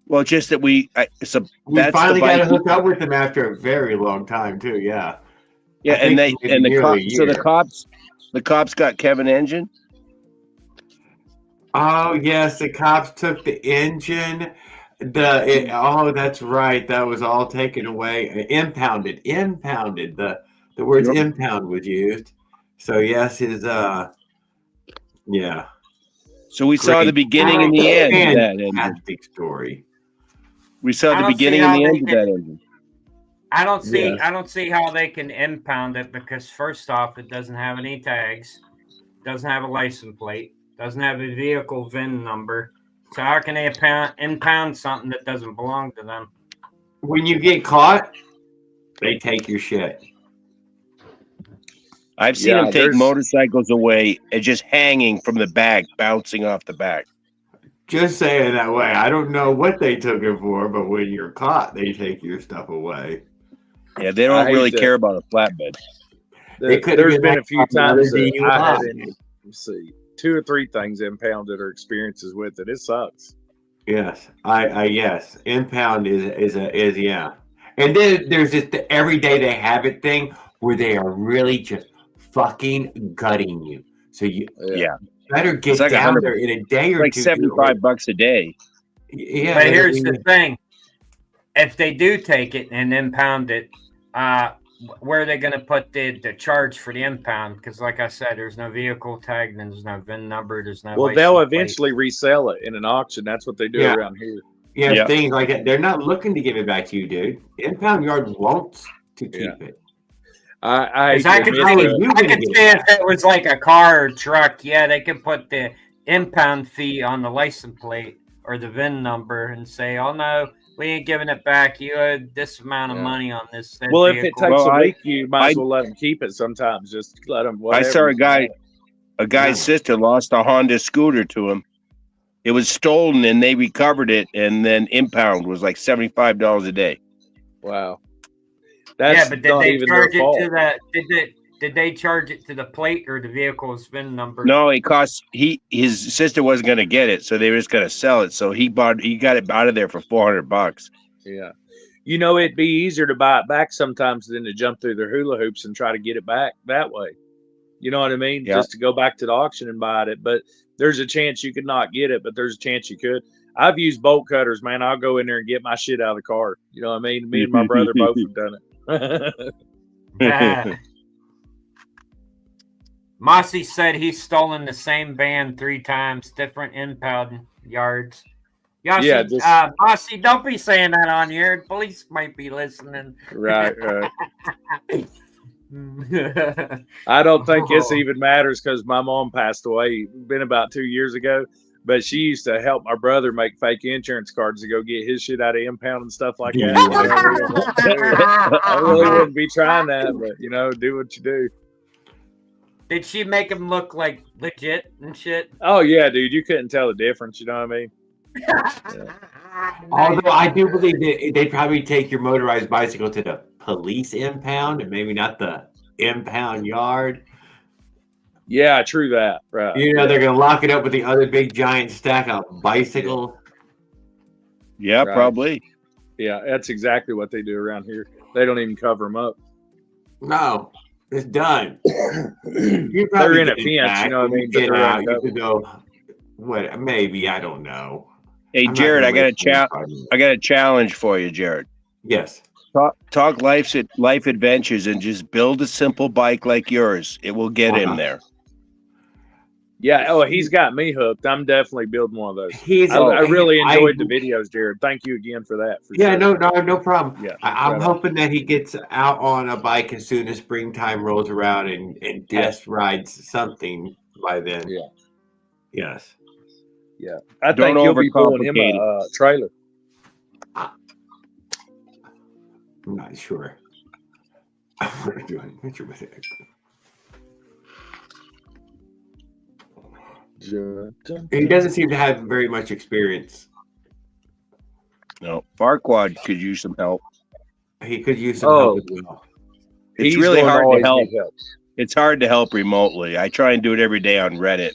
Well, just that we finally got to hook up with him after a very long time too. Yeah. Yeah, I think maybe nearly a year. the cops got Kevin Engine. Oh yes, the cops took the engine. That's right. That was all taken away. Impounded. The words impound was used. So yes, his yeah. So we saw the beginning and the end of that engine. Fantastic story. We saw the beginning and the end of that engine. I don't see how they can impound it because first off, it doesn't have any tags, doesn't have a license plate, doesn't have a vehicle VIN number. So how can they impound something that doesn't belong to them? When you get caught, they take your shit. I've seen them take motorcycles away and just hanging from the back, bouncing off the back. Just say it that way. I don't know what they took it for, but when you're caught, they take your stuff away. Yeah, they don't really care about a flatbed. There's been a few times that I had let's see, 2 or 3 things impounded or experiences with it. It sucks. Yes, yes. Impound is yeah. And then there's just the everyday they have it thing where they are really just fucking gutting you. So you better get like down there in a day or like two. $75 a day. Yeah, but here's the thing: if they do take it and impound it, where are they going to put the charge for the impound? Because, like I said, there's no vehicle tag, and there's no VIN number, there's no. Well, they'll eventually resell it in an auction. That's what they do around here. Yeah, things like that. They're not looking to give it back to you, dude. Impound yard wants to keep it. I could see if it was like a car or truck, they could put the impound fee on the license plate or the VIN number and say, "Oh no, we ain't giving it back. You owe this amount of money on this." Well, if it takes a week, you might as well let them keep it. Sometimes just let them. Whatever. I saw a guy's sister lost a Honda scooter to him. It was stolen, and they recovered it, and then impound was like $75 a day. Wow. That's but did they charge it to the? Did they charge it to the plate or the vehicle's VIN number? No, it cost. His sister wasn't going to get it, so they were just going to sell it. So he got it out of there for $400. Yeah, it'd be easier to buy it back sometimes than to jump through the hula hoops and try to get it back that way. You know what I mean? Yeah. Just to go back to the auction and buy it. But there's a chance you could not get it, but there's a chance you could. I've used bolt cutters, man. I'll go in there and get my shit out of the car. You know what I mean? Me and my brother both have done it. Mossy said he's stolen the same van 3 times, different impound yards. Yossi, Mossy, don't be saying that on here. Police might be listening. Right. I don't think this even matters because my mom passed away. Been about 2 years ago. But she used to help my brother make fake insurance cards to go get his shit out of impound and stuff like that. You know what I mean? I really wouldn't be trying that, but do what you do. Did she make him look like legit and shit? Oh yeah, dude, you couldn't tell the difference. You know what I mean? Although I do believe they probably take your motorized bicycle to the police impound and maybe not the impound yard. Yeah, true that. Right. They're gonna lock it up with the other big giant stack of bicycles. Yeah, right. Probably. Yeah, that's exactly what they do around here. They don't even cover them up. No, it's done. They're in a pinch, you know what I mean? Get out, you could go. What? Maybe, I don't know. Hey, Jared, I got a challenge for you, Jared. Yes. Talk life adventures and just build a simple bike like yours. It will get him there. Yeah. Oh, he's got me hooked. I'm definitely building one of those. I really enjoyed the videos, Jared. Thank you again for that. Sure. No problem. Yeah, I'm hoping that he gets out on a bike as soon as springtime rolls around and test rides something by then. Yeah. Yes. Yeah. I think you'll be pulling him a trailer. I'm not sure. We're doing a picture with it. He doesn't seem to have very much experience. No, Farquad could use some help. He could use some help as well. It's really hard to help. It's hard to help remotely. I try and do it every day on Reddit.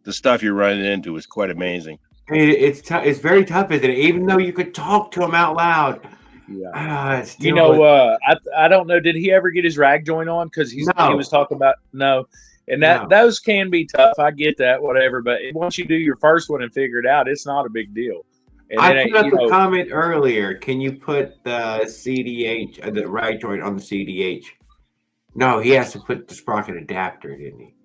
The stuff you're running into is quite amazing. It's very tough, isn't it? Even though you could talk to him out loud. Yeah. I don't know. Did he ever get his rag joint on? Because he was talking about and those can be tough. I get that, whatever. But once you do your first one and figure it out, it's not a big deal. And I put up a comment earlier. Can you put the CDH, the rag joint on the CDH? No, he has to put the sprocket adapter, didn't he?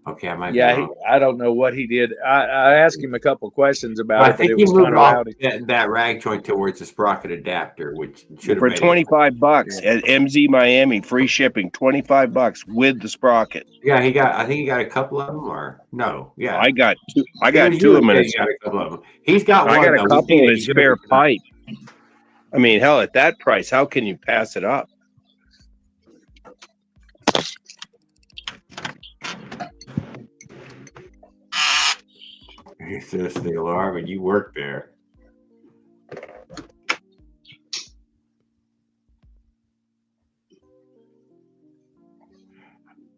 Okay, I might. Yeah, I don't know what he did. I asked him a couple questions about it. I think he moved off that rag joint towards the sprocket adapter, which should have for $25 at MZ Miami, free shipping, $25 with the sprocket. Yeah, I think he got a couple of them, or no? Yeah, I got two. I got two of them. He got a couple of them. He's got one. I got a couple in his spare pipe. I mean, hell, at that price, how can you pass it up? It's just the alarm, and you work there.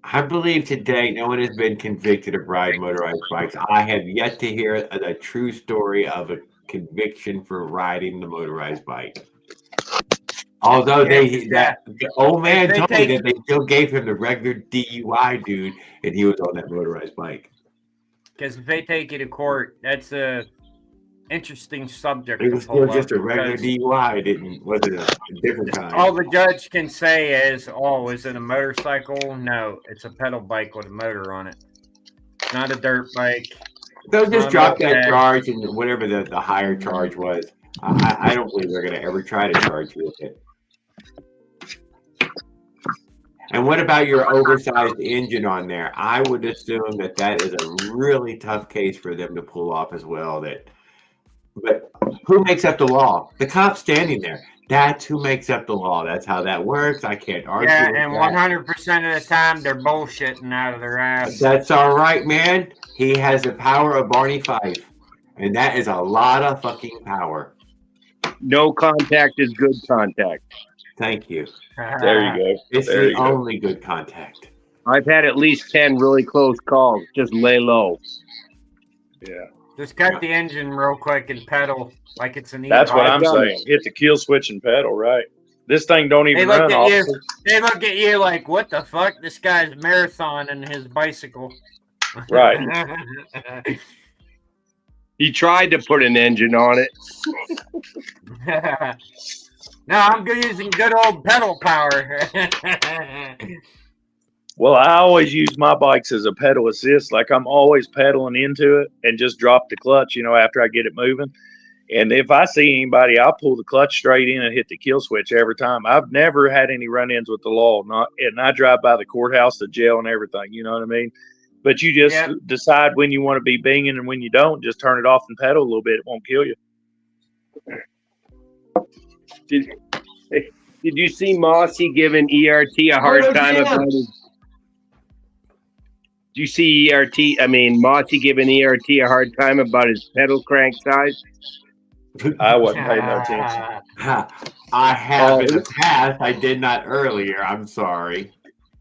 I believe today no one has been convicted of riding motorized bikes. I have yet to hear a true story of a conviction for riding the motorized bike. Although the old man told me that they still gave him the regular DUI dude, and he was on that motorized bike. Because if they take you to court, that's a interesting subject. It was still just a regular DUI, wasn't a different kind. All the judge can say is, is it a motorcycle? No, it's a pedal bike with a motor on it. It's not a dirt bike. They'll just drop that charge and whatever the higher charge was. I don't believe they're going to ever try to charge you with it. And what about your oversized engine on there? I would assume that is a really tough case for them to pull off as well. But who makes up the law? The cop standing there. That's who makes up the law. That's how that works. I can't argue. Yeah, and 100% of the time they're bullshitting out of their ass. That's all right, man. He has the power of Barney Fife, and that is a lot of fucking power. No contact is good contact. Thank you. There you go. It's the only good contact. I've had at least 10 really close calls. Just lay low. Yeah. Just cut the engine real quick and pedal like it's an That's what I'm saying. Hit the kill switch and pedal, right? This thing don't even run off. They look at you like, what the fuck? This guy's marathoning his bicycle. Right. He tried to put an engine on it. No, I'm using good old pedal power. Well, I always use my bikes as a pedal assist. Like I'm always pedaling into it and just drop the clutch, after I get it moving. And if I see anybody, I'll pull the clutch straight in and hit the kill switch every time. I've never had any run-ins with the law. And I drive by the courthouse, the jail, and everything. You know what I mean? But you just decide when you want to be binging and when you don't. Just turn it off and pedal a little bit. It won't kill you. Did you see Mossy giving ERT a hard time about his? Do you see Mossy giving ERT a hard time about his pedal crank size? I wasn't paying no attention. I have in the past. I did not earlier. I'm sorry.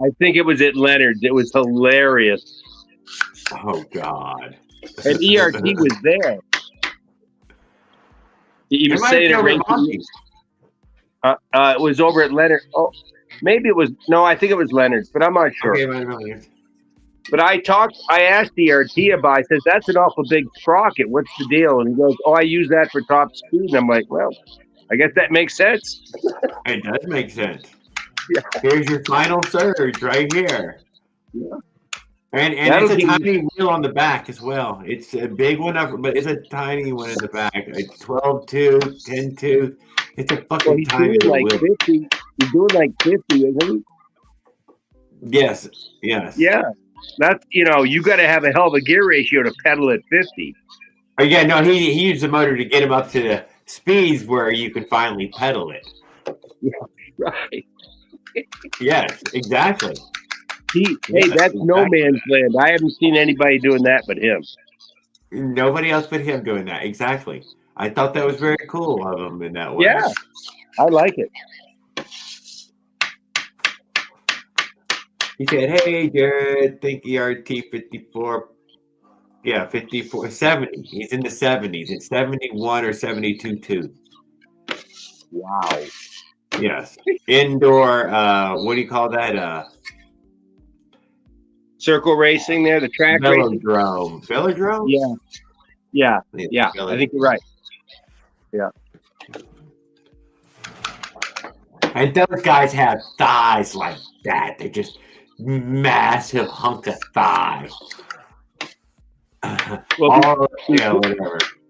I think it was at Leonard's. It was hilarious. Oh, God. And ERT was there. He was saying it. It was over at Leonard. Oh, maybe it was. No, I think it was Leonard's, but I'm not sure. Okay, but I asked ERT about it. I says, that's an awful big sprocket. What's the deal? And he goes, I use that for top speed. And I'm like, well, I guess that makes sense. It does make sense. Yeah. Here's your final surge right here. Yeah. And it's a tiny wheel on the back as well. It's a big one, but it's a tiny one in the back. A 12-tooth, 10-tooth. It's a fucking tiny wheel. 50. He's doing like 50, isn't he? Yes. Yeah. That's, you got to have a hell of a gear ratio to pedal at 50. Oh, yeah, no, he used the motor to get him up to the speeds where you can finally pedal it. Yeah, right. Yes, exactly. That's no man's land. I haven't seen anybody doing that but him. Nobody else but him doing that. Exactly. I thought that was very cool of him in that way. Yeah, I like it. He said, hey, Jared, think ERT 54. Yeah, 54, 70. He's in the 70s. It's 71 or 72 tooth. Wow. Yes. Indoor, what do you call that? Circle racing there, the track velodrome. Velodrome? Yeah. I think you're right. Yeah. And those guys have thighs like that. They're just massive hunk of thigh. Whatever.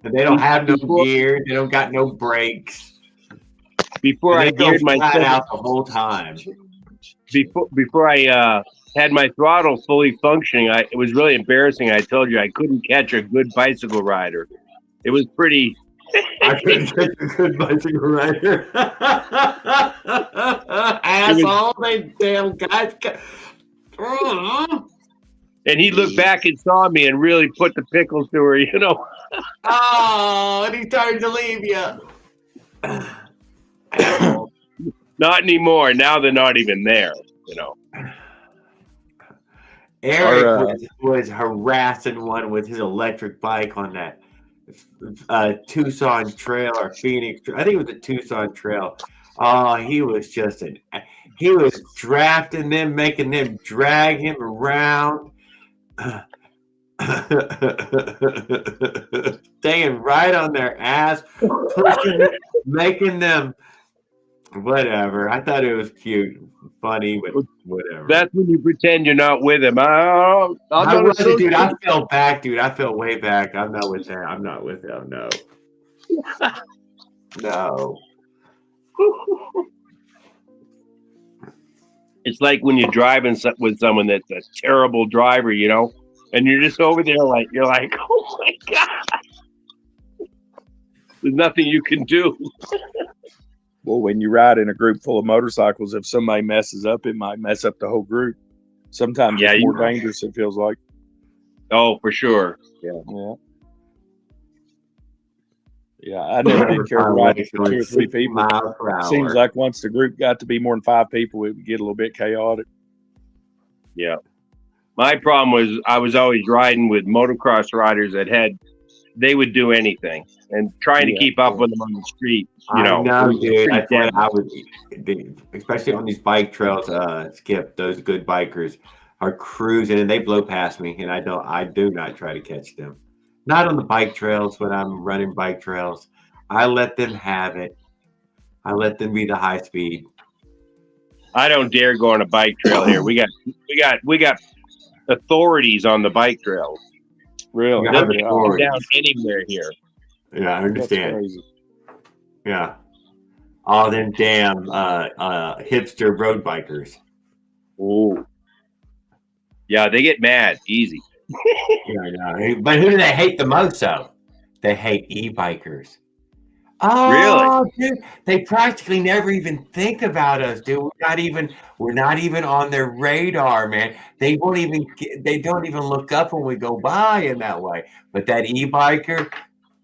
And they don't have no gear. They don't got no brakes. Before I geared myself out the whole time. Before I had my throttle fully functioning, it was really embarrassing. I told you I couldn't catch a good bicycle rider. It was pretty. I couldn't catch a good bicycle rider. Asshole, they damn guys. And he looked back and saw me and really put the pickles to her, Oh, and he started to leave you. Not anymore. Now they're not even there, Eric was harassing one with his electric bike on that Tucson Trail or Phoenix. I think it was a Tucson Trail. Oh, he was drafting them, making them drag him around. Staying right on their ass, pushing, making them whatever. I thought it was cute, funny, but whatever. That's when you pretend you're not with him. Dude. I fell back, dude. I fell way back. I'm not with him. I'm not with him. No. No. It's like when you're driving with someone that's a terrible driver, and you're just over there you're like, oh my God. There's nothing you can do. Well, when you ride in a group full of motorcycles, if somebody messes up, it might mess up the whole group. Sometimes it's more dangerous, it feels like. Oh, for sure. Yeah, I never did care to ride with 2 or 3 people. Seems like once the group got to be more than 5 people, it would get a little bit chaotic. Yeah. My problem was I was always riding with motocross riders they would do anything, and trying to keep up with them on the street. I know, dude. I would, especially on these bike trails. Skip, those good bikers are cruising and they blow past me, and I do not try to catch them. Not on the bike trails when I'm running bike trails. I let them have it. I let them be the high speed. I don't dare go on a bike trail here. We got authorities on the bike trails. Really? You They'll have take you authorities. down anywhere here. Yeah, I That's understand. crazy. Yeah. All them damn hipster road bikers. Ooh. Yeah, they get mad easy. Yeah, I know. But who do they hate the most, though? They hate e-bikers. Really? Oh, dude, they practically never even think about us, dude. We're not even on their radar, man. They don't even look up when we go by in that way. But that e-biker,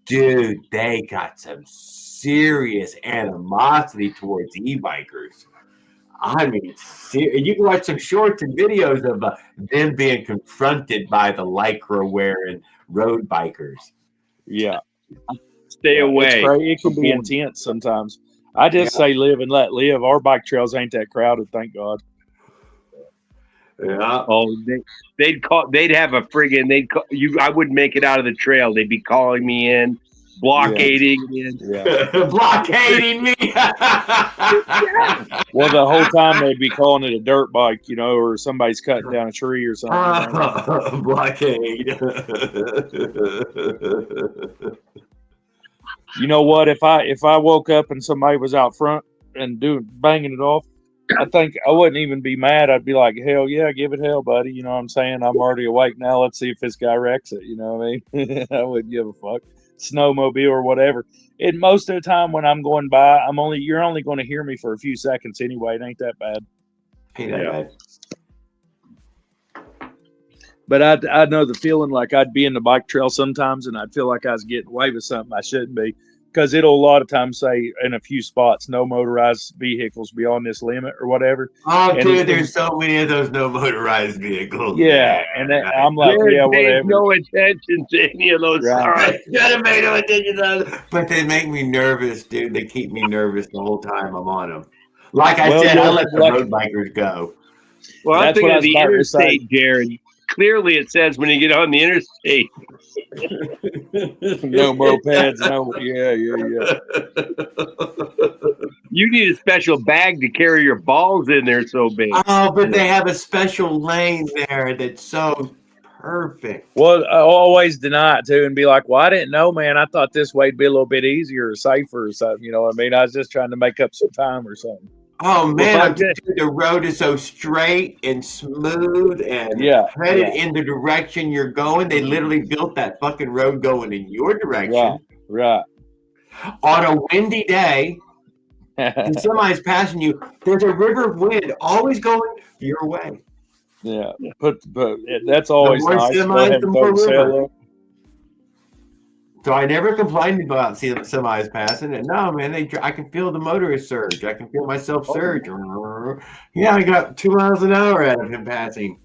dude, they got some serious animosity towards e-bikers. I mean, you can watch some shorts and videos of them being confronted by the lycra wearing road bikers. Yeah. Stay It's away. crazy. It can be intense sometimes. I just Yeah. say live and let live. Our bike trails ain't that crowded, thank God. Yeah. Oh, they'd have a friggin' they'd call you. I wouldn't make it out of the trail. They'd be calling me in, blockading in. Yeah. Blockading me. Well, the whole time they'd be calling it a dirt bike, or somebody's cutting down a tree or something. Blockade. You know what? If I woke up and somebody was out front and banging it off, I think I wouldn't even be mad. I'd be like, hell yeah, give it hell, buddy. You know what I'm saying? I'm already awake now. Let's see if this guy wrecks it. You know what I mean? I wouldn't give a fuck. Snowmobile or whatever. And most of the time when I'm going by, you're only going to hear me for a few seconds anyway. It ain't that bad. Ain't that bad. But I know the feeling, like I'd be in the bike trail sometimes and I'd feel like I was getting away with something I shouldn't be, because it'll a lot of times say in a few spots, no motorized vehicles beyond this limit or whatever. Oh, And dude, there's so many of those no motorized vehicles. Yeah, man. and I'm like, yeah, Pays whatever. no attention to any of those Right. signs. Gotta pay no attention to those. But they make me nervous, dude. They keep me nervous the whole time I'm on them. Like I said, I let the road bikers go. Well, I'm That's what thinking I of was the about to say. interstate, Jared. Clearly, it says when you get on the interstate. No mopeds, no, yeah. You need a special bag to carry your balls in there so big. Oh, but they have a special lane there that's so perfect. Well, I always deny it too and be like, well, I didn't know, man. I thought this way'd be a little bit easier or safer or something. You know what I mean? I was just trying to make up some time or something. Oh man, the road is so straight and smooth and headed in the direction you're going. They literally built that fucking road going in your direction. Right. On a windy day, the semi's passing you. There's a river of wind always going your way. Yeah, but that's always the more nice. Semis, the more river. So I never complained about seeing the semis passing. And no, man, I can feel the motorist surge. I can feel myself surge. Yeah, I got 2 miles an hour out of him passing.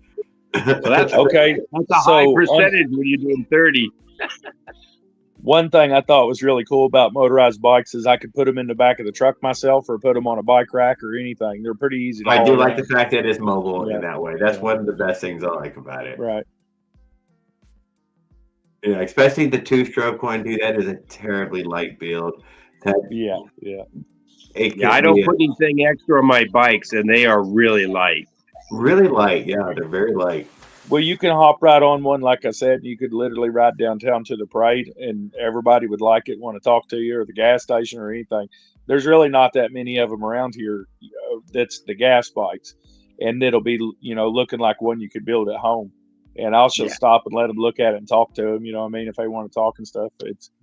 Well, that's okay. That's a high percentage when you're doing 30. One thing I thought was really cool about motorized bikes is I could put them in the back of the truck myself or put them on a bike rack or anything. They're pretty easy to haul I do like around. the fact that it's mobile in that way. That's one of the best things I like about it. Right. Yeah, especially the two-stroke one, dude. That is a terribly light build. Yeah. I don't put anything extra on my bikes, and they are really light. Really light, yeah. They're very light. Well, you can hop right on one, like I said. You could literally ride downtown to the parade, and everybody would like it, want to talk to you, or the gas station, or anything. There's really not that many of them around here. That's the gas bikes, and it'll be looking like one you could build at home. And I'll just stop and let them look at it and talk to them. You know what I mean? If they want to talk and stuff.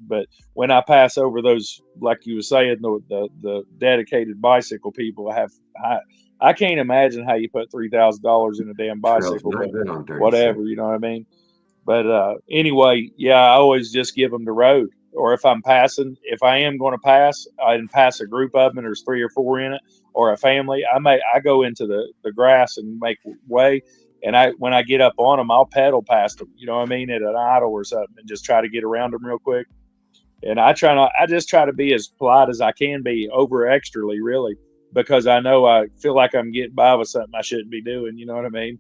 But when I pass over those, like you were saying, the dedicated bicycle people I can't imagine how you put $3,000 in a damn bicycle, but whatever, you know what I mean? But anyway, I always just give them the road. Or if I am going to pass, I pass a group of them and there's 3 or 4 in it, or a family, I go into the grass and make way. And when I get up on them, I'll pedal past them, you know what I mean, at an idle or something, and just try to get around them real quick. And I just try to be as polite as I can be, over extrally, really, because I know I feel like I'm getting by with something I shouldn't be doing. You know what I mean?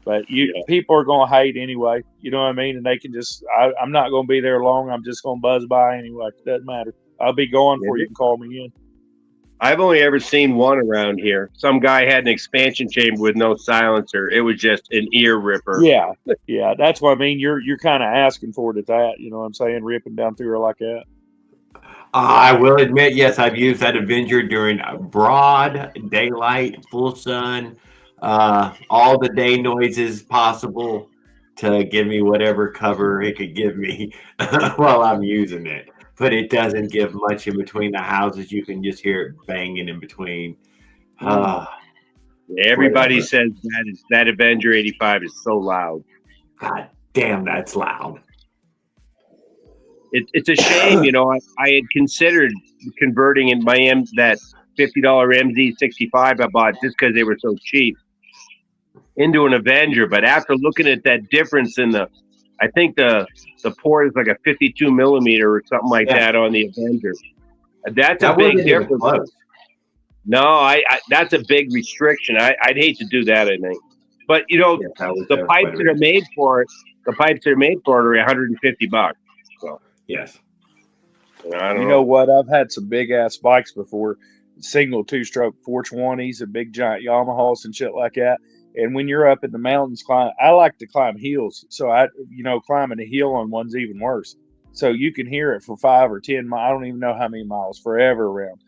But people are going to hate anyway. You know what I mean? And they can just, I'm not going to be there long. I'm just going to buzz by anyway. Doesn't matter. I'll be going before you can call me in. I've only ever seen one around here. Some guy had an expansion chamber with no silencer. It was just an ear ripper. Yeah, yeah, that's what I mean. You're kind of asking for it at that. You know what I'm saying? Ripping down through her like that. I will admit, yes, I've used that Avenger during broad daylight, full sun, all the day noises possible to give me whatever cover it could give me while I'm using it. But it doesn't give much in between the houses. You can just hear it banging in between. Everybody Whatever. says that Avenger 85 is so loud. God damn, that's loud. It's a shame, you know. I had considered converting in my that $50 MZ65 I bought just because they were so cheap into an Avenger. But after looking at that difference in I think the port is like a 52 millimeter or something like that on the Avenger. That's a big difference. No, I that's a big restriction. I'd hate to do that, I think. But you know, the pipes that are made for it, are $150. So yes. You know what? I've had some big ass bikes before, single 2-stroke 420s and big giant Yamahas and shit like that. And when you're up in the mountains, I like to climb hills. So climbing a hill on one's even worse. So you can hear it for 5 or 10 miles. I don't even know how many miles forever around.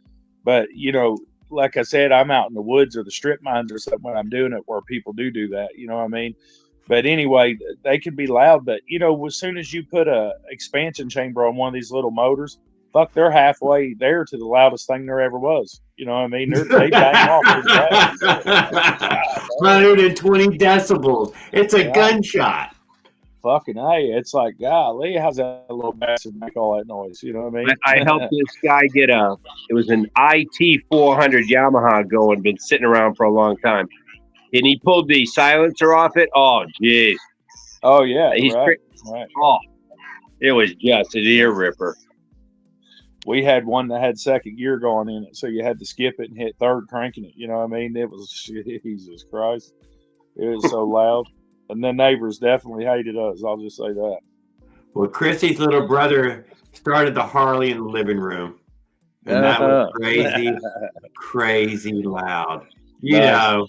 But you know, like I said, I'm out in the woods or the strip mines or something when I'm doing it where people do that. You know what I mean? But anyway, they can be loud. But you know, as soon as you put a expansion chamber on one of these little motors, fuck, they're halfway there to the loudest thing there ever was. You know what I mean? They bang off pretty fast. 120 decibels. It's a gunshot. Fucking hey, it's like, golly, how's that little bastard make all that noise? You know what I mean? I helped this guy get it was an IT 400 Yamaha going, been sitting around for a long time. And he pulled the silencer off it. Oh, jeez. Oh, yeah. Right. Oh, it was just an ear ripper. We had one that had second gear going in it, so you had to skip it and hit third cranking it. You know what I mean? It was, Jesus Christ. It was so loud. And the neighbors definitely hated us. I'll just say that. Well, Chrissy's little brother started the Harley in the living room. And that was crazy, crazy loud. You know.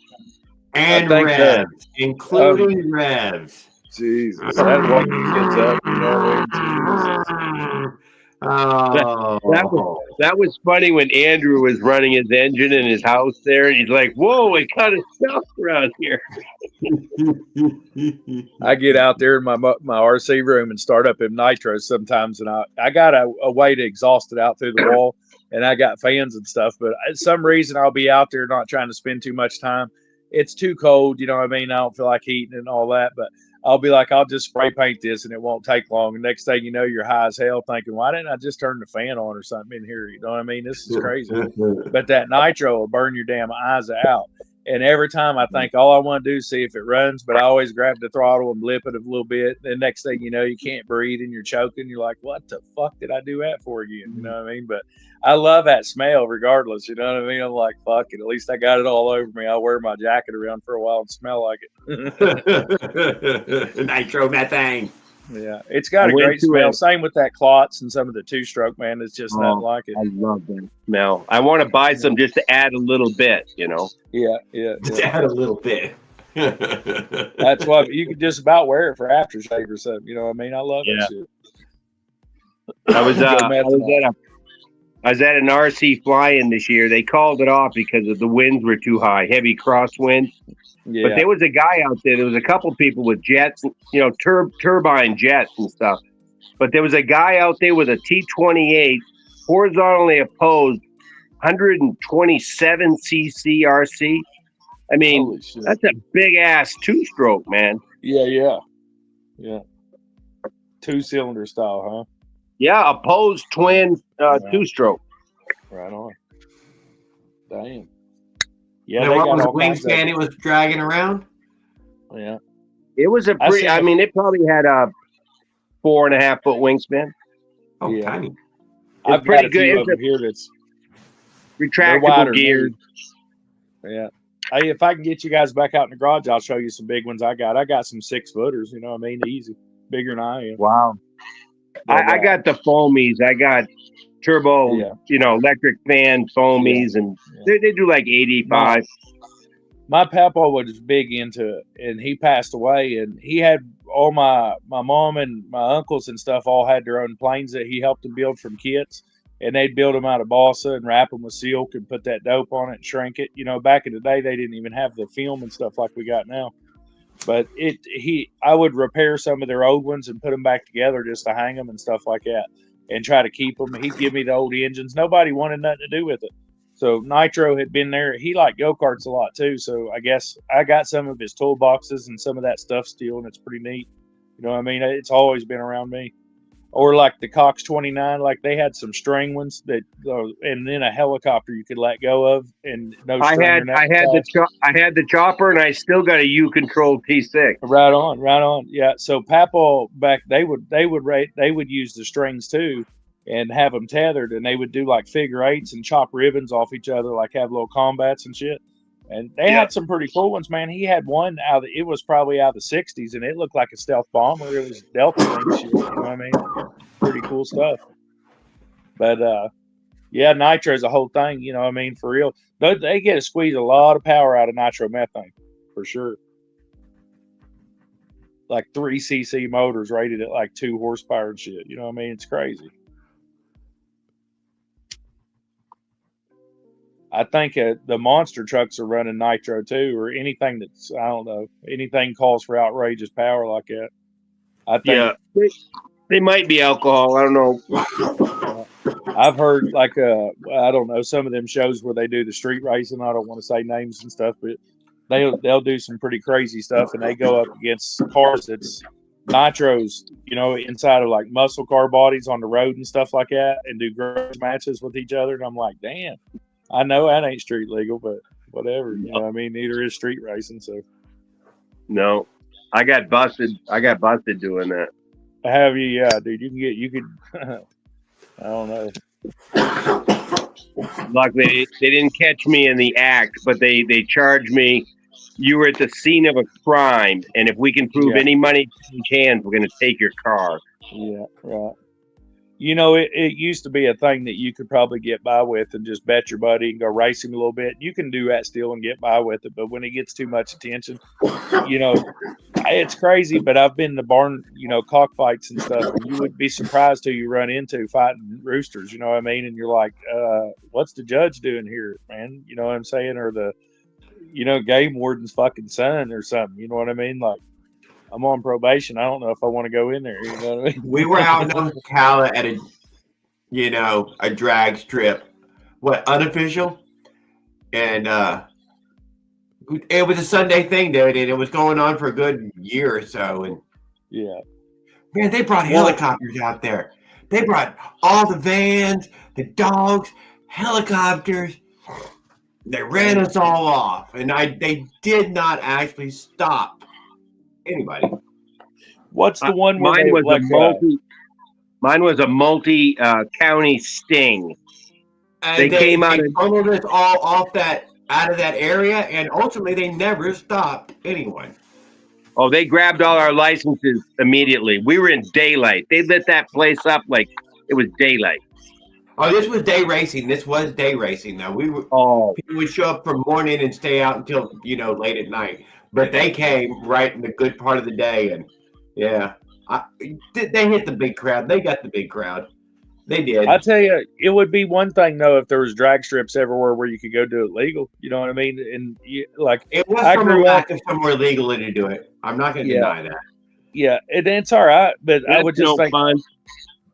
And revs, including revs. Jesus. That woke the kids up. You know what I mean? That was funny when Andrew was running his engine in his house there, and he's like, "Whoa, it kind of stuff around here." I get out there in my RC room and start up in nitro sometimes, and I got a way to exhaust it out through the wall, and I got fans and stuff. But for some reason, I'll be out there not trying to spend too much time. It's too cold, you know what I mean? I don't feel like heating and all that, but I'll be like, I'll just spray paint this and it won't take long. And next thing you know, you're high as hell thinking, why didn't I just turn the fan on or something in here? You know what I mean? This is crazy. But that nitro will burn your damn eyes out. And every time I think all I want to do is see if it runs, but I always grab the throttle and blip it a little bit. The next thing you know, you can't breathe and you're choking. You're like, what the fuck did I do that for again? You know what I mean? But I love that smell regardless. You know what I mean? I'm like, fuck it. At least I got it all over me. I'll wear my jacket around for a while and smell like it. Nitromethane. Yeah, it's got a great smell. Same with that Klotz and some of the 2-stroke, man. It's just nothing like it. I love that smell. I want to buy some just to add a little bit, you know. Yeah. Just add a little bit. That's why you could just about wear it for aftershave or something. You know what I mean? I love that shit. I was at an RC fly-in this year. They called it off because of the winds were too high, heavy crosswinds. Yeah. But there was a guy out there. There was a couple people with jets, you know, turbine jets and stuff. But there was a guy out there with a T28 horizontally opposed 127 cc RC. I mean, that's a big ass 2-stroke, man. Yeah. 2-cylinder style, huh? Yeah, opposed twin 2-stroke. Right on. Damn. Yeah, and what was the wingspan it was dragging around? Yeah. It was a pretty, I mean, it probably had a 4.5 foot wingspan. Oh, yeah. Tiny. I've pretty got a few good. Over here that's retractable gears. Yeah. if I can get you guys back out in the garage, I'll show you some big ones I got. I got some 6-footers, you know what I mean? Easy. Bigger than I am. Wow. But, I got the foamies. I got turbo, Yeah. electric fan foamies, and they do like 85. My papa was big into it, and he passed away, and he had all my mom and my uncles and stuff all had their own planes that he helped them build from kits, and they'd build them out of balsa and wrap them with silk and put that dope on it and shrink it. Back in the day, they didn't even have the film and stuff like we got now. But I would repair some of their old ones and put them back together just to hang them and stuff like that, and try to keep them. He'd give me the old engines. Nobody wanted nothing to do with it. So Nitro had been there. He liked go-karts a lot too. So I guess I got some of his toolboxes and some of that stuff still, and it's pretty neat. You know what I mean? It's always been around me. Or like the Cox 29, like they had some string ones that, and then a helicopter you could let go of, and no I string. had the chopper, and I still got a U control T6. Right on. Yeah. So Papa back, they would use the strings too, and have them tethered, and they would do like figure eights and chop ribbons off each other, like have little combats and shit. And they had some pretty cool ones, man. He had one it was probably out of the 60s, and it looked like a stealth bomber. It was Delta Wing shit, you know what I mean? Pretty cool stuff. But yeah, Nitro is a whole thing, you know what I mean? For real. They get to squeeze a lot of power out of nitromethane, for sure. Like 3cc motors rated at like 2 horsepower and shit, you know what I mean? It's crazy. I think the monster trucks are running nitro too, or anything that's, I don't know, anything calls for outrageous power like that. I think they might be alcohol. I don't know. I've heard like I don't know, some of them shows where they do the street racing. I don't want to say names and stuff, but they'll do some pretty crazy stuff, and they go up against cars that's nitros, inside of like muscle car bodies on the road and stuff like that, and do grudge matches with each other. And I'm like, damn. I know that ain't street legal, but whatever. You know what I mean? Neither is street racing. So no, I got busted. Doing that. Have you? Yeah, dude. You could. I don't know. Luckily, they didn't catch me in the act, but they charged me. You were at the scene of a crime, and if we can prove any money change hands, we're going to take your car. Yeah, right. It used to be a thing that you could probably get by with and just bet your buddy and go race him a little bit. You can do that still and get by with it, but when it gets too much attention, it's crazy. But I've been to barn, cockfights and stuff, and you would be surprised who you run into fighting roosters. You know what I mean? And you're like, what's the judge doing here, man? You know what I'm saying? Or the, game warden's fucking son or something. You know what I mean? Like, I'm on probation. I don't know if I want to go in there. You know what I mean? We were out in Ocala at a drag strip, unofficial, and it was a Sunday thing, dude, and it was going on for a good year or so. And man, they brought helicopters out there. They brought all the vans, the dogs, helicopters. They ran us all off, and they did not actually stop anybody. What's the one where mine was a multi county sting. And they came out and funneled us all out of that area, and ultimately they never stopped anyone. Oh, they grabbed all our licenses immediately. We were in daylight. They lit that place up like it was daylight. Oh, this was day racing. This was day racing. Now people would show up from morning and stay out until late at night. But they came right in the good part of the day, and they hit the big crowd. They got the big crowd. They did. I tell you, it would be one thing though if there was drag strips everywhere where you could go do it legal. You know what I mean? And it was from a lack of somewhere legally to do it. I'm not going to deny that. Yeah, and it's all right, but I would just think. Fun.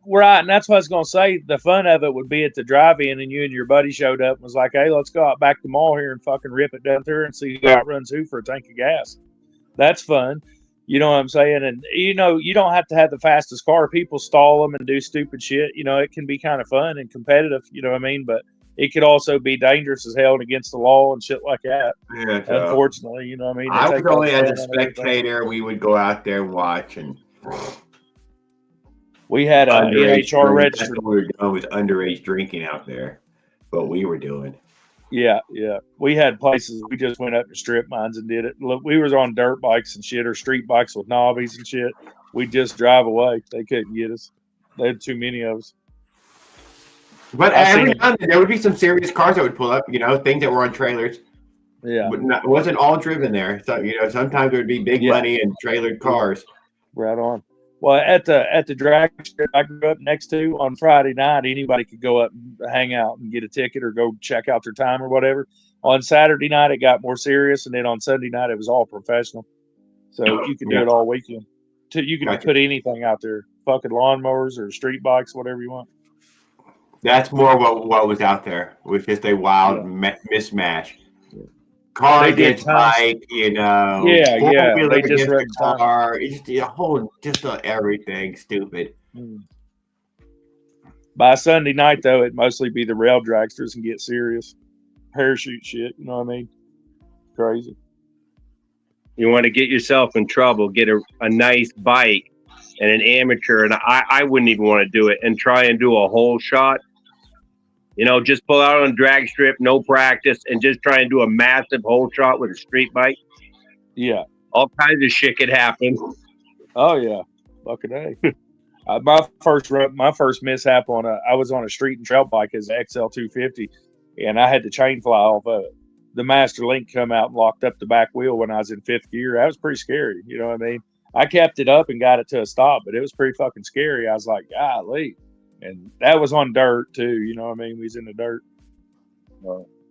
Right, and that's what I was going to say. The fun of it would be at the drive-in, and you and your buddy showed up and was like, hey, let's go out back to the mall here and fucking rip it down there and see who outruns who for a tank of gas. That's fun. You know what I'm saying? And, you don't have to have the fastest car. People stall them and do stupid shit. It can be kind of fun and competitive, you know what I mean? But it could also be dangerous as hell and against the law and shit like that. Yeah, unfortunately, you know what I mean? I was only as a spectator. We would go out there and watch, and we had a EHR registered. That's what we were doing, was underage drinking out there. What we were doing. Yeah, yeah. We had places we just went up to strip mines and did it. Look, we was on dirt bikes and shit, or street bikes with knobbies and shit. We just drive away. They couldn't get us. They had too many of us. But I every seen now and then there would be some serious cars that would pull up, things that were on trailers. Yeah. But it wasn't all driven there. So, sometimes there would be big money and trailered cars. Right on. Well, at the drag strip I grew up next to on Friday night, anybody could go up and hang out and get a ticket or go check out their time or whatever. On Saturday night, it got more serious, and then on Sunday night, it was all professional. So you could do it all weekend. You could put anything out there, fucking lawnmowers or street bikes, whatever you want. That's more what was out there. It was just a wild mismatch. Car against bike, Yeah, four-wheeler they just against a car. It's just everything stupid. By Sunday night, though, it'd mostly be the rail dragsters and get serious. Parachute shit, you know what I mean? Crazy. You want to get yourself in trouble, get a nice bike and an amateur, and I wouldn't even want to do it, and try and do a whole shot. Just pull out on a drag strip, no practice, and just try and do a massive whole shot with a street bike. Yeah. All kinds of shit could happen. Oh, yeah. Fucking A. My first mishap I was on a street and trail bike as an XL250, and I had the chain fly off of it. The master link come out and locked up the back wheel when I was in 5th gear. That was pretty scary. You know what I mean? I kept it up and got it to a stop, but it was pretty fucking scary. I was like, golly. And that was on dirt too. You know what I mean? We was in the dirt.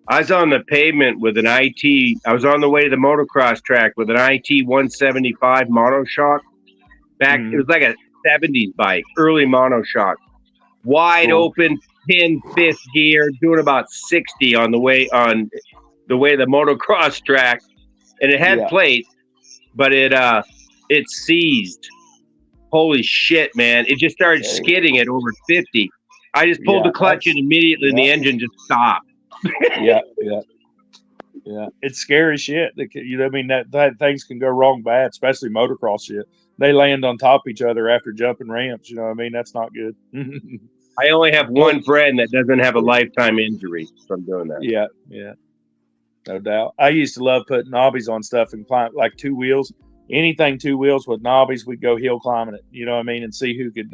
I was on the pavement with an IT. I was on the way to the motocross track with an IT 175 monoshock. It was like a 70s bike, early monoshock. Wide open, pin 5th gear, doing about 60 on the way to the motocross track. And it had plates, but it seized. Holy shit, man. It just started skidding at over 50. I just pulled the clutch in immediately and the engine just stopped. Yeah. It's scary shit. You know what I mean? That things can go wrong bad, especially motocross shit. They land on top of each other after jumping ramps. You know what I mean? That's not good. I only have one friend that doesn't have a lifetime injury from doing that. Yeah. No doubt. I used to love putting knobbies on stuff and climb like 2 wheels. Anything 2 wheels with knobbies, we'd go hill climbing it, you know what I mean, and see who could.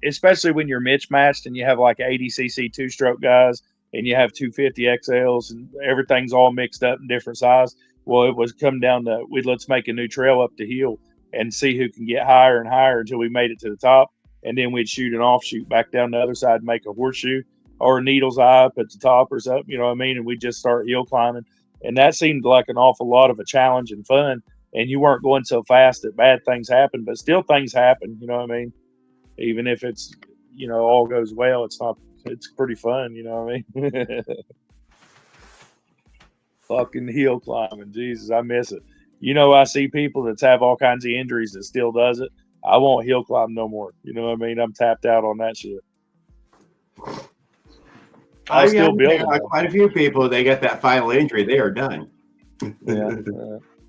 Especially when you're mismatched and you have like 80cc 2-stroke guys and you have 250 XLs and everything's all mixed up in different size. Well, it was come down to let's make a new trail up the hill and see who can get higher and higher until we made it to the top, and then we'd shoot an offshoot back down the other side and make a horseshoe or a needle's eye up at the top or something, you know what I mean, and we just start hill climbing, and that seemed like an awful lot of a challenge and fun. And you weren't going so fast that bad things happen, but still things happen. You know what I mean? Even if it's, all goes well, it's pretty fun. You know what I mean? Fucking hill climbing. Jesus, I miss it. I see people that have all kinds of injuries that still does it. I won't hill climb no more. You know what I mean? I'm tapped out on that shit. I still build quite a few people, they get that final injury, they are done. Yeah.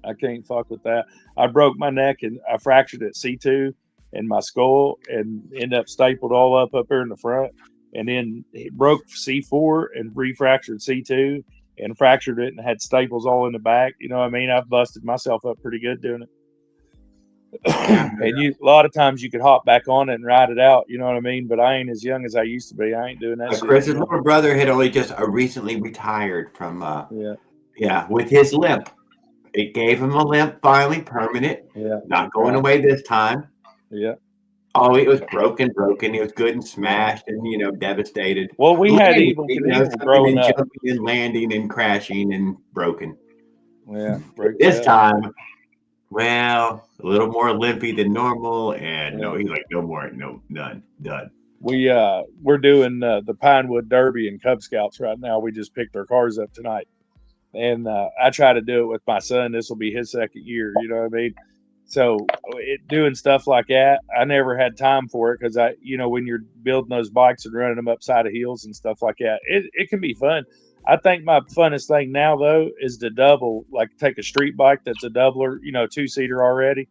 I can't fuck with that. I broke my neck and I fractured at C2 and my skull and ended up stapled all up here in the front. And then it broke C4 and refractured C2 and fractured it and had staples all in the back. You know what I mean? I've busted myself up pretty good doing it. And a lot of times you could hop back on it and ride it out. You know what I mean? But I ain't as young as I used to be. I ain't doing that shit. Chris's little brother had only just recently retired from, with his limp. It gave him a limp, finally permanent. Yeah. Not going away this time. Yeah. Oh, it was broken. It was good and smashed and, devastated. Well, we had evil growing up. Jumping and landing and crashing and broken. Yeah. This time, well, a little more limpy than normal. And no, he's like, no more. No, none. Done. We're doing the Pinewood Derby and Cub Scouts right now. We just picked our cars up tonight. And I try to do it with my son. This will be his 2nd year. You know what I mean? So doing stuff like that, I never had time for it because when you're building those bikes and running them upside of heels and stuff like that, it can be fun. I think my funnest thing now though is to double, like take a street bike that's a doubler, 2-seater already,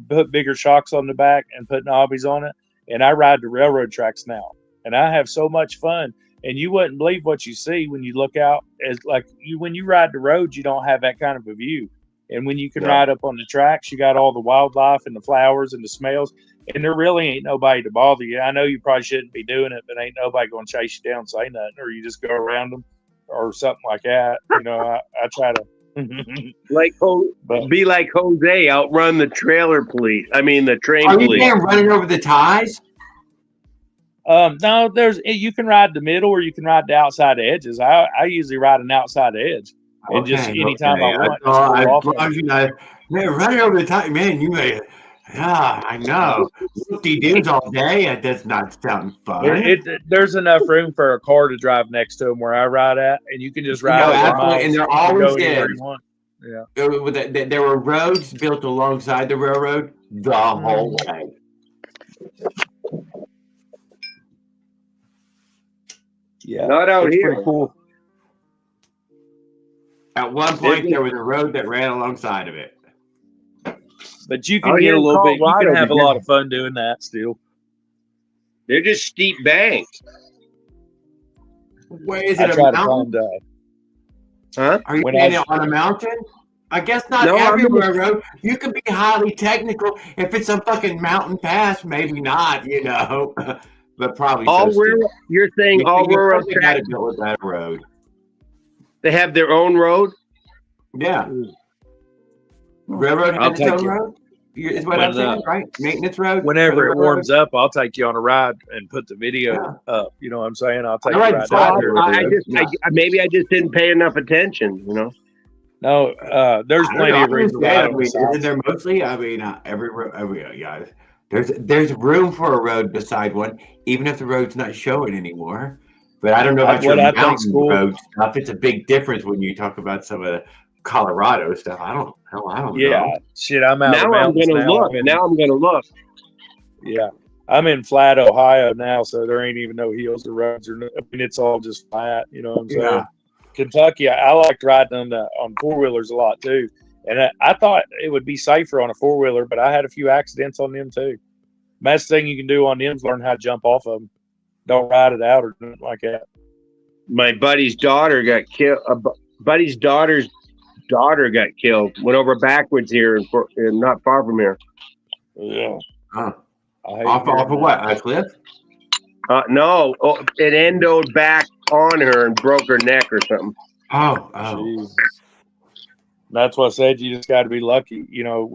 put bigger shocks on the back and put knobbies on it. And I ride the railroad tracks now, and I have so much fun. and you wouldn't believe what you see when you look out. As like when you ride the roads, you don't have that kind of a view. And when you can ride up on the tracks, you got all the wildlife and the flowers and the smells, and there really ain't nobody to bother you. I know you probably shouldn't be doing it, but ain't nobody going to chase you down and say nothing, or you just go around them or something like that. You know, I try to be like Jose, outrun the trailer police. I mean, the train Are you police. saying running over the ties? No, you can ride the middle or you can ride the outside edges. I usually ride an outside edge. And just anytime I want, Man, running over the top, man, you may, I know. Whoopty dudes all day, that's not sounding fun. There's enough room for a car to drive next to them where I ride at, and you can just ride over miles. And there always is. Yeah. There were roads built alongside the railroad the whole way. Yeah, not out here. Pretty cool. At one point, there was a road that ran alongside of it. But you can get a little bit. You can have a lot of fun doing that still. They're just steep banks. Where is it? A mountain? Huh? Are you standing on a mountain? I guess not every railroad. You can be highly technical. If it's a fucking mountain pass, maybe not, you know. But probably you're saying all rural tracks with that road. They have their own road? Yeah. Railroad has its own road? Is what I'm saying, right? Maintenance road? Whenever it warms up, I'll take you on a ride and put the video up. You know what I'm saying? I'll take you right down there. Maybe I just didn't pay enough attention, you know? No, there's plenty of room to ride. Isn't there mostly? I mean, there's room for a road beside one, even if the road's not showing anymore. But I don't know about your mountain road stuff. It's a big difference when you talk about some of the Colorado stuff. I don't know. Shit, I'm out. Now I'm gonna look. Now I'm gonna look. Yeah, I'm in flat Ohio now, so there ain't even no hills or roads or. I mean, it's all just flat. You know what I'm saying? Yeah. Kentucky, I liked riding on four wheelers a lot too, and I thought it would be safer on a four wheeler, but I had a few accidents on them too. Best thing you can do on them is learn how to jump off of them. Don't ride it out or nothing like that. My buddy's daughter got killed. Buddy's daughter's daughter got killed. Went over backwards here and not far from here. Yeah. Off of what? A cliff? No. It endoed back on her and broke her neck or something. Oh. Jesus. That's what I said. You just got to be lucky. You know,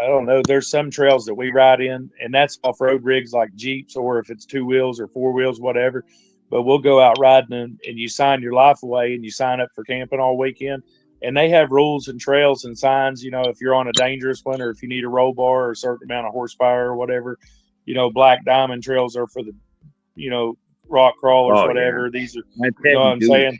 I don't know, there's some trails that we ride in, and that's off-road rigs like Jeeps, or if it's 2 wheels or 4 wheels, whatever. But we'll go out riding and you sign your life away and you sign up for camping all weekend. And they have rules and trails and signs, you know, if you're on a dangerous one or if you need a roll bar or a certain amount of horsepower or whatever. You know, Black Diamond trails are for the, you know, rock crawlers, whatever. Yeah. These are, you know what I'm saying?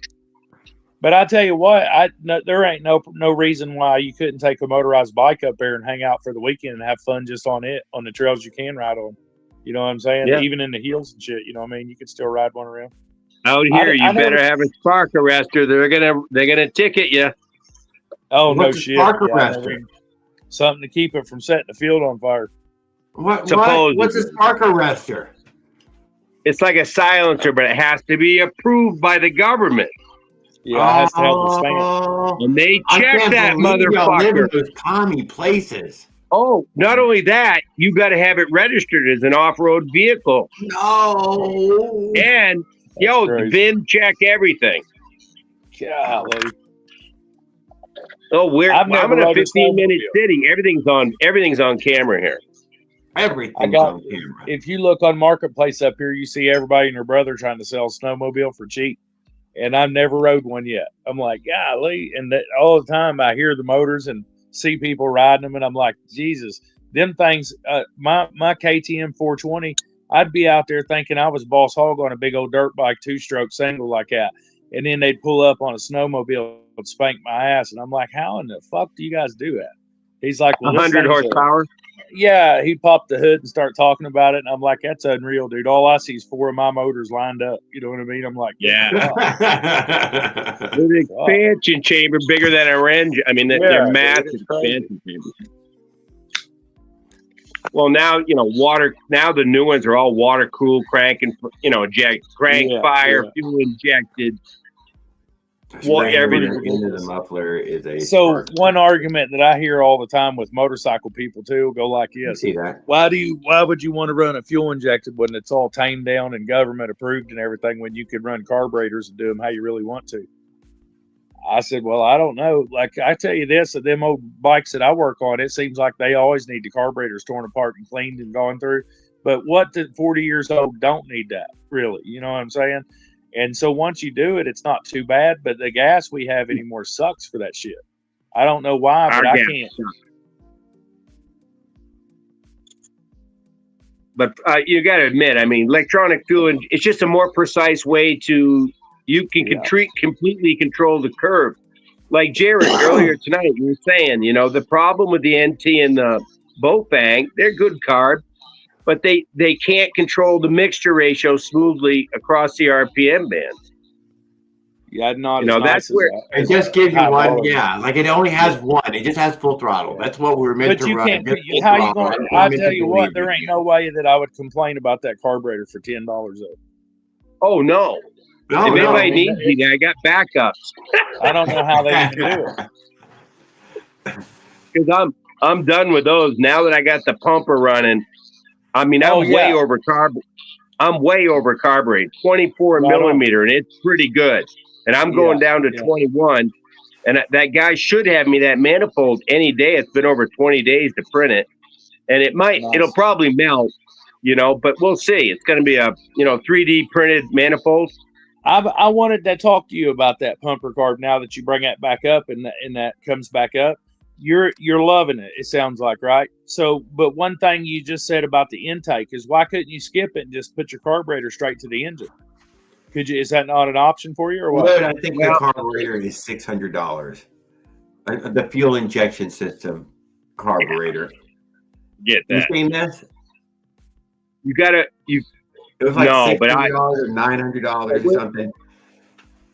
But I tell you what, there ain't no reason why you couldn't take a motorized bike up there and hang out for the weekend and have fun just on the trails you can ride on. You know what I'm saying? Yeah. Even in the hills and shit, you know what I mean? You can still ride one around. Out here, you better have a spark arrestor. They're gonna ticket you. Oh, no shit. Spark arrestor? Something to keep it from setting the field on fire. What's a spark arrestor? It's like a silencer, but it has to be approved by the government. Yeah, it has to have the stamp. And they check that motherfucker. Those commie places. Oh, not only that, you got to have it registered as an off-road vehicle. No. And the VIN check everything. Golly. Oh, I'm in a 15-minute city. Everything's on camera here. Everything's on camera. If you look on Marketplace up here, you see everybody and their brother trying to sell a snowmobile for cheap. And I've never rode one yet. I'm like, golly. And all the time I hear the motors and see people riding them. And I'm like, Jesus, them things, my KTM 420, I'd be out there thinking I was Boss Hog on a big old dirt bike, 2-stroke single like that. And then they'd pull up on a snowmobile and spank my ass. And I'm like, how in the fuck do you guys do that? He's like, well, 100 horsepower? Yeah, he popped the hood and started talking about it. And I'm like, that's unreal, dude. All I see is 4 of my motors lined up. You know what I mean? I'm like, yeah. An expansion chamber bigger than a engine. I mean, they're massive expansion chambers. Well, now water. Now the new ones are all water cooled, crank fire, fuel injected. Everything into the muffler is a So spark. one argument that I hear all the time with motorcycle people too will go like this: See that? Why would you want to run a fuel injected when it's all tamed down and government approved and everything when you could run carburetors and do them how you really want to? I said, well, I don't know. Like I tell you this, of them old bikes that I work on, it seems like they always need the carburetors torn apart and cleaned and gone through. But what the 40 years old don't need that, really? You know what I'm saying? And so once you do it, it's not too bad. But the gas we have anymore sucks for that shit. I don't know why, but I can't. But you got to admit, I mean, electronic fuel, it's just a more precise way to, you can completely control the curve. Like Jared earlier tonight, you were saying, the problem with the NT and the Bofang, they're good carb, but they can't control the mixture ratio smoothly across the RPM bands. Yeah, not that's where it just gives you one. Yeah, like it only has one. It just has full throttle. That's what we were meant to run. How you going? I tell you what, there ain't no way that I would complain about that carburetor for $10 though. Oh no! If anybody needs me, I got backups. I don't know how they even do it. Because I'm done with those now that I got the pumper running. I mean, I'm way over carbureted, 24 millimeter, and it's pretty good. And I'm going down to 21. And that guy should have me that manifold any day. It's been over 20 days to print it. And it'll probably melt, but we'll see. It's going to be a, 3D printed manifold. I wanted to talk to you about that pumper carb now that you bring that back up and that comes back up. You're loving it, it sounds like, right? So, but one thing you just said about the intake is why couldn't you skip it and just put your carburetor straight to the engine? Could you? Is that not an option for you, or what? But I think the carburetor is $600. The fuel injection system carburetor. Get that? You seen this? You gotta. It was like $600 or $900 or something.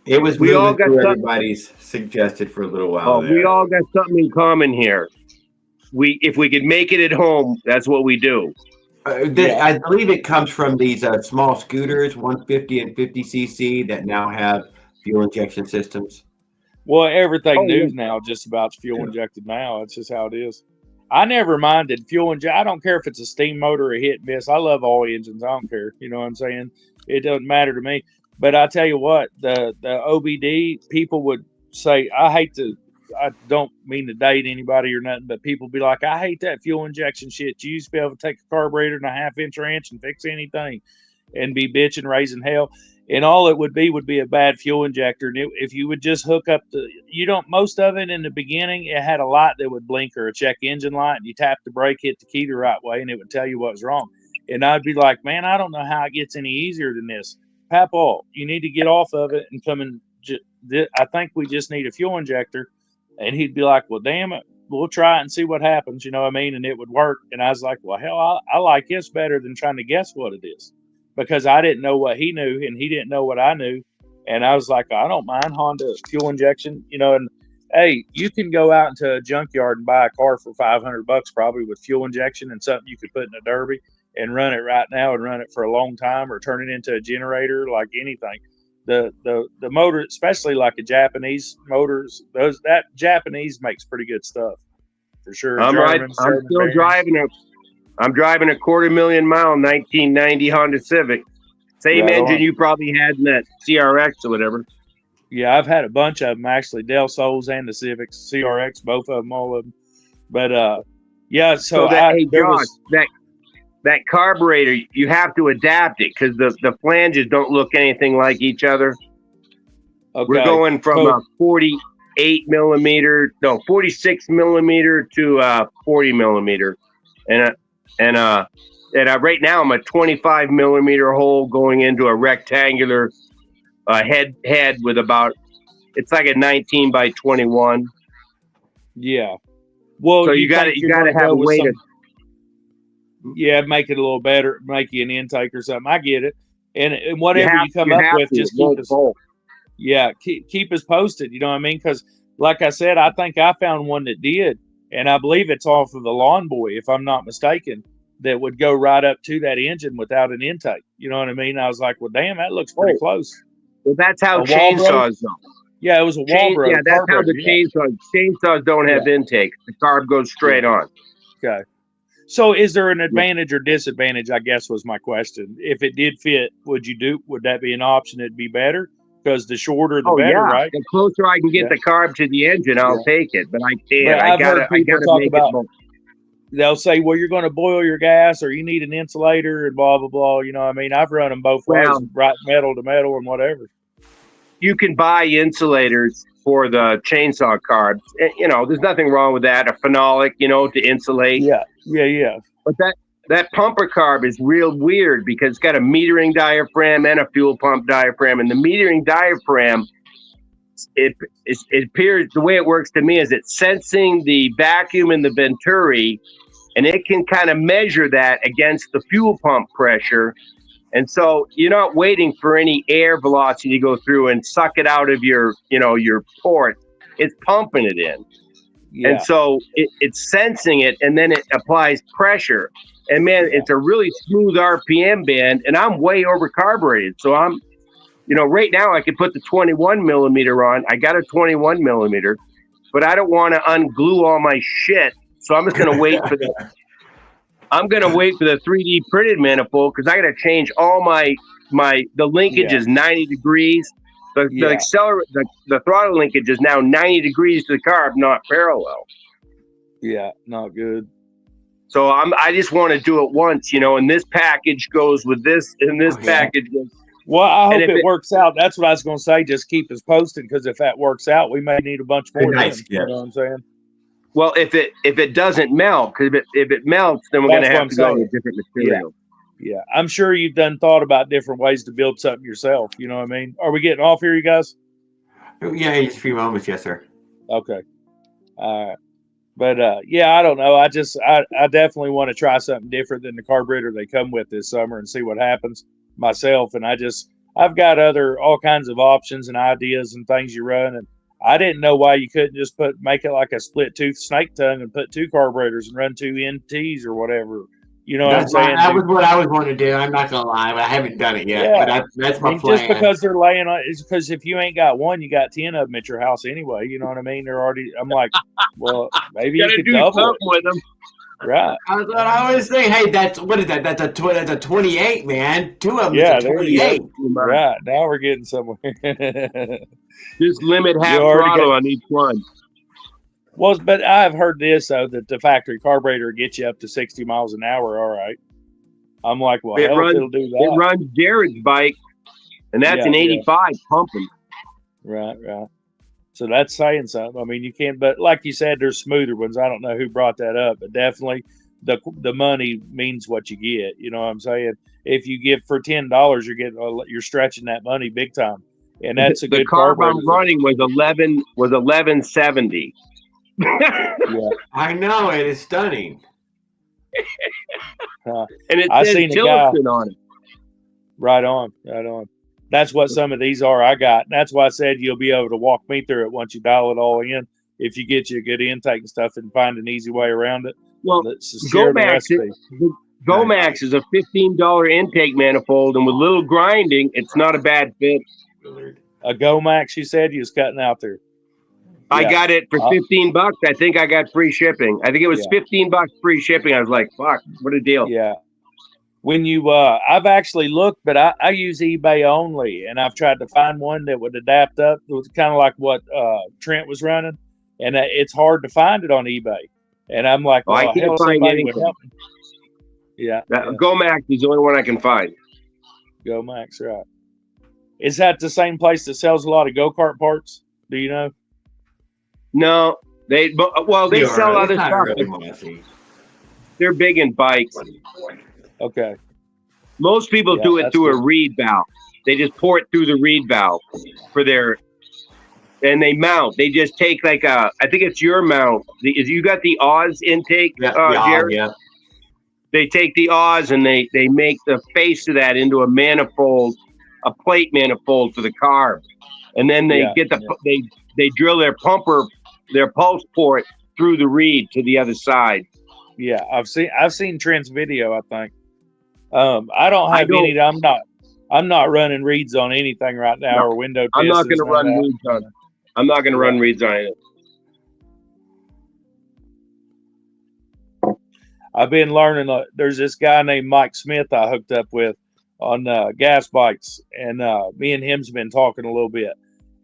It was we all got everybody's suggested for a little while. We all got something in common here. If we could make it at home, that's what we do. I believe it comes from these small scooters, 150 and 50 cc, that now have fuel injection systems. Well, everything new now just about fuel injected now. It's just how it is. I never minded fuel injection. I don't care if it's a steam motor or a hit and miss. I love all engines. I don't care. You know what I'm saying? It doesn't matter to me. But I tell you what, the OBD people would say, I don't mean to date anybody or nothing, but people be like, I hate that fuel injection shit. You used to be able to take a carburetor and a half-inch wrench and fix anything and be bitching, raising hell. And all it would be a bad fuel injector. And if you would just hook up most of it in the beginning, it had a light that would blink or a check engine light. And you tap the brake, hit the key the right way, and it would tell you what was wrong. And I'd be like, man, I don't know how it gets any easier than this. Papal, you need to get off of it and come in. I think we just need a fuel injector. And he'd be like, well, damn it, we'll try it and see what happens. You know what I mean? And it would work. And I was like, well, hell, I like this better than trying to guess what it is, because I didn't know what he knew and he didn't know what I knew. And I was like, I don't mind Honda fuel injection, and hey, you can go out into a junkyard and buy a car for $500 probably with fuel injection and something you could put in a Derby and run it right now and run it for a long time, or turn it into a generator, like anything. The motor, especially like a Japanese motors, that Japanese makes pretty good stuff for sure. I'm still driving I'm driving a 250,000-mile 1990 Honda Civic. Same engine you probably had in that CRX or whatever. Yeah, I've had a bunch of them actually, Del Sols and the Civics, CRX, both of them, all of them. But yeah, so that carburetor, you have to adapt it because the flanges don't look anything like each other. Okay. We're going from a 46 millimeter to 40 millimeter, and right now I'm a 25 millimeter hole going into a rectangular head with it's like a 19 by 21. Yeah. Well, so you got to have a way to. Yeah, make it a little better, make you an intake or something. I get it. And whatever you come up with, just keep us posted. You know what I mean? Because like I said, I think I found one that did, and I believe it's off of the Lawn Boy, if I'm not mistaken. that would go right up to that engine without an intake. You know what I mean? I was like, well, damn, that looks pretty close. Well, that's how A Walbro? chainsaws go. Yeah, it was a Walbro Yeah, that's how carburetor. the chainsaws don't have intakes. The carb goes straight on. Okay. So is there an advantage or disadvantage, I guess was my question. If it did fit, would that be an option? It'd be better? Because the shorter the better, right? The closer I can get the carb to the engine, I'll take it. But I can't. But I've heard people talk make about, it they'll say, well, you're going to boil your gas or you need an insulator and blah, blah, blah. You know what I mean? I've run them both ways, right, metal to metal and whatever. You can buy insulators for the chainsaw carbs. You know, there's nothing wrong with that. A phenolic, you know, to insulate. Yeah. But that pumper carb is real weird because it's got a metering diaphragm and a fuel pump diaphragm. And the metering diaphragm, it appears, the way it works to me is it's sensing the vacuum in the venturi, and it can kind of measure that against the fuel pump pressure. And so you're not waiting for any air velocity to go through and suck it out of your port. It's pumping it in. Yeah. And so it's sensing it, and then it applies pressure. And man, it's a really smooth RPM band, and I'm way over carbureted. So I'm, right now I could put the 21 millimeter on. I got a 21 millimeter, but I don't want to unglue all my shit. So I'm just going to wait for the 3D printed manifold, because I got to change all the linkage is 90 degrees. The accelerator, the throttle linkage is now 90 degrees to the carb, not parallel. Yeah, not good. So I just want to do it once, and this package goes with this, and this package goes. Well, I hope it works out. That's what I was going to say. Just keep us posted, because if that works out, we may need a bunch more. Nice. You know what I'm saying? Well, if it doesn't melt, because if it melts, then we're going to have to go with different material. Yeah, I'm sure you've thought about different ways to build something yourself. You know what I mean? Are we getting off here, you guys? Yeah, just a few moments. Yes, sir. Okay. But I don't know. I definitely want to try something different than the carburetor they come with this summer and see what happens myself. And I've got all kinds of options and ideas and things you run. And I didn't know why you couldn't just make it like a split tooth snake tongue and put 2 carburetors and run 2 NTs or whatever. You know what I'm saying? That was what I was wanting to do. I'm not gonna lie, but I haven't done it yet. Yeah. But that's my plan. Just because they're laying on, is because if you ain't got one, you got 10 of them at your house anyway. You know what I mean? They're already. I'm like, well, maybe you could do double something with them. Right. I always say, hey, what is that? That's a 28, man. 2 of them. Yeah, is a 28. Right. Now we're getting somewhere. Just limit half throttle on each one. Well, but I've heard this though, that the factory carburetor gets you up to 60 miles an hour. All right. I'm like, well, it'll do that. It runs Jared's bike, and that's an 85 pumping. Right. So that's saying something. I mean, you can't, but like you said, there's smoother ones. I don't know who brought that up, but definitely the money means what you get. You know what I'm saying? If you give for $10, you're stretching that money big time, and that's a good carb carburetor. I'm running was 1170. Yeah, I know, it is stunning. And it I says seen a guy on it. Right on. That's what some of these are I got. That's why I said you'll be able to walk me through it once you dial it all in. If you get you a good intake and stuff and find an easy way around it. Well, Gomax is a $15 intake manifold, and with little grinding, it's not a bad fit. A Gomax, you said you was cutting out there. I got it for $15. I think I got free shipping. I think it was $15 free shipping. I was like, fuck, what a deal. Yeah. When you, I've actually looked, but I use eBay only, and I've tried to find one that would adapt up. It was kind of like what Trent was running, and it's hard to find it on eBay. And I'm like, I can't find anything. Yeah. Gomax is the only one I can find. Gomax, right. Is that the same place that sells a lot of go-kart parts? Do you know? No, they sell other stuff. Really, they're big in bikes. Okay. Most people do it through a reed valve. They just pour it through the reed valve and they mount. They just take I think it's your mount. You got the Oz intake, Jared? Yeah. They take the Oz and they make the face of that into a manifold, a plate manifold for the carb, and then they they drill their pulse port through the reed to the other side, Yeah, I've seen Trent's video. I think I don't I have don't. any. I'm not running reads on anything right now, No, or window tests. I'm not going to none of run that. reads on. I'm not going to run reads on it. I've been learning. There's this guy named Mike Smith I hooked up with on gas bikes, and me and him's been talking a little bit,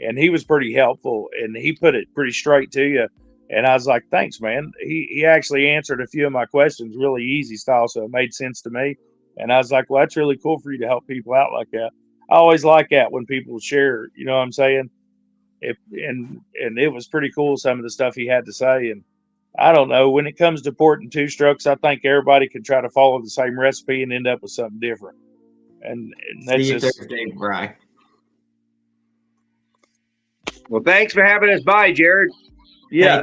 and he was pretty helpful, and he put it pretty straight to you. And I was like, thanks, man. He actually answered a few of my questions really easy style, so it made sense to me. And I was like, well, that's really cool for you to help people out like that. I always like that when people share, you know what I'm saying? And it was pretty cool, some of the stuff he had to say. And I don't know, when it comes to porting two strokes, I think everybody can try to follow the same recipe and end up with something different. And that's See you just Thursday, Bry. Well, thanks for having us by, Jared. Yeah.